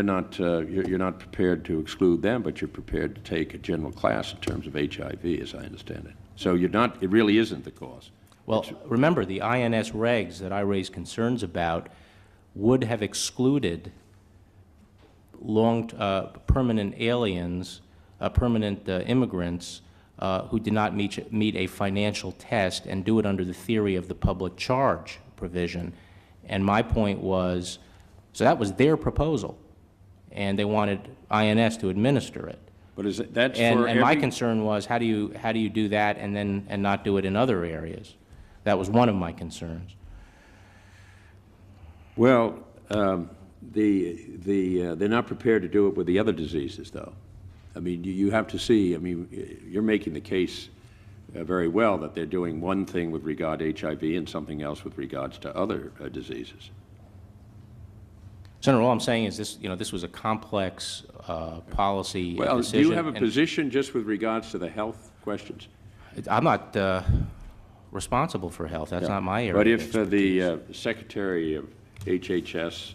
not. You're not prepared to exclude them, but you're prepared to take a general class in terms of HIV, as I understand it. So you're not. It really isn't the cost. Well, remember, the INS regs that I raised concerns about would have excluded permanent aliens, permanent immigrants who did not meet a financial test and do it under the theory of the public charge provision. And my point was, so that was their proposal, and they wanted INS to administer it. But is that's and, for and my concern was, how do you do that and not do it in other areas? That was one of my concerns. Well, they're not prepared to do it with the other diseases, though. I mean, you have to see. I mean, you're making the case very well that they're doing one thing with regard to HIV and something else with regards to other diseases. Senator, all I'm saying is this. This was a complex policy decision. Well, do you have a position just with regards to the health questions? I'm not responsible for health. That's not my area. But if the Secretary of HHS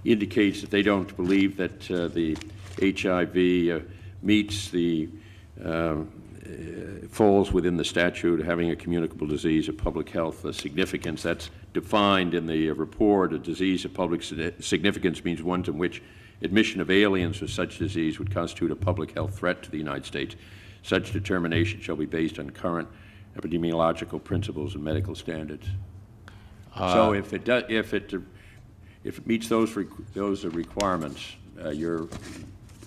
indicates that they don't believe that the HIV meets the falls within the statute of having a communicable disease of public health significance, that's defined in the report. A disease of public significance means ones in which admission of aliens with such disease would constitute a public health threat to the United States. Such determination shall be based on current epidemiological principles and medical standards. So if it meets those requirements, you're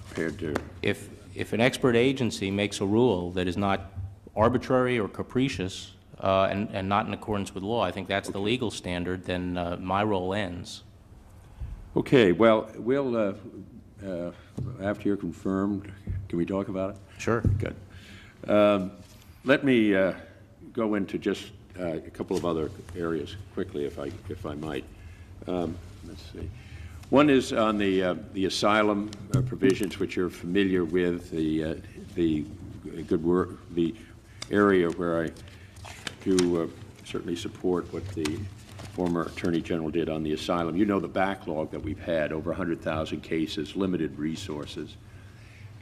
prepared to. If an expert agency makes a rule that is not arbitrary or capricious and not in accordance with law, I think that's the legal standard. Then my role ends. Okay. Well, we'll after you're confirmed, can we talk about it? Sure. Good. Let me go into just a couple of other areas quickly, if I might. Let's see. One is on the asylum provisions, which you're familiar with. The good work, the area where I do certainly support what the former Attorney General did on the asylum. You know the backlog that we've had, over 100,000 cases, limited resources.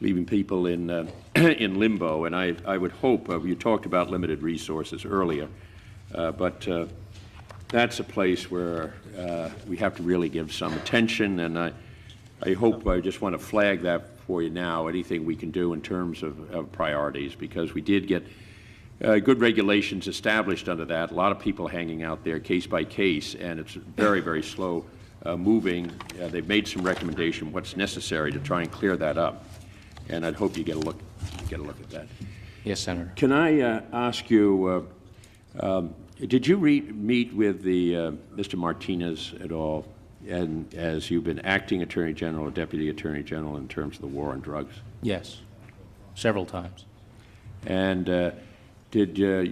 leaving people in in limbo. And I would hope you talked about limited resources earlier, but that's a place where we have to really give some attention. And I hope I just want to flag that for you now. Anything we can do in terms of priorities, because we did get good regulations established under that. A lot of people hanging out there case by case, and it's very, very slow moving. They've made some recommendation what's necessary to try and clear that up, and I'd hope you get a look at that. Yes, Senator. Can I ask you? Did you meet with Mr. Martinez at all, and as you've been acting Attorney General or Deputy Attorney General in terms of the war on drugs? Yes, several times. And did can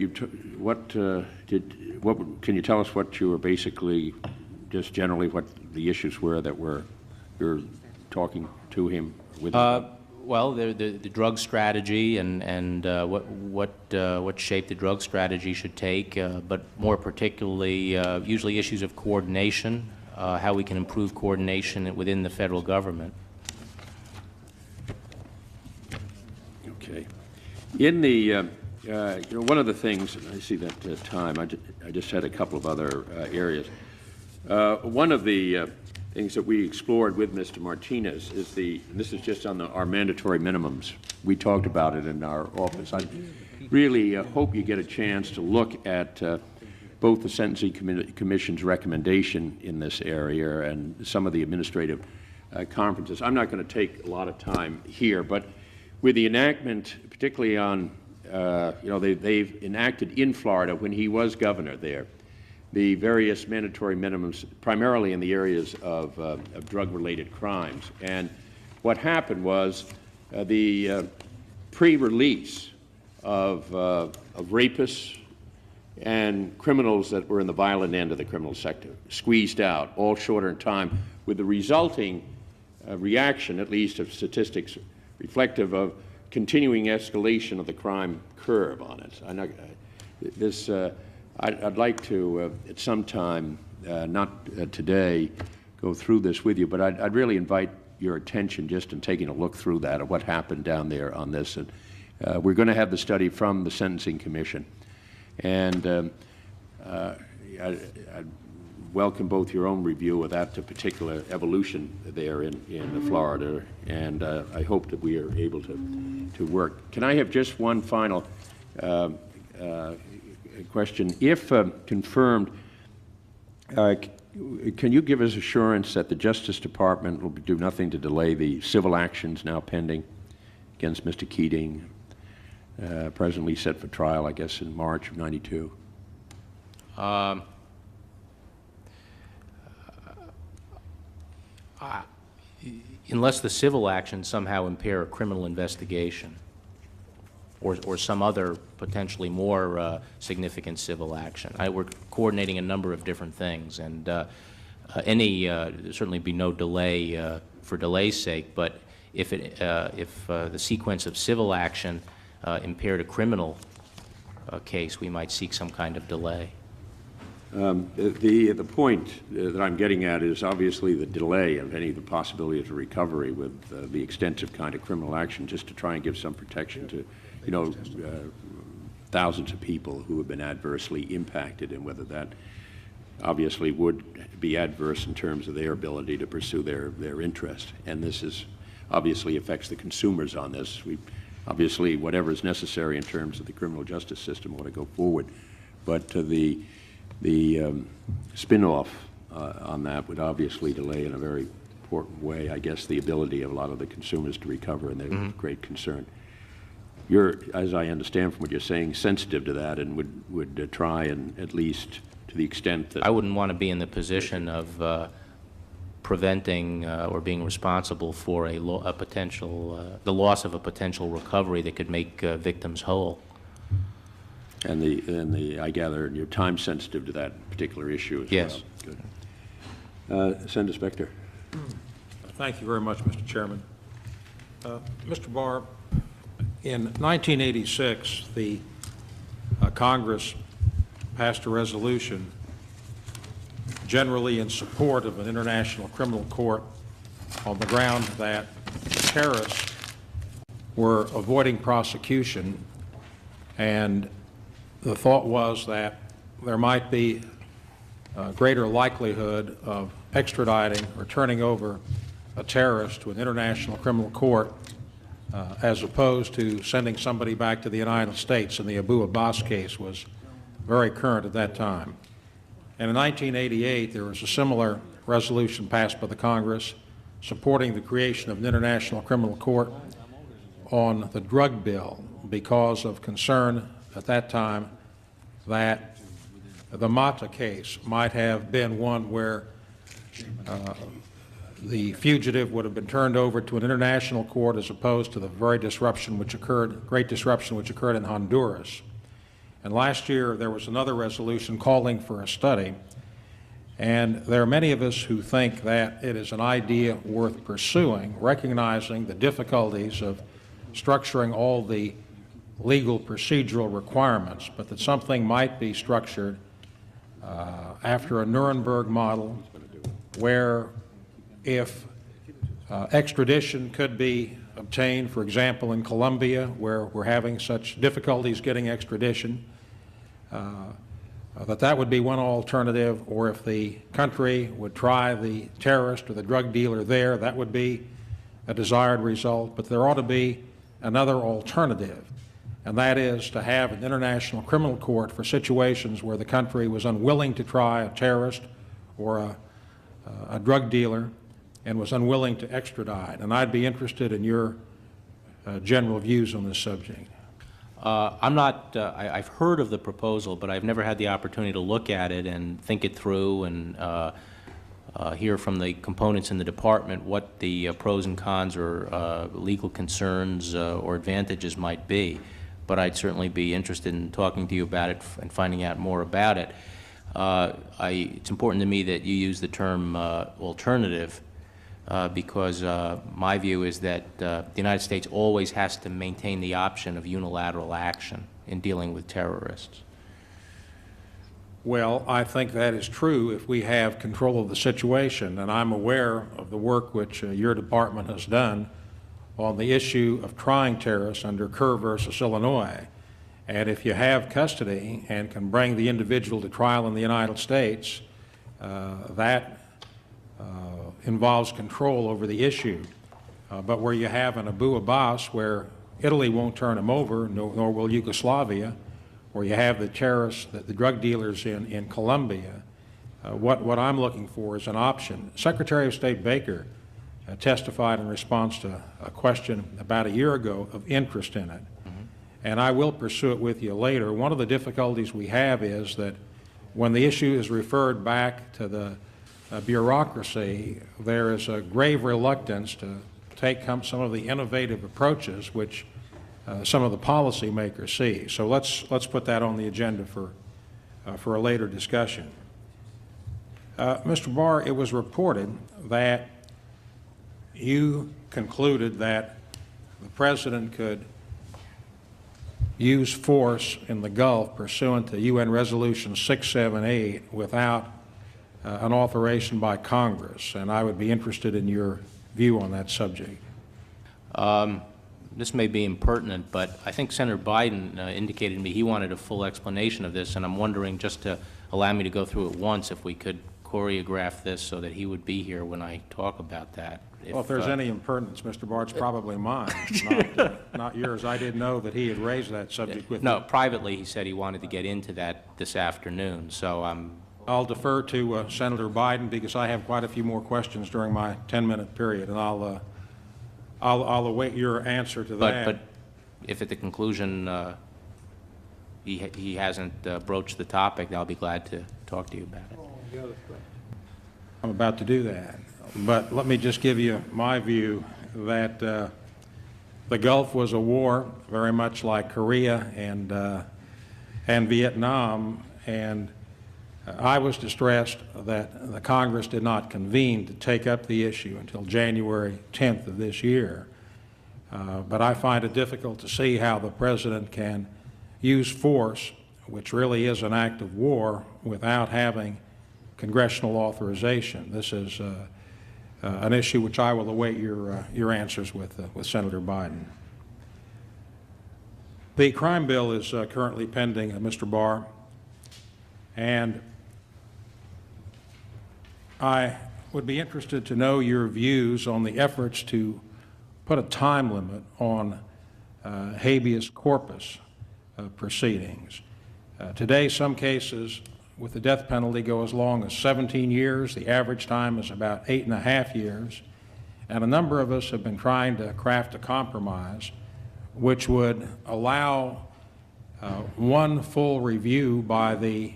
you tell us what you were basically, just generally what the issues were that you're talking to him with? Well, the drug strategy and what shape the drug strategy should take, but more particularly, usually issues of coordination, how we can improve coordination within the federal government. Okay. In the one of the things, I see that time. I just had a couple of other areas. One of the things that we explored with Mr. Martinez is and this is just on our mandatory minimums. We talked about it in our office. I really hope you get a chance to look at both the Sentencing Commission's recommendation in this area and some of the administrative conferences. I'm not going to take a lot of time here, but with the enactment, particularly on, they've enacted in Florida when he was governor there, the various mandatory minimums, primarily in the areas of drug-related crimes. And what happened was the pre-release of rapists and criminals that were in the violent end of the criminal sector, squeezed out, all shorter in time, with the resulting reaction, at least of statistics, reflective of continuing escalation of the crime curve on it. I'd like to, at some time, not today, go through this with you, but I'd really invite your attention just in taking a look through that, of what happened down there on this. And we're going to have the study from the Sentencing Commission. And I welcome both your own review of that particular evolution there in Florida, and I hope that we are able to work. Can I have just one final question? If confirmed, can you give us assurance that the Justice Department will do nothing to delay the civil actions now pending against Mr. Keating, presently set for trial, I guess, in March of '92? Unless the civil actions somehow impair a criminal investigation or some other potentially more significant civil action. We're coordinating a number of different things, and there'll certainly be no delay for delay's sake, but if the sequence of civil action impaired a criminal case, we might seek some kind of delay. The point that I'm getting at is obviously the delay of the possibility of recovery with the extensive kind of criminal action, just to try and give some protection to, thousands of people who have been adversely impacted, and whether that obviously would be adverse in terms of their ability to pursue their interest. And this obviously affects the consumers on this. Obviously, whatever is necessary in terms of the criminal justice system ought to go forward, but the spin-off on that would obviously delay in a very important way, I guess, the ability of a lot of the consumers to recover, and they're of great concern. You're, as I understand from what you're saying, sensitive to that, and would try, and at least to the extent that... I wouldn't want to be in the position of preventing or being responsible for the loss of a potential recovery that could make victims whole. And I gather you're time sensitive to that particular issue as yes. Well. Good. Senator Specter. Thank you very much, Mr. Chairman. Mr. Barr, in 1986, the Congress passed a resolution generally in support of an international criminal court on the ground that terrorists were avoiding prosecution, and the thought was that there might be a greater likelihood of extraditing or turning over a terrorist to an international criminal court as opposed to sending somebody back to the United States, and the Abu Abbas case was very current at that time. And in 1988, there was a similar resolution passed by the Congress supporting the creation of an international criminal court on the drug bill because of concern at that time that the Mata case might have been one where the fugitive would have been turned over to an international court as opposed to the great disruption which occurred in Honduras. And last year there was another resolution calling for a study, and there are many of us who think that it is an idea worth pursuing, recognizing the difficulties of structuring all the legal procedural requirements, but that something might be structured after a Nuremberg model where if extradition could be obtained, for example, in Colombia, where we're having such difficulties getting extradition, that would be one alternative, or if the country would try the terrorist or the drug dealer there, that would be a desired result. But there ought to be another alternative, and that is to have an international criminal court for situations where the country was unwilling to try a terrorist or a drug dealer and was unwilling to extradite. And I'd be interested in your general views on this subject. I've heard of the proposal, but I've never had the opportunity to look at it and think it through and hear from the components in the department what the pros and cons or legal concerns or advantages might be. But I'd certainly be interested in talking to you about it and finding out more about it. It's important to me that you use the term alternative because my view is that the United States always has to maintain the option of unilateral action in dealing with terrorists. Well, I think that is true if we have control of the situation, and I'm aware of the work which your department has done on the issue of trying terrorists under Kerr versus Illinois. And if you have custody and can bring the individual to trial in the United States, that involves control over the issue. But where you have an Abu Abbas where Italy won't turn him over, nor will Yugoslavia, where you have the terrorists, the drug dealers in Colombia, what I'm looking for is an option. Secretary of State Baker testified in response to a question about a year ago of interest in it. And I will pursue it with you later. One of the difficulties we have is that when the issue is referred back to the bureaucracy, there is a grave reluctance to take some of the innovative approaches which some of the policymakers see. So let's put that on the agenda for a later discussion. Mr. Barr, it was reported that you concluded that the President could use force in the Gulf pursuant to UN Resolution 678 without an authorization by Congress, and I would be interested in your view on that subject. This may be impertinent, but I think Senator Biden indicated to me he wanted a full explanation of this, and I'm wondering, just to allow me to go through it once, if we could choreograph this so that he would be here when I talk about that. Well, if there's any impertinence, Mr. Barr, it's probably mine, not yours. I didn't know that he had raised that subject with No, me. privately he said he wanted to get into that this afternoon, so I'll defer to Senator Biden because I have quite a few more questions during my 10-minute period, and I'll await your answer to that. But if at the conclusion he hasn't broached the topic, I'll be glad to talk to you about it. I'm about to do that. But let me just give you my view that the Gulf was a war very much like Korea and Vietnam, and I was distressed that the Congress did not convene to take up the issue until January 10th of this year. But I find it difficult to see how the President can use force, which really is an act of war, without having congressional authorization. This is an issue which I will await your answers with Senator Biden. The crime bill is currently pending, Mr. Barr, and I would be interested to know your views on the efforts to put a time limit on habeas corpus proceedings. Today, some cases with the death penalty go as long as 17 years. The average time is about 8.5 years. And a number of us have been trying to craft a compromise which would allow one full review by the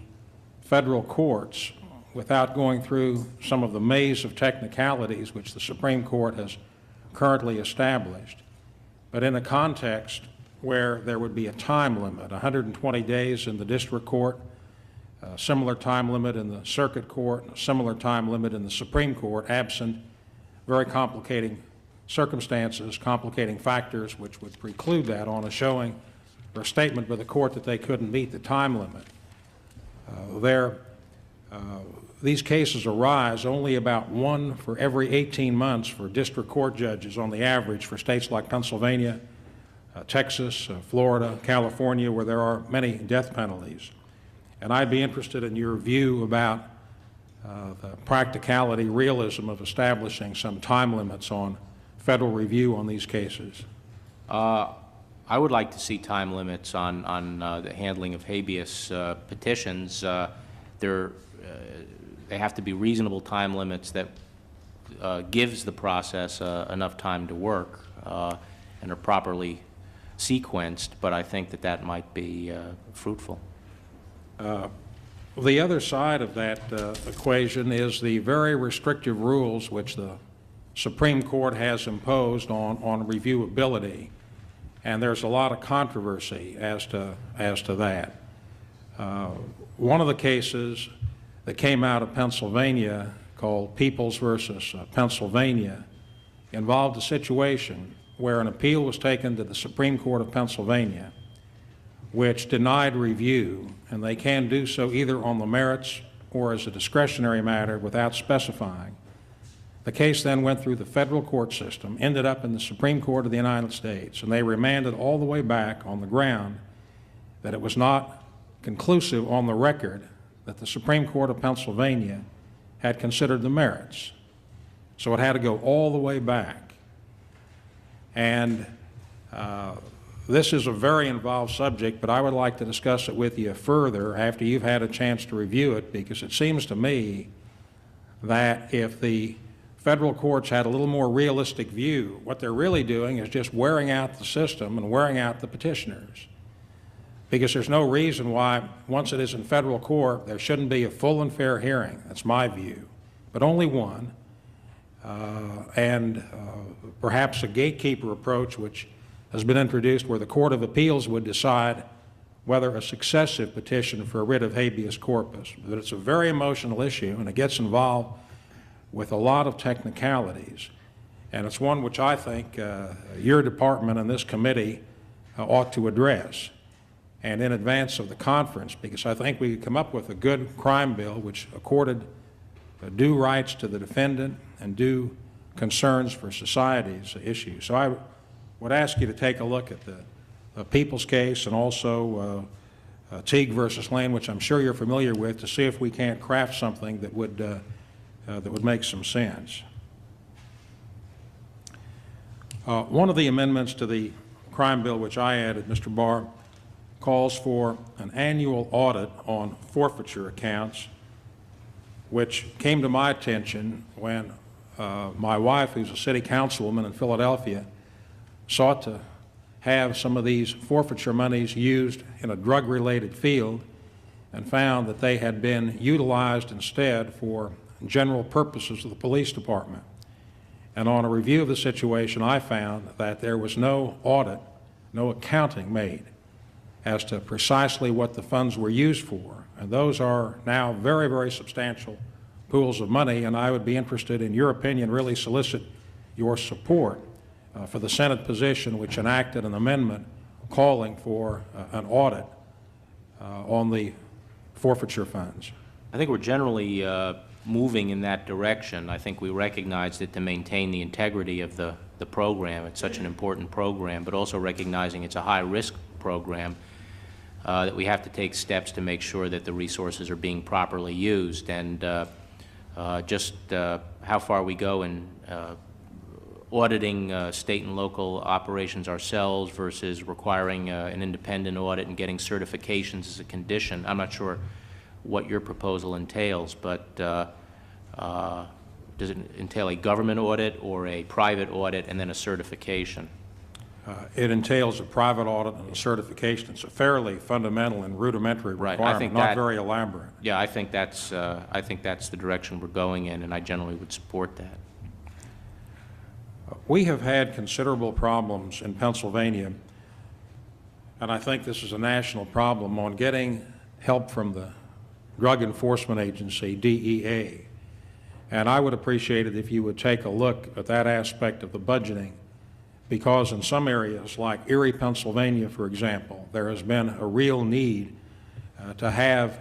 federal courts without going through some of the maze of technicalities which the Supreme Court has currently established, but in a context where there would be a time limit, 120 days in the district court, a similar time limit in the circuit court, and a similar time limit in the Supreme Court, absent very complicating circumstances, complicating factors which would preclude that on a showing or a statement by the court that they couldn't meet the time limit. These cases arise only about one for every 18 months for district court judges on the average for states like Pennsylvania, Texas, Florida, California, where there are many death penalties. And I'd be interested in your view about the practicality, realism of establishing some time limits on federal review on these cases. I would like to see time limits on the handling of habeas petitions. They have to be reasonable time limits that gives the process enough time to work and are properly sequenced, but I think that that might be fruitful. The other side of that equation is the very restrictive rules which the Supreme Court has imposed on reviewability, and there's a lot of controversy as to that. One of the cases that came out of Pennsylvania, called Peoples versus Pennsylvania, involved a situation where an appeal was taken to the Supreme Court of Pennsylvania, which denied review, and they can do so either on the merits or as a discretionary matter without specifying. The case then went through the federal court system, ended up in the Supreme Court of the United States, and they remanded all the way back on the ground that it was not conclusive on the record that the Supreme Court of Pennsylvania had considered the merits. So it had to go all the way back. And this is a very involved subject, but I would like to discuss it with you further after you've had a chance to review it, because it seems to me that if the federal courts had a little more realistic view, what they're really doing is just wearing out the system and wearing out the petitioners. Because there's no reason why, once it is in federal court, there shouldn't be a full and fair hearing. That's my view, but only one. And perhaps a gatekeeper approach, which has been introduced, where the Court of Appeals would decide whether a successive petition for a writ of habeas corpus. But it's a very emotional issue, and it gets involved with a lot of technicalities. And it's one which I think your department and this committee ought to address. And in advance of the conference, because I think we could come up with a good crime bill which accorded due rights to the defendant and due concerns for society's issues. So I would ask you to take a look at the Peoples case and also Teague versus Lane, which I'm sure you're familiar with, to see if we can't craft something that would make some sense. One of the amendments to the crime bill which I added, Mr. Barr, calls for an annual audit on forfeiture accounts, which came to my attention when my wife, who's a city councilwoman in Philadelphia, sought to have some of these forfeiture monies used in a drug-related field and found that they had been utilized instead for general purposes of the police department. And on a review of the situation, I found that there was no audit, no accounting made as to precisely what the funds were used for. And those are now very, very substantial pools of money, and I would be interested in your opinion, really solicit your support for the Senate position which enacted an amendment calling for an audit on the forfeiture funds. I think we're generally moving in that direction. I think we recognize that to maintain the integrity of the program, it's such an important program, but also recognizing it's a high-risk program, that we have to take steps to make sure that the resources are being properly used. And just how far we go in auditing state and local operations ourselves versus requiring an independent audit and getting certifications as a condition. I'm not sure what your proposal entails, but does it entail a government audit or a private audit and then a certification? It entails a private audit and a certification. It's a fairly fundamental and rudimentary requirement, not very elaborate. Yeah, I think that's the direction we're going in, and I generally would support that. We have had considerable problems in Pennsylvania, and I think this is a national problem, on getting help from the Drug Enforcement Agency, DEA. And I would appreciate it if you would take a look at that aspect of the budgeting, because in some areas, like Erie, Pennsylvania, for example, there has been a real need to have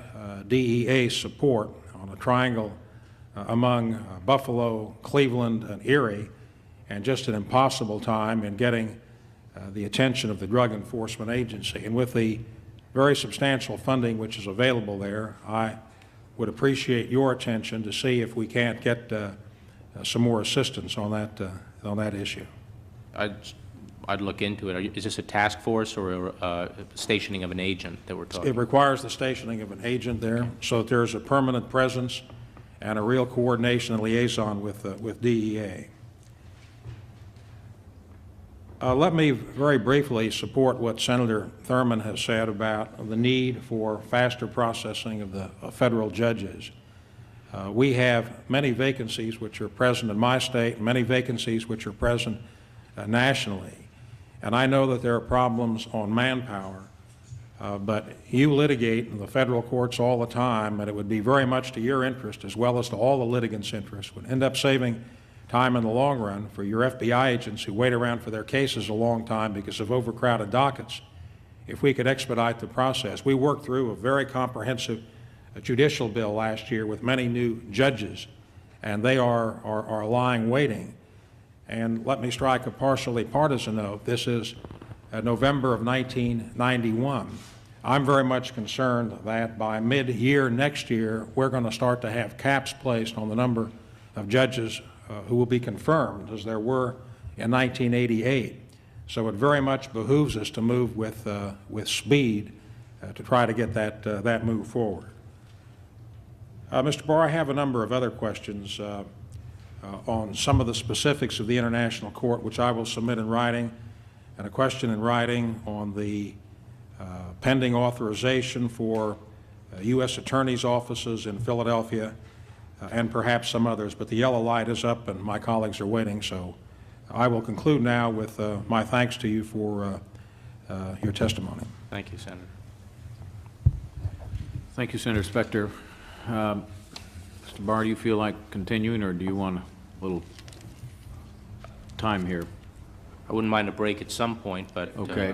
DEA support on a triangle among Buffalo, Cleveland, and Erie, and just an impossible time in getting the attention of the Drug Enforcement Agency. And with the very substantial funding which is available there, I would appreciate your attention to see if we can't get some more assistance on that issue. I'd look into it. Is this a task force or a stationing of an agent that we're talking about? It requires the stationing of an agent there, so that there's a permanent presence and a real coordination and liaison with DEA. Let me very briefly support what Senator Thurman has said about the need for faster processing of the federal judges. We have many vacancies which are present in my state, many vacancies which are present nationally. And I know that there are problems on manpower, but you litigate in the federal courts all the time, and it would be very much to your interest, as well as to all the litigants' interest, would end up saving time in the long run for your FBI agents who wait around for their cases a long time because of overcrowded dockets. If we could expedite the process. We worked through a very comprehensive judicial bill last year with many new judges, and they are lying waiting. And let me strike a partially partisan note. This is November of 1991. I'm very much concerned that by mid-year next year, we're going to start to have caps placed on the number of judges who will be confirmed, as there were in 1988. So it very much behooves us to move with speed to try to get that move forward. Mr. Barr, I have a number of other questions on some of the specifics of the International Court, which I will submit in writing, and a question in writing on the pending authorization for U.S. attorneys' offices in Philadelphia, and perhaps some others. But the yellow light is up, and my colleagues are waiting, so I will conclude now with my thanks to you for your testimony. Thank you, Senator. Thank you, Senator Specter. Mr. Barr, do you feel like continuing, or do you want a little time here? I wouldn't mind a break at some point, but... Okay.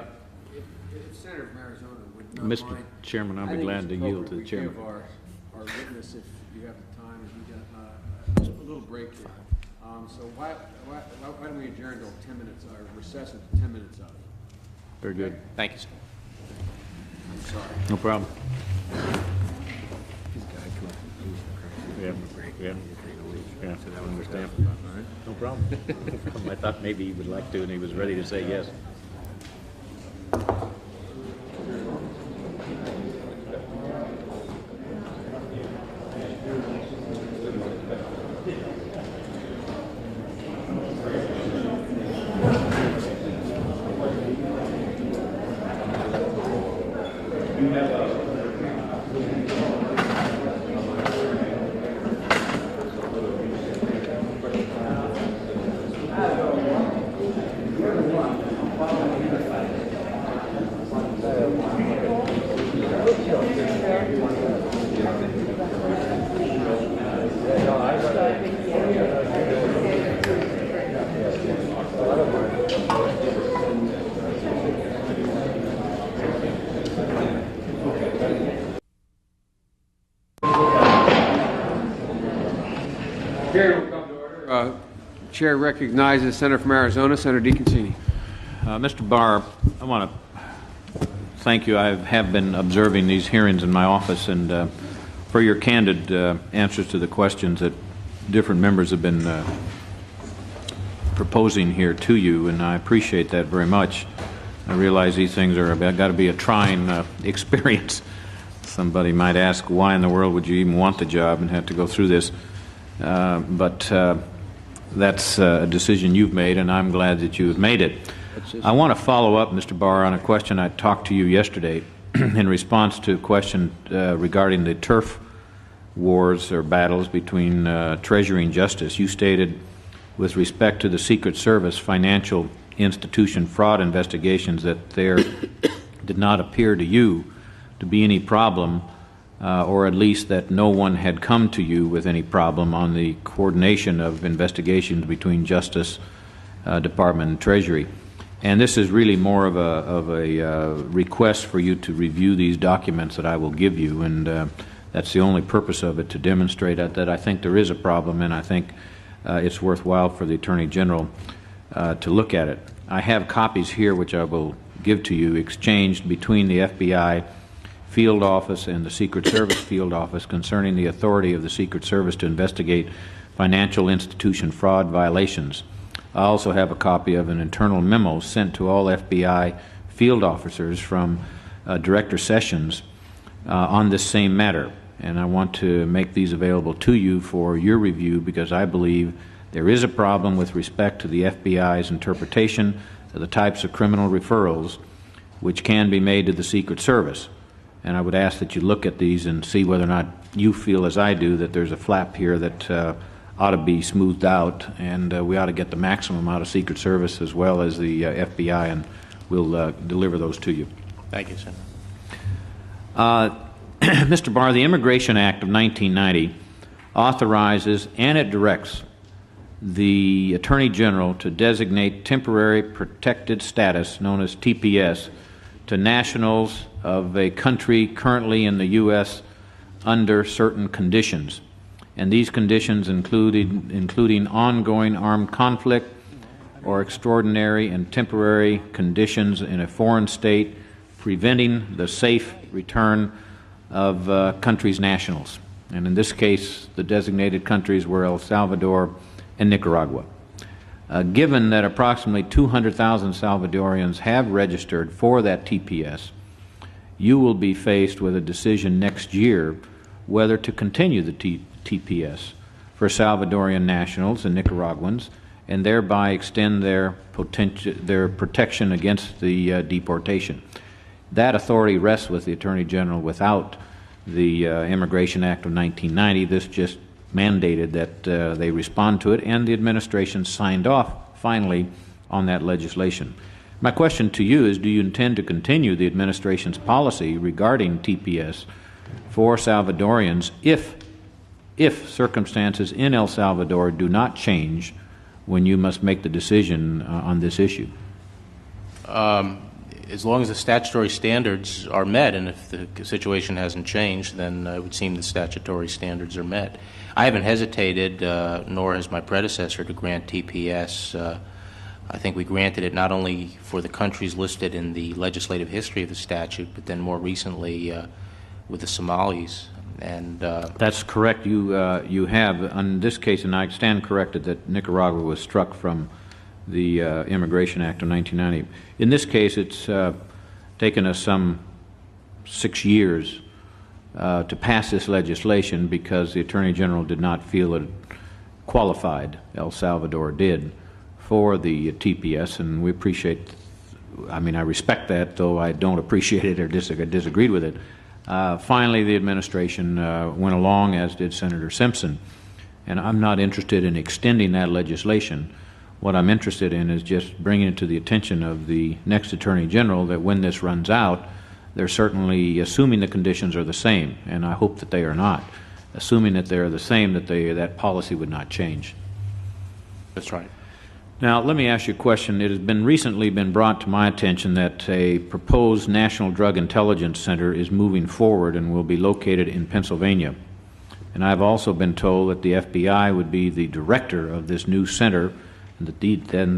If Senator from Arizona would not Mr. mind, Chairman, I'll be glad to yield to the chairman. Our witness, if you have the time, if you got just a little break here. So why don't we adjourn until 10 minutes, or recess until 10 minutes out? Very good. Thank you, sir. I'm sorry. No problem. Yeah, I understand. All right. No problem. I thought maybe he would like to, and he was ready to say yes. Chair recognizes Senator from Arizona, Senator DeConcini. Mr. Barr, I want to thank you. I have been observing these hearings in my office, and for your candid answers to the questions that different members have been proposing here to you, and I appreciate that very much. I realize these things are got to be a trying experience. Somebody might ask, why in the world would you even want the job and have to go through this? But that's a decision you've made, and I'm glad that you have made it. I want to follow up, Mr. Barr, on a question I talked to you yesterday in response to a question regarding the turf wars or battles between Treasury and Justice. You stated, with respect to the Secret Service financial institution fraud investigations, that there did not appear to you to be any problem, or at least that no one had come to you with any problem on the coordination of investigations between Justice Department and Treasury. And this is really more of a request for you to review these documents that I will give you, and that's the only purpose of it, to demonstrate that I think there is a problem, and I think it's worthwhile for the Attorney General to look at it. I have copies here which I will give to you, exchanged between the FBI field office and the Secret Service field office concerning the authority of the Secret Service to investigate financial institution fraud violations. I also have a copy of an internal memo sent to all FBI field officers from Director Sessions on this same matter, and I want to make these available to you for your review, because I believe there is a problem with respect to the FBI's interpretation of the types of criminal referrals which can be made to the Secret Service. And I would ask that you look at these and see whether or not you feel, as I do, that there's a flap here that ought to be smoothed out, and we ought to get the maximum out of Secret Service as well as the FBI, and we'll deliver those to you. Thank you, Senator. Mr. Barr, the Immigration Act of 1990 authorizes and it directs the Attorney General to designate temporary protected status, known as TPS, to nationals of a country currently in the U.S. under certain conditions. And these conditions including ongoing armed conflict or extraordinary and temporary conditions in a foreign state preventing the safe return of country's nationals. And in this case, the designated countries were El Salvador and Nicaragua. Given that approximately 200,000 Salvadorians have registered for that TPS, you will be faced with a decision next year whether to continue the TPS for Salvadorian nationals and Nicaraguans, and thereby extend their protection against the deportation. That authority rests with the Attorney General without the Immigration Act of 1990. This just mandated that they respond to it, and the administration signed off finally on that legislation. My question to you is, do you intend to continue the administration's policy regarding TPS for Salvadorians if circumstances in El Salvador do not change when you must make the decision on this issue? As long as the statutory standards are met, and if the situation hasn't changed, then it would seem the statutory standards are met. I haven't hesitated, nor has my predecessor, to grant TPS. I think we granted it not only for the countries listed in the legislative history of the statute, but then more recently with the Somalis. And that's correct. You have, in this case, and I stand corrected, that Nicaragua was struck from the Immigration Act of 1990. In this case, it's taken us some 6 years to pass this legislation because the Attorney General did not feel it qualified, El Salvador did, for the TPS, and we appreciate, I respect that, though I don't appreciate it or disagreed with it. Finally, the administration went along, as did Senator Simpson, and I'm not interested in extending that legislation. What I'm interested in is just bringing it to the attention of the next Attorney General that when this runs out, they're certainly, assuming the conditions are the same, and I hope that they are not, assuming that they're the same, that policy would not change. That's right. Now, let me ask you a question. It has recently been brought to my attention that a proposed National Drug Intelligence Center is moving forward and will be located in Pennsylvania. And I've also been told that the FBI would be the director of this new center, and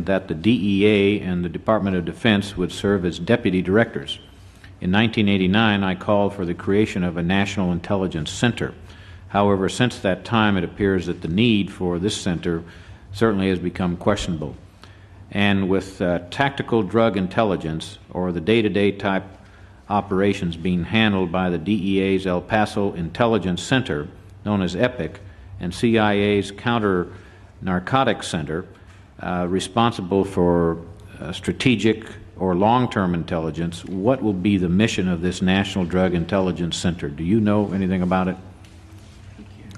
that the DEA and the Department of Defense would serve as deputy directors. In 1989, I called for the creation of a National Intelligence Center. However, since that time, it appears that the need for this center certainly has become questionable. And with tactical drug intelligence, or the day-to-day type operations being handled by the DEA's El Paso Intelligence Center, known as EPIC, and CIA's Counter-Narcotics Center, responsible for strategic or long-term intelligence, what will be the mission of this National Drug Intelligence Center? Do you know anything about it?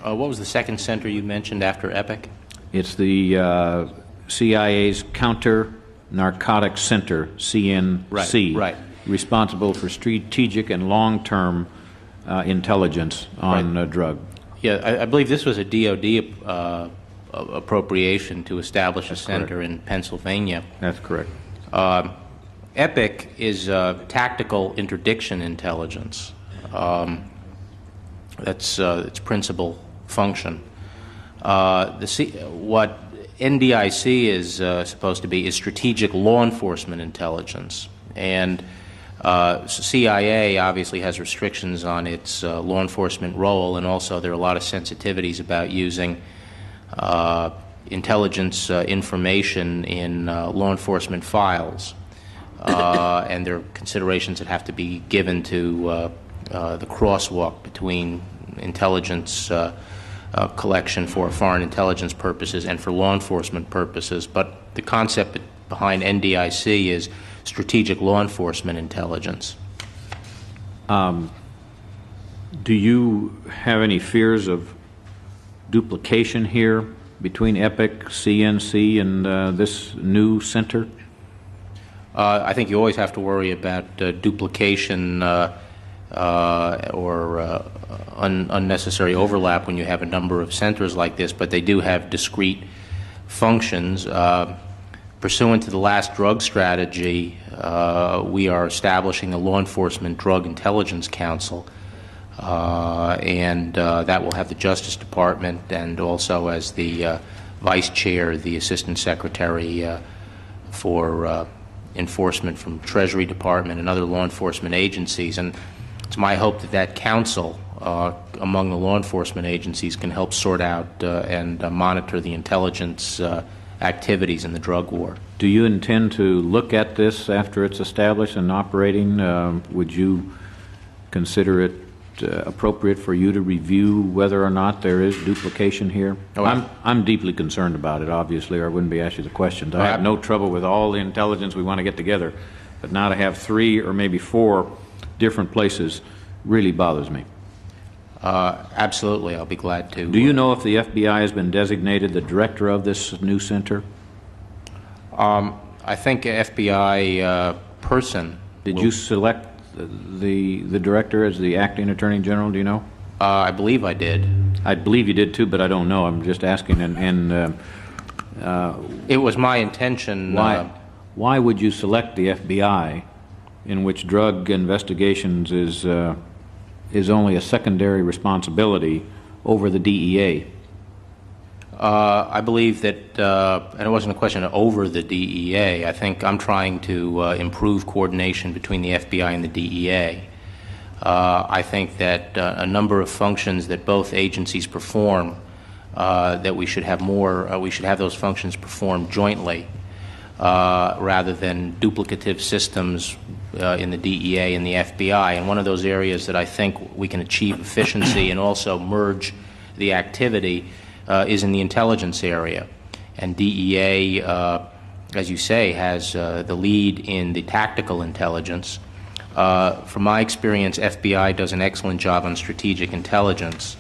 What was the second center you mentioned after EPIC? It's the CIA's Counter-Narcotics Center, CNC, right. responsible for strategic and long-term intelligence on drug. Yeah, I believe this was a DOD appropriation to establish a center in Pennsylvania. That's correct. EPIC is tactical interdiction intelligence. That's its principal function. What NDIC is supposed to be is strategic law enforcement intelligence. And CIA obviously has restrictions on its law enforcement role, and also there are a lot of sensitivities about using intelligence information in law enforcement files. And there are considerations that have to be given to the crosswalk between intelligence collection for foreign intelligence purposes and for law enforcement purposes. But the concept behind NDIC is strategic law enforcement intelligence. Do you have any fears of duplication here between EPIC, CNC, and this new center? I think you always have to worry about duplication or unnecessary overlap when you have a number of centers like this, but they do have discrete functions. Pursuant to the last drug strategy, we are establishing a Law Enforcement Drug Intelligence Council, and that will have the Justice Department and also as the Vice Chair, the Assistant Secretary for enforcement from Treasury Department and other law enforcement agencies. And it's my hope that that council among the law enforcement agencies can help sort out and monitor the intelligence activities in the drug war. Do you intend to look at this after it's established and operating? Would you consider it appropriate for you to review whether or not there is duplication here? I'm deeply concerned about it, obviously, or I wouldn't be asking the questions. I have no trouble with all the intelligence we want to get together, but now to have 3 or maybe 4 different places really bothers me. Absolutely, I'll be glad to. Do you know if the FBI has been designated the director of this new center? I think an FBI person. Did you select the director as the acting attorney general? Do you know? I believe I did. I believe you did too, but I don't know. I'm just asking. It was my intention. Why would you select the FBI, in which drug investigations is only a secondary responsibility, over the DEA? I believe that, and it wasn't a question of over the DEA. I think I'm trying to improve coordination between the FBI and the DEA. I think that a number of functions that both agencies perform, that we should have more, we should have those functions performed jointly, rather than duplicative systems in the DEA and the FBI. And one of those areas that I think we can achieve efficiency and also merge the activity is in the intelligence area. And DEA, as you say, has the lead in the tactical intelligence. From my experience, FBI does an excellent job on strategic intelligence.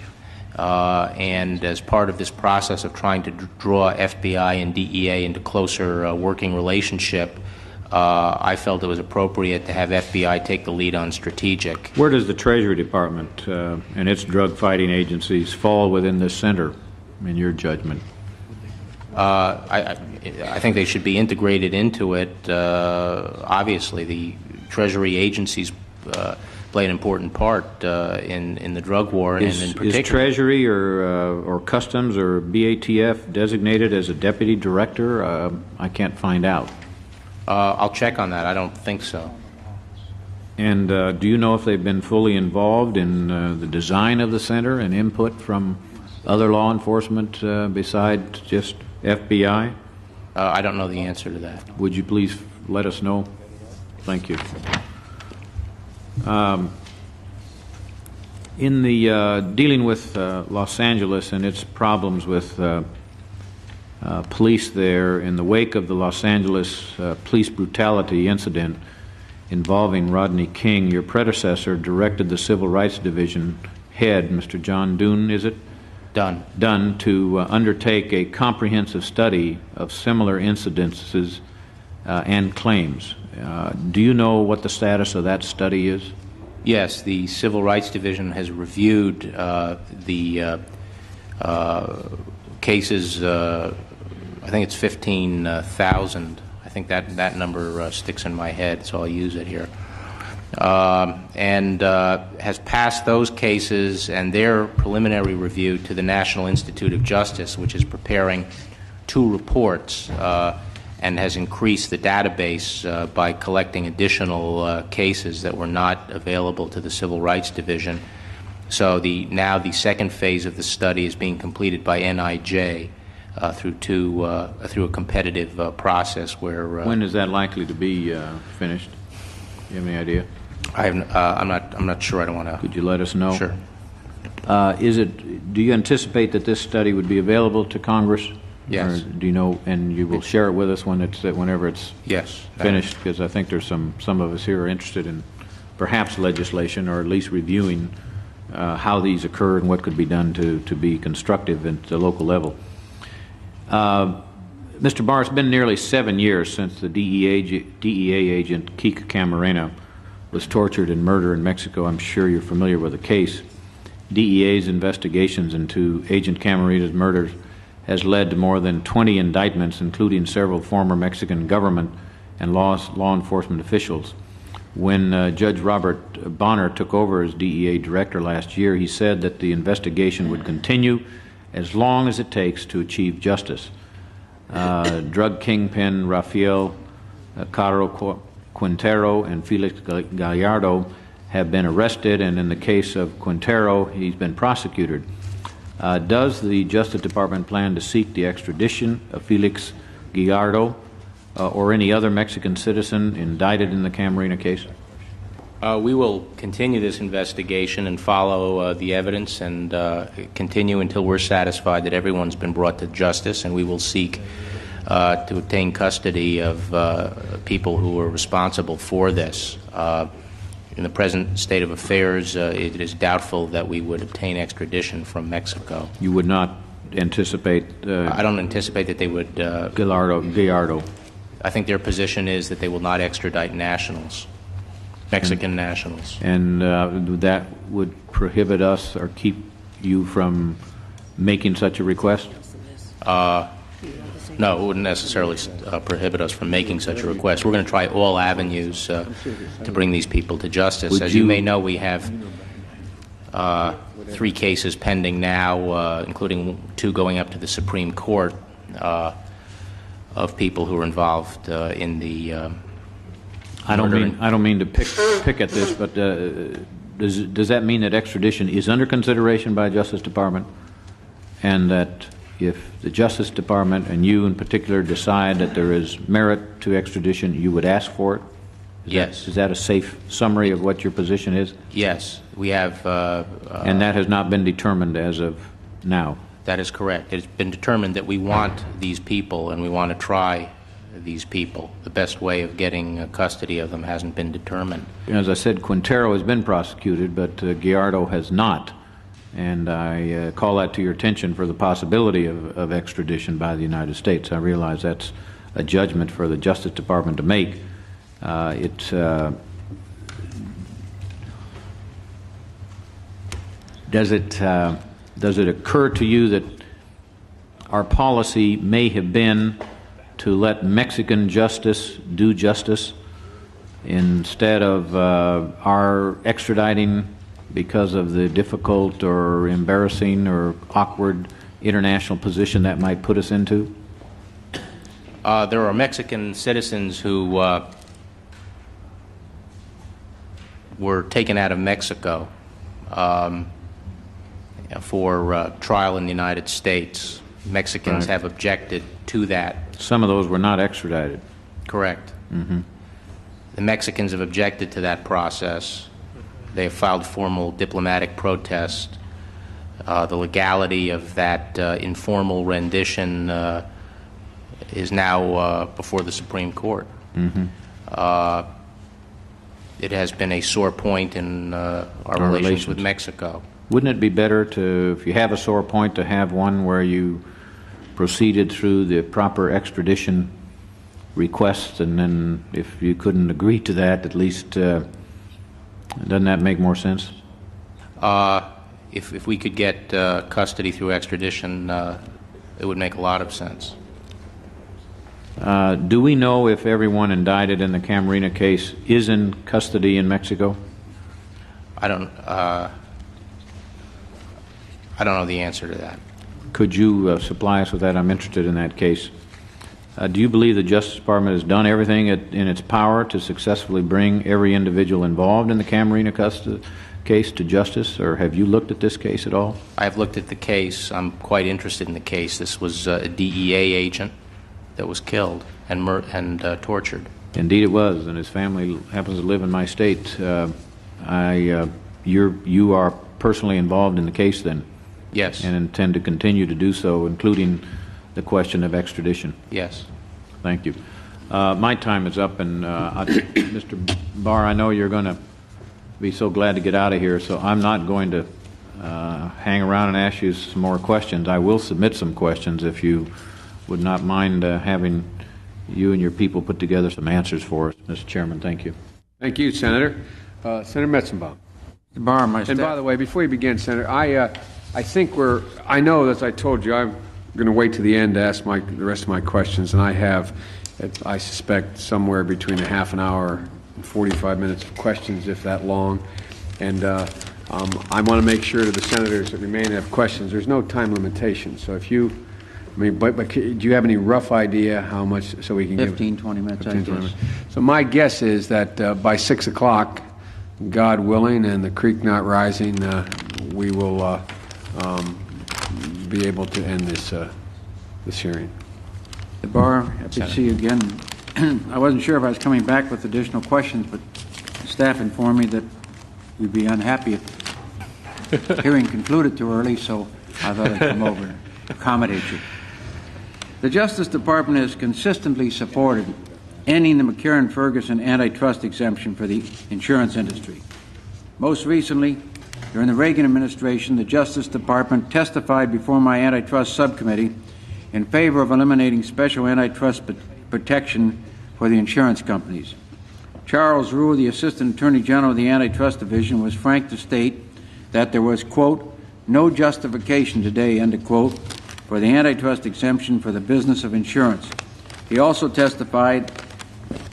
And as part of this process of trying to draw FBI and DEA into closer working relationship, I felt it was appropriate to have FBI take the lead on strategic. Where does the Treasury Department and its drug-fighting agencies fall within this center, in your judgment? I think they should be integrated into it. Obviously, the Treasury agencies play an important part in the drug war, and in particular. Is Treasury or Customs or BATF designated as a deputy director? I can't find out. I'll check on that. I don't think so. And do you know if they've been fully involved in the design of the center and input from other law enforcement besides just FBI? I don't know the answer to that. Would you please let us know? Thank you. In the dealing with Los Angeles and its problems with police there, in the wake of the Los Angeles police brutality incident involving Rodney King, your predecessor directed the Civil Rights Division head, Mr. John Doon, is it? Dunn, to undertake a comprehensive study of similar incidences and claims. Do you know what the status of that study is? Yes, the Civil Rights Division has reviewed the cases, I think it's 15,000. I think that number sticks in my head, so I'll use it here. And has passed those cases and their preliminary review to the National Institute of Justice, which is preparing 2 reports and has increased the database by collecting additional cases that were not available to the Civil Rights Division. So now the second phase of the study is being completed by NIJ through a competitive process where. When is that likely to be finished? Do you have any idea? I'm not sure. I don't want to. Could you let us know? Sure. Do you anticipate that this study would be available to Congress? Yes. Or do you know, and you will share it with us whenever it's yes finished? Because I think there's some of us here are interested in perhaps legislation or at least reviewing how these occur and what could be done to be constructive at the local level. Mr. Barr, it's been nearly 7 years since the DEA agent Kika Camarena was tortured and murdered in Mexico. I'm sure you're familiar with the case. DEA's investigations into Agent Camarena's murders has led to more than 20 indictments, including several former Mexican government and law enforcement officials. When Judge Robert Bonner took over as DEA director last year, he said that the investigation would continue as long as it takes to achieve justice. Drug kingpin Rafael Caro Quintero and Felix Gallardo have been arrested, and in the case of Quintero, he's been prosecuted. Does the Justice Department plan to seek the extradition of Felix Gallardo or any other Mexican citizen indicted in the Camarena case? We will continue this investigation and follow the evidence and continue until we're satisfied that everyone's been brought to justice, and we will seek to obtain custody of people who are responsible for this. In the present state of affairs, it is doubtful that we would obtain extradition from Mexico. You would not anticipate... I don't anticipate that they would... Gallardo. I think their position is that they will not extradite nationals, Mexican nationals. And that would prohibit us or keep you from making such a request? No, it wouldn't necessarily prohibit us from making such a request. We're going to try all avenues to bring these people to justice. As you may know, we have 3 cases pending now, including 2 going up to the Supreme Court of people who are involved in the I don't mean to pick at this, but does that mean that extradition is under consideration by the Justice Department, and that if the Justice Department and you in particular decide that there is merit to extradition, you would ask for it? Yes. Is that a safe summary of what your position is? Yes, we have. And that has not been determined as of now? That is correct. It has been determined that we want these people and we want to try these people. The best way of getting custody of them hasn't been determined. As I said, Quintero has been prosecuted, but Gallardo has not. And I call that to your attention for the possibility of extradition by the United States. I realize that's a judgment for the Justice Department to make. Does it occur to you that our policy may have been to let Mexican justice do justice instead of our extraditing because of the difficult or embarrassing or awkward international position that might put us into? There are Mexican citizens who were taken out of Mexico for trial in the United States. Mexicans have objected to that. Some of those were not extradited. Correct. The Mexicans have objected to that process. They have filed formal diplomatic protest. The legality of that informal rendition is now before the Supreme Court. It has been a sore point in our relations with Mexico. Wouldn't it be better to, if you have a sore point, to have one where you proceeded through the proper extradition request, and then if you couldn't agree to that, at least, doesn't that make more sense? If we could get custody through extradition, it would make a lot of sense. Do we know if everyone indicted in the Camarena case is in custody in Mexico? I don't know the answer to that. Could you supply us with that? I'm interested in that case. Do you believe the Justice Department has done everything in its power to successfully bring every individual involved in the Camarena case to justice, or have you looked at this case at all? I have looked at the case. I'm quite interested in the case. This was a DEA agent that was killed and tortured. Indeed it was, and his family happens to live in my state. You are personally involved in the case then? Yes. And intend to continue to do so, including the question of extradition? Yes. Thank you. My time is up, and Mr. Barr, I know you're going to be so glad to get out of here, so I'm not going to hang around and ask you some more questions. I will submit some questions if you would not mind having you and your people put together some answers for us. Mr. Chairman, thank you. Thank you, Senator. Senator Metzenbaum. Barr, my And by the way, before you begin, Senator, I think I know, as I told you, I'm going to wait to the end to ask the rest of my questions, and I have, I suspect, somewhere between a half an hour and 45 minutes of questions, if that long. And I want to make sure to the senators that remain have questions, there's no time limitation. So if you, but do you have any rough idea how much, so we can 15, 20 minutes, 15, 20 minutes. So my guess is that by 6 o'clock, God willing, and the creek not rising, we will be able to end this hearing. Barr, happy to see you again. I wasn't sure if I was coming back with additional questions, but staff informed me that we'd be unhappy if the hearing concluded too early, so I thought I'd come over and accommodate you. The Justice Department has consistently supported ending the McCarran-Ferguson antitrust exemption for the insurance industry. Most recently, during the Reagan administration, the Justice Department testified before my antitrust subcommittee in favor of eliminating special antitrust protection for the insurance companies. Charles Rue, the Assistant Attorney General of the Antitrust Division, was frank to state that there was, quote, no justification today, end of quote, for the antitrust exemption for the business of insurance. He also testified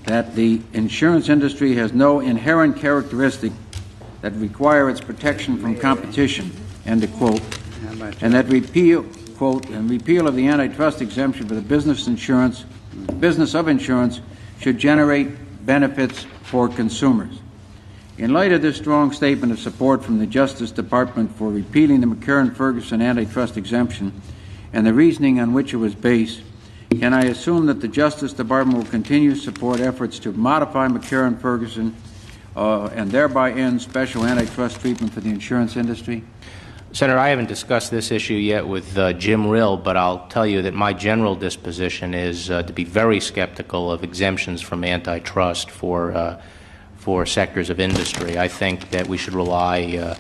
that the insurance industry has no inherent characteristic that require its protection from competition, end of quote, and that repeal, quote, and repeal of the antitrust exemption for the business of insurance should generate benefits for consumers. In light of this strong statement of support from the Justice Department for repealing the McCarran-Ferguson antitrust exemption and the reasoning on which it was based, can I assume that the Justice Department will continue to support efforts to modify McCarran-Ferguson and thereby end special antitrust treatment for the insurance industry? Senator, I haven't discussed this issue yet with Jim Rill, but I'll tell you that my general disposition is to be very skeptical of exemptions from antitrust for sectors of industry. I think that we should rely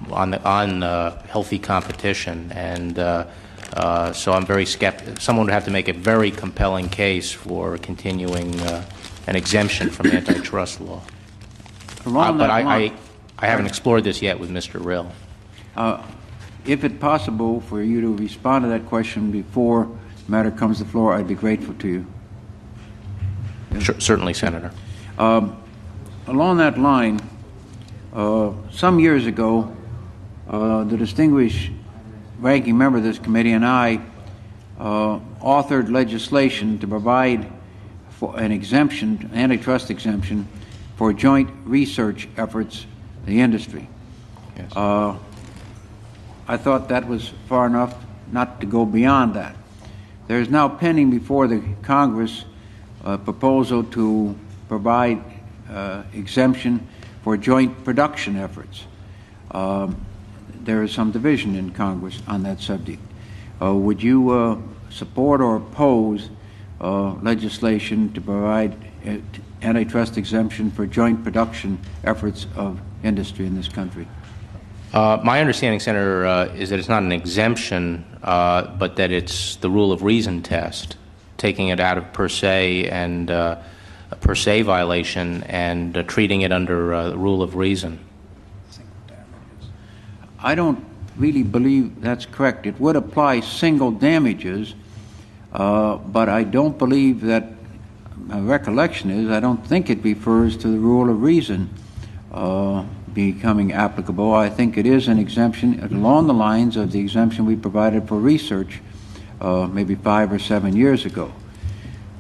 on healthy competition, and so I'm very skeptical. Someone would have to make a very compelling case for continuing an exemption from antitrust law. But I haven't explored this yet with Mr. Rill. If it's possible for you to respond to that question before the matter comes to the floor, I'd be grateful to you. Sure, certainly, Senator. Along that line, some years ago, the distinguished ranking member of this committee and I authored legislation to provide for an exemption, antitrust exemption, for joint research efforts in the industry. Yes. I thought that was far enough not to go beyond that. There is now pending before the Congress a proposal to provide exemption for joint production efforts. There is some division in Congress on that subject. Would you support or oppose legislation to provide antitrust exemption for joint production efforts of industry in this country? My understanding, Senator, is that it's not an exemption, but that it's the rule of reason test, taking it out of per se and a per se violation and treating it under the rule of reason. I don't really believe that's correct. It would apply single damages, but I don't believe that, my recollection is, I don't think it refers to the rule of reason becoming applicable. I think it is an exemption along the lines of the exemption we provided for research maybe 5 or 7 years ago.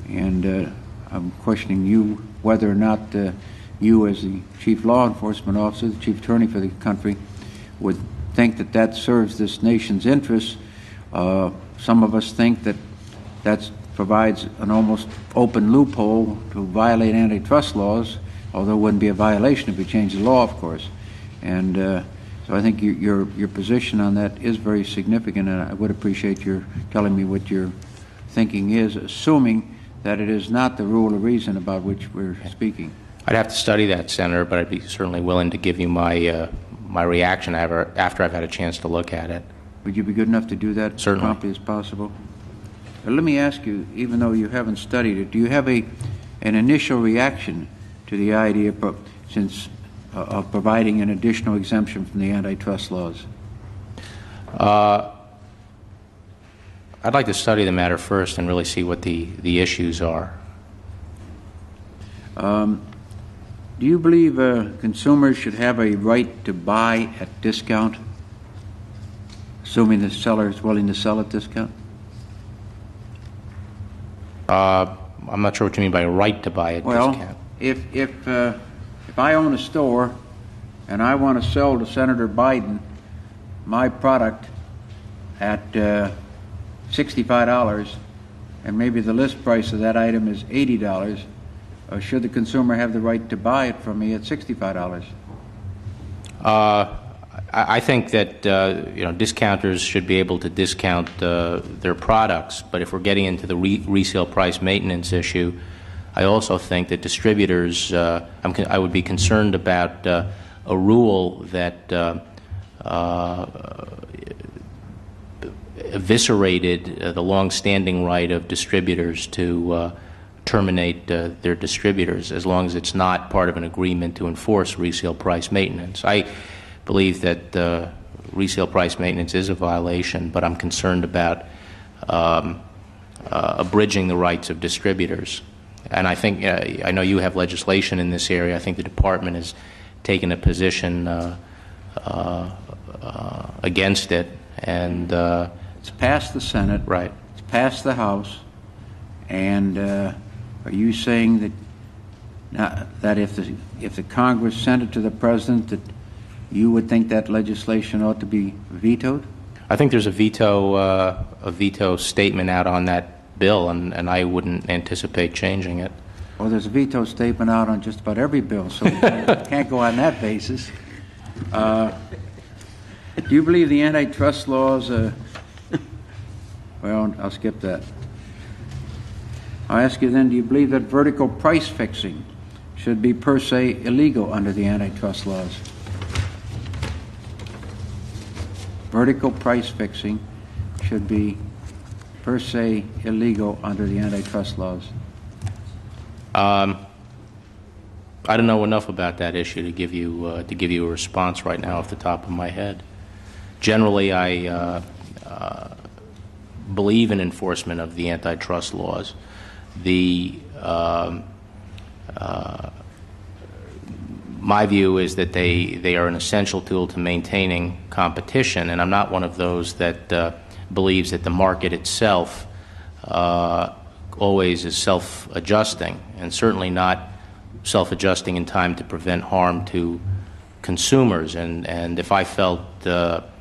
And I'm questioning you whether or not you, as the chief law enforcement officer, the chief attorney for the country, would think that that serves this nation's interests. Some of us think that that provides an almost open loophole to violate antitrust laws, although it wouldn't be a violation if we change the law, of course. And so I think your position on that is very significant, and I would appreciate your telling me what your thinking is, assuming that it is not the rule of reason about which we're speaking. I'd have to study that, Senator, but I'd be certainly willing to give you my my reaction after I've had a chance to look at it. Would you be good enough to do that as promptly as possible? Let me ask you, even though you haven't studied it, do you have an initial reaction to the idea of providing an additional exemption from the antitrust laws? I'd like to study the matter first and really see what the issues are. Do you believe consumers should have a right to buy at discount, assuming the seller is willing to sell at discount? I'm not sure what you mean by a right to buy at discount. Well, if I own a store and I want to sell to Senator Biden my product at $65, and maybe the list price of that item is $80, should the consumer have the right to buy it from me at $65? I think that discounters should be able to discount their products, but if we're getting into the resale price maintenance issue, I also think that distributors, I would be concerned about a rule that eviscerated the long-standing right of distributors to terminate their distributors as long as it's not part of an agreement to enforce resale price maintenance. I believe that resale price maintenance is a violation, but I'm concerned about abridging the rights of distributors. And I think, I know you have legislation in this area. I think the department has taken a position against it. And it's passed the Senate. Right. It's passed the House. And are you saying that if the Congress sent it to the President, that you would think that legislation ought to be vetoed? I think there's a veto statement out on that bill, and I wouldn't anticipate changing it. Well, there's a veto statement out on just about every bill, so we can't go on that basis. Do you believe the antitrust laws? Well, I'll skip that. I'll ask you then, do you believe that vertical price fixing should be per se illegal under the antitrust laws? Vertical price fixing should be per se illegal under the antitrust laws. I don't know enough about that issue to give you a response right now off the top of my head. Generally, I believe in enforcement of the antitrust laws. My view is that they are an essential tool to maintaining competition, and I'm not one of those that believes that the market itself always is self-adjusting, and certainly not self-adjusting in time to prevent harm to consumers. And if I felt that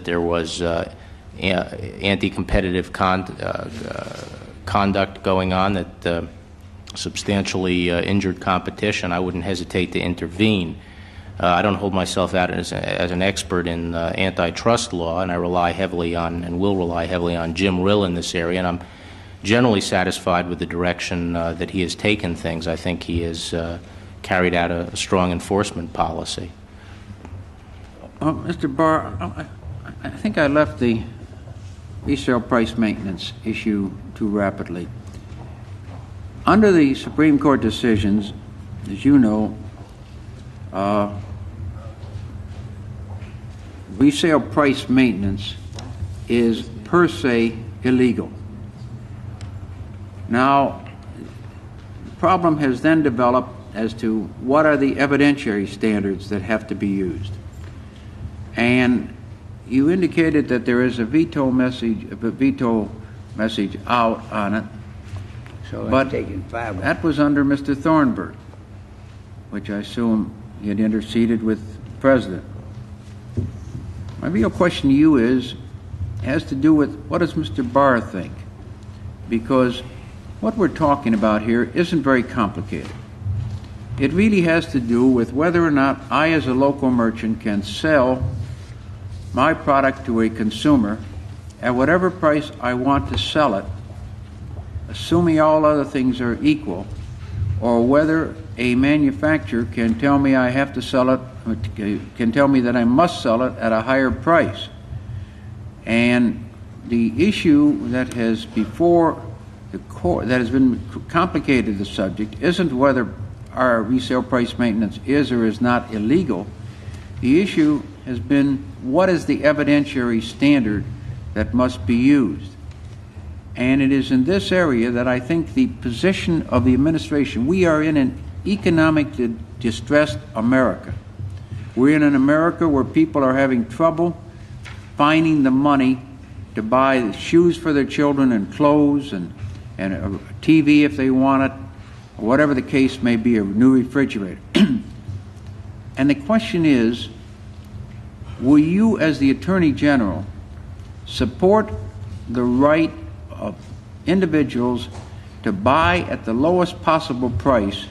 there was anti-competitive conduct going on that substantially injured competition, I wouldn't hesitate to intervene. I don't hold myself out as an expert in antitrust law, and I rely heavily on, and will rely heavily on, Jim Rill in this area, and I'm generally satisfied with the direction that he has taken things. I think he has carried out a strong enforcement policy. Mr. Barr, I think I left the resale price maintenance issue too rapidly. Under the Supreme Court decisions, as you know, resale price maintenance is per se illegal. Now, the problem has then developed as to what are the evidentiary standards that have to be used. And you indicated that there is a veto message out on it, but that was under Mr. Thornburgh, which I assume he had interceded with the President. My real question to you has to do with, what does Mr. Barr think? Because what we're talking about here isn't very complicated. It really has to do with whether or not I, as a local merchant, can sell my product to a consumer at whatever price I want to sell it, assuming all other things are equal, or whether a manufacturer can tell me I have to sell it, can tell me that I must sell it at a higher price. And the issue that has before the court, that has been complicated, the subject, isn't whether our resale price maintenance is or is not illegal. The issue has been, what is the evidentiary standard that must be used? And it is in this area that I think the position of the administration, we are in an economically distressed America. We're in an America where people are having trouble finding the money to buy shoes for their children and clothes and a TV if they want it, or whatever the case may be, a new refrigerator. And the question is, will you, as the Attorney General, support the right of individuals to buy at the lowest possible price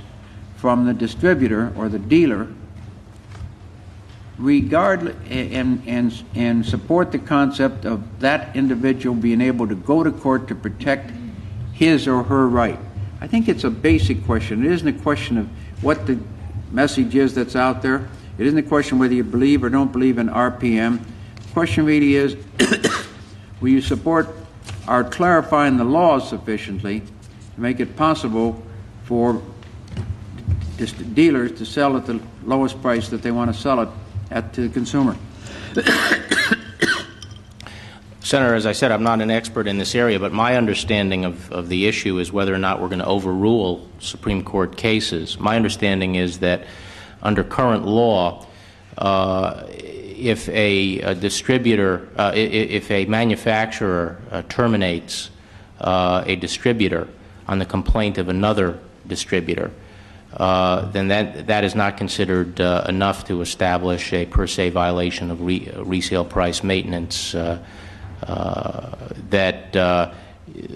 from the distributor or the dealer, regardless, and support the concept of that individual being able to go to court to protect his or her right? I think it's a basic question. It isn't a question of what the message is that's out there. It isn't a question whether you believe or don't believe in RPM. The question really is, will you support our clarifying the laws sufficiently to make it possible for dealers to sell at the lowest price that they want to sell it at to the consumer? Senator, as I said, I'm not an expert in this area, but my understanding of the issue is whether or not we're going to overrule Supreme Court cases. My understanding is that under current law, if a distributor, if a manufacturer terminates a distributor on the complaint of another distributor, then that is not considered enough to establish a per se violation of resale price maintenance. That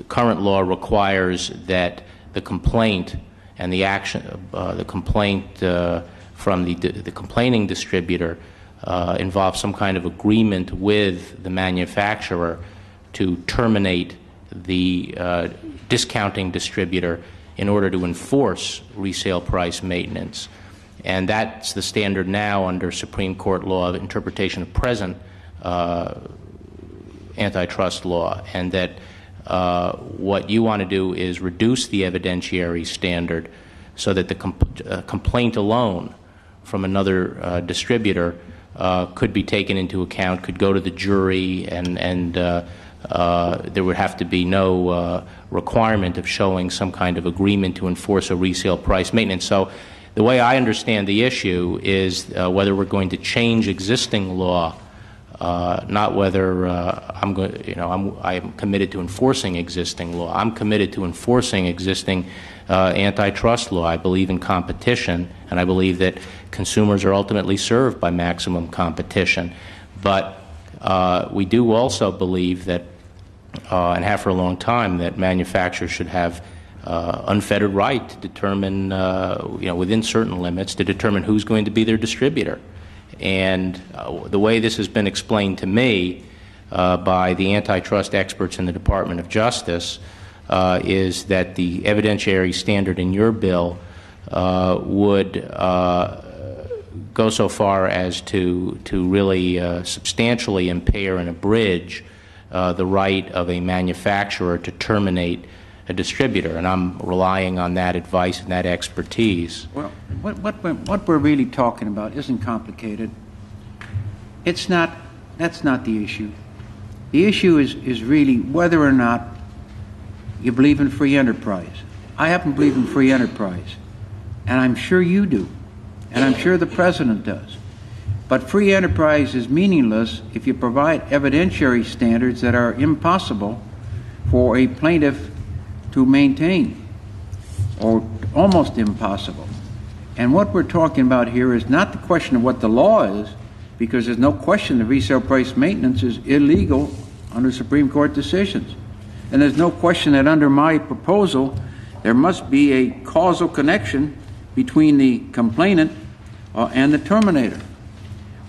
current law requires that the complaint and the action, the complaint from the complaining distributor involve some kind of agreement with the manufacturer to terminate the discounting distributor in order to enforce resale price maintenance. And that's the standard now under Supreme Court law of interpretation of present antitrust law, and that what you want to do is reduce the evidentiary standard so that the complaint alone from another distributor could be taken into account, could go to the jury, and there would have to be no requirement of showing some kind of agreement to enforce a resale price maintenance. So the way I understand the issue is whether we're going to change existing law not whether I'm committed to enforcing existing law. I'm committed to enforcing existing antitrust law. I believe in competition, and I believe that consumers are ultimately served by maximum competition. But we do also believe that, and have for a long time, that manufacturers should have unfettered right to determine, within certain limits, to determine who's going to be their distributor. And the way this has been explained to me by the antitrust experts in the Department of Justice is that the evidentiary standard in your bill would go so far as to really substantially impair and abridge the right of a manufacturer to terminate a distributor, and I'm relying on that advice and that expertise. Well, what we're really talking about isn't complicated. That's not the issue. The issue is really whether or not you believe in free enterprise. I happen to believe in free enterprise, and I'm sure you do, and I'm sure the President does. But free enterprise is meaningless if you provide evidentiary standards that are impossible for a plaintiff to maintain, or almost impossible. And what we're talking about here is not the question of what the law is, because there's no question that resale price maintenance is illegal under Supreme Court decisions. And there's no question that under my proposal, there must be a causal connection between the complainant and the terminator.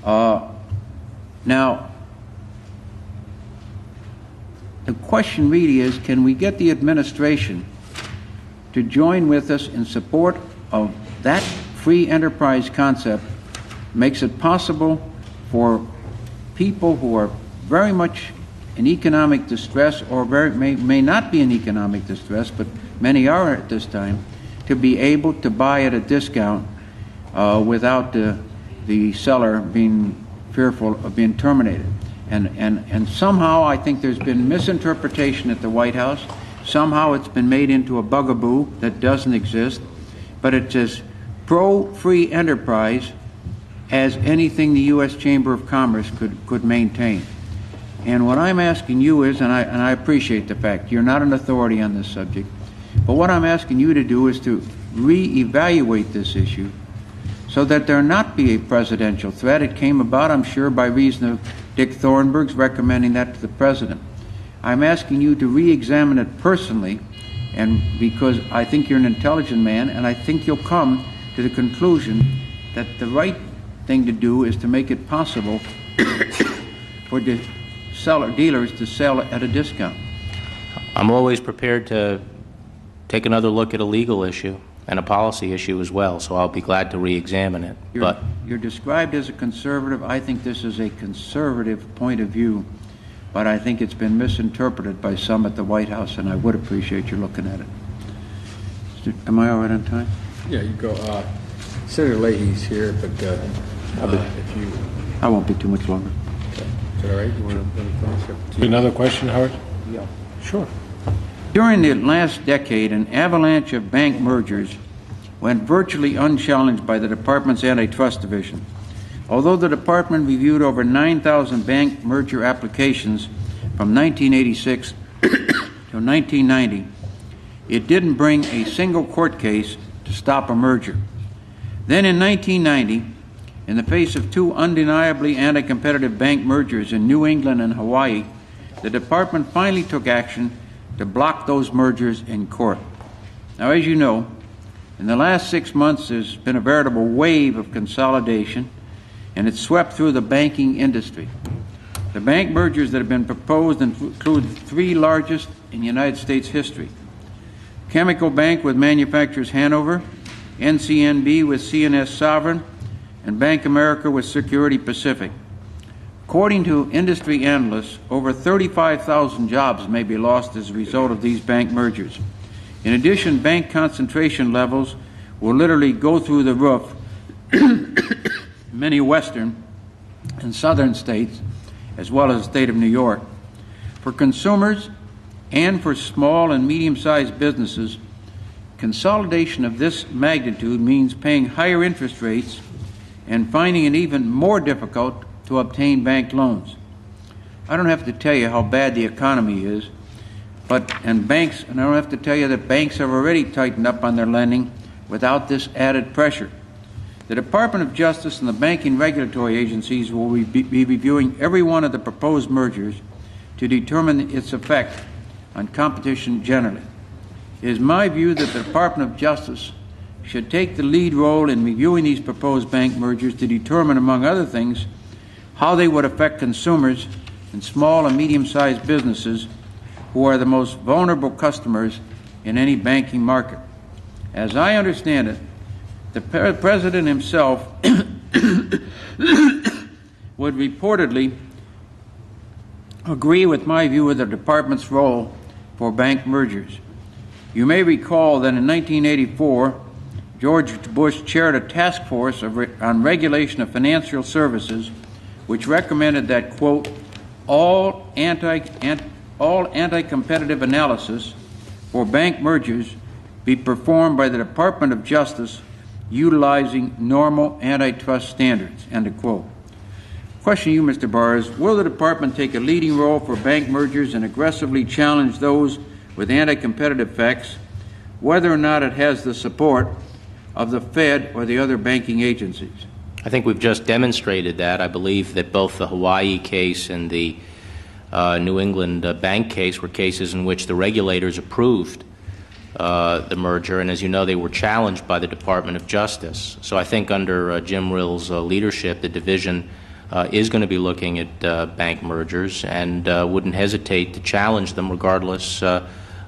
Now, the question really is, can we get the administration to join with us in support of that free enterprise concept? Makes it possible for people who are very much in economic distress, or may not be in economic distress, but many are at this time, to be able to buy at a discount without the seller being fearful of being terminated. And somehow I think there's been misinterpretation at the White House. Somehow it's been made into a bugaboo that doesn't exist, but it's as pro-free enterprise as anything the U.S. Chamber of Commerce could maintain. And what I'm asking you is, and I appreciate the fact you're not an authority on this subject, but what I'm asking you to do is to re-evaluate this issue so that there not be a presidential threat. It came about, I'm sure, by reason of Dick Thornburgh's recommending that to the President. I'm asking you to re-examine it personally, and because I think you're an intelligent man, and I think you'll come to the conclusion that the right thing to do is to make it possible for the dealers to sell at a discount. I'm always prepared to take another look at a legal issue and a policy issue as well, so I'll be glad to re-examine it. You're described as a conservative. I think this is a conservative point of view, but I think it's been misinterpreted by some at the White House, and I would appreciate you looking at it. Am I all right on time? Yeah, you go. Senator Leahy's here, but if you... I won't be too much longer. Is that all right? You want to finish? Another question, Howard? Yeah. Sure. During the last decade, an avalanche of bank mergers went virtually unchallenged by the Department's Antitrust Division. Although the Department reviewed over 9,000 bank merger applications from 1986 to 1990, it didn't bring a single court case to stop a merger. Then in 1990, in the face of two undeniably anti-competitive bank mergers in New England and Hawaii, the Department finally took action to block those mergers in court. Now, as you know, in the last 6 months, there's been a veritable wave of consolidation, and it's swept through the banking industry. The bank mergers that have been proposed include three largest in United States history: Chemical Bank with Manufacturers Hanover, NCNB with CNS Sovereign, and Bank America with Security Pacific. According to industry analysts, over 35,000 jobs may be lost as a result of these bank mergers. In addition, bank concentration levels will literally go through the roof in many western and southern states, as well as the state of New York. For consumers and for small and medium-sized businesses, consolidation of this magnitude means paying higher interest rates and finding it even more difficult to obtain bank loans. I don't have to tell you how bad the economy is, and I don't have to tell you that banks have already tightened up on their lending without this added pressure. The Department of Justice and the banking regulatory agencies will be reviewing every one of the proposed mergers to determine its effect on competition generally. It is my view that the Department of Justice should take the lead role in reviewing these proposed bank mergers to determine, among other things, how they would affect consumers and small and medium-sized businesses who are the most vulnerable customers in any banking market. As I understand it, the President himself would reportedly agree with my view of the Department's role for bank mergers. You may recall that in 1984, George Bush chaired a task force on regulation of financial services, which recommended that, quote, all anti-competitive analysis for bank mergers be performed by the Department of Justice utilizing normal antitrust standards, end of quote. Question to you, Mr. Barr, is will the Department take a leading role for bank mergers and aggressively challenge those with anti-competitive effects, whether or not it has the support of the Fed or the other banking agencies? I think we've just demonstrated that. I believe that both the Hawaii case and the New England bank case were cases in which the regulators approved the merger, and as you know, they were challenged by the Department of Justice. So I think under Jim Rill's leadership, the division is going to be looking at bank mergers and wouldn't hesitate to challenge them regardless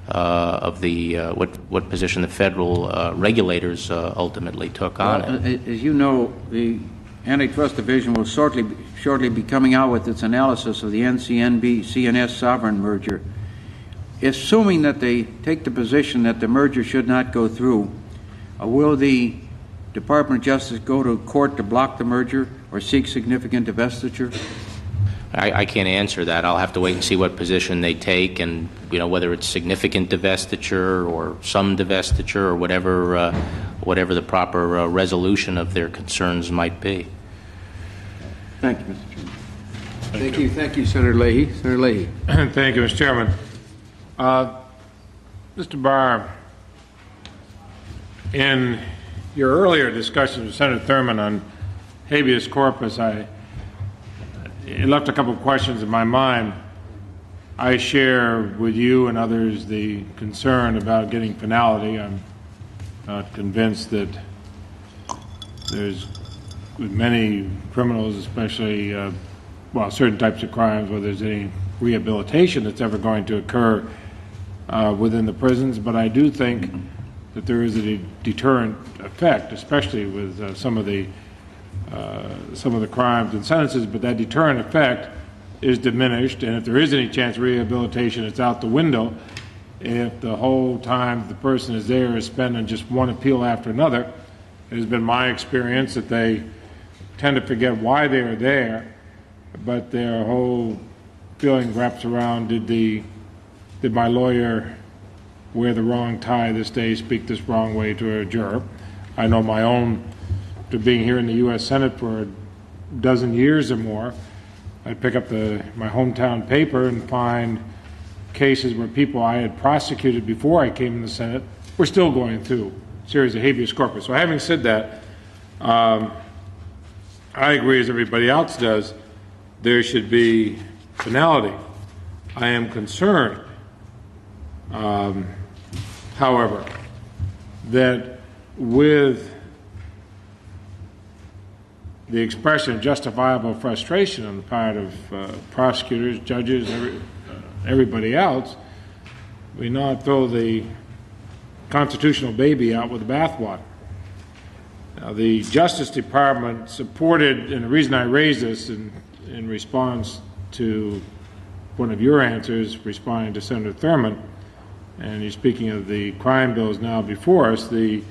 of the what position the federal regulators ultimately took on it. As you know, the Antitrust Division will shortly be coming out with its analysis of the NCNB-CNS sovereign merger. Assuming that they take the position that the merger should not go through, will the Department of Justice go to court to block the merger or seek significant divestiture? I can't answer that. I'll have to wait and see what position they take, and whether it's significant divestiture or some divestiture or whatever the proper resolution of their concerns might be. Thank you, Mr. Chairman. Thank you, Senator Leahy. Senator Leahy. Thank you, Mr. Chairman. Mr. Barr, in your earlier discussion with Senator Thurmond on habeas corpus, it left a couple of questions in my mind. I share with you and others the concern about getting finality. I'm not convinced that there's, with many criminals, especially, certain types of crimes, where there's any rehabilitation that's ever going to occur within the prisons. But I do think that there is a deterrent effect, especially with some of the crimes and sentences, but that deterrent effect is diminished, and if there is any chance of rehabilitation, it's out the window if the whole time the person is there is spent on just one appeal after another. It has been my experience that they tend to forget why they are there, but their whole feeling wraps around, did my lawyer wear the wrong tie this day, speak this wrong way to a juror? I know my own, after being here in the U.S. Senate for a dozen years or more, I'd pick up my hometown paper and find cases where people I had prosecuted before I came in the Senate were still going through a series of habeas corpus. So having said that, I agree, as everybody else does, there should be finality. I am concerned, however, that with the expression of justifiable frustration on the part of prosecutors, judges, everybody else, we now throw the constitutional baby out with the bathwater. Now, the Justice Department supported, and the reason I raise this in response to one of your answers, responding to Senator Thurmond, and you're speaking of the crime bills now before us, the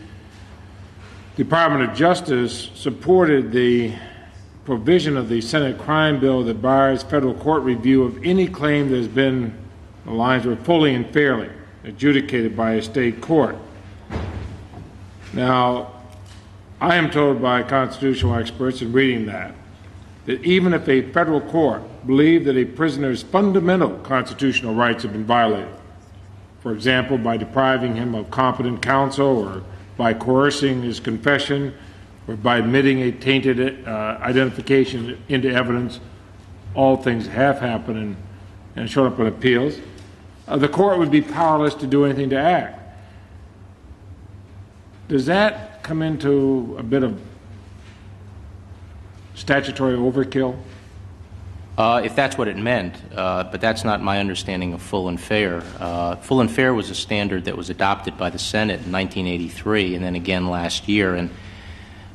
Department of Justice supported the provision of the Senate crime bill that bars federal court review of any claim that has been, the lines were fully and fairly adjudicated by a state court. Now, I am told by constitutional experts in reading that that even if a federal court believed that a prisoner's fundamental constitutional rights have been violated, for example, by depriving him of competent counsel or by coercing his confession or by admitting a tainted identification into evidence, all things have happened and shown up in appeals, the court would be powerless to do anything to act. Does that come into a bit of statutory overkill? If that's what it meant, but that's not my understanding of full and fair. Full and fair was a standard that was adopted by the Senate in 1983 and then again last year. And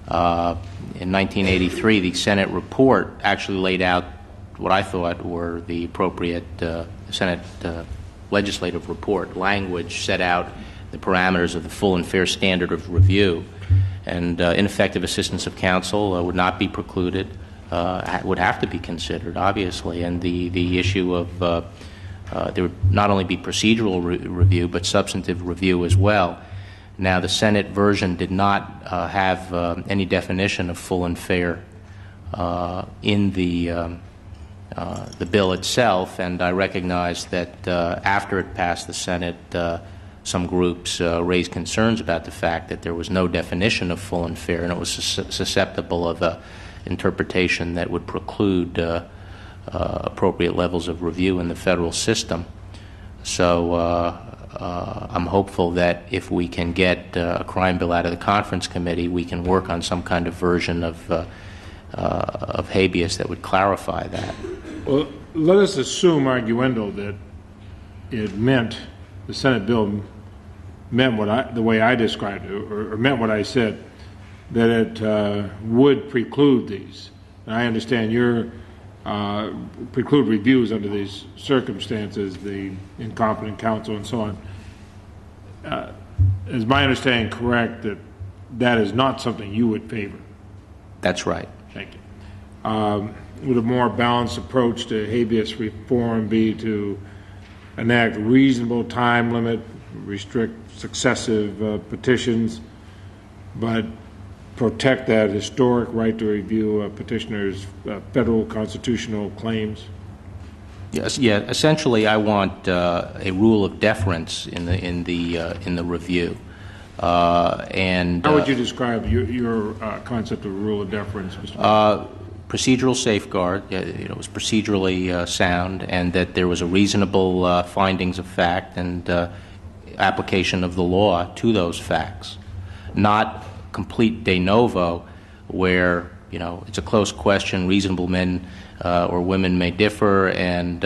in 1983, the Senate report actually laid out what I thought were the appropriate Senate legislative report language, set out the parameters of the full and fair standard of review. And ineffective assistance of counsel would not be precluded, would have to be considered, obviously. And the issue of there would not only be procedural review, but substantive review as well. Now, the Senate version did not have any definition of full and fair in the bill itself, and I recognize that after it passed the Senate, some groups raised concerns about the fact that there was no definition of full and fair, and it was susceptible of an interpretation that would preclude appropriate levels of review in the federal system. So I'm hopeful that if we can get a crime bill out of the conference committee, we can work on some kind of version of habeas that would clarify that. Well, let us assume, arguendo, that it meant, the Senate bill meant the way I described it, or meant what I said, that it would preclude these. And I understand your preclude reviews under these circumstances, the incompetent counsel and so on. Is my understanding correct that that is not something you would favor? That's right. Thank you. Would a more balanced approach to habeas reform be to enact reasonable time limit, restrict successive petitions, but protect that historic right to review a petitioner's federal constitutional claims? Yes. Yeah. Essentially, I want a rule of deference in the review. And how would you describe your concept of rule of deference, Mr. President? Procedural safeguard. It was procedurally sound, and that there was a reasonable findings of fact and application of the law to those facts, not complete de novo, where it's a close question. Reasonable men or women may differ, and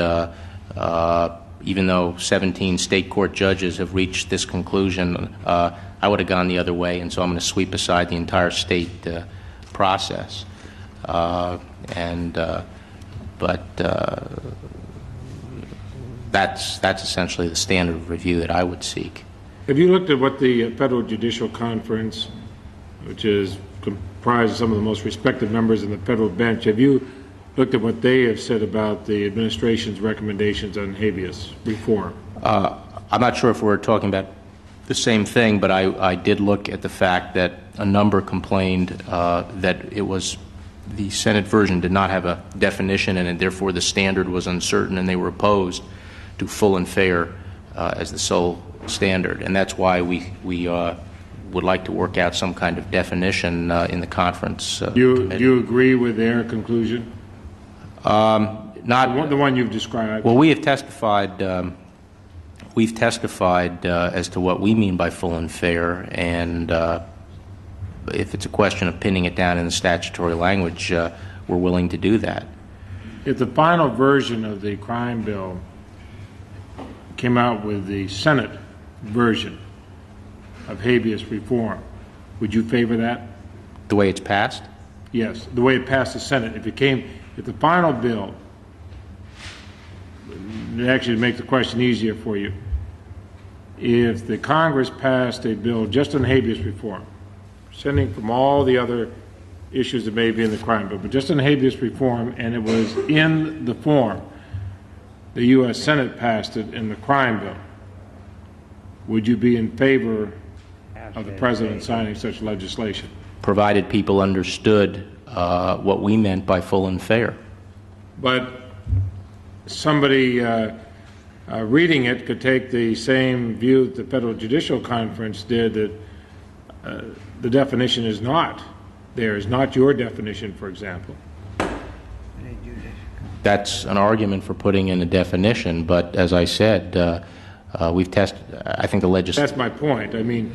even though 17 state court judges have reached this conclusion, I would have gone the other way, and so I'm going to sweep aside the entire state process. But that's essentially the standard of review that I would seek. Have you looked at what the Federal Judicial Conference, which is comprised of some of the most respected members in the federal bench, have you looked at what they have said about the administration's recommendations on habeas reform? I'm not sure if we're talking about the same thing, but I did look at the fact that a number complained that it was the Senate version did not have a definition, and therefore the standard was uncertain, and they were opposed to full and fair as the sole standard. And that's why we would like to work out some kind of definition in the conference. Do you agree with their conclusion? Not the one you've described. Well, we have testified. We've testified as to what we mean by full and fair, and if it's a question of pinning it down in the statutory language, we're willing to do that. If the final version of the crime bill came out with the Senate version of habeas reform, would you favor that? The way it's passed? Yes, the way it passed the Senate. If the final bill, actually to make the question easier for you, if the Congress passed a bill just on habeas reform, sending from all the other issues that may be in the crime bill, but just on habeas reform, and it was in the form the U.S. Senate passed it in the crime bill, would you be in favor of the President signing such legislation? Provided people understood what we meant by full and fair. But somebody reading it could take the same view that the Federal Judicial Conference did, that the definition is not there, is not your definition, for example. That's an argument for putting in a definition, but as I said, we've tested, I think the legislature... That's my point. I mean,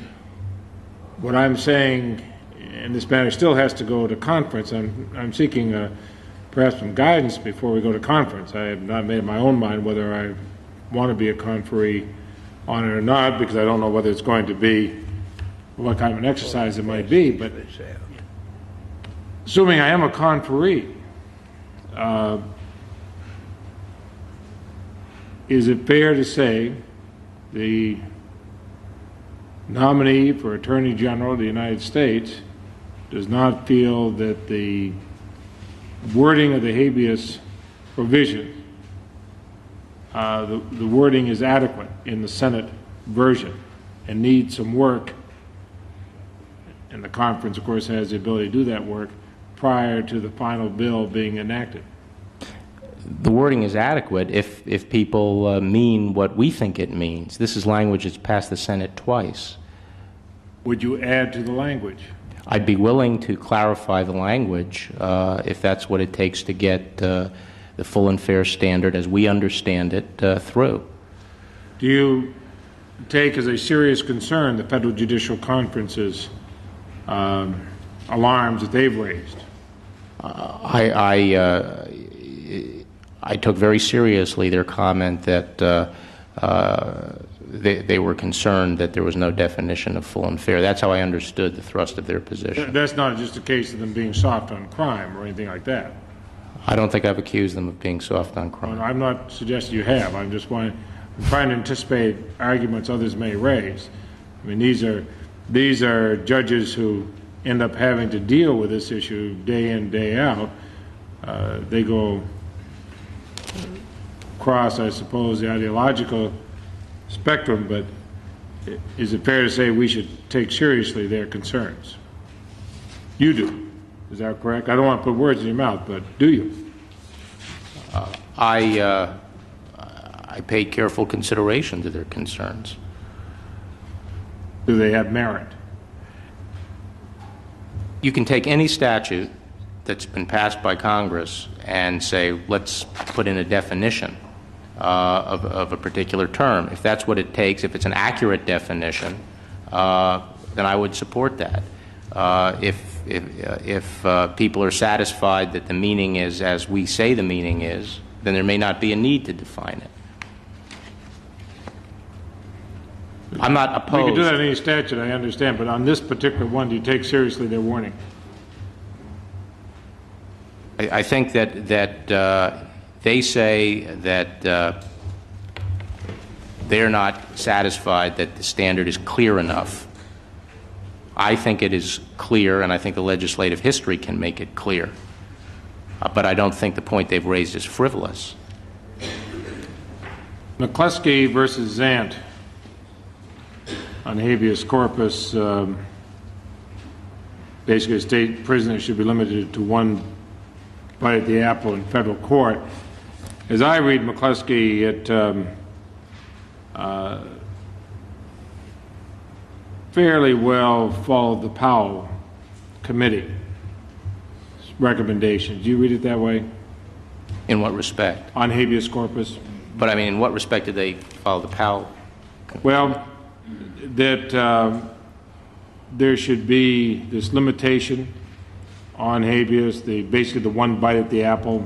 what I'm saying in this matter still has to go to conference. I'm seeking perhaps some guidance before we go to conference. I have not made up my own mind whether I want to be a conferee on it or not, because I don't know whether it's going to be, what kind of an exercise it might be. But assuming I am a conferee, is it fair to say the nominee for Attorney General of the United States does not feel that the wording of the habeas provision, the wording is adequate in the Senate version and needs some work, and the conference, of course, has the ability to do that work prior to the final bill being enacted? The wording is adequate if people mean what we think it means. This is language that's passed the Senate twice. Would you add to the language? I'd be willing to clarify the language if that's what it takes to get the full and fair standard as we understand it through. Do you take as a serious concern the Federal Judicial Conference's alarms that they've raised? I took very seriously their comment that they were concerned that there was no definition of full and fair. That's how I understood the thrust of their position. That's not just a case of them being soft on crime or anything like that. I don't think I've accused them of being soft on crime. Well, I'm not suggesting you have. I'm trying to anticipate arguments others may raise. I mean, these are judges who end up having to deal with this issue day in, day out. They go across, I suppose, the ideological spectrum, but is it fair to say we should take seriously their concerns? You do. Is that correct? I don't want to put words in your mouth, but do you? I paid careful consideration to their concerns. Do they have merit? You can take any statute that's been passed by Congress and say, let's put in a definition of a particular term. If that's what it takes, if it's an accurate definition, then I would support that. If people are satisfied that the meaning is as we say the meaning is, then there may not be a need to define it. I'm not opposed. We can do that in any statute, I understand, but on this particular one, do you take seriously their warning? I think that they say that they're not satisfied that the standard is clear enough. I think it is clear, and I think the legislative history can make it clear. But I don't think the point they've raised is frivolous. McCluskey versus Zant on habeas corpus, basically a state prisoner should be limited to one bite at the apple in federal court. As I read McCluskey, it fairly well followed the Powell Committee recommendations. Do you read it that way? In what respect? On habeas corpus. But I mean, in what respect did they follow the Powell? Well, that there should be this limitation on habeas, basically the one bite at the apple.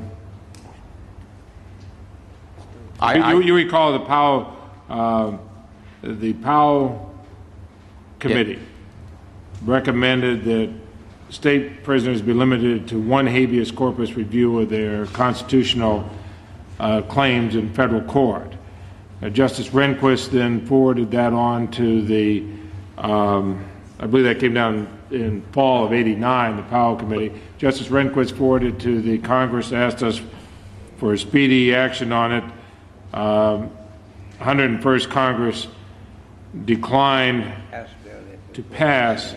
You recall the Powell Committee recommended that state prisoners be limited to one habeas corpus review of their constitutional claims in federal court. Justice Rehnquist then forwarded that on to the, I believe that came down in fall of '89, the Powell Committee. Justice Rehnquist forwarded to the Congress, asked us for speedy action on it. 101st Congress declined to pass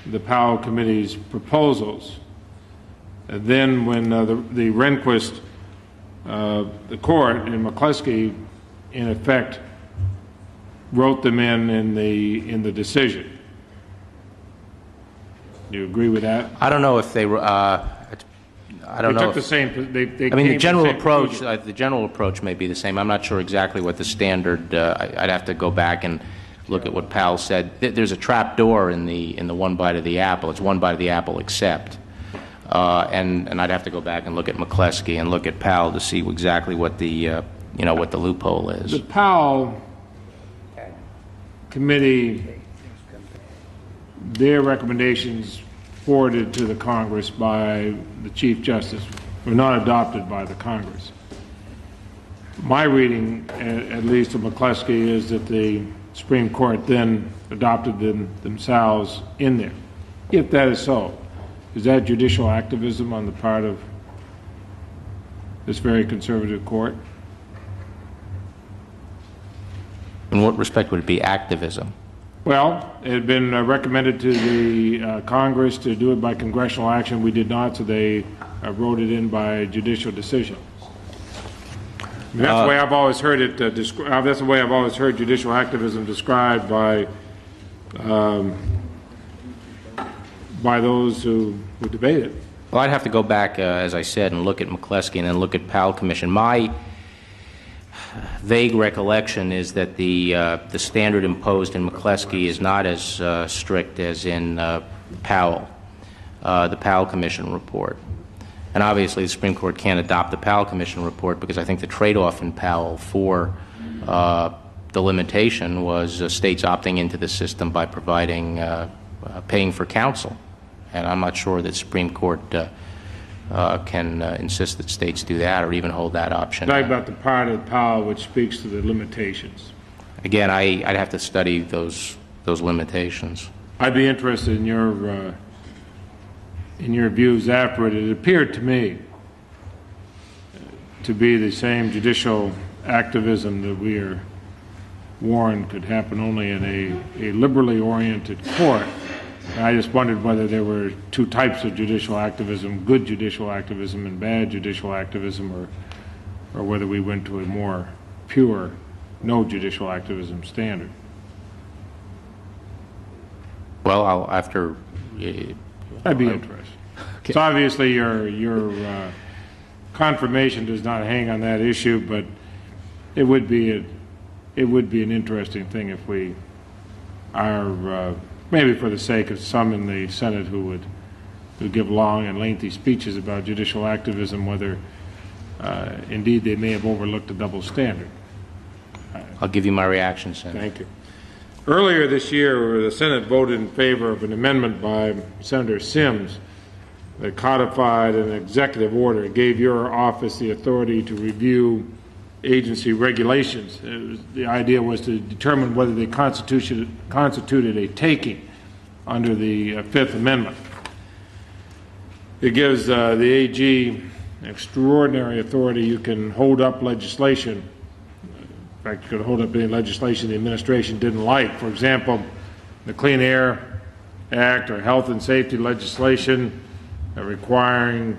the Powell Committee's proposals. And then when the Rehnquist, the court in McCluskey, in effect, wrote them in the decision. Do you agree with that? I don't know if they were. I don't know. Took the same. They I mean, came the general to the same approach. conclusion. The general approach may be the same. I'm not sure exactly what the standard. I'd have to go back and look at what Powell said. There's a trap door in the one bite of the apple. It's one bite of the apple, except. And I'd have to go back and look at McCluskey and look at Powell to see exactly what the what the loophole is. The Powell committee, their recommendations forwarded to the Congress by the Chief Justice were not adopted by the Congress. My reading, at least of McCluskey, is that the Supreme Court then adopted them themselves in there. If that is so, is that judicial activism on the part of this very conservative court? In what respect would it be activism? Well, it had been recommended to the Congress to do it by congressional action. We did not, so they wrote it in by judicial decision. And that's the way I've always heard it. That's the way I've always heard judicial activism described by those who debate it. Well, I'd have to go back, as I said, and look at McCluskey and then look at Powell Commission. My vague recollection is that the standard imposed in McCluskey is not as strict as in Powell, the Powell Commission report. And obviously, the Supreme Court can't adopt the Powell Commission report because I think the trade-off in Powell for the limitation was states opting into the system by providing paying for counsel. And I'm not sure that Supreme Court can insist that states do that or even hold that option. Talk about the part of Powell which speaks to the limitations. Again, I'd have to study those limitations. I'd be interested in your views after it. It appeared to me to be the same judicial activism that we are warned could happen only in a liberally oriented court. And I just wondered whether there were two types of judicial activism, good judicial activism and bad judicial activism, or whether we went to a more pure, no judicial activism standard. Well, I'll after. I'd be interested. Okay. So obviously your confirmation does not hang on that issue, but it would be an interesting thing if we are maybe for the sake of some in the Senate who give long and lengthy speeches about judicial activism, whether indeed they may have overlooked a double standard. I'll give you my reaction, Senator. Thank you. Earlier this year, the Senate voted in favor of an amendment by Senator Sims that codified an executive order. It gave your office the authority to review agency regulations. The idea was to determine whether they constituted a taking under the Fifth Amendment. It gives the AG extraordinary authority. You can hold up legislation. In fact, you could hold up any legislation the administration didn't like. For example, the Clean Air Act or health and safety legislation requiring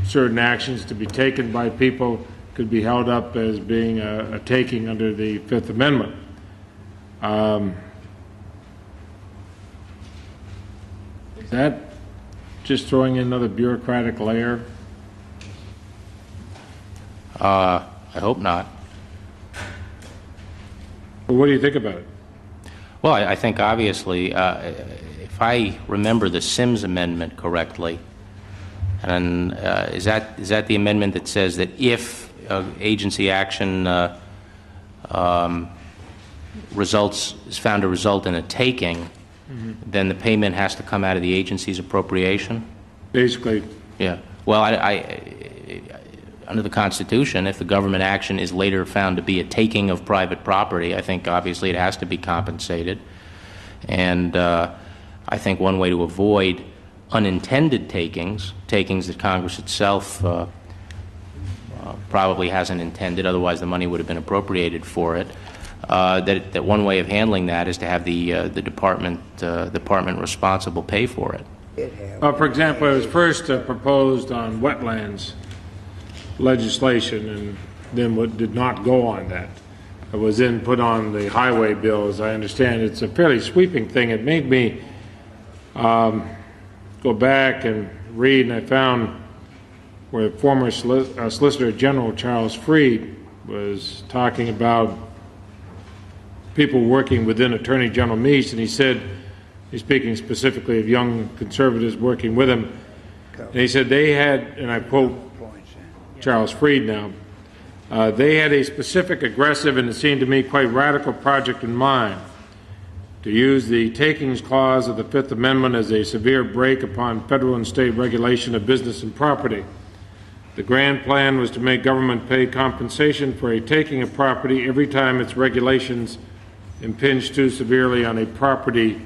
certain actions to be taken by people could be held up as being a taking under the Fifth Amendment. Is that just throwing in another bureaucratic layer? I hope not. Well, what do you think about it? Well, I think obviously, if I remember the Sims amendment correctly, and is that the amendment that says that if agency action is found to result in a taking, then the payment has to come out of the agency's appropriation? Basically. Yeah. Well, under the Constitution, if the government action is later found to be a taking of private property, I think obviously it has to be compensated. And I think one way to avoid unintended takings that Congress itself probably hasn't intended, otherwise the money would have been appropriated for it, that one way of handling that is to have the department responsible pay for it. For example, it was first proposed on wetlands legislation, and then what did not go on that. It was then put on the highway bill, as I understand. It's a fairly sweeping thing. It made me go back and read, and I found where former Solicitor General Charles Freed was talking about people working within Attorney General Meese, and he said, he's speaking specifically of young conservatives working with him, and he said they had, and I quote Charles Freed now, they had a specific, aggressive, and it seemed to me quite radical project in mind, to use the takings clause of the Fifth Amendment as a severe brake upon federal and state regulation of business and property. The grand plan was to make government pay compensation for a taking of property every time its regulations impinge too severely on a property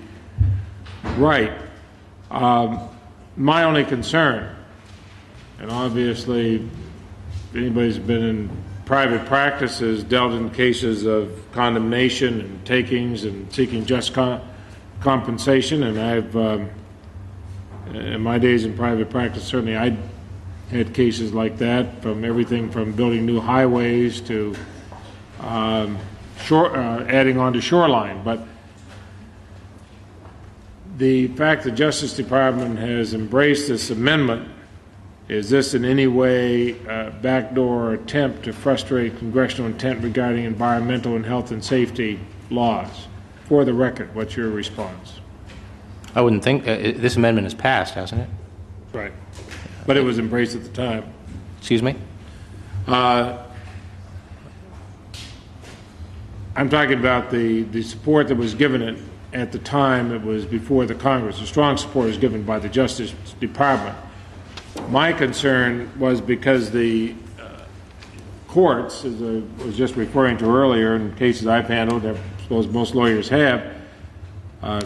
right. My only concern, and obviously if anybody's been in private practice has dealt in cases of condemnation and takings and seeking just compensation, and I've, in my days in private practice, certainly I had cases like that, from everything from building new highways to adding on to shoreline. But the fact the Justice Department has embraced this amendment, is this in any way a backdoor attempt to frustrate congressional intent regarding environmental and health and safety laws? For the record, what's your response? I wouldn't think this amendment has passed, hasn't it? Right. But it was embraced at the time. Excuse me? I'm talking about the support that was given it at the time it was before the Congress. The strong support was given by the Justice Department. My concern was because the courts, as I was just referring to earlier, in cases I've handled, I suppose most lawyers have,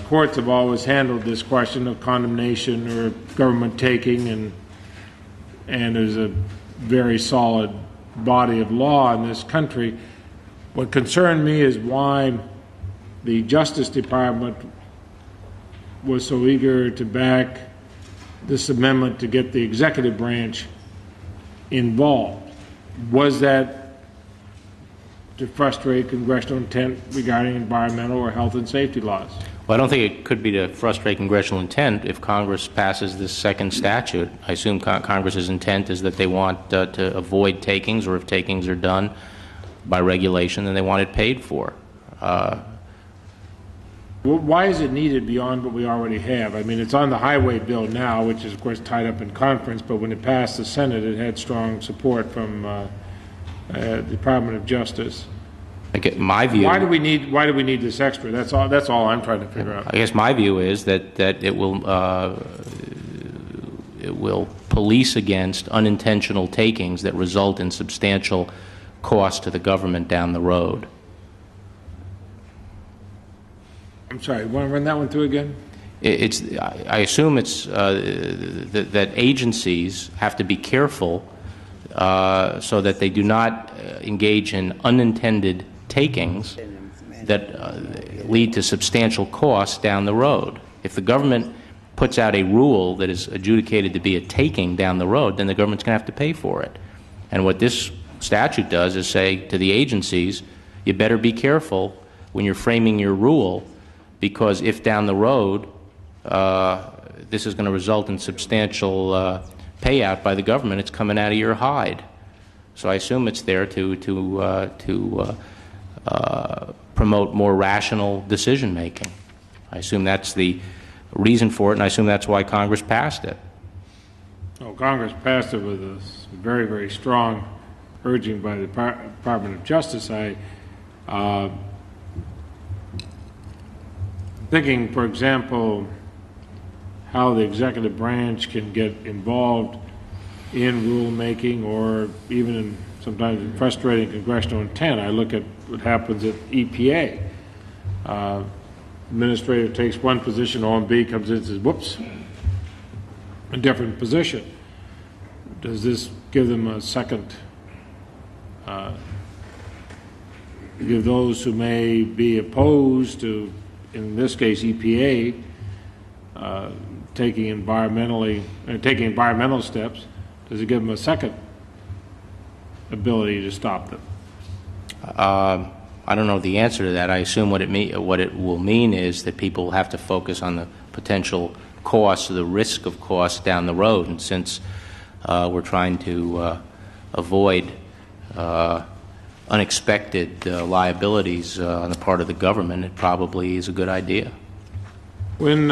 courts have always handled this question of condemnation or government taking, and there's a very solid body of law in this country. What concerned me is why the Justice Department was so eager to back this amendment to get the executive branch involved. Was that to frustrate congressional intent regarding environmental or health and safety laws? Well, I don't think it could be to frustrate congressional intent if Congress passes this second statute. I assume Congress's intent is that they want to avoid takings, or if takings are done by regulation, then they want it paid for. Well, why is it needed beyond what we already have? I mean, it's on the highway bill now, which is, of course, tied up in conference, but when it passed the Senate, it had strong support from the Department of Justice. My view. Why do we need this extra? That's all I'm trying to figure out. I guess my view is that it will police against unintentional takings that result in substantial cost to the government down the road. I'm sorry, you want to run that one through again? I assume it's that agencies have to be careful so that they do not engage in unintended takings that lead to substantial costs down the road. If the government puts out a rule that is adjudicated to be a taking down the road, then the government's going to have to pay for it. And what this statute does is say to the agencies, you better be careful when you're framing your rule, because if down the road this is going to result in substantial payout by the government, it's coming out of your hide. So I assume it's there to promote more rational decision making. I assume that's the reason for it, and I assume that's why Congress passed it. Oh, Congress passed it with a very, very strong urging by the Department of Justice. Thinking, for example, how the executive branch can get involved in rulemaking, or even in sometimes in frustrating congressional intent. I look at what happens at EPA. Administrator takes one position, OMB comes in and says, whoops, a different position. Does this give them a second, give those who may be opposed to, in this case, EPA, taking environmental steps, does it give them a second ability to stop them? I don't know the answer to that. I assume what it will mean is that people have to focus on the potential costs, or the risk of costs down the road. And since we're trying to avoid unexpected liabilities on the part of the government, it probably is a good idea. When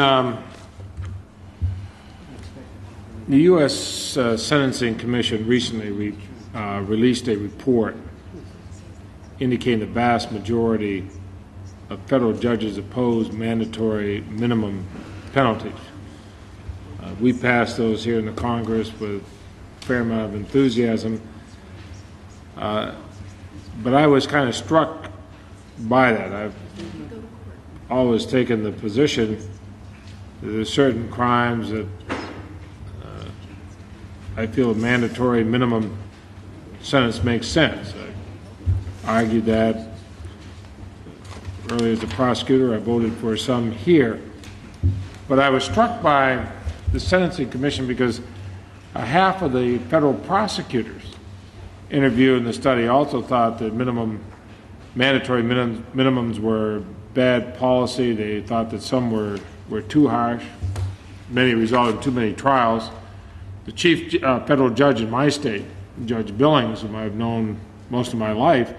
the U.S. Sentencing Commission recently released a report indicating the vast majority of federal judges oppose mandatory minimum penalties. We passed those here in the Congress with a fair amount of enthusiasm, but I was kind of struck by that. I've always taken the position that there's certain crimes that I feel a mandatory minimum sentence makes sense. I argued that earlier as a prosecutor. I voted for some here. But I was struck by the Sentencing Commission because half of the federal prosecutors interviewed in the study also thought that mandatory minimums were bad policy. They thought that some were too harsh. Many resulted in too many trials. The chief federal judge in my state, Judge Billings, whom I've known most of my life,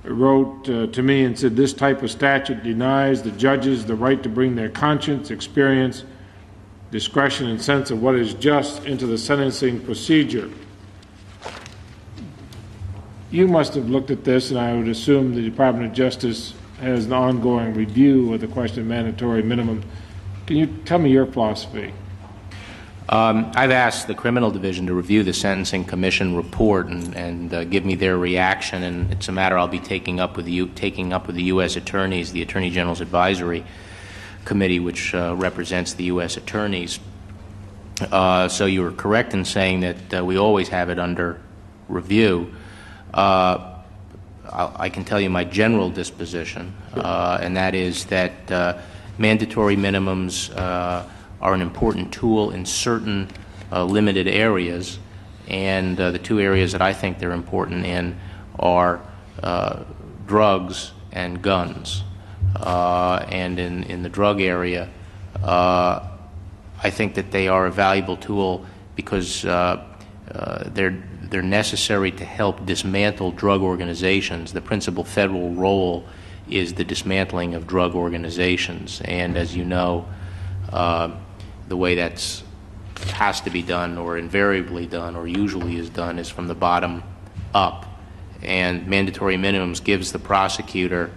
wrote to me and said, this type of statute denies the judges the right to bring their conscience, experience, discretion, and sense of what is just into the sentencing procedure. You must have looked at this, and I would assume the Department of Justice has an ongoing review of the question of mandatory minimum. Can you tell me your philosophy? I've asked the Criminal Division to review the Sentencing Commission report and give me their reaction, and it's a matter I'll be taking up with the U.S. attorneys, the Attorney General's Advisory Committee, which represents the U.S. attorneys. So you were correct in saying that we always have it under review. I can tell you my general disposition, and that is that mandatory minimums are an important tool in certain limited areas, and the two areas that I think they're important in are drugs and guns. And in the drug area, I think that they are a valuable tool because they're necessary to help dismantle drug organizations. The principal federal role is the dismantling of drug organizations, and as you know, the way that has to be done, or invariably done, or usually is done, is from the bottom up. And mandatory minimums gives the prosecutor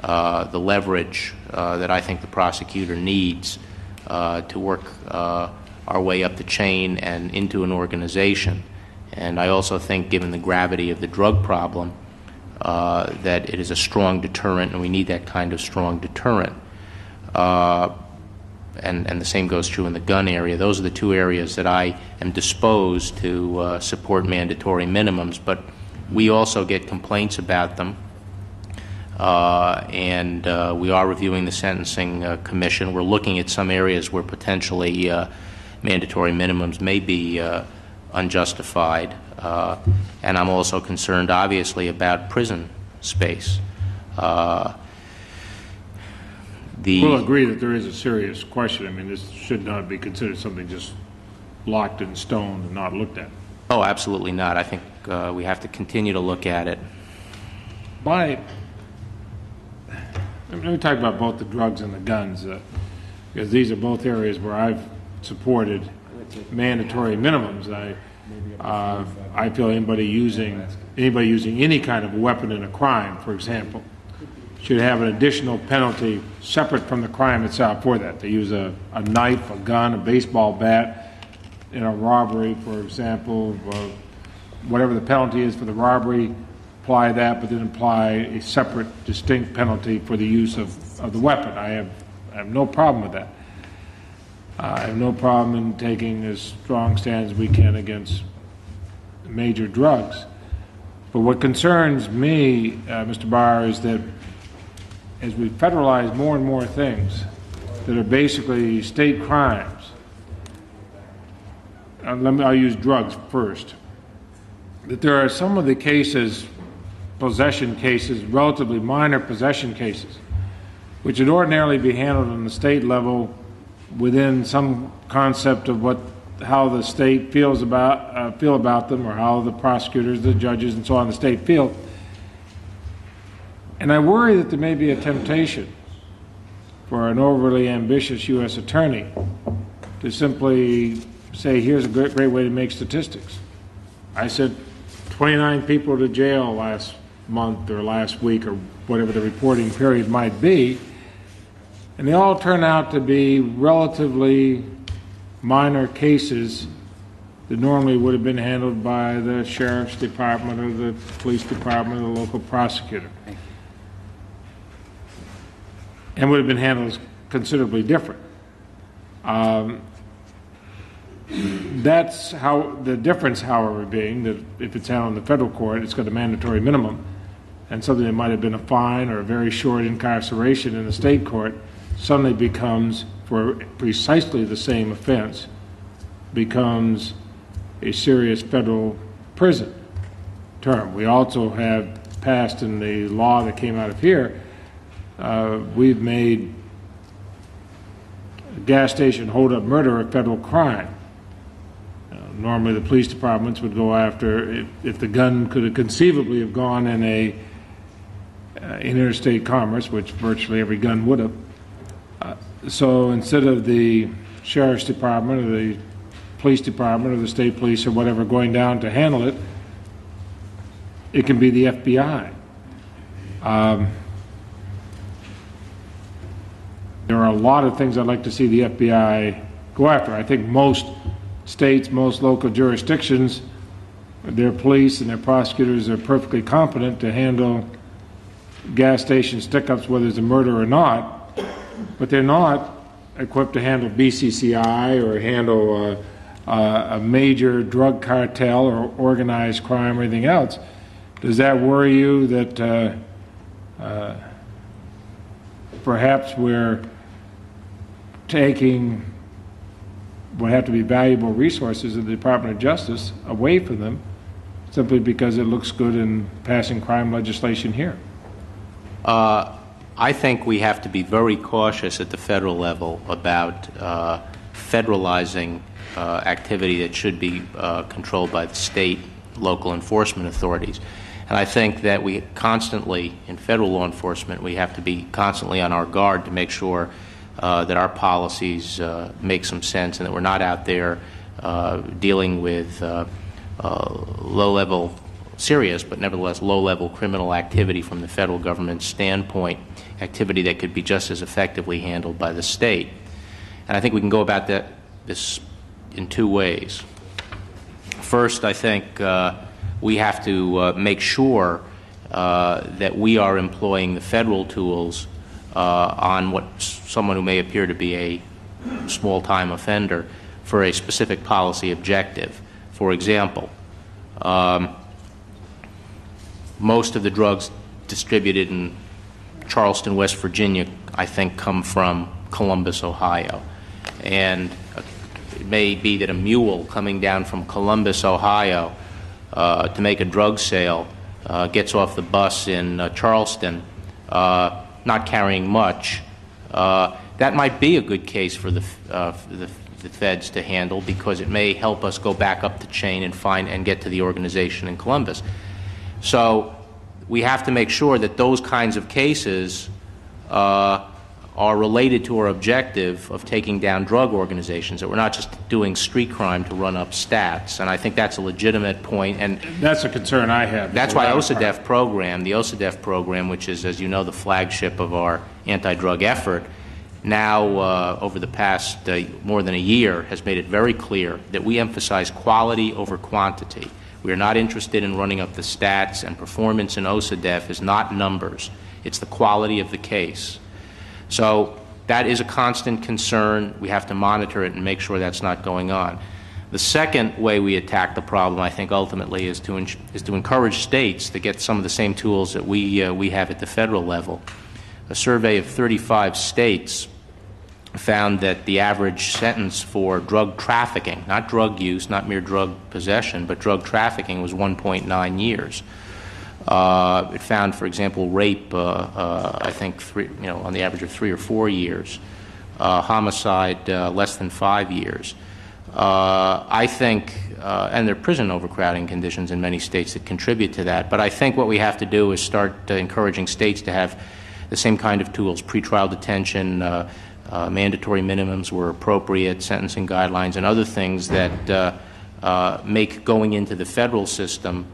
the leverage that I think the prosecutor needs to work our way up the chain and into an organization. And I also think, given the gravity of the drug problem, that it is a strong deterrent, and we need that kind of strong deterrent. And the same goes true in the gun area. Those are the two areas that I am disposed to support mandatory minimums, but we also get complaints about them, and we are reviewing the Sentencing Commission. We're looking at some areas where potentially mandatory minimums may be unjustified, and I'm also concerned, obviously, about prison space. We'll agree that there is a serious question. I mean, this should not be considered something just locked in stone and not looked at. Oh, absolutely not. I think we have to continue to look at it. Let me talk about both the drugs and the guns, because these are both areas where I've supported mandatory minimums. I feel anybody using any kind of weapon in a crime, for example, should have an additional penalty separate from the crime itself for that. They use a knife, a gun, a baseball bat in a robbery, for example. Whatever the penalty is for the robbery, apply that, but then apply a separate, distinct penalty for the use of the weapon. I have no problem with that. I have no problem in taking as strong stand as we can against major drugs. But what concerns me, Mr. Barr, is that as we federalize more and more things that are basically state crimes, I'll use drugs first, that there are some of the cases, possession cases, relatively minor possession cases, which would ordinarily be handled on the state level within some concept of how the state feel about them, or how the prosecutors, the judges, and so on the state feel. And I worry that there may be a temptation for an overly ambitious U.S. attorney to simply say, here's a great way to make statistics. I sent 29 people to jail last month or last week or whatever the reporting period might be, and they all turn out to be relatively minor cases that normally would have been handled by the sheriff's department or the police department or the local prosecutor, and would have been handled considerably different. That's how the difference, however, being that if it's handled in the federal court, it's got a mandatory minimum, and something that might have been a fine or a very short incarceration in the state court suddenly becomes, for precisely the same offense, becomes a serious federal prison term. We also have passed in the law that came out of here, we've made gas station hold-up murder a federal crime. Normally the police departments would go after, if the gun could have conceivably have gone in in interstate commerce, which virtually every gun would have. So instead of the sheriff's department or the police department or the state police or whatever going down to handle it, it can be the FBI. There are a lot of things I'd like to see the FBI go after. I think most states, most local jurisdictions, their police and their prosecutors are perfectly competent to handle gas station stick-ups, whether it's a murder or not, but they're not equipped to handle BCCI or handle a major drug cartel or organized crime or anything else. Does that worry you that perhaps we're taking what have to be valuable resources of the Department of Justice away from them simply because it looks good in passing crime legislation here? I think we have to be very cautious at the federal level about federalizing activity that should be controlled by the state, local enforcement authorities. And I think that we constantly, in federal law enforcement, we have to be constantly on our guard to make sure that our policies make some sense and that we're not out there dealing with low-level, serious, but nevertheless low-level criminal activity from the federal government's standpoint, activity that could be just as effectively handled by the state. And I think we can go about this in two ways. First, I think we have to make sure that we are employing the federal tools on what someone who may appear to be a small-time offender for a specific policy objective. For example, most of the drugs distributed in Charleston, West Virginia, I think, come from Columbus, Ohio. And it may be that a mule coming down from Columbus, Ohio, to make a drug sale gets off the bus in Charleston, not carrying much. That might be a good case for the feds to handle because it may help us go back up the chain and find and get to the organization in Columbus. So we have to make sure that those kinds of cases are related to our objective of taking down drug organizations, that we're not just doing street crime to run up stats. And I think that's a legitimate point. And that's a concern I have. That's why the OCDEF program, which is, as you know, the flagship of our anti-drug effort, now over the past more than a year has made it very clear that we emphasize quality over quantity. We are not interested in running up the stats, and performance in OCDEF is not numbers. It's the quality of the case. So that is a constant concern. We have to monitor it and make sure that's not going on. The second way we attack the problem, I think, ultimately, is to encourage states to get some of the same tools that we have at the federal level. A survey of 35 states found that the average sentence for drug trafficking, not drug use, not mere drug possession, but drug trafficking, was 1.9 years. It found, for example, rape, I think, on the average of 3 or 4 years. Homicide, less than 5 years. I think, and there are prison overcrowding conditions in many states that contribute to that, but I think what we have to do is start encouraging states to have the same kind of tools, pretrial detention, mandatory minimums where appropriate, sentencing guidelines, and other things that make going into the federal system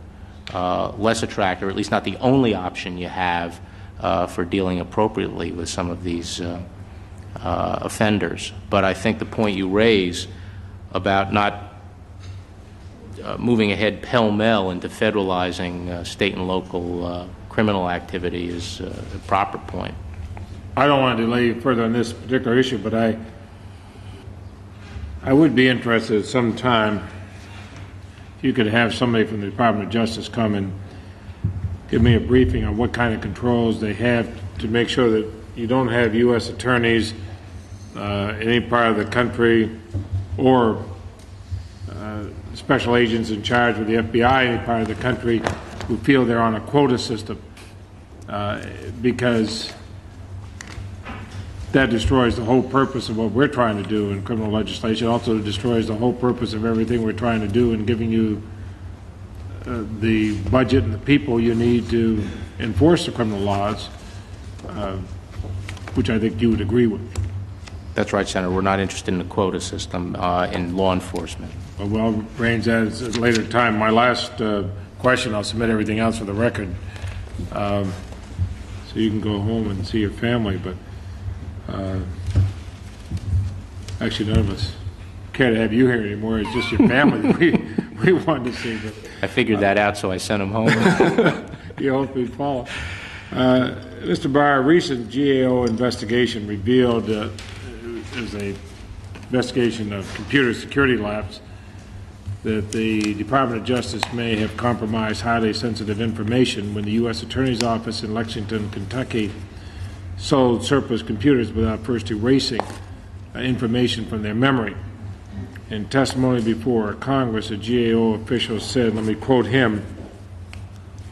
less attractive, or at least not the only option you have for dealing appropriately with some of these offenders. But I think the point you raise about not moving ahead pell-mell into federalizing state and local criminal activity is a proper point. I don't want to delay further on this particular issue, but I would be interested sometime if you could have somebody from the Department of Justice come and give me a briefing on what kind of controls they have to make sure that you don't have U.S. attorneys in any part of the country or special agents in charge with the FBI in any part of the country who feel they're on a quota system, because that destroys the whole purpose of what we're trying to do in criminal legislation. It also destroys the whole purpose of everything we're trying to do in giving you the budget and the people you need to enforce the criminal laws, which I think you would agree with. That's right, Senator. We're not interested in the quota system in law enforcement. Well, we'll arrange that at a later time. My last question, I'll submit everything else for the record, so you can go home and see your family, but actually none of us care to have you here anymore. It's just your family that we wanted to see. But I figured that out, so I sent him home. You hope we follow. Mr. Barr, a recent GAO investigation revealed as an investigation of computer security lapse that the Department of Justice may have compromised highly sensitive information when the U.S. Attorney's Office in Lexington, Kentucky sold surplus computers without first erasing information from their memory. In testimony before Congress, a GAO official said, let me quote him,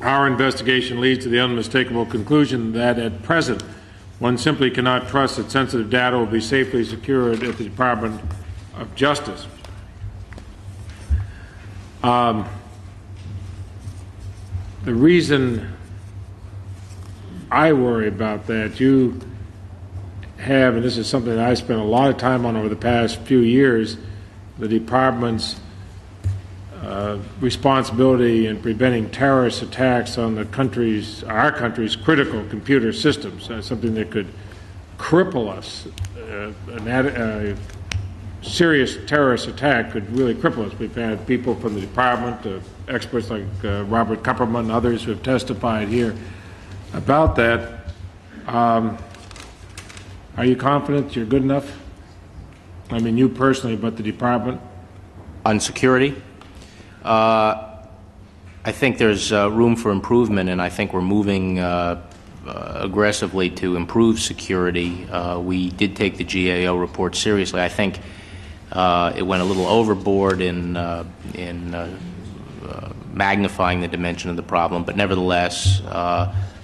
"Our investigation leads to the unmistakable conclusion that at present one simply cannot trust that sensitive data will be safely secured at the Department of Justice." The reason I worry about that, you have, and this is something that I spent a lot of time on over the past few years, the Department's responsibility in preventing terrorist attacks on our country's critical computer systems, something that could cripple us. A serious terrorist attack could really cripple us. We've had people from the department, experts like Robert Kupperman and others who have testified here about that. Are you confident you're good enough? I mean, you personally, but the department? On security, I think there's room for improvement, and I think we're moving aggressively to improve security. We did take the GAO report seriously. I think it went a little overboard in magnifying the dimension of the problem, but nevertheless,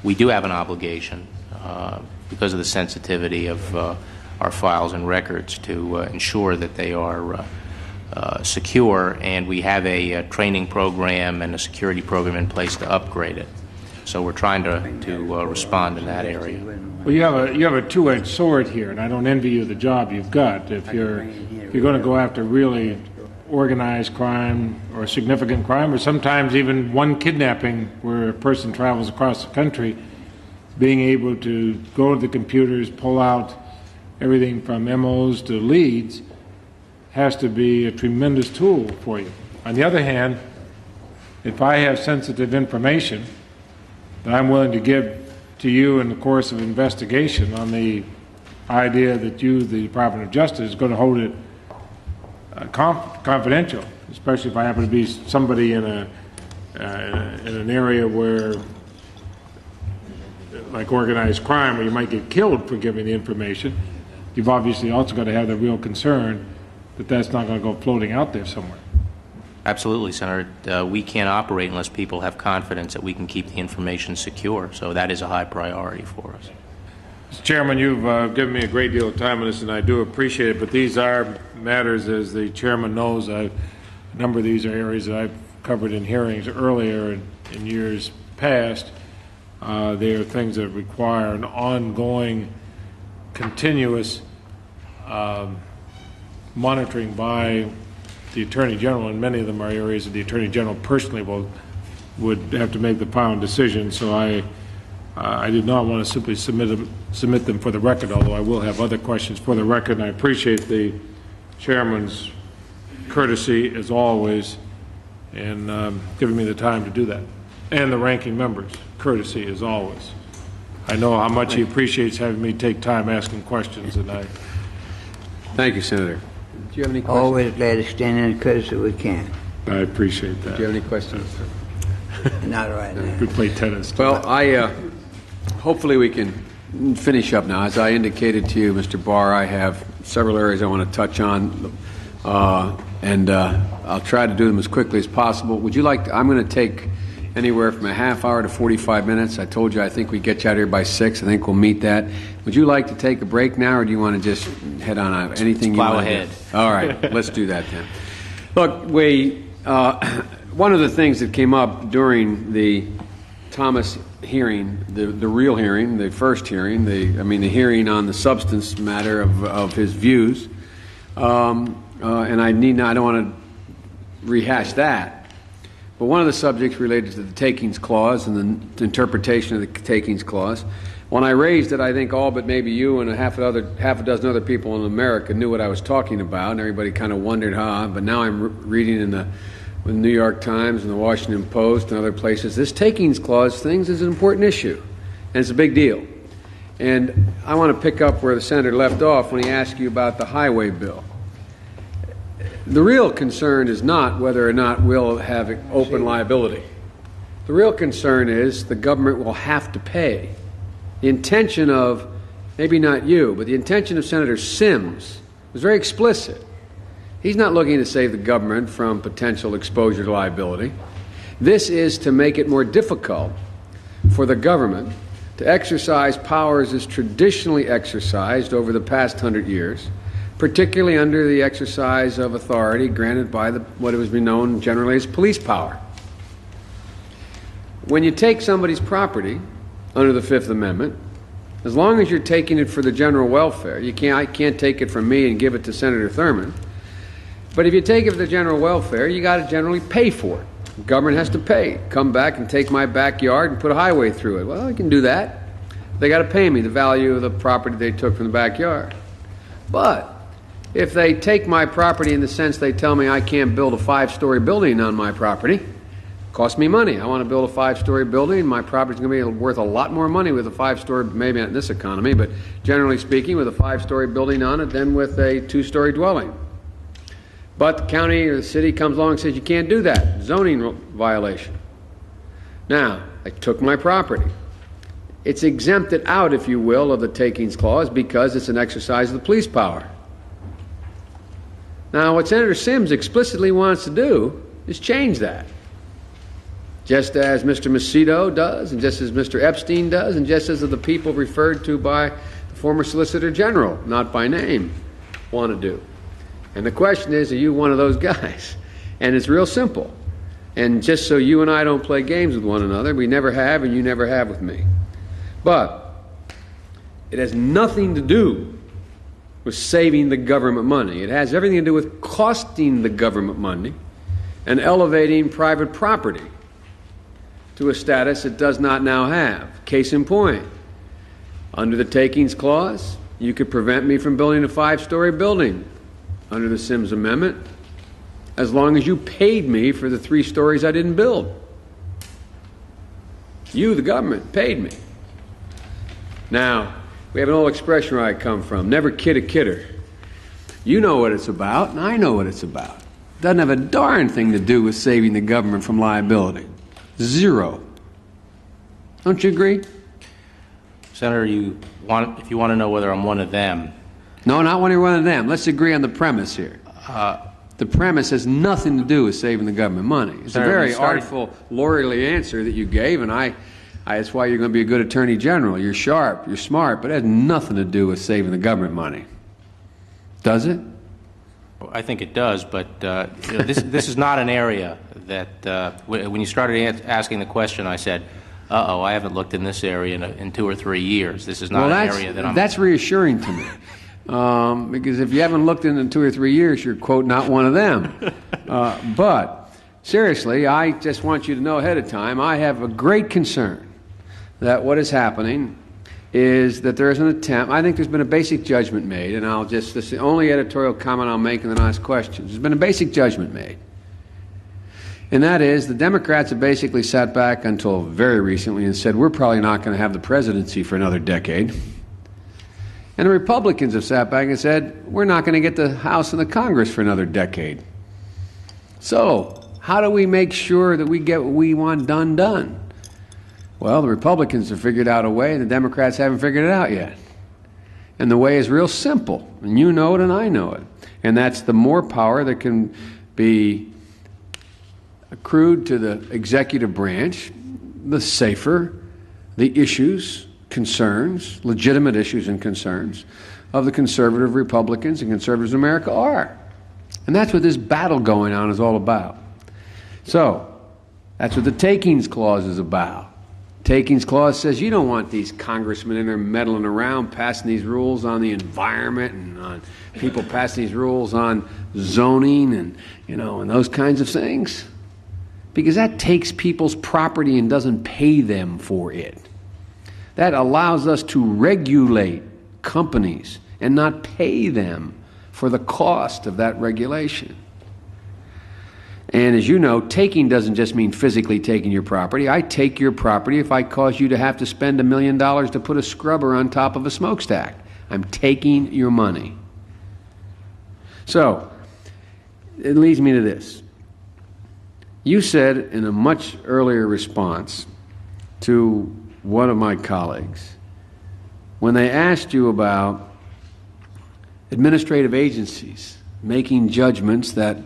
we do have an obligation because of the sensitivity of our files and records to ensure that they are secure, and we have a training program and a security program in place to upgrade it. So we're trying to respond in that area. Well, you have a two-edged sword here, and I don't envy you the job you've got. If you're going to go after really organized crime or significant crime, or sometimes even one kidnapping where a person travels across the country, being able to go to the computers, pull out everything from MOs to leads, has to be a tremendous tool for you. On the other hand, if I have sensitive information that I'm willing to give to you in the course of investigation on the idea that you, the Department of Justice, is going to hold it confidential, especially if I happen to be somebody in an area where, like organized crime, where you might get killed for giving the information, you've obviously also got to have the real concern that that's not going to go floating out there somewhere. Absolutely, Senator. We can't operate unless people have confidence that we can keep the information secure. So that is a high priority for us. Mr. Chairman, you've given me a great deal of time on this, and I do appreciate it, but these are matters, as the chairman knows, a number of these are areas that I've covered in hearings earlier in years past. They are things that require an ongoing, continuous monitoring by the Attorney General, and many of them are areas that the Attorney General personally would have to make the final decision. So I did not want to simply submit them for the record, although I will have other questions for the record, and I appreciate the Chairman's courtesy, as always, in giving me the time to do that, and the ranking members' courtesy, as always. I know how much he appreciates having me take time asking questions, and I... Thank you, Senator. Do you have any questions? Always glad to stand in because we can. I appreciate that. Do you have any questions? Not right now. We play tennis. Well, hopefully we can finish up now. As I indicated to you, Mr. Barr, I have several areas I want to touch on, and I'll try to do them as quickly as possible. Would you like to, I'm going to take anywhere from a half hour to 45 minutes. I told you I think we get you out of here by 6. I think we'll meet that. Would you like to take a break now, or do you want to just head on out? Anything you want to ahead. do? All right, let's do that then. Look, one of the things that came up during the Thomas hearing, the real hearing, the first hearing, the hearing on the substance matter of his views, and I don't want to rehash that. But one of the subjects related to the takings clause and the interpretation of the takings clause. When I raised it, I think all but maybe you and a half a dozen other people in America knew what I was talking about, and everybody kind of wondered, but now I'm reading in the New York Times and the Washington Post and other places, this takings clause things is an important issue, and it's a big deal. And I want to pick up where the senator left off when he asked you about the highway bill. The real concern is not whether or not we'll have open liability. The real concern is the government will have to pay. The intention of, maybe not you, but the intention of Senator Sims was very explicit. He's not looking to save the government from potential exposure to liability. This is to make it more difficult for the government to exercise powers as traditionally exercised over the past 100 years, particularly under the exercise of authority granted by what has been known generally as police power. When you take somebody's property under the Fifth Amendment, as long as you're taking it for the general welfare, I can't take it from me and give it to Senator Thurmond, but if you take it for the general welfare, you got to generally pay for it. The government has to pay. Come back and take my backyard and put a highway through it. Well, I can do that. They got to pay me the value of the property they took from the backyard. But if they take my property in the sense they tell me I can't build a 5-story building on my property, it costs me money. I want to build a 5-story building. My property's going to be worth a lot more money with a 5-story, maybe not in this economy, but generally speaking, with a 5-story building on it than with a 2-story dwelling. But the county or the city comes along and says you can't do that. Zoning violation. Now, they took my property. It's exempted out, if you will, of the takings clause because it's an exercise of the police power. Now, what Senator Sims explicitly wants to do is change that. Just as Mr. Macedo does, and just as Mr. Epstein does, and just as the people referred to by the former Solicitor General, not by name, want to do. And the question is, are you one of those guys? And it's real simple. And just so you and I don't play games with one another, we never have, and you never have with me. But it has nothing to do with saving the government money. It has everything to do with costing the government money and elevating private property to a status it does not now have. Case in point, under the takings clause, you could prevent me from building a 5-story building under the Sims Amendment as long as you paid me for the 3 stories I didn't build. You, the government, paid me. Now, we have an old expression where I come from, never kid a kidder. You know what it's about, and I know what it's about. It doesn't have a darn thing to do with saving the government from liability. Zero. Don't you agree? Senator, if you want to know whether I'm one of them, No, not when you're one of them. Let's agree on the premise here. The premise has nothing to do with saving the government money. It's a very artful, lawyerly answer that you gave, and that's why you're going to be a good attorney general. You're sharp, you're smart, but it has nothing to do with saving the government money. Does it? I think it does, but this is not an area that, when you started asking the question, I said, uh-oh, I haven't looked in this area in 2 or 3 years. This is not an area that I'm... That's reassuring to me. Because if you haven't looked in 2 or 3 years, you're, quote, not one of them. But seriously, I just want you to know ahead of time, I have a great concern that what is happening is that there is an attempt. I think there's been a basic judgment made, and this is the only editorial comment I'll make and then I'll ask questions. There's been a basic judgment made. And that is, the Democrats have basically sat back until very recently and said, we're probably not going to have the presidency for another decade. And the Republicans have sat back and said, we're not going to get the House and the Congress for another decade. So, how do we make sure that we get what we want done? Well, the Republicans have figured out a way, and the Democrats haven't figured it out yet. And the way is real simple, and you know it and I know it. And that's the more power that can be accrued to the executive branch, the safer the issues, concerns, legitimate issues and concerns of the conservative Republicans and conservatives in America are. And that's what this battle going on is all about. So, that's what the Takings Clause is about. Takings Clause says you don't want these congressmen in there meddling around, passing these rules on the environment and on people passing these rules on zoning and, and those kinds of things. Because that takes people's property and doesn't pay them for it. That allows us to regulate companies and not pay them for the cost of that regulation. And as you know, taking doesn't just mean physically taking your property. I take your property if I cause you to have to spend $1 million to put a scrubber on top of a smokestack. I'm taking your money. So, it leads me to this. You said in a much earlier response to one of my colleagues, when they asked you about administrative agencies making judgments that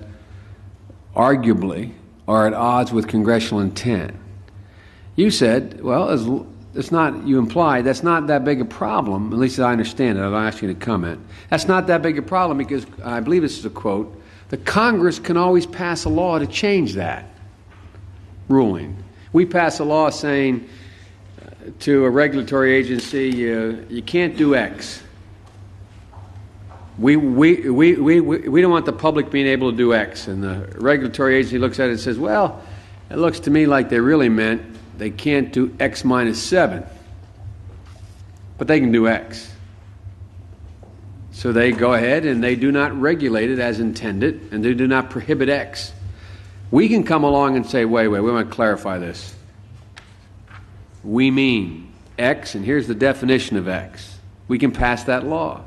arguably are at odds with congressional intent, you said, well, it's not, you implied, that's not that big a problem, at least as I understand it. I'll ask you to comment. That's not that big a problem because, I believe this is a quote, the Congress can always pass a law to change that ruling. We pass a law saying to a regulatory agency, you can't do X. We don't want the public being able to do X. And the regulatory agency looks at it and says, well, it looks to me like they really meant they can't do X minus 7. But they can do X. So they go ahead and they do not regulate it as intended, and they do not prohibit X. We can come along and say, wait, we want to clarify this. We mean X, and here's the definition of X. We can pass that law.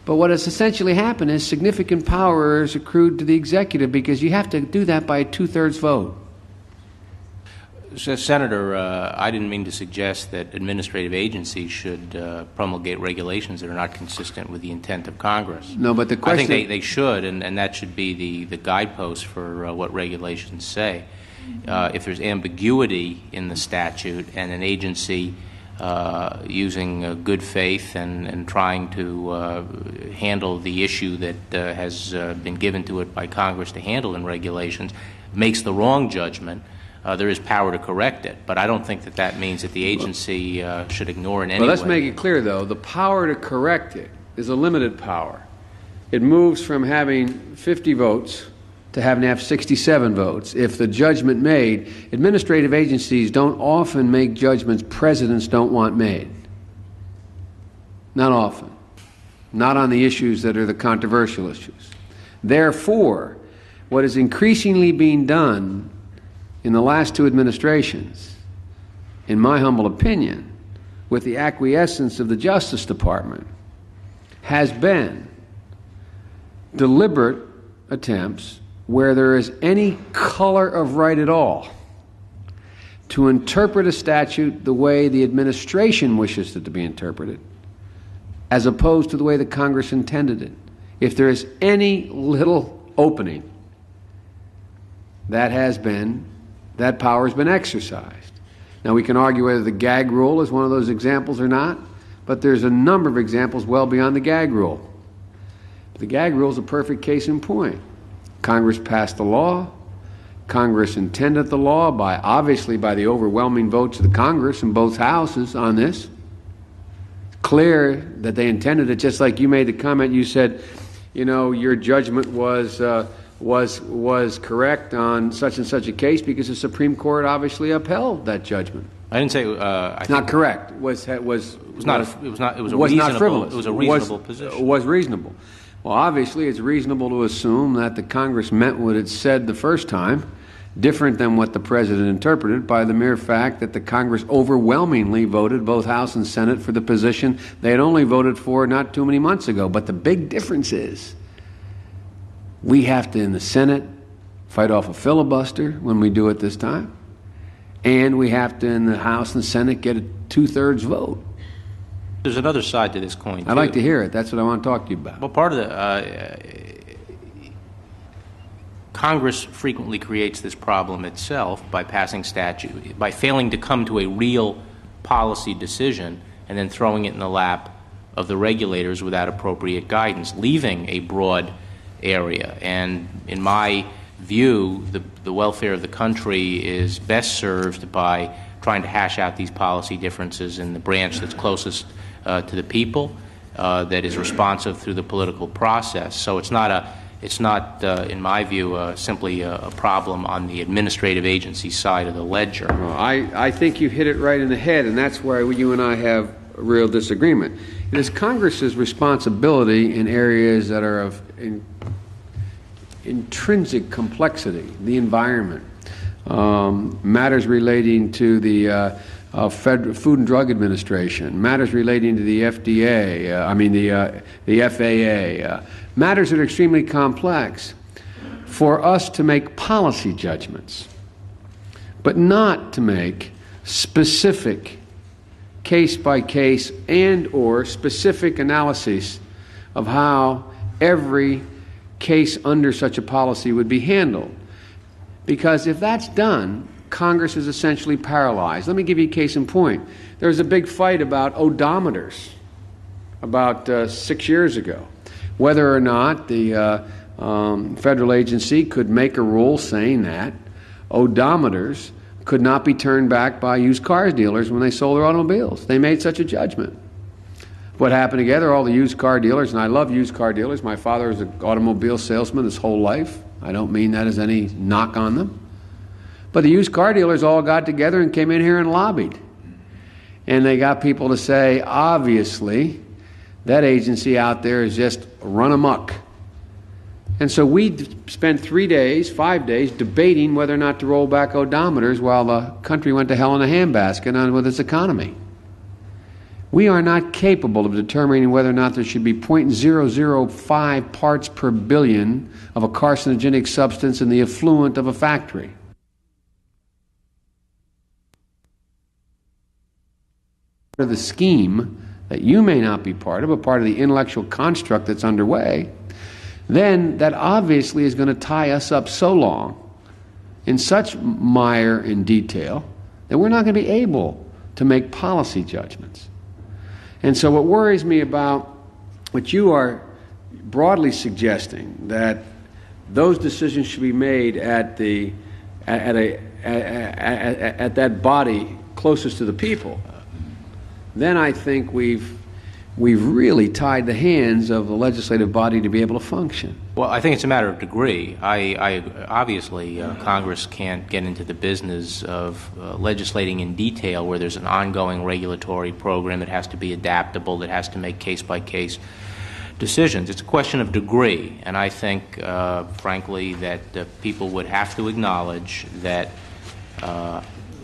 But what has essentially happened is significant power is accrued to the executive because you have to do that by a 2/3 vote. So, Senator, I didn't mean to suggest that administrative agencies should promulgate regulations that are not consistent with the intent of Congress. No, but the question... I think they should, and that should be the guidepost for what regulations say. If there's ambiguity in the statute and an agency using good faith and trying to handle the issue that has been given to it by Congress to handle in regulations, makes the wrong judgment, there is power to correct it. But I don't think that means that the agency should ignore in any way. Well, let's make it clear, though. The power to correct it is a limited power. It moves from having 50 votes to having to have 67 votes. If the judgment made, administrative agencies don't often make judgments presidents don't want made. Not often. Not on the issues that are the controversial issues. Therefore, what is increasingly being done in the last 2 administrations, in my humble opinion, with the acquiescence of the Justice Department, has been deliberate attempts where there is any color of right at all to interpret a statute the way the administration wishes it to be interpreted as opposed to the way that Congress intended it. If there is any little opening, that power has been exercised. Now, we can argue whether the gag rule is one of those examples or not, but there's a number of examples well beyond the gag rule. The gag rule is a perfect case in point. Congress passed the law. Congress intended the law obviously by the overwhelming votes of the Congress in both houses on this. Clear that they intended it, just like you made the comment. You said, you know, your judgment was correct on such and such a case because the Supreme Court obviously upheld that judgment. I didn't say not correct. It was a reasonable position. It was reasonable. Well, obviously, it's reasonable to assume that the Congress meant what it said the first time, different than what the President interpreted, by the mere fact that the Congress overwhelmingly voted, both House and Senate, for the position they had only voted for not too many months ago. But the big difference is we have to, in the Senate, fight off a filibuster when we do it this time, and we have to, in the House and Senate, get a 2/3 vote. There's another side to this coin, too. I'd like to hear it. That's what I want to talk to you about. Well, part of Congress frequently creates this problem itself by passing statute, by failing to come to a real policy decision and then throwing it in the lap of the regulators without appropriate guidance, leaving a broad area. And in my view, the welfare of the country is best served by trying to hash out these policy differences in the branch that's closest to the people, that is responsive through the political process. So it's not, in my view, simply a problem on the administrative agency side of the ledger. Well, I think you hit it right in the head, and that's where you and I have a real disagreement. It is Congress's responsibility in areas that are of intrinsic complexity, the environment, matters relating to the Food and Drug Administration, matters relating to the FDA, the FAA, matters that are extremely complex, for us to make policy judgments, but not to make specific case-by-case and/or specific analyses of how every case under such a policy would be handled. Because if that's done, Congress is essentially paralyzed. Let me give you a case in point. There was a big fight about odometers about 6 years ago, whether or not the federal agency could make a rule saying that odometers could not be turned back by used car dealers when they sold their automobiles. They made such a judgment. What happened together, all the used car dealers, and I love used car dealers. My father was an automobile salesman his whole life. I don't mean that as any knock on them. But the used car dealers all got together and came in here and lobbied. And they got people to say, obviously, that agency out there is just run amok. And so we spent 5 days, debating whether or not to roll back odometers while the country went to hell in a handbasket on with its economy. We are not capable of determining whether or not there should be 0.005 parts per billion of a carcinogenic substance in the effluent of a factory. Part of the scheme that you may not be part of, a part of the intellectual construct that's underway, then that obviously is going to tie us up so long in such mire and detail that we're not going to be able to make policy judgments. And so what worries me about what you are broadly suggesting, that those decisions should be made at that body closest to the people, then I think we've really tied the hands of the legislative body to be able to function. Well, I think it's a matter of degree. Obviously, Congress can't get into the business of legislating in detail where there's an ongoing regulatory program that has to be adaptable, that has to make case-by-case decisions. It's a question of degree, and I think, frankly, that people would have to acknowledge that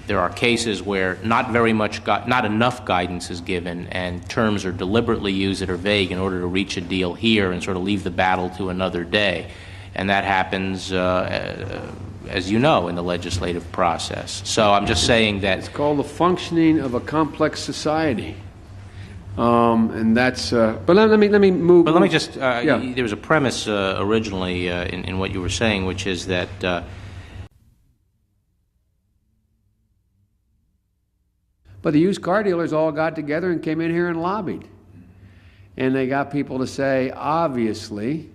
there are cases where not enough guidance is given, and terms are deliberately used that are vague in order to reach a deal here and sort of leave the battle to another day. And that happens, as you know, in the legislative process. So I'm just saying that it's called the functioning of a complex society. And that's, but let me move. But let me just, yeah. there was a premise originally in what you were saying, which is that But the used car dealers all got together and came in here and lobbied. And they got people to say, obviously,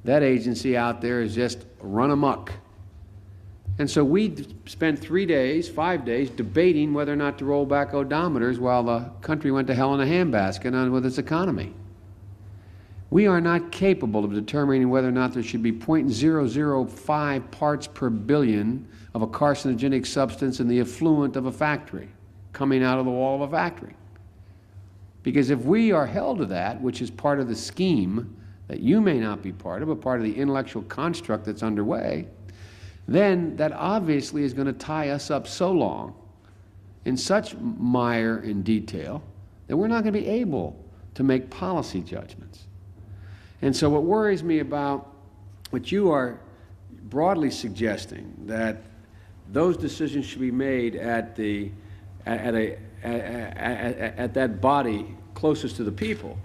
that agency out there is just run amok. And so we spent 3 days, 5 days, debating whether or not to roll back odometers while the country went to hell in a handbasket on with its economy. We are not capable of determining whether or not there should be 0.005 parts per billion of a carcinogenic substance in the effluent of a factory, coming out of the wall of a factory. Because if we are held to that, which is part of the scheme that you may not be part of, but part of the intellectual construct that's underway, then that obviously is going to tie us up so long in such mire and detail that we're not going to be able to make policy judgments. And so what worries me about what you are broadly suggesting, that those decisions should be made at that body closest to the people,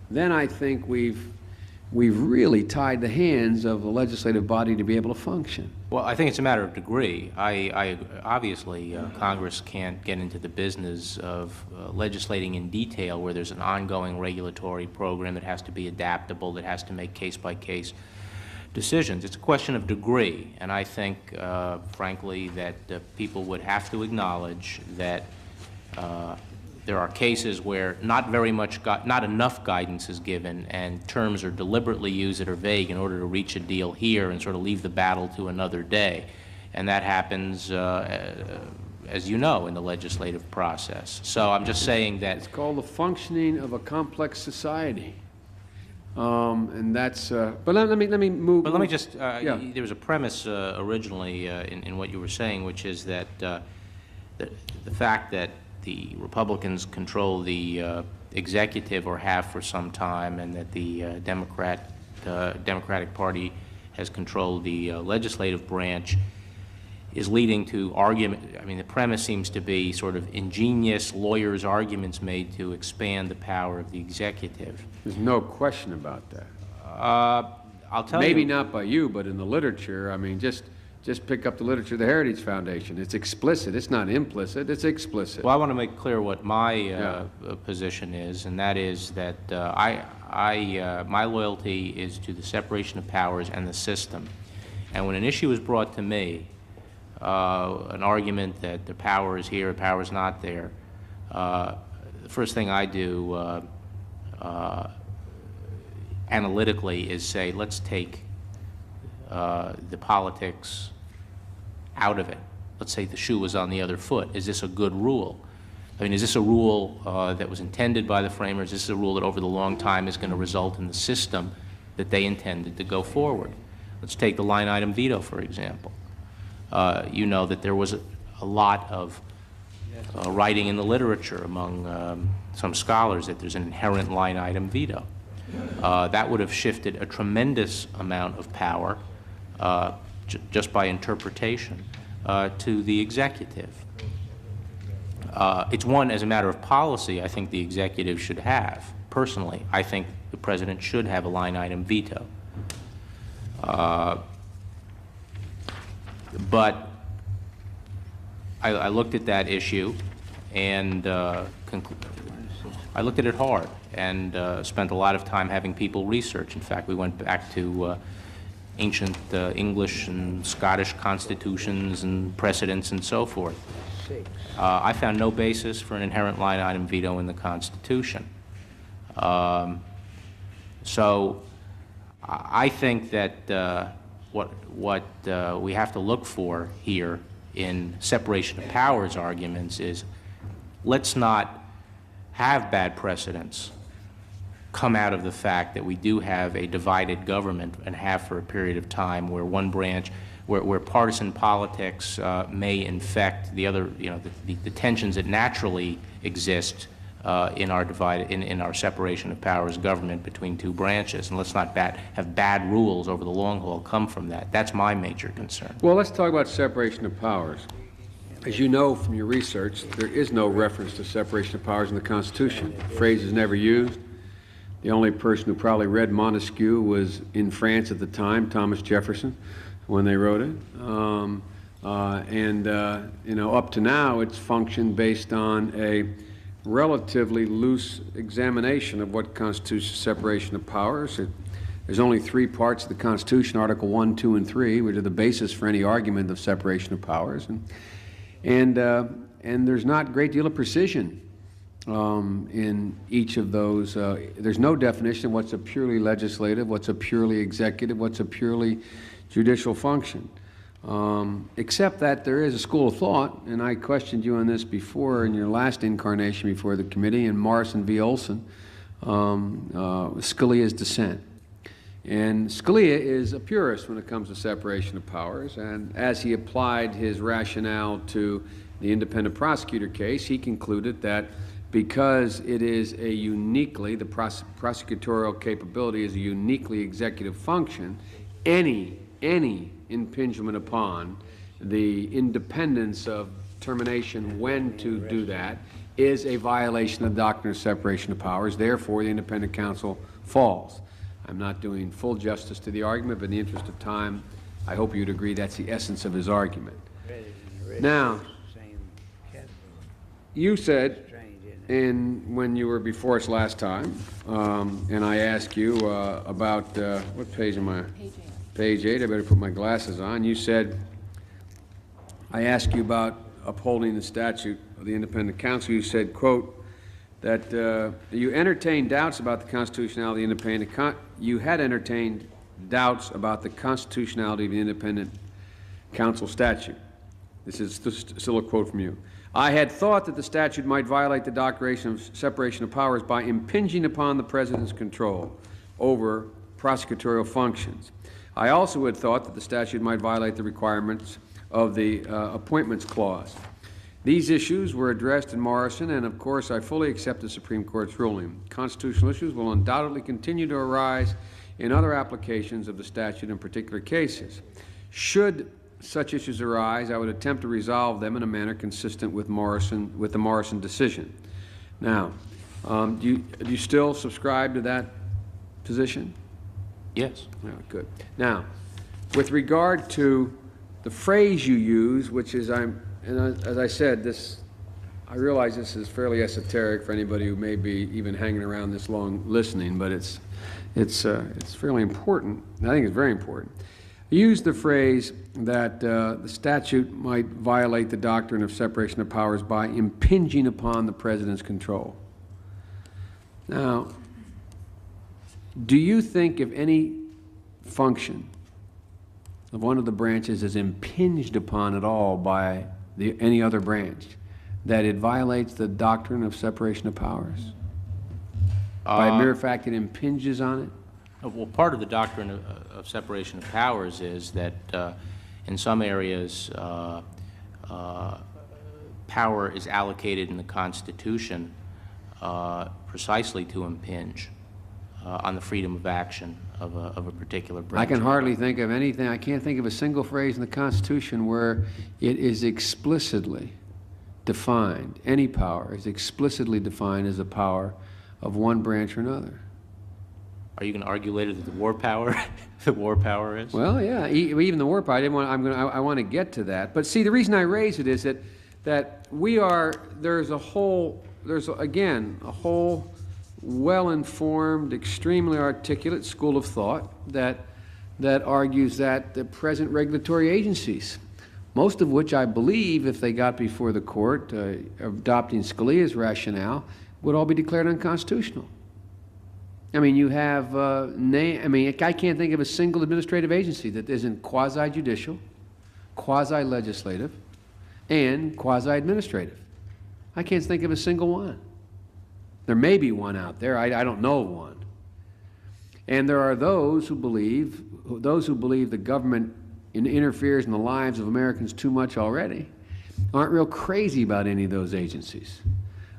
then I think we've really tied the hands of the legislative body to be able to function. well, I think it's a matter of degree. Obviously, Congress can't get into the business of legislating in detail where there's an ongoing regulatory program that has to be adaptable, that has to make case-by-case decisions. It's a question of degree, and I think, frankly, that people would have to acknowledge that there are cases where not enough guidance is given, and terms are deliberately used that are vague in order to reach a deal here and sort of leave the battle to another day. And that happens, as you know, in the legislative process. So I'm just saying that it's called the functioning of a complex society. And that's, but let me move. But let me just, yeah. there was a premise originally in what you were saying, which is that the fact that the Republicans control the executive, or have for some time, and that the Democratic Party has controlled the legislative branch, is leading to argument. I mean, the premise seems to be sort of ingenious lawyers' arguments made to expand the power of the executive. There's no question about that. I'll tell you. Maybe not by you, but in the literature, I mean, just pick up the literature of the Heritage Foundation. It's explicit. It's not implicit. It's explicit. Well, I want to make clear what my position is, and that is that my loyalty is to the separation of powers and the system. And when an issue is brought to me, an argument that the power is here, the power is not there, the first thing I do analytically is say, let's take the politics out of it. Let's say the shoe was on the other foot. Is this a good rule? I mean, is this a rule that was intended by the framers? Is this a rule that over the long time is going to result in the system that they intended to go forward? Let's take the line item veto, for example. You know that there was a lot of writing in the literature among some scholars that there's an inherent line item veto. That would have shifted a tremendous amount of power just by interpretation to the executive. It's one, as a matter of policy, I think the executive should have. Personally, I think the president should have a line item veto. But I looked at that issue, and I looked at it hard, and spent a lot of time having people research. In fact, we went back to ancient English and Scottish constitutions and precedents and so forth. I found no basis for an inherent line item veto in the Constitution. So I think that what we have to look for here in separation of powers arguments is, let's not have bad precedents come out of the fact that we do have a divided government, and have for a period of time, where one branch, where partisan politics may infect the other, you know, the tensions that naturally exist in our separation of powers government between two branches. And let's not have bad rules over the long haul come from that. That's my major concern. Well, let's talk about separation of powers. As you know from your research, there is no reference to separation of powers in the Constitution. The phrase is never used. The only person who probably read Montesquieu was in France at the time, Thomas Jefferson, when they wrote it. You know, up to now, it's functioned based on a relatively loose examination of what constitutes separation of powers. There's only three parts of the Constitution, Article 1, 2, and 3, which are the basis for any argument of separation of powers. And there's not a great deal of precision in each of those. There's no definition of what's a purely legislative, what's a purely executive, what's a purely judicial function, except that there is a school of thought, and I questioned you on this before in your last incarnation before the committee, in Morrison v. Olson, Scalia's dissent. And Scalia is a purist when it comes to separation of powers, and as he applied his rationale to the independent prosecutor case, he concluded that because it is a uniquely, the prosecutorial capability is a uniquely executive function, any impingement upon the independence of determination when to do that is a violation of the doctrine of separation of powers. Therefore, the independent counsel falls. I'm not doing full justice to the argument, but in the interest of time, I hope you'd agree that's the essence of his argument. Now, you said, when you were before us last time, and I asked you about, what page am I? Page 8. I better put my glasses on. You said, I asked you about upholding the statute of the independent counsel. You said, quote, that you entertained doubts about the constitutionality of the independent you had entertained doubts about the constitutionality of the independent counsel statute. This is still a quote from you. I had thought that the statute might violate the doctrine of separation of powers by impinging upon the president's control over prosecutorial functions. I also had thought that the statute might violate the requirements of the Appointments Clause. These issues were addressed in Morrison, and of course I fully accept the Supreme Court's ruling. Constitutional issues will undoubtedly continue to arise in other applications of the statute in particular cases. Should such issues arise, I would attempt to resolve them in a manner consistent with the Morrison decision. Now, do you still subscribe to that position? Yes. Yeah, good. Now, with regard to the phrase you use, which is as I said, I realize this is fairly esoteric for anybody who may be even hanging around this long listening, but it's fairly important. I think it's very important. You use the phrase that the statute might violate the doctrine of separation of powers by impinging upon the president's control. Now, do you think if any function of one of the branches is impinged upon at all by any other branch, that it violates the doctrine of separation of powers? By mere fact it impinges on it? Well, part of the doctrine of separation of powers is that in some areas power is allocated in the Constitution precisely to impinge on the freedom of action of a particular branch. I can hardly think of anything. I can't think of a single phrase in the Constitution where it is explicitly defined, any power is explicitly defined as a power of one branch or another. Are you going to argue later that the war power, the war power is? Well, yeah, even the war power. I want to get to that. But see, the reason I raise it is that there's a whole well-informed, extremely articulate school of thought that argues that the present regulatory agencies, most of which I believe, if they got before the court, adopting Scalia's rationale, would all be declared unconstitutional. I mean, you have, I can't think of a single administrative agency that isn't quasi-judicial, quasi-legislative, and quasi-administrative. I can't think of a single one. There may be one out there. I don't know of one. And there are those who believe the government interferes in the lives of Americans too much already, aren't real crazy about any of those agencies,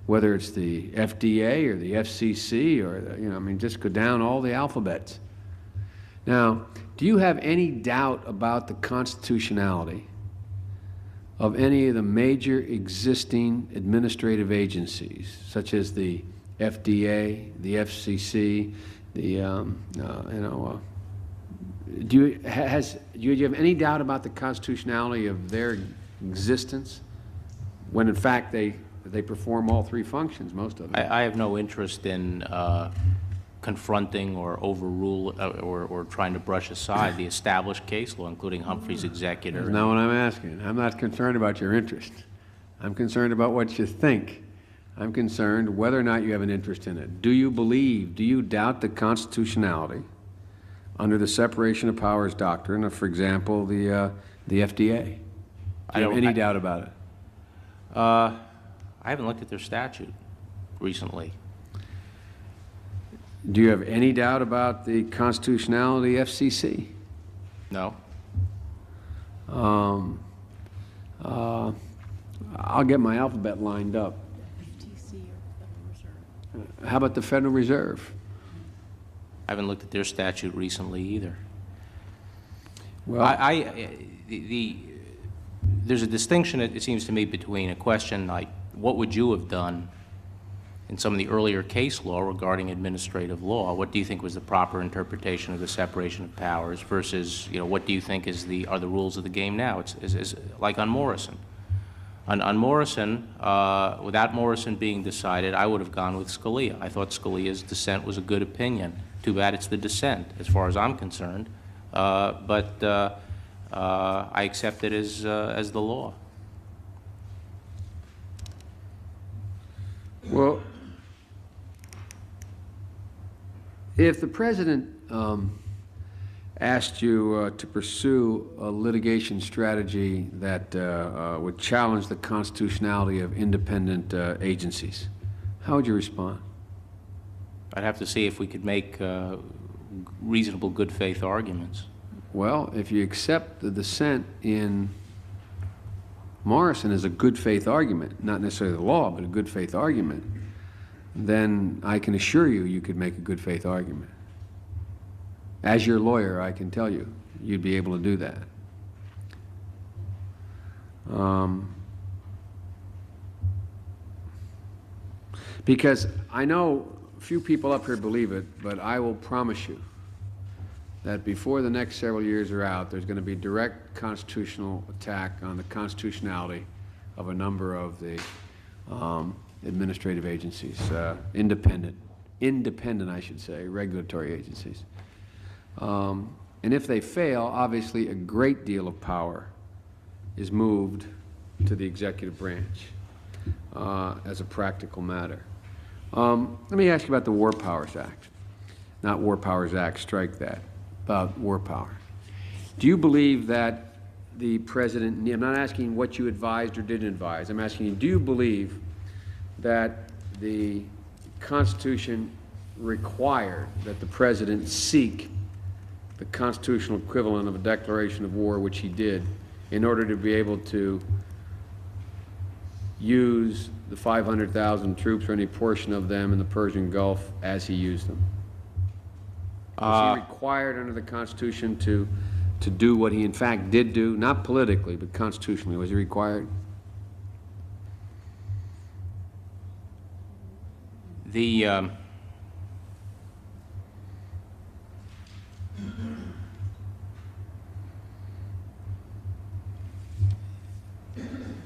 whether it's the FDA or the FCC or just go down all the alphabets. Now, do you have any doubt about the constitutionality of any of the major existing administrative agencies, such as the FDA, the FCC, the do you have any doubt about the constitutionality of their existence, when in fact they perform all three functions, most of them? I have no interest in confronting or overrule or trying to brush aside the established case law, including Humphrey's executor. That's not what I'm asking. I'm not concerned about your interest. I'm concerned about what you think. I'm concerned whether or not you have an interest in it. Do you doubt the constitutionality under the separation of powers doctrine of, for example, the FDA? Do you have any doubt about it? I haven't looked at their statute recently. Do you have any doubt about the constitutionality of the FCC? No. I'll get my alphabet lined up. How about the Federal Reserve? I haven't looked at their statute recently either. Well, there's a distinction, it seems to me, between a question like, what would you have done in some of the earlier case law regarding administrative law? What do you think was the proper interpretation of the separation of powers versus, what do you think are the rules of the game now? It's like on Morrison. On Morrison, without Morrison being decided, I would have gone with Scalia. I thought Scalia's dissent was a good opinion. Too bad it's the dissent, as far as I'm concerned. But I accept it as the law. Well, if the President asked you to pursue a litigation strategy that would challenge the constitutionality of independent agencies, how would you respond? I'd have to see if we could make reasonable good faith arguments. Well, if you accept the dissent in Morrison as a good faith argument, not necessarily the law, but a good faith argument, then I can assure you you could make a good faith argument. As your lawyer, I can tell you, you'd be able to do that. Because I know few people up here believe it, but I will promise you that before the next several years are out, there's going to be direct constitutional attack on the constitutionality of a number of the administrative agencies, independent, I should say, regulatory agencies. And if they fail, obviously a great deal of power is moved to the executive branch as a practical matter. Let me ask you about the War Powers Act. Not War Powers Act, strike that. About war power. Do you believe that the President, I'm not asking what you advised or didn't advise, I'm asking you, do you believe that the Constitution required that the President seek the constitutional equivalent of a declaration of war, which he did, in order to be able to use the 500,000 troops or any portion of them in the Persian Gulf as he used them? Was he required under the Constitution to do what he in fact did do, not politically, but constitutionally? Was he required? The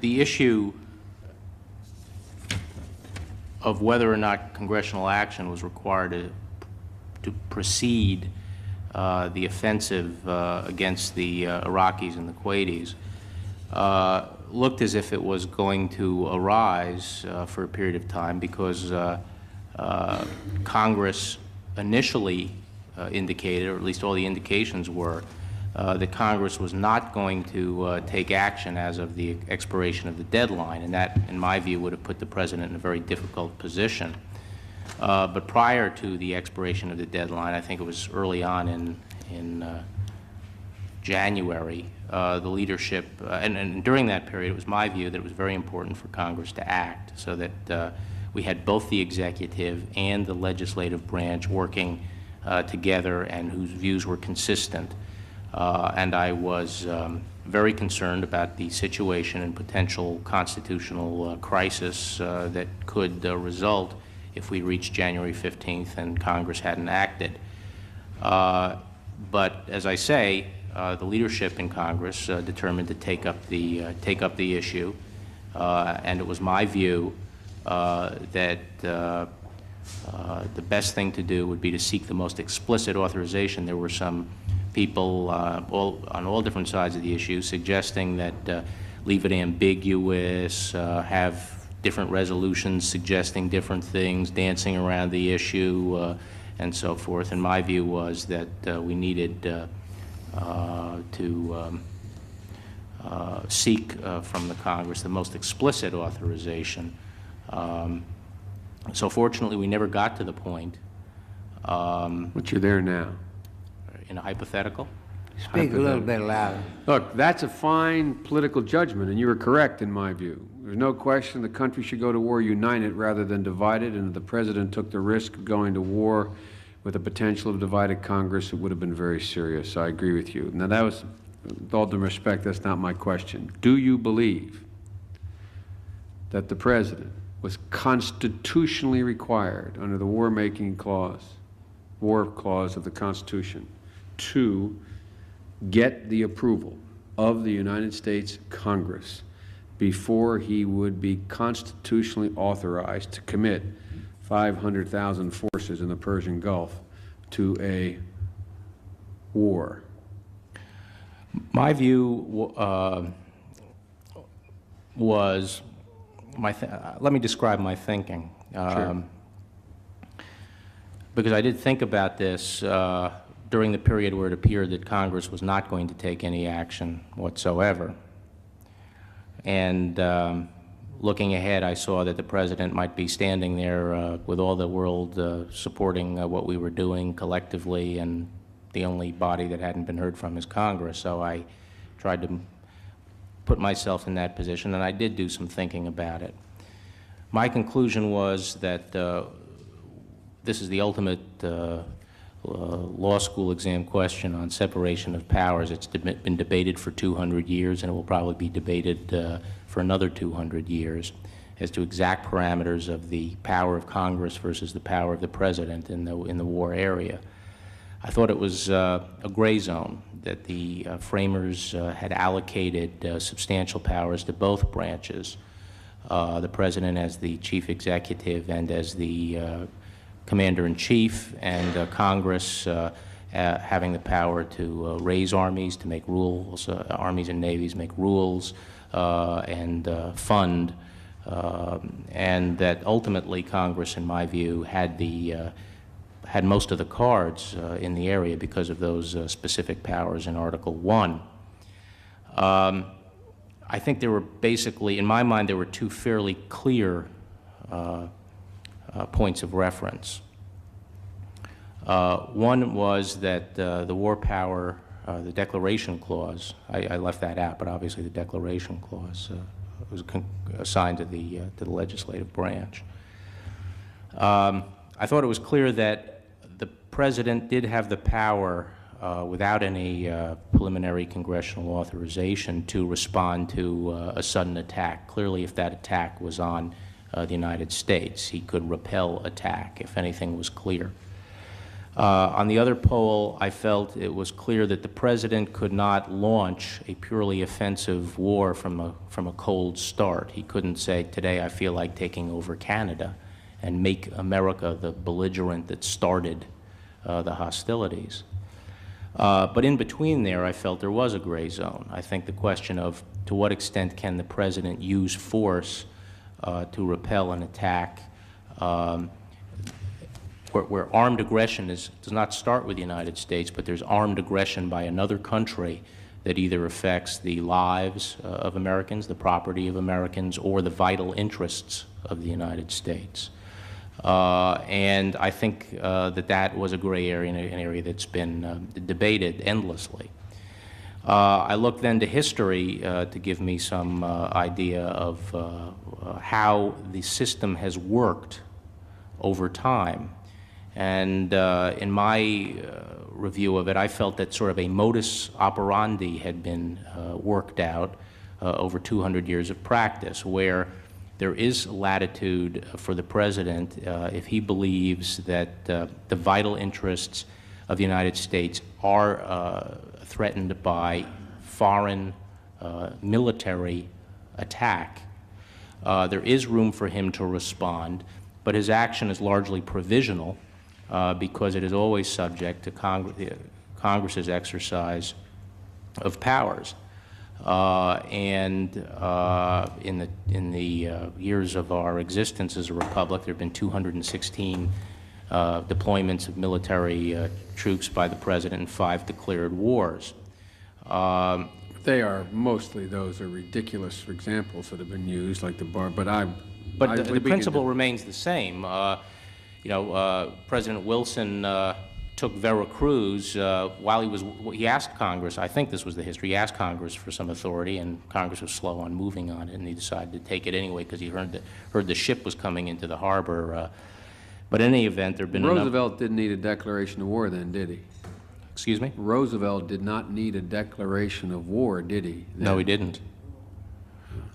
issue of whether or not congressional action was required to precede the offensive against the Iraqis and the Kuwaitis looked as if it was going to arise for a period of time because Congress initially indicated, or at least all the indications were, that Congress was not going to take action as of the expiration of the deadline, and that, in my view, would have put the President in a very difficult position. But prior to the expiration of the deadline, I think it was early on in January, the leadership, and during that period, it was my view that it was very important for Congress to act so that we had both the executive and the legislative branch working together and whose views were consistent. And I was very concerned about the situation and potential constitutional crisis that could result if we reached January 15th and Congress hadn't acted. But as I say, the leadership in Congress determined to take up the issue, and it was my view that the best thing to do would be to seek the most explicit authorization. There were some people on all different sides of the issue suggesting that leave it ambiguous, have different resolutions suggesting different things, dancing around the issue, and so forth. And my view was that we needed to seek from the Congress the most explicit authorization. So fortunately, we never got to the point. But you're there now. In a hypothetical? Speak a little bit louder. Look, that's a fine political judgment, and you were correct in my view. There's no question the country should go to war united rather than divided, and if the President took the risk of going to war with the potential of divided Congress, it would have been very serious. I agree with you. Now, that was, with all due respect, that's not my question. Do you believe that the President was constitutionally required under the war clause of the Constitution to get the approval of the United States Congress before he would be constitutionally authorized to commit 500,000 forces in the Persian Gulf to a war? My view was, let me describe my thinking. Sure. Because I did think about this during the period where it appeared that Congress was not going to take any action whatsoever. And looking ahead, I saw that the President might be standing there with all the world supporting what we were doing collectively, and the only body that hadn't been heard from is Congress. So I tried to put myself in that position, and I did do some thinking about it. My conclusion was that this is the ultimate law school exam question on separation of powers. It's been debated for 200 years, and it will probably be debated for another 200 years as to exact parameters of the power of Congress versus the power of the President in the war area. I thought it was a gray zone, that the framers had allocated substantial powers to both branches, the President as the chief executive and as the commander-in-chief, and Congress having the power to raise armies, to make rules, armies and navies make rules, and fund, and that ultimately Congress, in my view, had most of the cards in the area because of those specific powers in Article 1. I think there were basically, in my mind, there were two fairly clear points of reference. One was that the war power, the Declaration Clause, I left that out, but obviously the Declaration Clause was assigned to the legislative branch. I thought it was clear that the President did have the power, without any preliminary congressional authorization, to respond to a sudden attack. Clearly, if that attack was on the United States, he could repel attack if anything was clear. On the other pole, I felt it was clear that the President could not launch a purely offensive war from a cold start. He couldn't say, today I feel like taking over Canada, and make America the belligerent that started the hostilities. But in between there, I felt there was a gray zone. I think the question of to what extent can the President use force to repel an attack, where armed aggression does not start with the United States, but there's armed aggression by another country that either affects the lives of Americans, the property of Americans, or the vital interests of the United States. And I think that was a gray area, an area that's been debated endlessly. I looked then to history to give me some idea of how the system has worked over time. And in my review of it, I felt that sort of a modus operandi had been worked out over 200 years of practice, where there is latitude for the President if he believes that the vital interests of the United States are threatened by foreign military attack. There is room for him to respond, but his action is largely provisional because it is always subject to Congress's exercise of powers. In the years of our existence as a republic, there have been 216 deployments of military troops by the President and 5 declared wars. They are mostly, those are ridiculous examples that have been used, like the Barr, but the principle remains the same. President Wilson took Veracruz while he asked Congress, I think this was the history, he asked Congress for some authority, and Congress was slow on moving on it, and he decided to take it anyway because he heard the ship was coming into the harbor. But in any event, there have been Roosevelt didn't need a declaration of war then, did he? Excuse me? Roosevelt did not need a declaration of war, did he? Then? No, he didn't.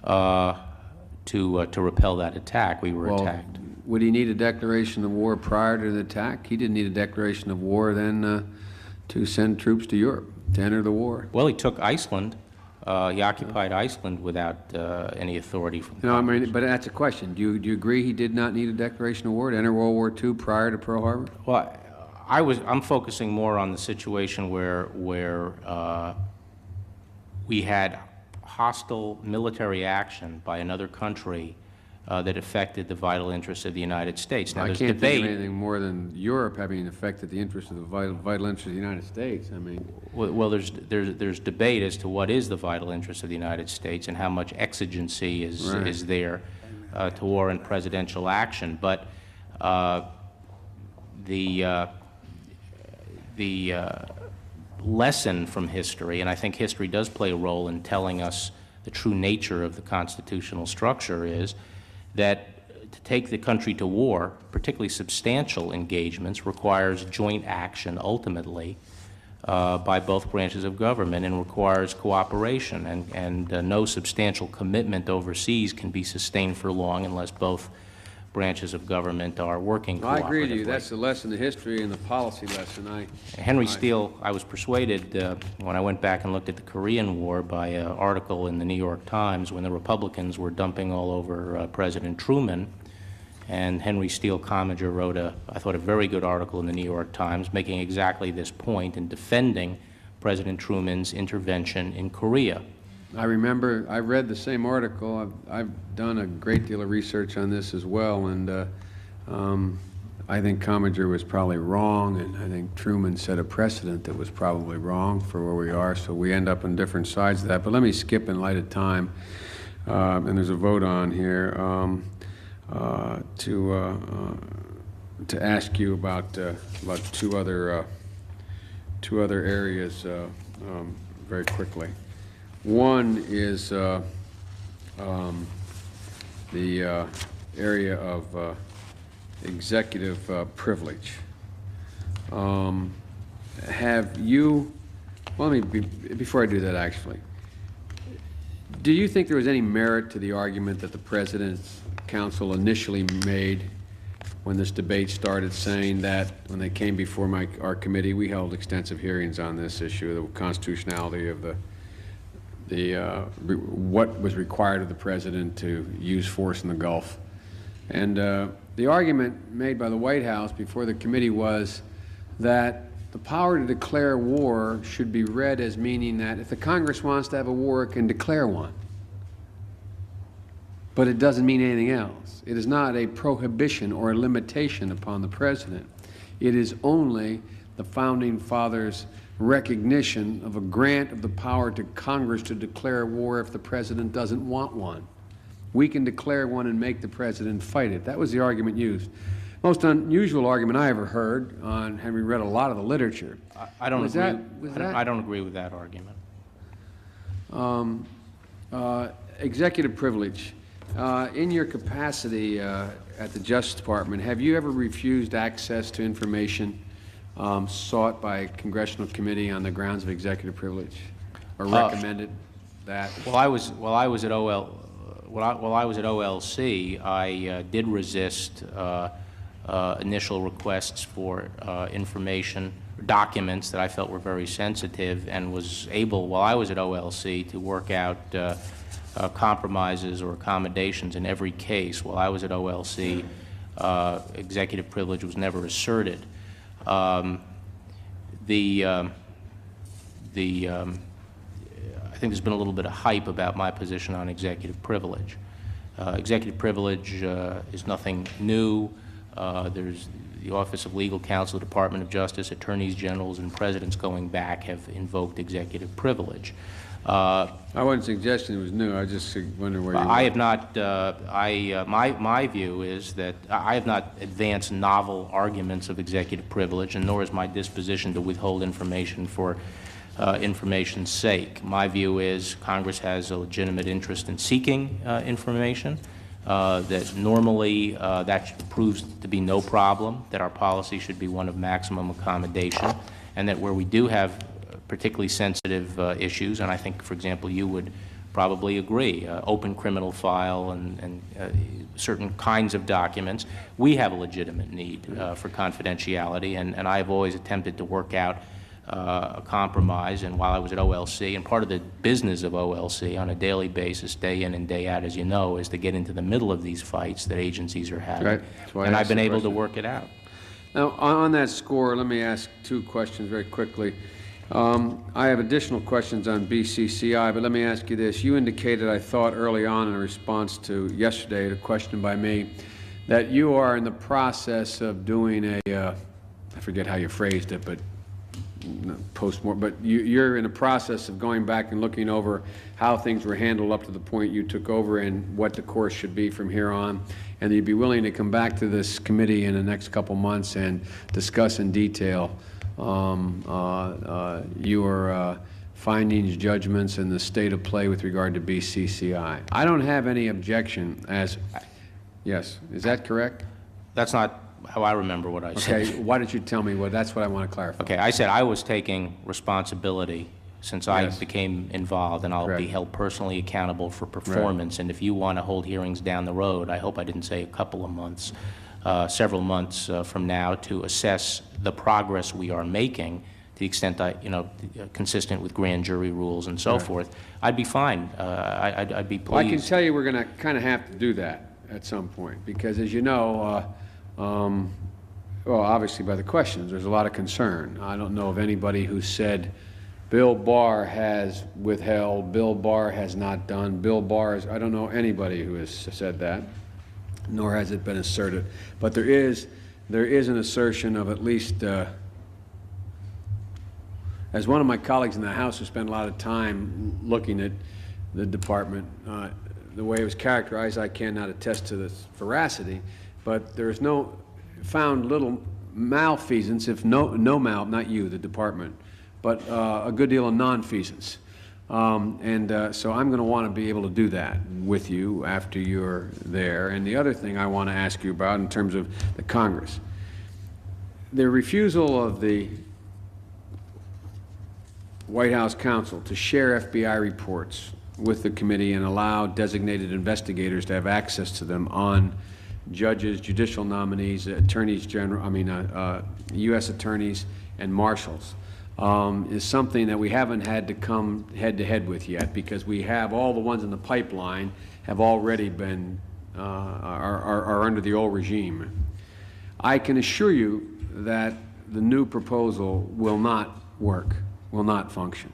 To repel that attack, we were attacked. Would he need a declaration of war prior to the attack? He didn't need a declaration of war then to send troops to Europe to enter the war. Well, he took Iceland. He occupied Iceland without any authority from Congress. No, I mean, but that's a question. Do you agree he did not need a declaration of war to enter World War II prior to Pearl Harbor? Well, I'm focusing more on the situation where we had hostile military action by another country that affected the vital interests of the United States. Now, I there's can't debate. think of anything more than Europe having affected the interests of the vital interests of the United States. I mean, Well, there's debate as to what is the vital interest of the United States and how much exigency is there to warrant presidential action. But the lesson from history, and I think history does play a role in telling us the true nature of the constitutional structure, is that to take the country to war, particularly substantial engagements, requires joint action ultimately by both branches of government and requires cooperation. And no substantial commitment overseas can be sustained for long unless both branches of government are working cooperatively. I agree with you. That's the lesson of history and the policy lesson. Henry Steele, I was persuaded when I went back and looked at the Korean War by an article in the New York Times when the Republicans were dumping all over President Truman, and Henry Steele Commager wrote I thought, a very good article in the New York Times making exactly this point and defending President Truman's intervention in Korea. I remember, I read the same article. I've done a great deal of research on this as well, and I think Commager was probably wrong, and I think Truman set a precedent that was probably wrong for where we are, so we end up on different sides of that. But let me skip in light of time, and there's a vote on here to ask you about two other areas very quickly. One is the area of executive privilege. Have you, well, let me, before I do that actually, do you think there was any merit to the argument that the President's counsel initially made when this debate started, saying that when they came before our committee, we held extensive hearings on this issue, the constitutionality of what was required of the President to use force in the Gulf. And the argument made by the White House before the committee was that the power to declare war should be read as meaning that if the Congress wants to have a war, it can declare one. But it doesn't mean anything else. It is not a prohibition or a limitation upon the President. It is only the Founding Fathers' recognition of a grant of the power to Congress to declare war if the President doesn't want one. We can declare one and make the President fight it. That was the argument used. Most unusual argument I ever heard on, having read a lot of the literature. I don't agree with that argument. Executive privilege. In your capacity at the Justice Department, have you ever refused access to information sought by a congressional committee on the grounds of executive privilege, or recommended that? While I was at OLC, I did resist initial requests for information, documents that I felt were very sensitive, and was able, while I was at OLC, to work out compromises or accommodations in every case. While I was at OLC, executive privilege was never asserted. I think there's been a little bit of hype about my position on executive privilege. Executive privilege is nothing new. There's the Office of Legal Counsel, the Department of Justice, Attorneys Generals, and presidents going back have invoked executive privilege. I wasn't suggesting it was new. I just wonder where you I have not, my view is that I have not advanced novel arguments of executive privilege, and nor is my disposition to withhold information for information's sake. My view is Congress has a legitimate interest in seeking information, that normally that proves to be no problem, that our policy should be one of maximum accommodation, and that where we do have particularly sensitive issues, and I think, for example, you would probably agree, open criminal file and certain kinds of documents, we have a legitimate need for confidentiality, and I have always attempted to work out a compromise. And while I was at OLC, and part of the business of OLC on a daily basis, day in and day out, as you know, is to get into the middle of these fights that agencies are having. Right. And I've been able to work it out. Now, on that score, let me ask two questions very quickly. I have additional questions on BCCI, but let me ask you this. You indicated, I thought, early on in response to yesterday, a question by me, that you are in the process of doing a, I forget how you phrased it, but post-mortem, but you're in the process of going back and looking over how things were handled up to the point you took over and what the course should be from here on, and you'd be willing to come back to this committee in the next couple months and discuss in detail your findings, judgments, and the state of play with regard to BCCI. I don't have any objection as, yes, is that correct? That's not how I remember what I said. Okay, why don't you tell me what, that's what I want to clarify. Okay, I said I was taking responsibility since I Yes. became involved, and I'll Correct. be held personally accountable for performance. And if you want to hold hearings down the road, I hope I didn't say a couple of months, several months from now, to assess the progress we are making to the extent consistent with grand jury rules and so Right. forth, I'd be fine. I'd be pleased. Well, I can tell you we're going to kind of have to do that at some point, because as you know, well, obviously by the questions, there's a lot of concern. I don't know of anybody who said, Bill Barr has withheld, Bill Barr has not done, Bill Barr is, I don't know anybody who has said that, nor has it been asserted. But there is an assertion of at least, as one of my colleagues in the House who spent a lot of time looking at the department, the way it was characterized, I cannot attest to this veracity, but there is found little malfeasance, if not you, the department, but a good deal of nonfeasance. So I'm going to want to be able to do that with you after you're there. And the other thing I want to ask you about in terms of the Congress, the refusal of the White House counsel to share FBI reports with the committee and allow designated investigators to have access to them on judges, judicial nominees, attorneys general, U.S. attorneys and marshals, is something that we haven't had to come head-to-head with yet, because we have all the ones in the pipeline have already been, are under the old regime. I can assure you that the new proposal will not work, will not function.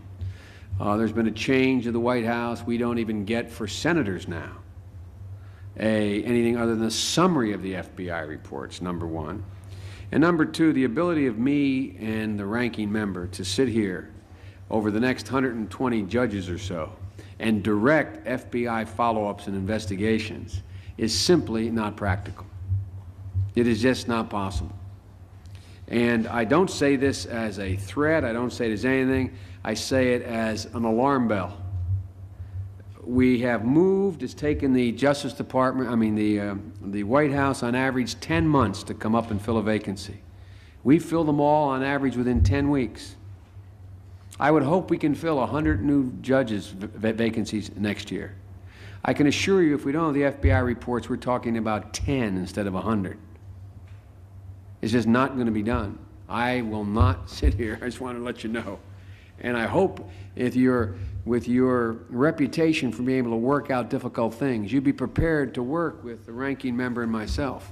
There's been a change of the White House. We don't even get for senators now anything other than a summary of the FBI reports, number one. And number two, the ability of me and the ranking member to sit here over the next 120 judges or so and direct FBI follow-ups and investigations is simply not practical. It is just not possible. And I don't say this as a threat. I don't say it as anything. I say it as an alarm bell. we have moved, it's taken the Justice Department, the White House on average 10 months to come up and fill a vacancy. We fill them all on average within 10 weeks. I would hope we can fill 100 new judges' vacancies next year. I can assure you, if we don't have the FBI reports, we're talking about 10 instead of 100. It's just not going to be done. I will not sit here. I just want to let you know. And I hope with your reputation for being able to work out difficult things, you'd be prepared to work with the ranking member and myself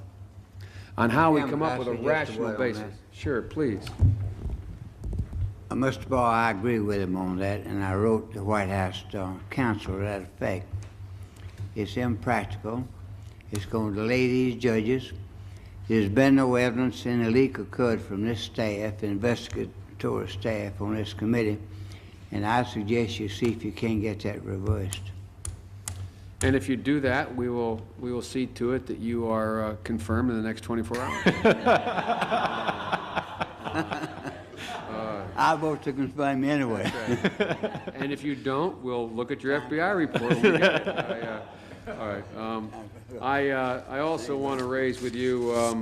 on how we come up with a rational basis. Sure, please. Mr. Barr, I agree with him on that, and I wrote the White House counsel to that effect. It's impractical. It's going to delay these judges. There's been no evidence any leak occurred from this staff, investigatory staff on this committee, and I suggest you see if you can get that reversed. And if you do that, we will see to it that you are confirmed in the next 24 hours. I vote to confirm you anyway. That's right. And if you don't, we'll look at your FBI report when we get it. All right. I also want to raise with you, I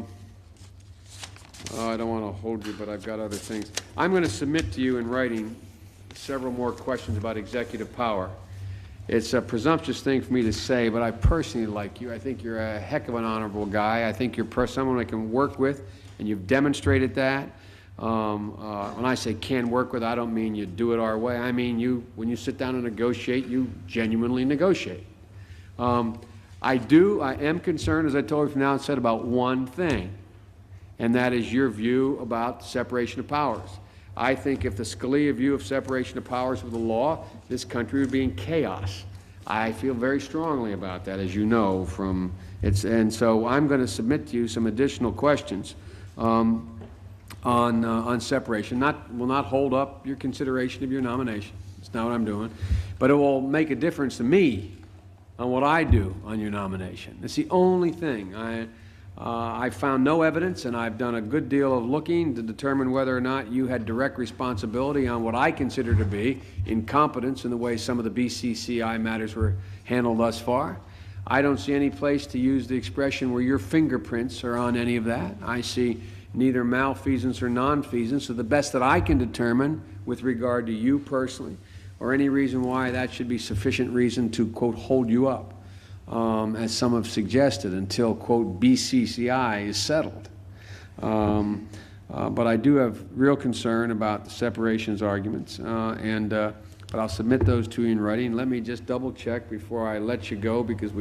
don't want to hold you, but I've got other things. I'm going to submit to you in writing several more questions about executive power. It's a presumptuous thing for me to say, but I personally like you. I think you're a heck of an honorable guy. I think you're someone I can work with, and you've demonstrated that. When I say can work with, I don't mean you do it our way. I mean when you sit down and negotiate, you genuinely negotiate. I am concerned, as I told you from the outset, about one thing, and that is your view about separation of powers. I think if the Scalia view of separation of powers were the law, this country would be in chaos. I feel very strongly about that, as you know from and so I'm going to submit to you some additional questions on separation. Will not hold up your consideration of your nomination. It's not what I'm doing, but it will make a difference to me on what I do on your nomination. It's the only thing. I found no evidence, and I've done a good deal of looking to determine whether or not you had direct responsibility on what I consider to be incompetence in the way some of the BCCI matters were handled thus far. I don't see any place to use the expression where your fingerprints are on any of that. I see neither malfeasance or nonfeasance, so the best that I can determine with regard to you personally, or any reason why that should be sufficient reason to, quote, hold you up, as some have suggested, until, quote, BCCI is settled. But I do have real concern about the separations arguments, but I'll submit those to you in writing. Let me just double check before I let you go, because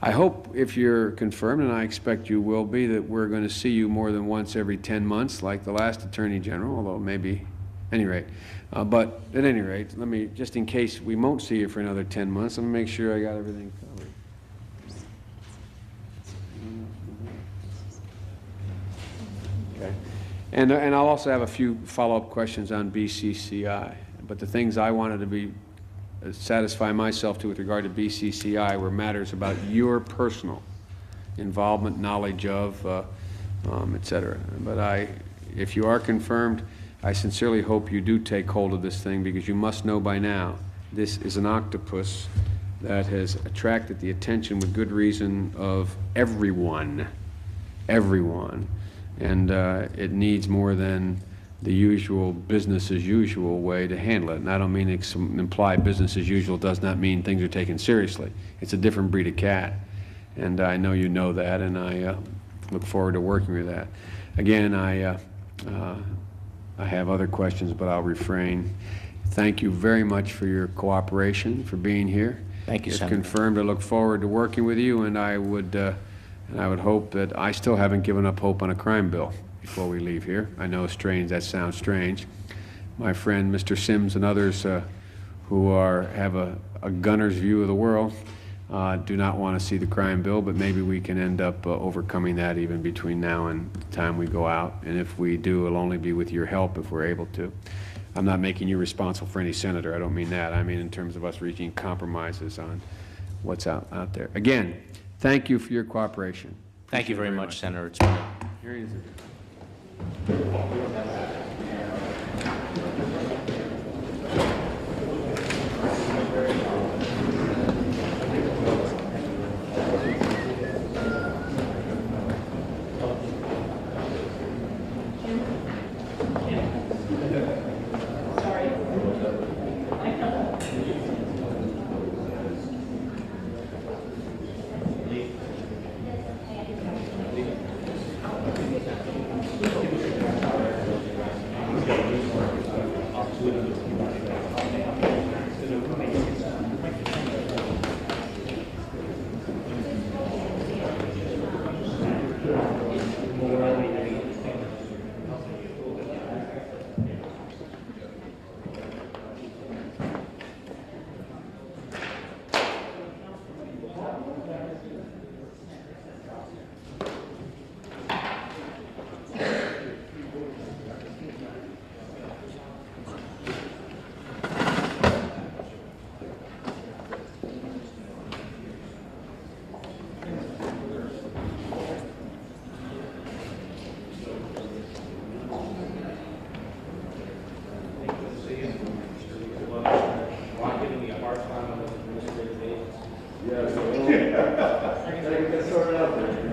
I hope, if you're confirmed, and I expect you will be, that we're going to see you more than once every 10 months like the last Attorney General, although maybe, any rate. But at any rate, let me, just in case we won't see you for another 10 months, let me make sure I got everything covered. Okay. And I'll also have a few follow-up questions on BCCI. But the things I wanted to satisfy myself to with regard to BCCI were matters about your personal involvement, knowledge of, et cetera. But if you are confirmed, I sincerely hope you do take hold of this thing, because you must know by now this is an octopus that has attracted the attention, with good reason, of everyone, and it needs more than the usual business as usual way to handle it. And I don't mean imply business as usual does not mean things are taken seriously. It's a different breed of cat, and I know you know that, and I look forward to working with that. Again, I have other questions, but I'll refrain. Thank you very much for your cooperation, for being here. Thank you, If Senator. confirmed, I look forward to working with you, and I would hope that I still haven't given up hope on a crime bill before we leave here. I know that sounds strange. My friend Mr. Sims and others who have a gunner's view of the world do not want to see the crime bill, but maybe we can end up overcoming that even between now and the time we go out. And if we do, it'll only be with your help if we're able to. I'm not making you responsible for any senator. I don't mean that. I mean in terms of us reaching compromises on what's out there. Again, thank you for your cooperation. Thank you very much, Senator. It's been Here he is. lifetime of administrative agency. Yeah, so I can get sorted out there.